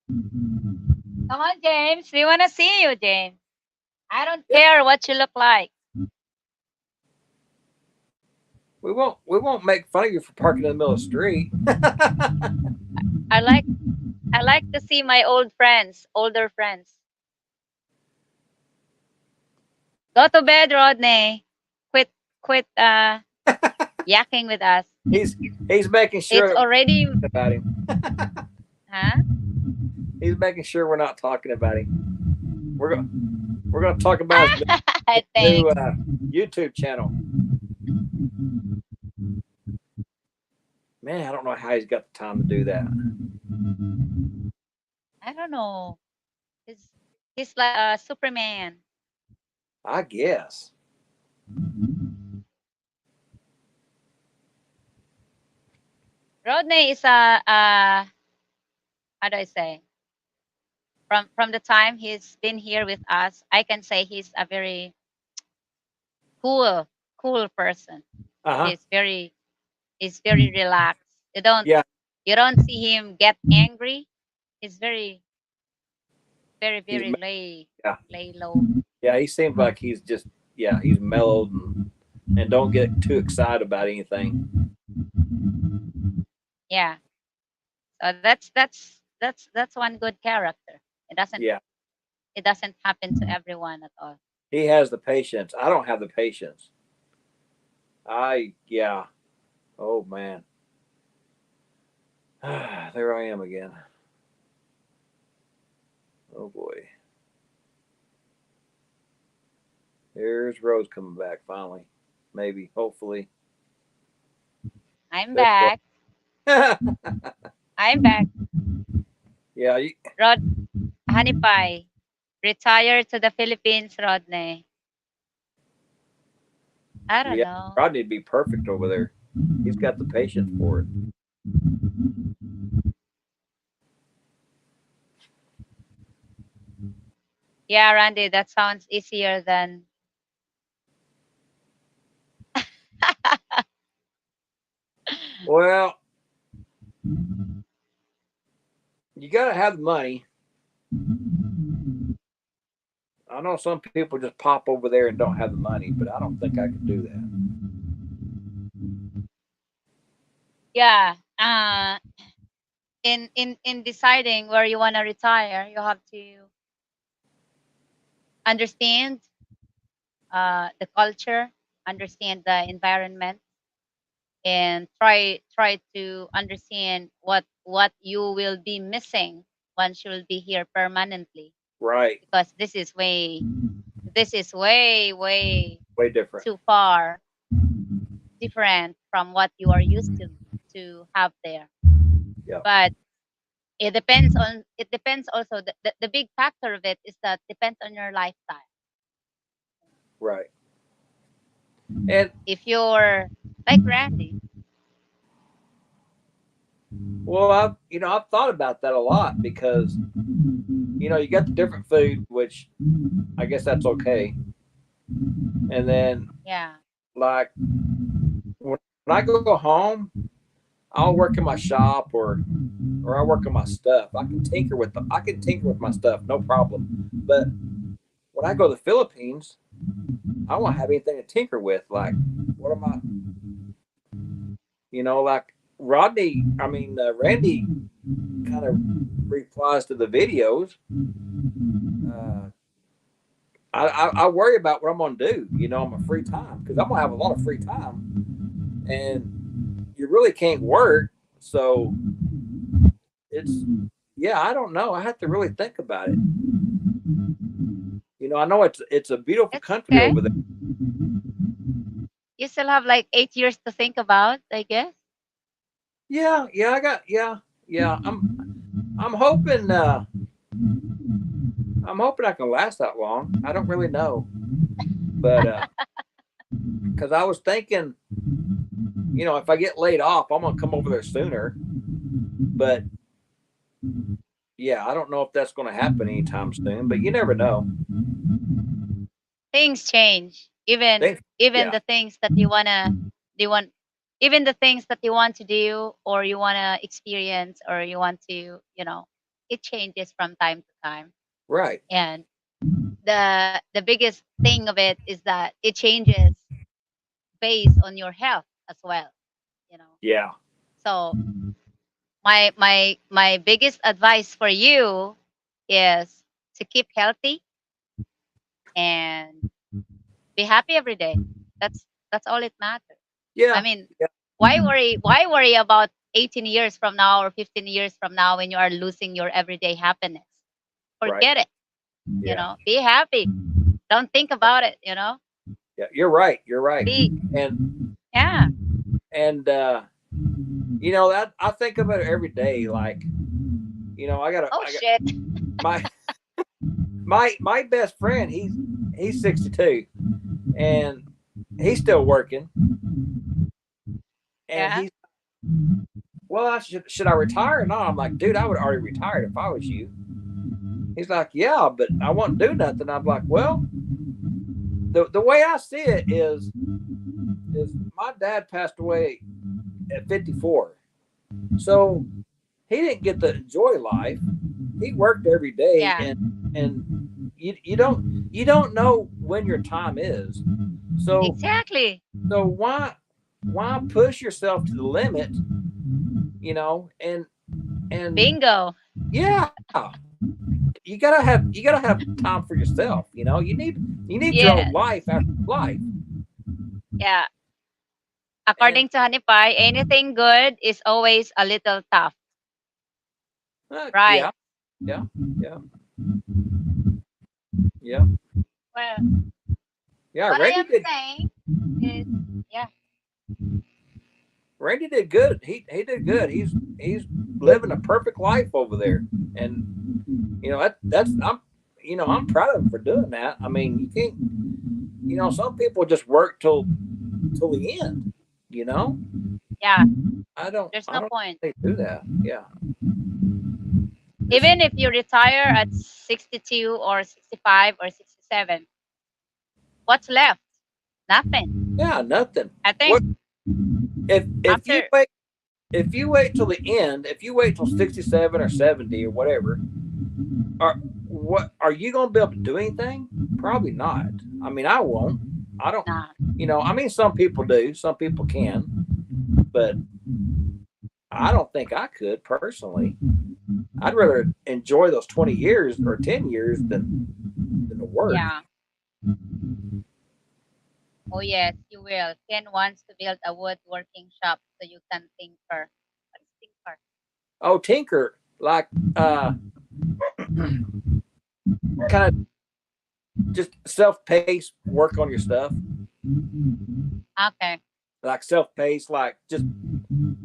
Come on, James. We want to see you, James. I don't Yeah, care what you look like. we won't make fun of you for parking in the middle of the street. I like I like to see my old friends, older friends. Go to bed, Rodney. Quit yakking with us. He's making It's sure already about him. huh? He's making sure we're not talking about him. We're gonna talk about his new Thanks. YouTube channel. Man, I don't know how he's got the time to do that. I don't know. He's he's like a Superman. I guess. Rodney is a how do I say? From the time he's been here with us, I can say he's a very cool person. Uh huh. He's very he's very relaxed. Yeah. You don't see him get angry. He's He's very yeah, lay low. yeah. He seems like he's just, yeah. He's mellowed and don't get too excited about anything. Yeah. So that's one good character. It doesn't Yeah. it doesn't happen to everyone at all. He has the patience. I don't have the patience. Yeah. Oh man. There I am again. Oh boy. Here's Rose coming back finally. Maybe, hopefully. I'm There you back. are. I'm back. Yeah, Rod, Honey Pie, retired to the Philippines, Rodney. I don't yeah. know. Rodney'd be perfect over there. He's got the patience for it. Yeah, Randy, that sounds easier than. Well, you gotta have the money. I know some people just pop over there and don't have the money, but I don't think I could do that. Yeah. In deciding where you want to retire, you have to understand the culture, understand the environment, and try to understand what you will be missing once you will be here permanently, Right. because this is way Way different. too far different from what you are used to have there. Yeah. But it depends also, the big factor of it is that depends on your lifestyle. Right. And If you're like Randy. well, I've thought about that a lot because you got the different food, which I guess that's okay. And then Yeah. like when I go home, I'll work in my shop or I work on my stuff. I can tinker with my stuff, no problem. But when I go to the Philippines, I won't have anything to tinker with. Like, what am I? Like Randy kind of replies to the videos. Uh, I worry about what I'm gonna do, on my free time because I'm gonna have a lot of free time, and you really can't work. So it's yeah, I don't know. I have to really think about it. I know it's a beautiful It's country okay. over there. You still have like 8 years to think about, I guess. Yeah, yeah, yeah. I'm hoping I can last that long. I don't really know, but because I was thinking, if I get laid off, I'm gonna come over there sooner. But yeah, I don't know if that's gonna happen anytime soon. But you never know. Things change. Even even Yeah, the things that you want even the things that you want to do or you want to experience or you want to, it changes from time to time. right. And the biggest thing of it is that it changes based on your health as well, you know. Yeah, So my biggest advice for you is to keep healthy and be happy every day. That's all it matters. I yeah, mean, yeah. why worry about 18 years from now or 15 years from now when you are losing your everyday happiness? Right. Forget it. Yeah, Be happy. Don't think about it. yeah. You're right. You're right. Be And Yeah. and that I think of it every day. Like, Oh I got shit. my my best friend. He's 62 and he's still working. And Yeah. he's well, should I retire or not? I'm like, dude, I would already retired if I was you. He's like, yeah, but I won't do nothing. I'm like, well, the way I see it is my dad passed away at 54, so he didn't get to enjoy life. He worked every day, Yeah. and you don't know when your time is. So Exactly. why push yourself to the limit? And Bingo. yeah, you gotta have time for yourself. You need your own Yes. life after life. Yeah. And According to Honey Pie, anything good is always a little tough, right? yeah, yeah, yeah, yeah, Well, Yeah, What I am saying is, yeah, Randy did good. He did good. He's living a perfect life over there, and that's I'm proud of him for doing that. I mean, you can't. Some people just work till the end. You know, yeah. I don't. There's I no don't point. think they do that. Yeah. Even if you retire at 62 or 65 or 67, what's left? Nothing. Yeah, nothing. I What think if after, you wait till the end? If you wait till 67 or 70 or whatever, are you going to be able to do anything? Probably not. I mean, I won't. I don't. nah, I mean, some people do. Some people can, but I don't think I could personally. I'd rather enjoy those 20 years or 10 years than the work. yeah. Oh yes, you will. Ken wants to build a woodworking shop so you can tinker. What is tinker? Oh, tinker, like kind of just self-paced work on your stuff, Okay. like self-paced, like just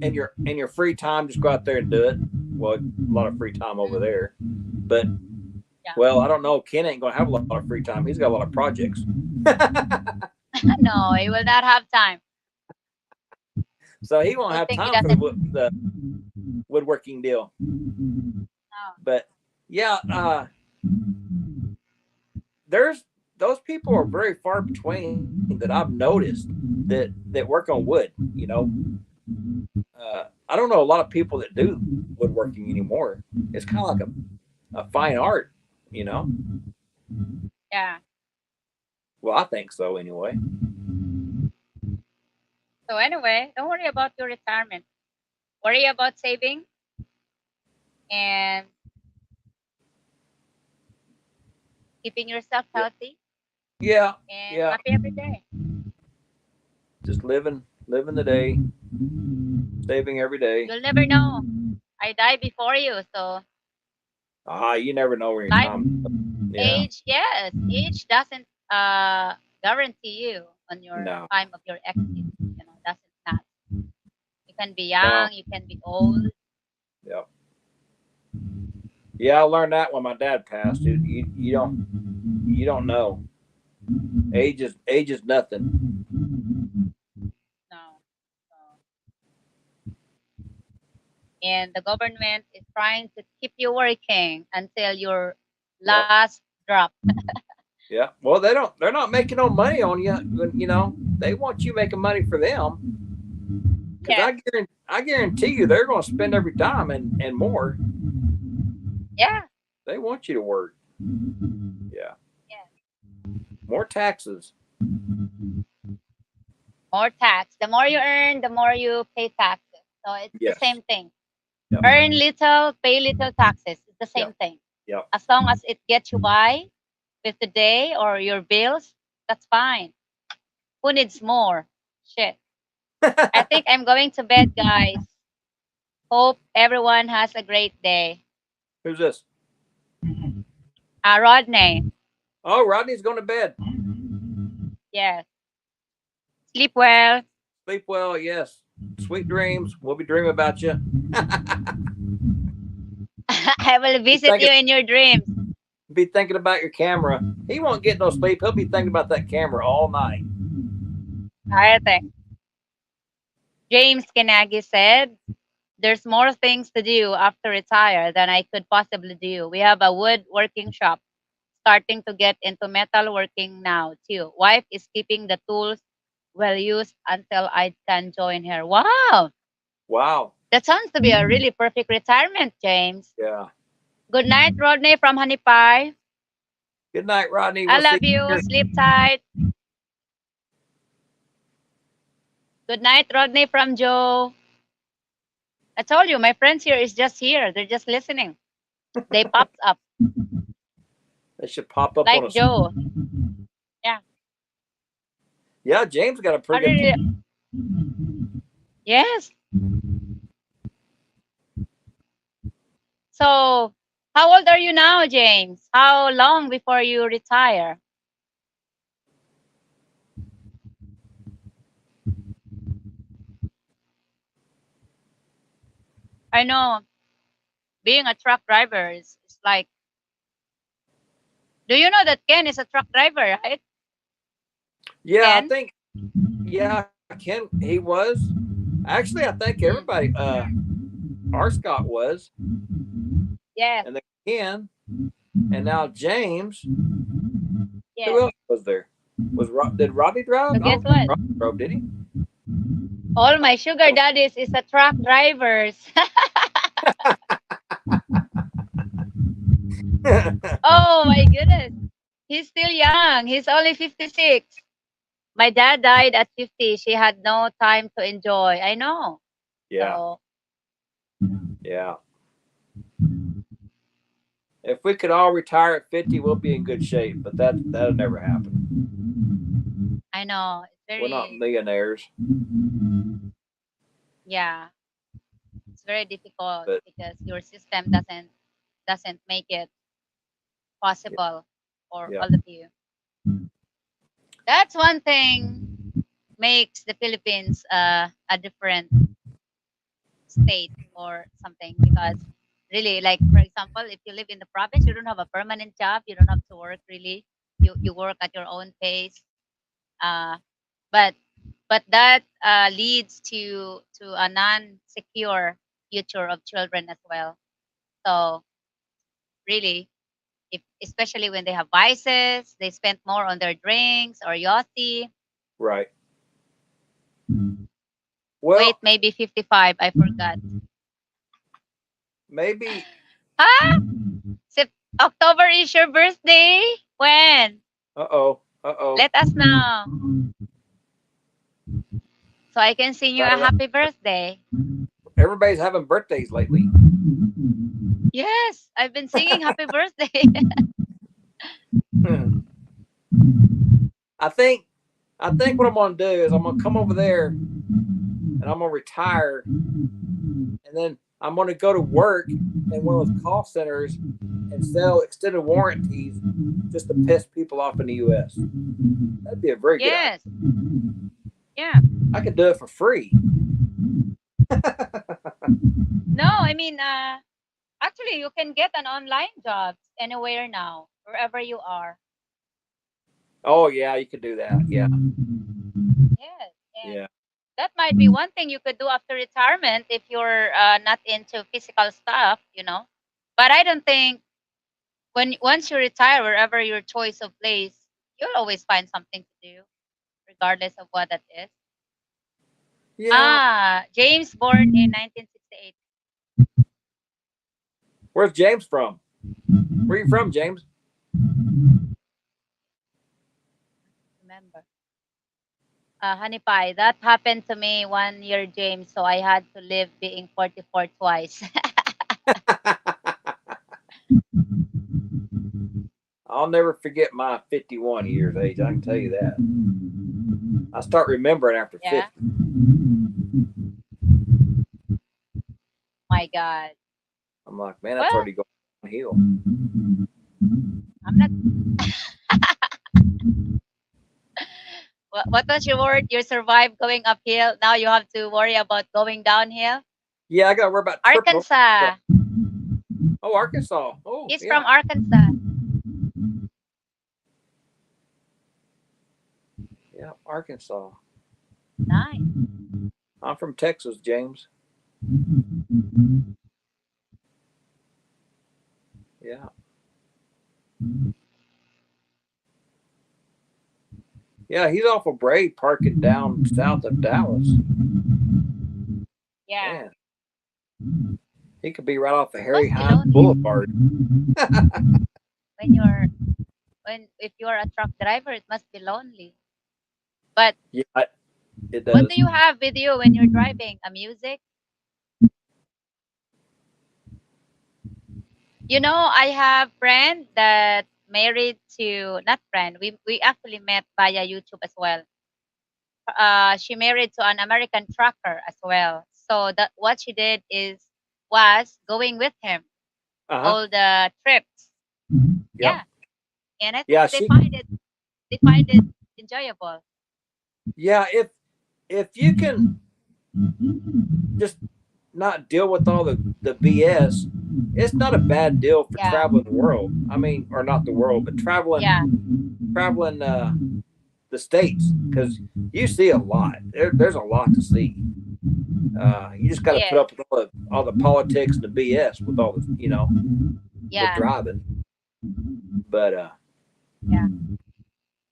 in your free time, just go out there and do it. Well, a lot of free time over there, but Yeah. well, I don't know. Ken ain't gonna have a lot of free time. He's got a lot of projects. No, he will not have time. So he won't I have think he time for the doesn't. the woodworking deal. No. But yeah, there's those people are very far between that I've noticed that work on wood. I don't know a lot of people that do woodworking anymore. It's kind of like a fine art, you know. Yeah. Well, I think so anyway. So anyway, don't worry about your retirement. Worry about saving and keeping yourself Yeah, healthy yeah, and yeah. happy every day. Just living the day, saving every day. You'll never know. I die before you, so You never know where your life, time. Yeah, age, yes, age doesn't guarantee you on your no, time of your exit. Doesn't not. You can be no, young, you can be old. yeah, yeah. I learned that when my dad passed. You don't know. Age is nothing. No. So, and the government is trying to keep you working until your Yep. last drop. Yeah. Well, they're not making no money on you. They want you making money for them. Because Yes. I guarantee you, they're going to spend every dime and more. Yeah. They want you to work. Yeah. Yeah. More taxes. More tax. The more you earn, the more you pay taxes. So it's the Yes. same thing. Yep. Earn little, pay little taxes. It's the same Yep. thing. Yep. As long as it gets you by with the day or your bills, that's fine. Who needs more? Shit. I think I'm going to bed, guys. Hope everyone has a great day. Who's this? Rodney. Oh, Rodney's going to bed. Yes. Sleep well. Sleep well. Yes. Sweet dreams. We'll be dreaming about you. I will visit you in your dreams. Be thinking about your camera. He won't get no sleep. He'll be thinking about that camera all night. I think. James Kenagi said, there's more things to do after retire than I could possibly do. We have a woodworking shop. Starting to get into metal working now too. Wife is keeping the tools well used until I can join her. Wow. Wow. That sounds to be a really perfect retirement, James. Yeah. Good night, Rodney from Honey Pie. Good night, Rodney. I We'll love see you. you. Sleep tight. Good night, Rodney from Joe. I told you, my friends here is just here. They're just listening. They popped up They should pop up on like us. Joe. Yeah. Yeah, James got a I pretty good. really, yes. So, how old are you now, James? How long before you retire? I know being a truck driver is like. Do you know that Ken is a truck driver, right? Yeah, I Ken? think. Yeah, Ken. He was. Actually, I think Mm. everybody. Our Scott was, Yes, and then Ken, and now James. Who yes. else was there? Did Robbie drive? So I guess don't think what? Robbie drove, did he? All my sugar daddies is a truck drivers. Oh my goodness. He's still young. He's only 56. My dad died at 50. She had no time to enjoy. I know. Yeah, So, yeah. If we could all retire at 50, we'll be in good shape. But that'll never happen. I know. It's We're not very, millionaires, yeah, it's very difficult but because your system doesn't make it possible for yeah, all of you. That's one thing makes the Philippines a different state or something because really, like for example, if you live in the province, you don't have a permanent job, you don't have to work really. You work at your own pace. Uh, but that leads to a non-secure future of children as well. So really, if especially when they have vices, they spend more on their drinks or yachty. right. Wait, Well, maybe 55. I forgot. maybe. Ah, October is your birthday. When? Uh oh. Uh oh. Let us know so I can sing you Right a around. happy birthday. Everybody's having birthdays lately. Yes, I've been singing happy birthday. I think. I think what I'm gonna do is I'm gonna come over there and I'm gonna retire, and then I'm gonna go to work in one of those call centers and sell extended warranties just to piss people off in the U.S. That'd be a very good idea. Yes. Yeah. I could do it for free. No, I mean, actually, you can get an online job anywhere now, wherever you are. Oh yeah, you could do that. Yeah, Yes, and yeah, that might be one thing you could do after retirement if you're not into physical stuff, you know. But I don't think when once you retire, wherever your choice of place, you'll always find something to do, regardless of what that is. yeah. James born in 1968. Where's James from? Where you from, James? Remember, honey pie. That happened to me 1 year, James. So I had to live being 44 twice. I'll never forget my 51 years age. I can tell you that. I start remembering after Yeah. 50. My God. I'm like, man, that's Well, already going downhill. I'm not. What was your word? You survived going uphill. Now you have to worry about going downhill. Yeah, I got to worry about tripping over. Arkansas. Oh, Arkansas. Oh, He's yeah. from Arkansas. Yeah, Arkansas. Nice. I'm from Texas, James. Yeah. Yeah, he's awful brave parking down south of Dallas. Yeah. Man, he could be right off the Harry Must be Hines lonely. Boulevard. If you're a truck driver, it must be lonely. But Yeah, it what does. do you have with you when you're driving? A music? You know, I have friend that married to not friend. We actually met via YouTube as well. She married to an American trucker as well. So that what she did was going with him Uh-huh. all the trips. Yeah. Yeah, and I Yeah, think they find it enjoyable. yeah, if you can just not deal with all the BS, it's not a bad deal for Yeah. traveling the world. I mean, or not the world, but Yeah. traveling the states, because you see a lot. There's a lot to see. You just got to put Yes. up with all the politics and the BS with all the with Yeah. driving. But Yeah.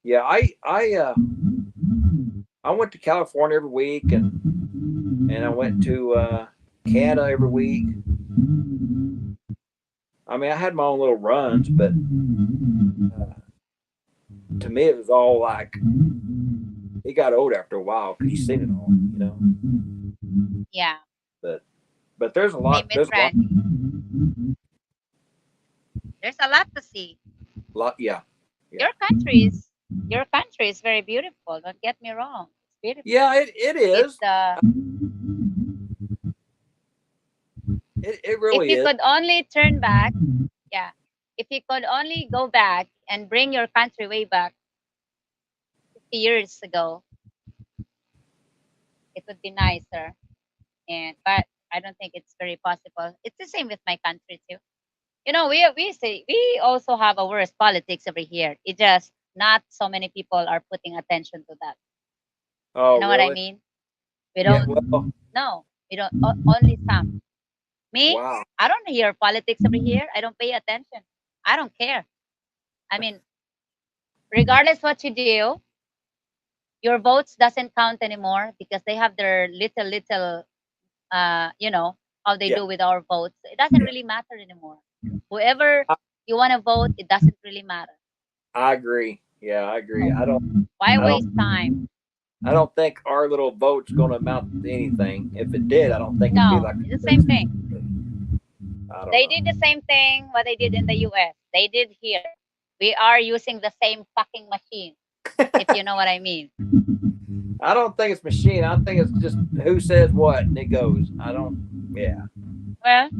yeah, I went to California every week, and I went to Canada every week. I mean, I had my own little runs, but to me, it was all like it got old after a while because you've seen it all. Yeah. But there's a Same lot. with There's a lot. Randy. There's a lot to see. Yeah. Your country is very beautiful. Don't get me wrong. It's beautiful. Yeah, it It's is. It if really you is. could only turn back, yeah. If you could only go back and bring your country way back 50 years ago, it would be nicer. But I don't think it's very possible. It's the same with my country too. We also have a worse politics over here. It just not so many people are putting attention to that. Oh, You know what I really? mean? We Yeah. don't. Well, No, we don't. Only some. Me, wow. I don't hear politics over here. I don't pay attention. I don't care. I mean, regardless what you do, your votes doesn't count anymore because they have their little how they Yeah. do with our votes. It doesn't Yeah. really matter anymore. Whoever I, you want to vote, it doesn't really matter. I agree. Yeah, I agree. So why I don't. waste time? I don't think our little vote's going to amount to anything. If it did, I don't think it'd be No, like it's the same thing. I don't They know. did the same thing what they did in the US. They did here. We are using the same fucking machine, if you know what I mean. I don't think it's machine. I think it's just who says what and it goes. I don't. Yeah. Well,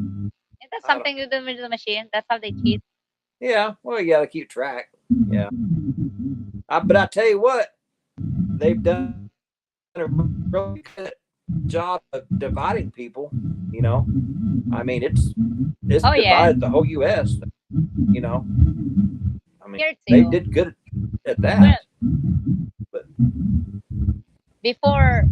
it has I don't. something to do with the machine. That's how they cheat. Yeah. Well, you got to keep track. Yeah. But I tell you what, they've done a really good job of dividing people. You know, I mean, it's Oh yeah, divided the whole U.S. You know, I mean, here they too. did good at Well, that. But before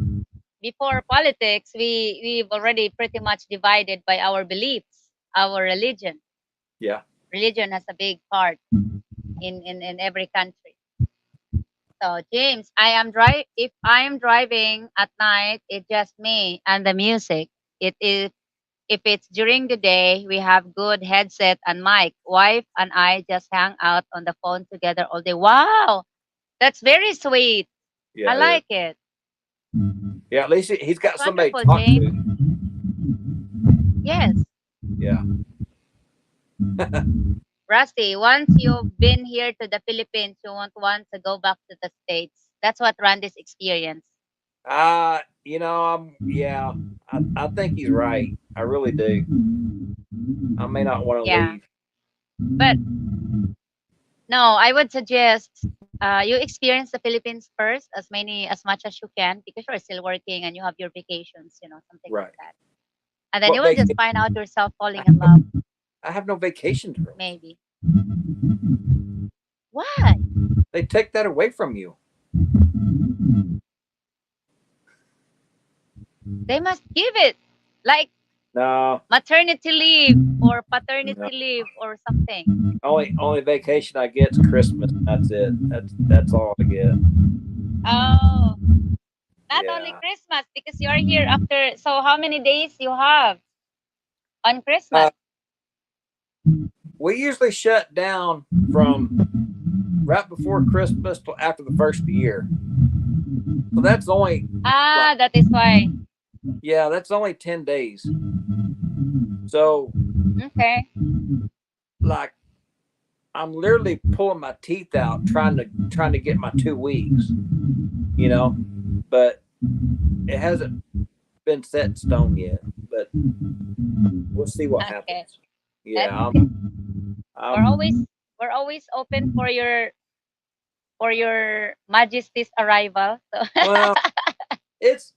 before politics, we've already pretty much divided by our beliefs, our religion. yeah, Religion has a big part in every country. So James, if I am driving at night, it's just me and the music. It is if it's during the day, we have good headset and mic. Wife and I just hang out on the phone together all day. Wow, that's very sweet. I yeah, it is. like it. Yeah, at least he's That's got somebody to wonderful, talk James. to. Yes. Yeah. Rusty, once you've been here to the Philippines, you won't want to go back to the States. That's what Randy's experience. Yeah, I think he's right. I really do. I may not want to Yeah. leave. But no, I would suggest you experience the Philippines first as much as you can because you're still working and you have your vacations, something like Right. that. And then What you will just vacation? find out yourself falling in love, I have no vacation to. maybe. Why? They take that away from you. They must give it like No, maternity leave or paternity no. leave or something. Only vacation I get is Christmas. That's it. That's all I get. Oh, not only Yeah. Christmas because you're here after. So how many days you have on Christmas? We usually shut down from right before Christmas till after the first of the year. So that's only That is why. that's only 10 days. So Okay. like I'm literally pulling my teeth out trying to get my 2 weeks, but it hasn't been set in stone yet. But we'll see what Okay. happens. That's Yeah, okay. I'm We're always open for your Majesty's arrival. So well, it's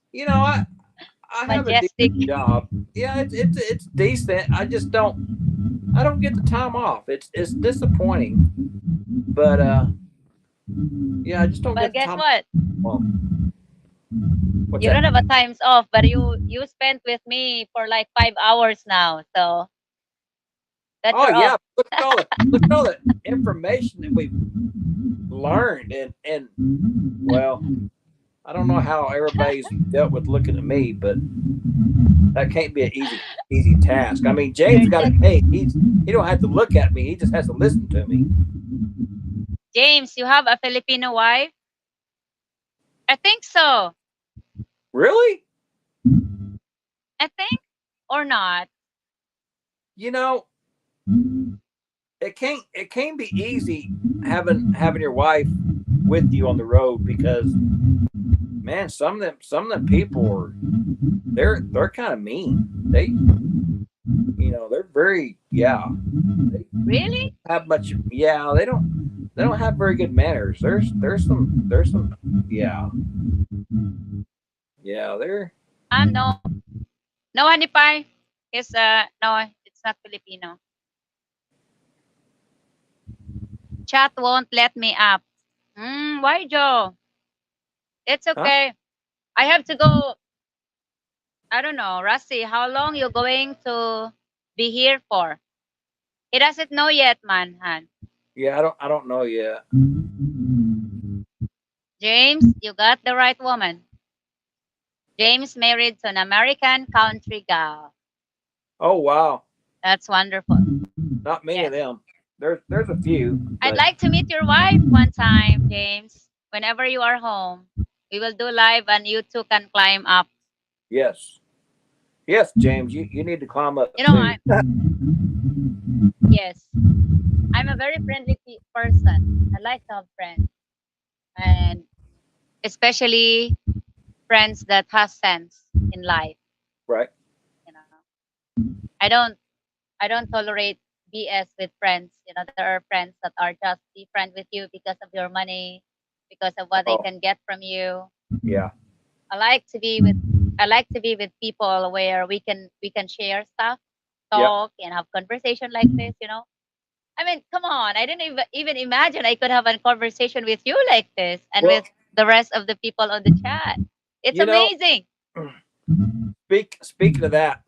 I have a majestic. decent job. Yeah, it's decent. I don't get the time off. It's disappointing, but yeah, I just don't Well, get the guess time what? off. What's You don't that? have a times off, but you spent with me for like 5 hours now, so that's Oh your off. yeah, look at all the information that we've learned, and well, I don't know how everybody's dealt with looking at me, but that can't be an easy task. I mean, You're James got it just made. He don't have to look at me. He just has to listen to me. James. You have a Filipino wife? I think so. Really? I think or not. You know, it can't be easy having your wife with you on the road because man, some of them people are they're kind of mean. They're very They Really? have much they don't have very good manners. There's some yeah they're No, no, honey pie. It's no, it's not Filipino. Chat won't let me up. Why, Joe? It's huh? okay. I have to go. I don't know, Rusty. How long you going to be here for? He doesn't know yet, man. Han. Yeah, I don't know yet. James, you got the right woman. James married to an American country gal. Oh wow, That's wonderful. not many of Yes. them. There's a few, I'd but like to meet your wife one time, James. Whenever you are home, we will do live and you two can climb up. yes, yes, James, you need to climb up You know, too. I yes, I'm a very friendly person. I like to have friends, and especially friends that has sense in life. Right? You know, I don't I don't tolerate BS with friends. You know, there are friends that are just be friend with you because of your money, because of what they Oh can get from you. yeah, I like to be with I like to be with people where we can share stuff, yep. talk, and have conversation like this. You know, I mean, come on, I didn't even imagine I could have a conversation with you like this and Well, with the rest of the people on the chat. It's you know, amazing. speaking of that,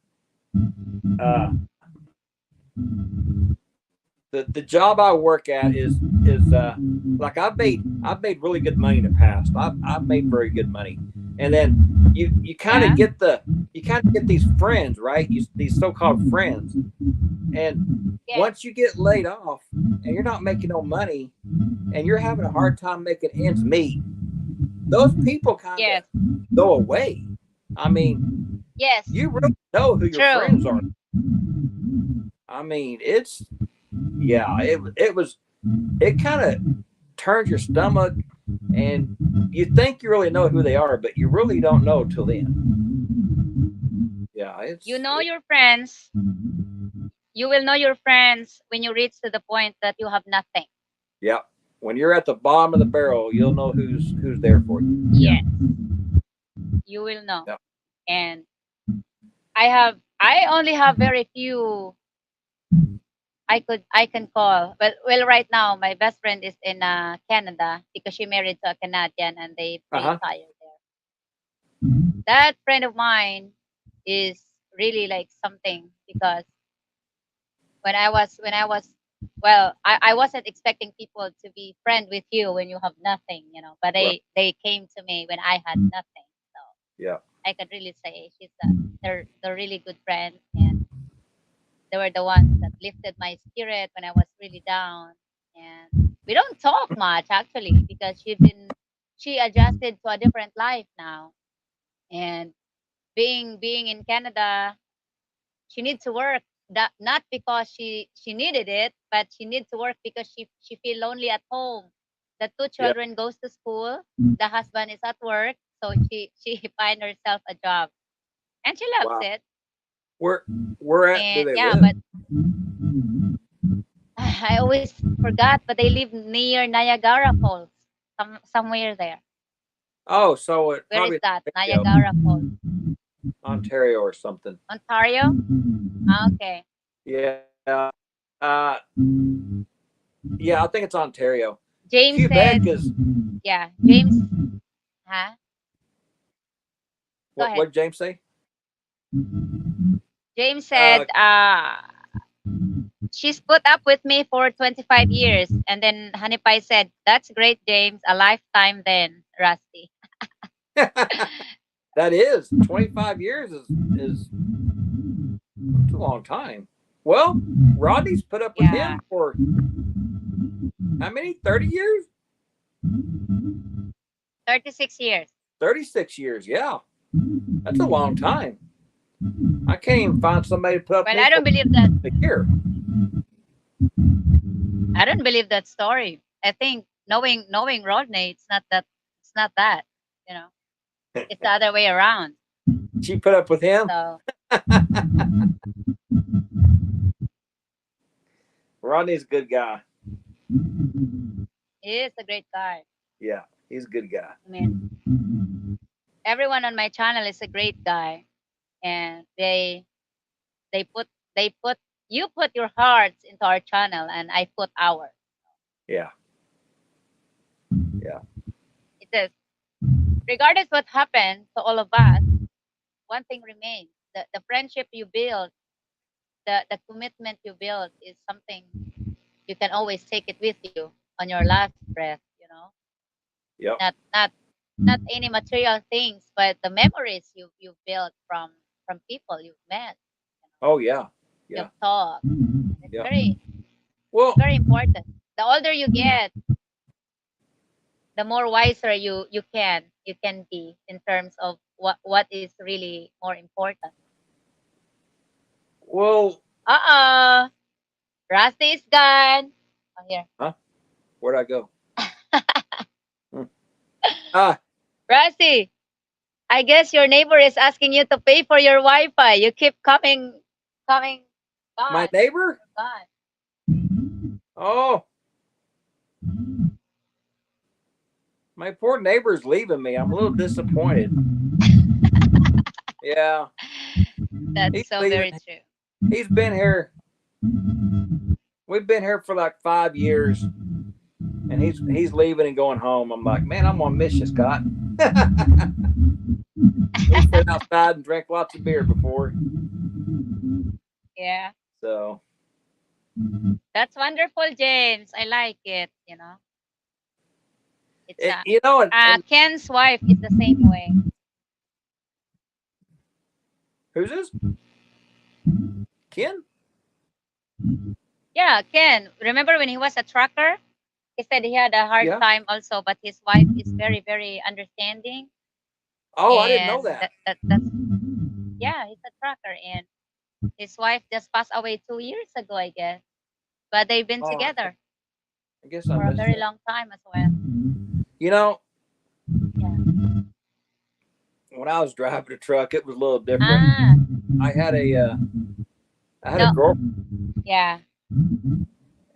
uh, the job I work at is like I've made really good money in the past. I've made very good money, and then you kind Yeah. of get these friends, right? These so-called friends, and Yes. once you get laid off and you're not making no money and you're having a hard time making ends meet, those people kind of Yes. go away. I mean, Yes. you really know who your True. friends are. I mean, it's yeah, it kind of turns your stomach, and you think you really know who they are, but you really don't know till then. Yeah, You know your friends. You will know your friends when you reach to the point that you have nothing. yeah. When you're at the bottom of the barrel, you'll know who's there for you. Yeah, Yes. You will know. yeah. And I only have very few I can call. Well, right now my best friend is in Canada because she married to a Canadian and they Uh huh. retire there. That friend of mine is really like something because when I was I wasn't expecting people to be friend with you when you have nothing, you know, but Right. they came to me when I had nothing. So Yeah. I could really say they're really good friends, and they were the ones that lifted my spirit when I was really down. And we don't talk much actually because she adjusted to a different life now. And being in Canada, she needs to work. That not because she needed it, but she needs to work because she feel lonely at home. The two Yeah. children goes to school, the husband is at work, so she find herself a job, and she loves Wow. it. Where at do And they yeah, live? but I always forgot, but they live near Niagara Falls, somewhere there. Oh, so it Where is probably that? Ontario. Niagara Falls. Ontario or something. Ontario? Okay. Yeah. Uh, yeah, I think it's Ontario. James Quebec said, is yeah, James, huh? Go ahead. what did James say? James said, she's put up with me for 25 years. And then Honey Pie said, that's great, James. A lifetime then, Rusty. That is 25 years is that's a long time. Well, Rodney's put up with Yeah. him for how many? 30 years? 36 years. 36 years. Yeah. That's a long time. I can't even find somebody to put up with Well, me I don't for believe that. a year. I don't believe that story. I think knowing Rodney, it's not that, you know. It's the other way around. She put up with him. So Rodney's a good guy. he is a great guy. Yeah, he's a good guy. I mean, everyone on my channel is a great guy, and they put you put your hearts into our channel, and I put ours. Yeah. Yeah. It is, regardless what happened to all of us, one thing remains: the friendship you build, the commitment you build is something you can always take it with you on your last breath. You know, Yep. not any material things, but the memories you've built from people you've met. Oh yeah. Yeah. You've talked. It's Yeah. very very important. The older you get, the more wiser you can be in terms of what is really more important. Well. Rusty is gone. Oh, here. Huh? Where'd I go? Rusty, I guess your neighbor is asking you to pay for your Wi-Fi. You keep coming. Gone. My neighbor? Gone. Oh. My poor neighbor's leaving me. I'm a little disappointed. Yeah. That's He's so leaving. very true. He's been here. We've been here for like 5 years. And he's leaving and going home. I'm like, man, I'm gonna miss you, Scott. He's been outside and drank lots of beer before. Yeah. So that's wonderful, James. I like it, you know. It's you know, and Ken's wife is the same way. Who's this? Ken? Yeah, Ken. Remember when he was a trucker? He said he had a hard time also, but his wife is very, very understanding. Oh, I didn't know that. That's yeah, he's a trucker, and his wife just passed away 2 years ago, I guess. But they've been together I guess for a very long time as well. You know, yeah. When I was driving a truck, it was a little different. I had a girlfriend. Yeah.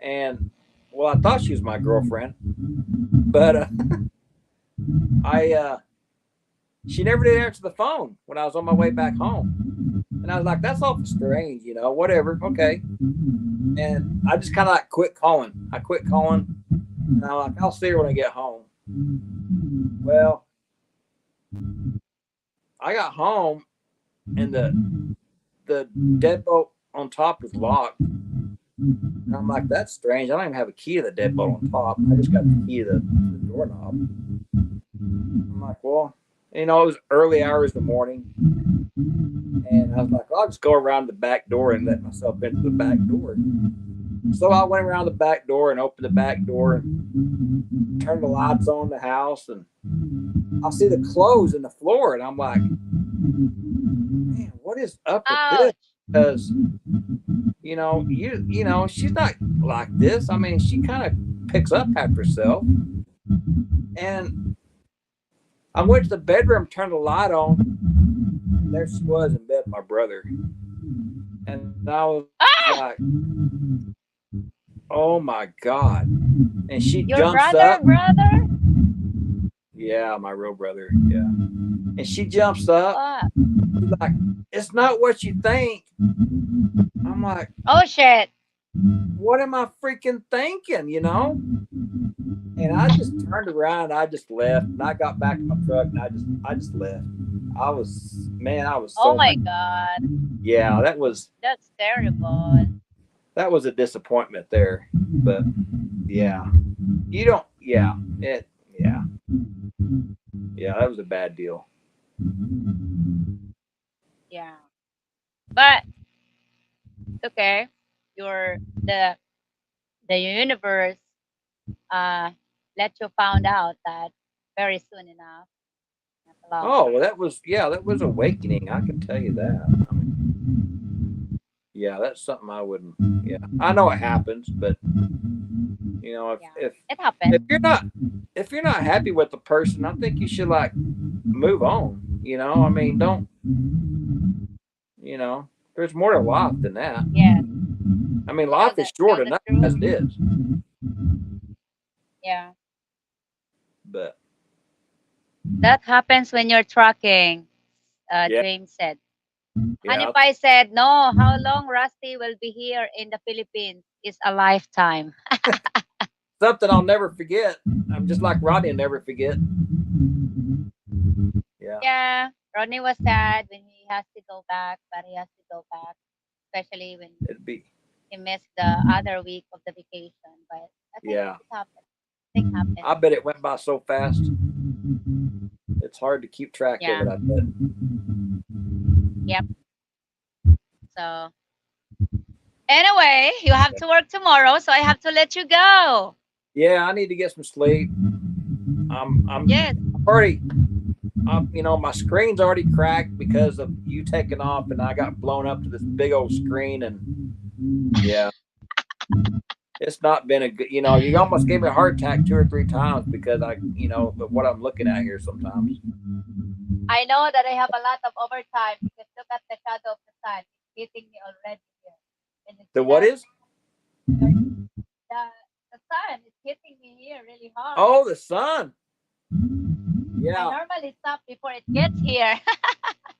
And well, I thought she was my girlfriend, but she never did answer the phone when I was on my way back home. And I was like, that's awful strange, you know, whatever. Okay. And I just kind of like quit calling. I quit calling. And I'm like, I'll see her when I get home. Well, I got home and the deadbolt on top was locked. And I'm like, that's strange. I don't even have a key to the deadbolt on top. I just got the key to the doorknob. I'm like, well, you know, it was early hours of the morning. And I was like, well, I'll just go around the back door and let myself into the back door. So I went around the back door and opened the back door and turned the lights on in the house. And I see the clothes in the floor. And I'm like, man, what is up with this? Because, you know, she's not like this. I mean, she kind of picks up after herself. And I went to the bedroom, turned the light on, and there she was in bed with my brother. And I was like, oh my God. And she Your jumps brother, up. brother? Yeah, my real brother. Yeah. And she jumps up. What? She's like, it's not what you think. I'm like, Oh shit. what am I freaking thinking, you know? And I just turned around, I just left, and I got back in my truck, and I just left. I was so Oh my mad. god. Yeah, that was Terrible. a disappointment there. But yeah, you don't. Yeah, yeah, that was a bad deal. Yeah. But okay. You're the universe let you found out that very soon enough. Not a long Oh, time. well, that was awakening. I can tell you that. I mean, yeah, that's something I wouldn't. Yeah, I know it happens, but you know, Yeah. if It happened. if you're not happy with the person, I think you should like move on. You know, I mean, don't. You know, there's more to life than that. Yeah. I mean, life is short enough as it is. Yeah. But That happens when you're trucking, yeah, James said. yeah, Hanipai said, no, how long Rusty will be here in the Philippines is a lifetime. something I'll never forget. I'm just like Rodney, never forget. Yeah. Yeah, Rodney was sad when he has to go back, but he has to go back, especially when It'd be. he missed the other week of the vacation. But I think Yeah. it happened. Thing happened. I bet it went by so fast. It's hard to keep track Yeah. of it. I bet. Yep. So anyway, you have to work tomorrow, so I have to let you go. Yeah, I need to get some sleep. I'm Yes. already. You know, my screen's already cracked because of you taking off, and I got blown up to this big old screen, and yeah, it's not been a good. You know, you almost gave me a heart attack 2 or 3 times because you know, of what I'm looking at here sometimes. I know that I have a lot of overtime because look at the shadow of the sun. It's hitting me already here. And it's The what is? the sun is hitting me here really hard. Oh, the sun. Yeah. I normally stop before it gets here.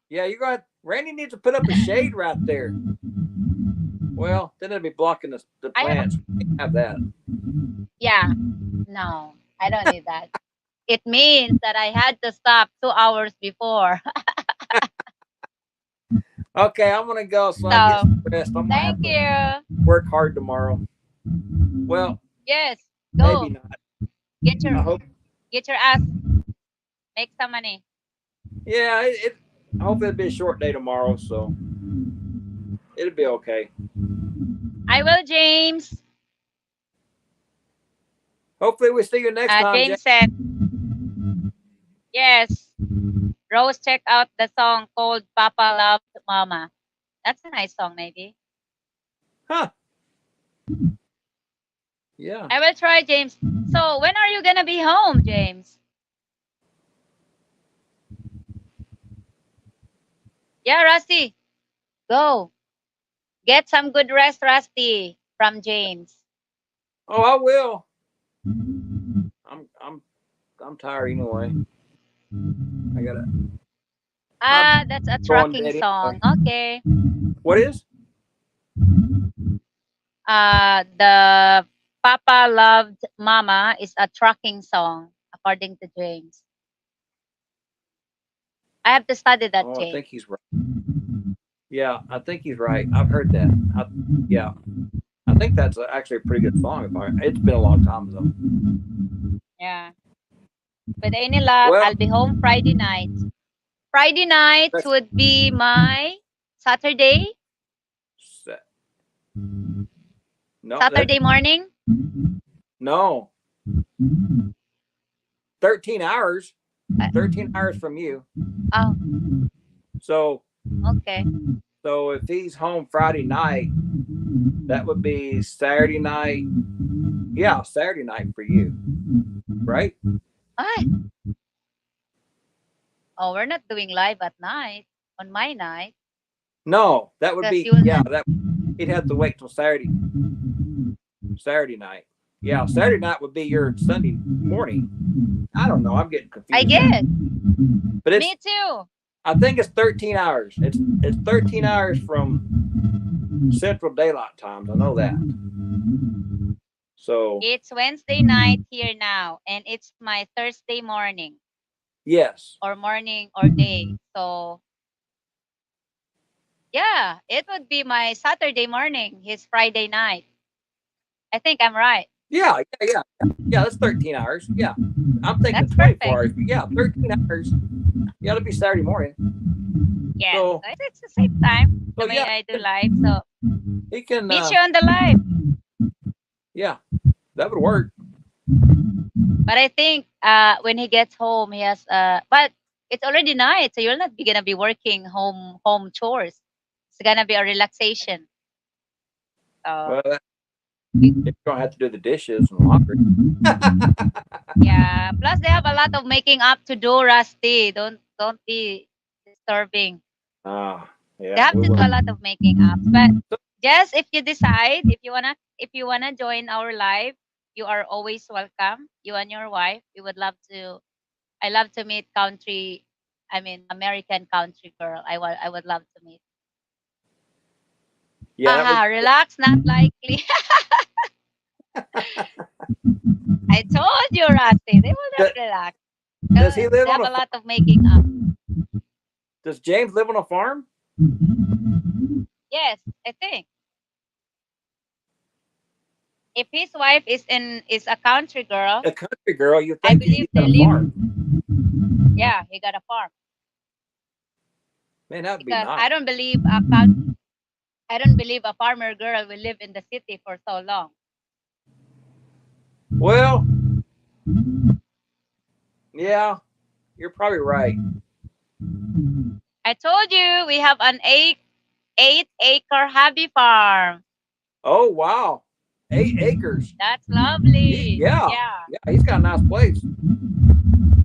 Yeah, you're going. Randy needs to put up a shade right there. Well, then it'll be blocking the plants. We can't have that. Yeah. No, I don't need that. It means that I had to stop 2 hours before. Okay, I'm gonna go so I get some rest. I'm gonna Thank you. work hard tomorrow. Well, Yes. Go. maybe not. Get I your hope. ass. Make some money. Yeah, I hope it'll be a short day tomorrow, so it'll be okay. I will, James. Hopefully, we see you next time. James said, yes. Rose, check out the song called Papa Loved Mama. That's a nice song, maybe. Huh. Yeah. I will try, James. So, when are you going to be home, James? Yeah, Rusty. Go. Get some good rest, Rusty, from James. Oh, I will. I'm tired anyway. I gotta. That's a trucking song. Okay. What is? The Papa Loved Mama is a trucking song, according to James. I have to study that, Oh, James. I think he's right. Yeah, I think he's right. I've heard that. Yeah, I think that's actually a pretty good song. It's been a long time though. Yeah. With any luck, I'll be home Friday night. Friday night would be my Saturday. No. Saturday morning? No. 13 hours. 13 hours from you. Oh. So. Okay. So if he's home Friday night, that would be Saturday night. Yeah, Saturday night for you. Right? What? Oh, we're not doing live at night on my night. No, that would be he'd have to wait till Saturday night. Yeah, Saturday night would be your Sunday morning. I don't know. I'm getting confused. I get. But Me too. I think it's 13 hours. It's 13 hours from Central Daylight Times. I know that. So It's Wednesday night here now, and it's my Thursday morning yes. or morning or day. So yeah, it would be my Saturday morning, his Friday night. I think I'm right. Yeah. That's 13 hours. Yeah. I'm thinking That's 24 perfect. hours, but yeah, 13 hours. Yeah, it'll be Saturday morning. Yes, So, it's the same time the so way yeah, I do live. So he can. meet you on the live. Yeah, that would work. But I think when he gets home, he has but it's already night, so you're not gonna be working home chores. It's gonna be a relaxation. So Well, you're gonna have to do the dishes and laundry. yeah. Plus they have a lot of making up to do, Rusty. Don't be disturbing. Ah, They yeah, have we to do will. a lot of making up. But just if you decide, if you wanna join our live, you are always welcome. You and your wife. We would love to. I love to meet country. I mean, American country girl. I would love to meet. Yeah, that would. Haha, relax, not likely. I told you, Rusty. They will not Does, relax. does he live They on have a a farm? lot of making up. Does James live on a farm? Yes, I think. If his wife is a country girl, A country girl, you I think he believe got they a live. farm? Yeah, he got a farm. Man, that would be Because nice. I don't believe a farmer girl will live in the city for so long. Well, yeah, you're probably right. I told you we have an 8-acre hobby farm. Oh wow, 8 acres. That's lovely. Yeah, Yeah. yeah, he's got a nice place.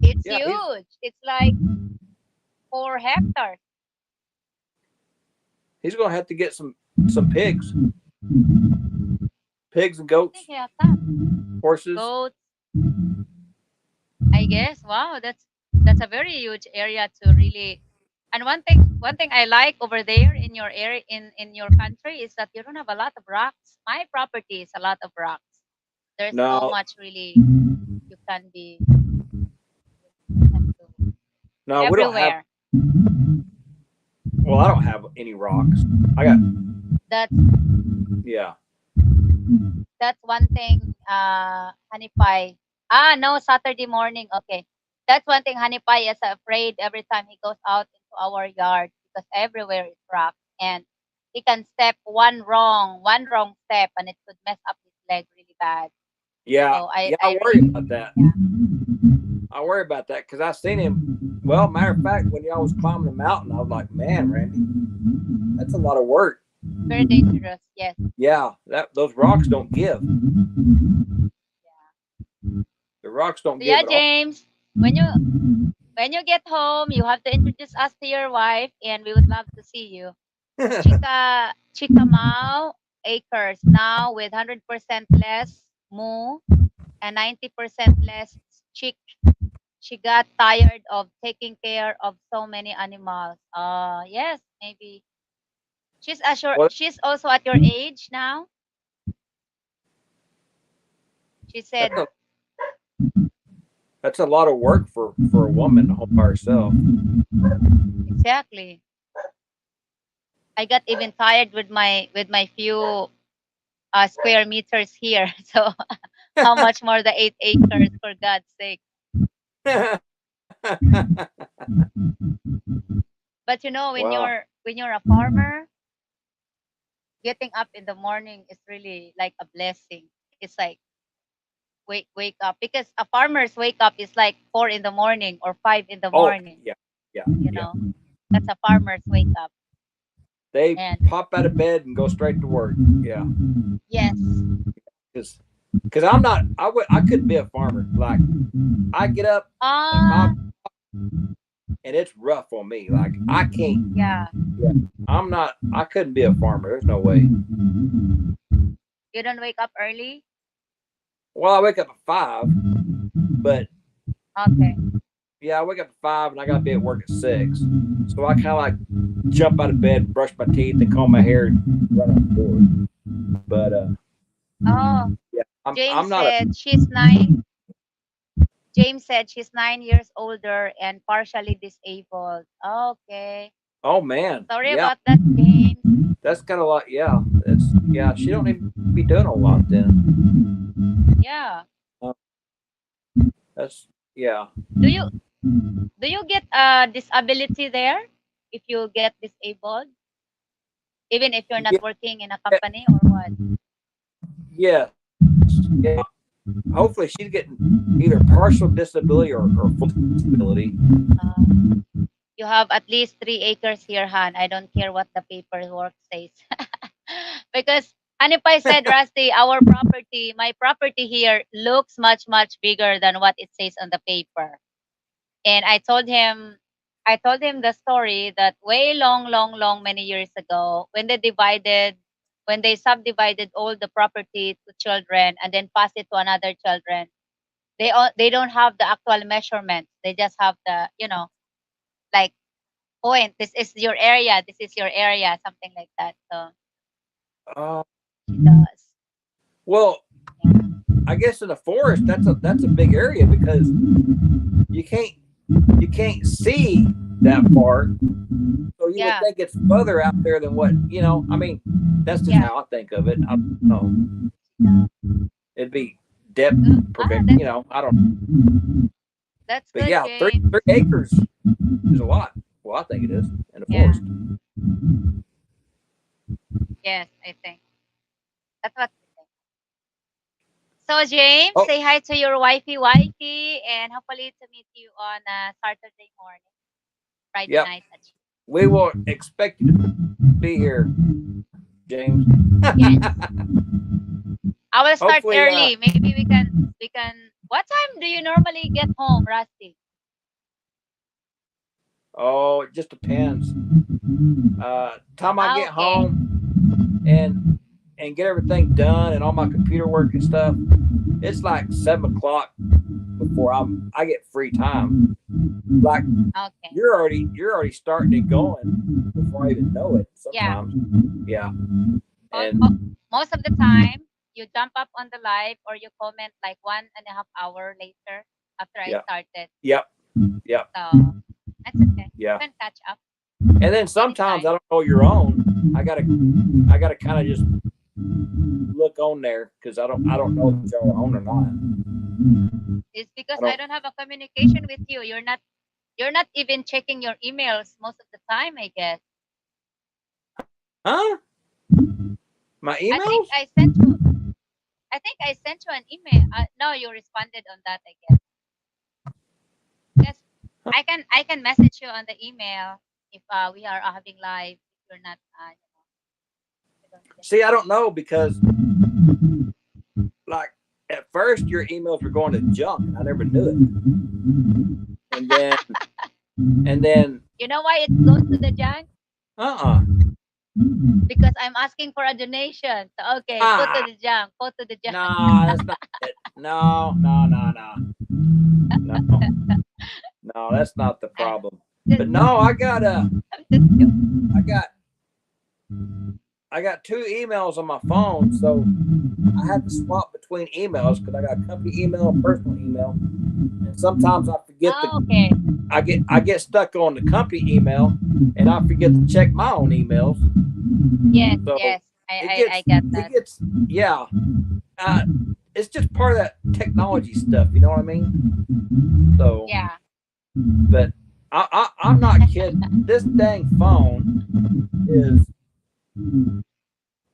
It's Yeah, huge. It's like 4 hectares. he's gonna have to get some pigs, pigs and I think goats, he has some horses. goats. I guess. Wow, that's a very huge area to really. And one thing I like over there in your area in your country is that you don't have a lot of rocks. My property is a lot of rocks. There's so No, much really you can do no, we don't have. everywhere. Well, I don't have any rocks. I got. That's Yeah. that's one thing. Honey Pie. Ah, no, Saturday morning. Okay, that's one thing. Honey Pie is afraid every time he goes out into our yard because everywhere is rock, and he can step one wrong step, and it could mess up his leg really bad. Yeah, So I yeah, I I worry really about that. yeah. I worry about that because I seen him. Well, matter of fact, when y'all was climbing the mountain, I was like, man, Randy, that's a lot of work. Very dangerous. Yes. Yeah, those rocks don't give. Yeah. The rocks don't So give yeah, at all. James, when you get home, you have to introduce us to your wife, and we would love to see you. Chicamao acres now with 100% less moo and 90% less chick. She got tired of taking care of so many animals. Yes, maybe Well, she's also at your age now. She said, that's a that's a lot of work for a woman to hold by herself. exactly. I got even tired with my few square meters here. So how much more the 8 acres for God's sake? But when Wow. you're a farmer, getting up in the morning is really like a blessing. It's like wake up because a farmer's wake up is like 4 in the morning or 5 in the Oh, morning. yeah, yeah, You yeah. know, that's a farmer's wake up. They And pop out of bed and go straight to work. Yeah, yes, because I'm not. I couldn't be a farmer. Like I get up at uh, 5 and it's rough on me. Like I can't. yeah, I'm not. I couldn't be a farmer. There's no way. you don't wake up early. Well, I wake up at 5, but Okay, I wake up at 5 and I got to be at work at 6. So I kind of like jump out of bed, brush my teeth, and comb my hair, and run out the door. But Oh, yeah, James I'm not a. said she's 9. James said she's 9 years older and partially disabled. Okay. Oh man, Sorry yeah, about that, James. that's kind of like She don't need to be doing a lot then. Yeah. That's yeah. Do you get a disability there if you get disabled? Even if you're not Yeah, working in a company or what? yeah, yeah. Hopefully, she's getting either partial disability or full disability. You have at least 3 acres here, Han. I don't care what the paperwork says. Because Hanipay said, Rusty, my property here looks much, much bigger than what it says on the paper. And I told him the story that way long, long, long, many years ago, when they subdivided all the property to children and then passed it to another children, they don't have the actual measurements. They just have the, like point. This is your area. This is your area. Something like that. So Uh, she does. well, I guess in the forest that's a big area because you can't see that far. So you would think it's further out there than what I mean, that's just how I think of it. I don't know. It'd be depth prevention. I don't. That's but good, yeah, James. 30 acres is a lot. Well, I think it is in the forest. Yes, I think that's what I think. So James, say hi to your wifey, and hopefully to meet you on Saturday morning, Friday night. We will expect you to be here, James. Yes. I will start Hopefully, early. Maybe we can. What time do you normally get home, Rusty? Oh, it just depends. Time I get home and get everything done and all my computer work and stuff, it's like 7 o'clock before I get free time. Like you're already starting and going before I even know it. Sometimes, yeah. And most of the time, you jump up on the live or you comment like 1.5 hours later after I started. Yep. So that's okay. Yeah. You can catch up. And then sometimes I don't know you're on. I gotta kind of just look on there because I don't know if you're on or not. It's because I don't have a communication with you. You're not even checking your emails most of the time, I guess. Huh? My emails? I think I sent you an email. No, you responded on that, I guess. Yes, I can message you on the email if we are having live. If you're not, See, I don't know because, like, at first your emails were going to junk, and I never knew it. And then. You know why it goes to the junk? Because I'm asking for a donation. So okay, go to the junk. Go to the junk. No, that's not it. No. No, that's not the problem. But no, I got 2 emails on my phone, so I have to swap between emails because I got a company email and personal email, and sometimes I forget I get stuck on the company email, and I forget to check my own emails. Yes, so yes, I get that. It's just part of that technology stuff. You know what I mean? So yeah. But I'm not kidding. This dang phone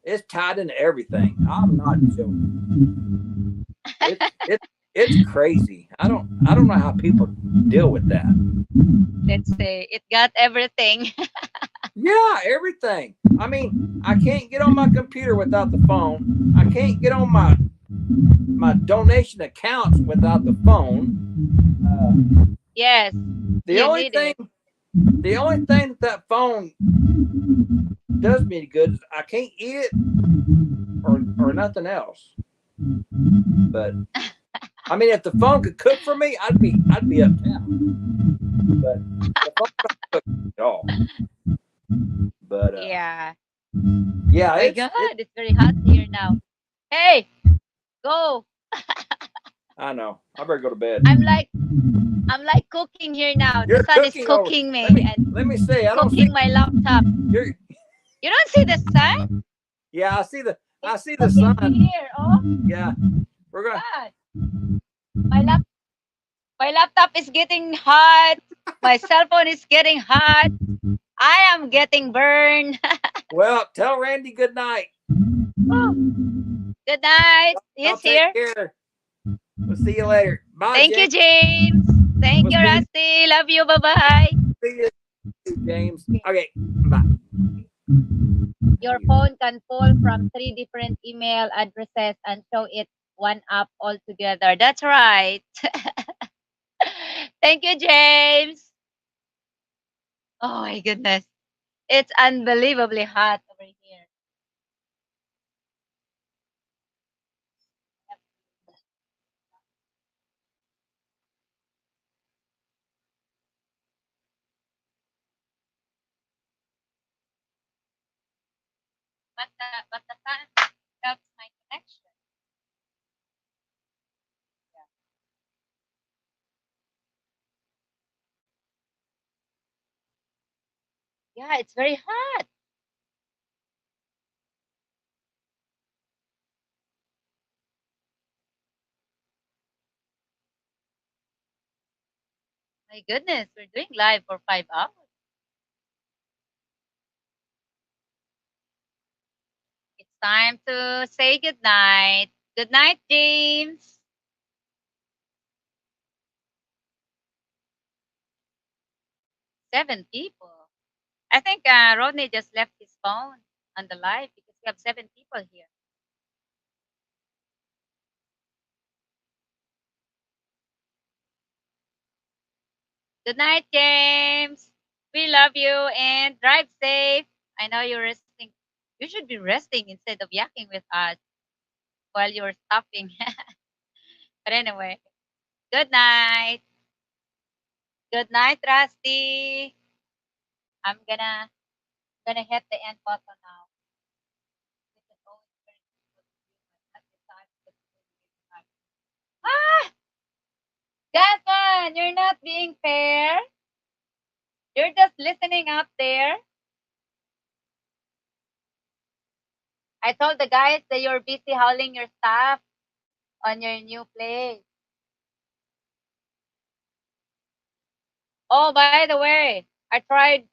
it's tied into everything. I'm not joking. It's crazy. I don't know how people deal with that. Let's say it got everything. Yeah, everything. I mean, I can't get on my computer without the phone. I can't get on my donation accounts without the phone. Yes. The only thing that phone does me good is I can't eat it or nothing else. But I mean, if the phone could cook for me, I'd be uptown. But the phone don't cook at all. But Yeah. yeah, My it's God, it. it's very hot here now. Hey, go. I know. I better go to bed. I'm like cooking here now. The You're sun is cooking over. cooking Let me me and let me see. I don't see cooking my laptop. you're. You don't see the sun? Yeah, I It's see the cooking sun. me here. Oh Yeah, we're gonna. God. My lap my laptop is getting hot. My cell phone is getting hot. I am getting burned. Well, tell Randy good night. Good night. Y'all He's take here. care. We'll see you later. Bye, Thank you, James. James. Thank We'll you, Rusty. Love you. Bye-bye. see you, James. Okay, bye. Your phone can pull from 3 different email addresses and show it one app altogether. That's right. Thank you, James. Oh my goodness. It's unbelievably hot over here. But the sun helps my connection. Yeah, it's very hot. My goodness, we're doing live for 5 hours. It's time to say good night. Good night, James. 7 people. I think Rodney just left his phone on the live because we have 7 people here. Good night, James. We love you and drive safe. I know you're resting. You should be resting instead of yakking with us while you're stopping. But anyway, good night. Good night, Rusty. I'm gonna hit the end button now. This is always very difficult to do, but at the time, it's really hard. Ah, Gavin, you're not being fair. You're just listening up there. I told the guys that you're busy hauling your stuff on your new place. Oh, by the way, I tried.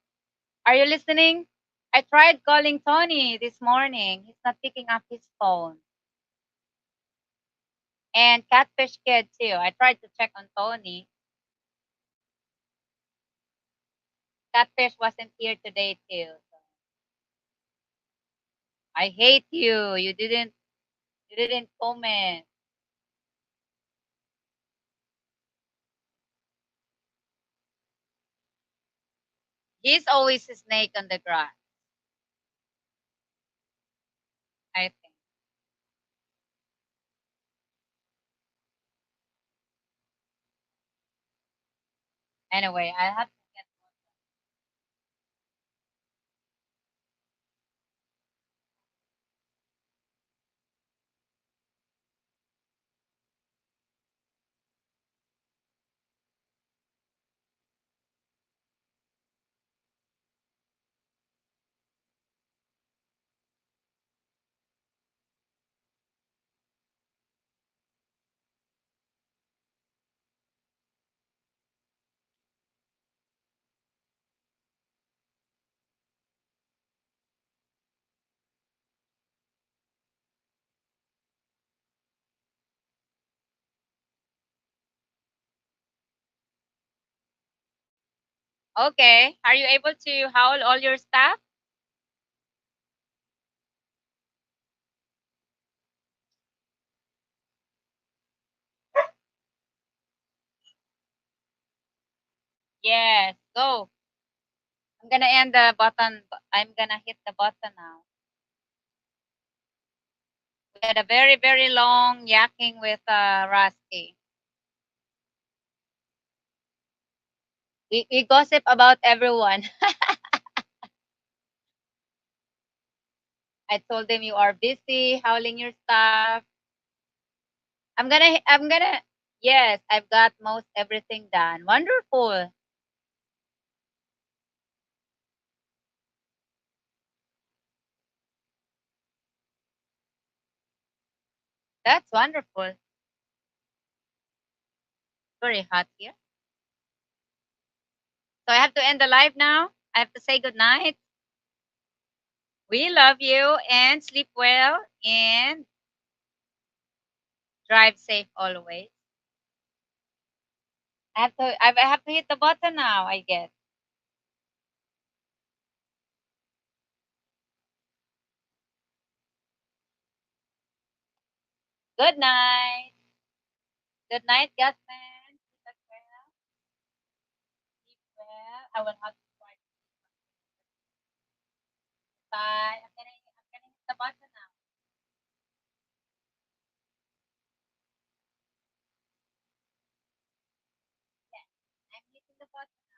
Are you listening? I tried calling Tony this morning. He's not picking up his phone. And Catfish Kid too. I tried to check on Tony. Catfish wasn't here today too. So I hate you. You didn't comment. He's always a snake on the grass, I think. Anyway, I have to get Okay. Are you able to howl all your stuff? Yes. Go. I'm gonna end the button. I'm gonna hit the button now. We had a very, very long yakking with Rusty. We gossip about everyone. I told them you are busy howling your stuff. I'm gonna yes, I've got most everything done. Wonderful. That's wonderful. Very hot here. So I have to end the live now. I have to say good night. We love you and sleep well and drive safe always. I have to hit the button now, I guess. Good night. Good night, Gusman. Sleep well. Sleep well. I will have to try. Bye. I'm gonna hit the button now. I'm hitting the button.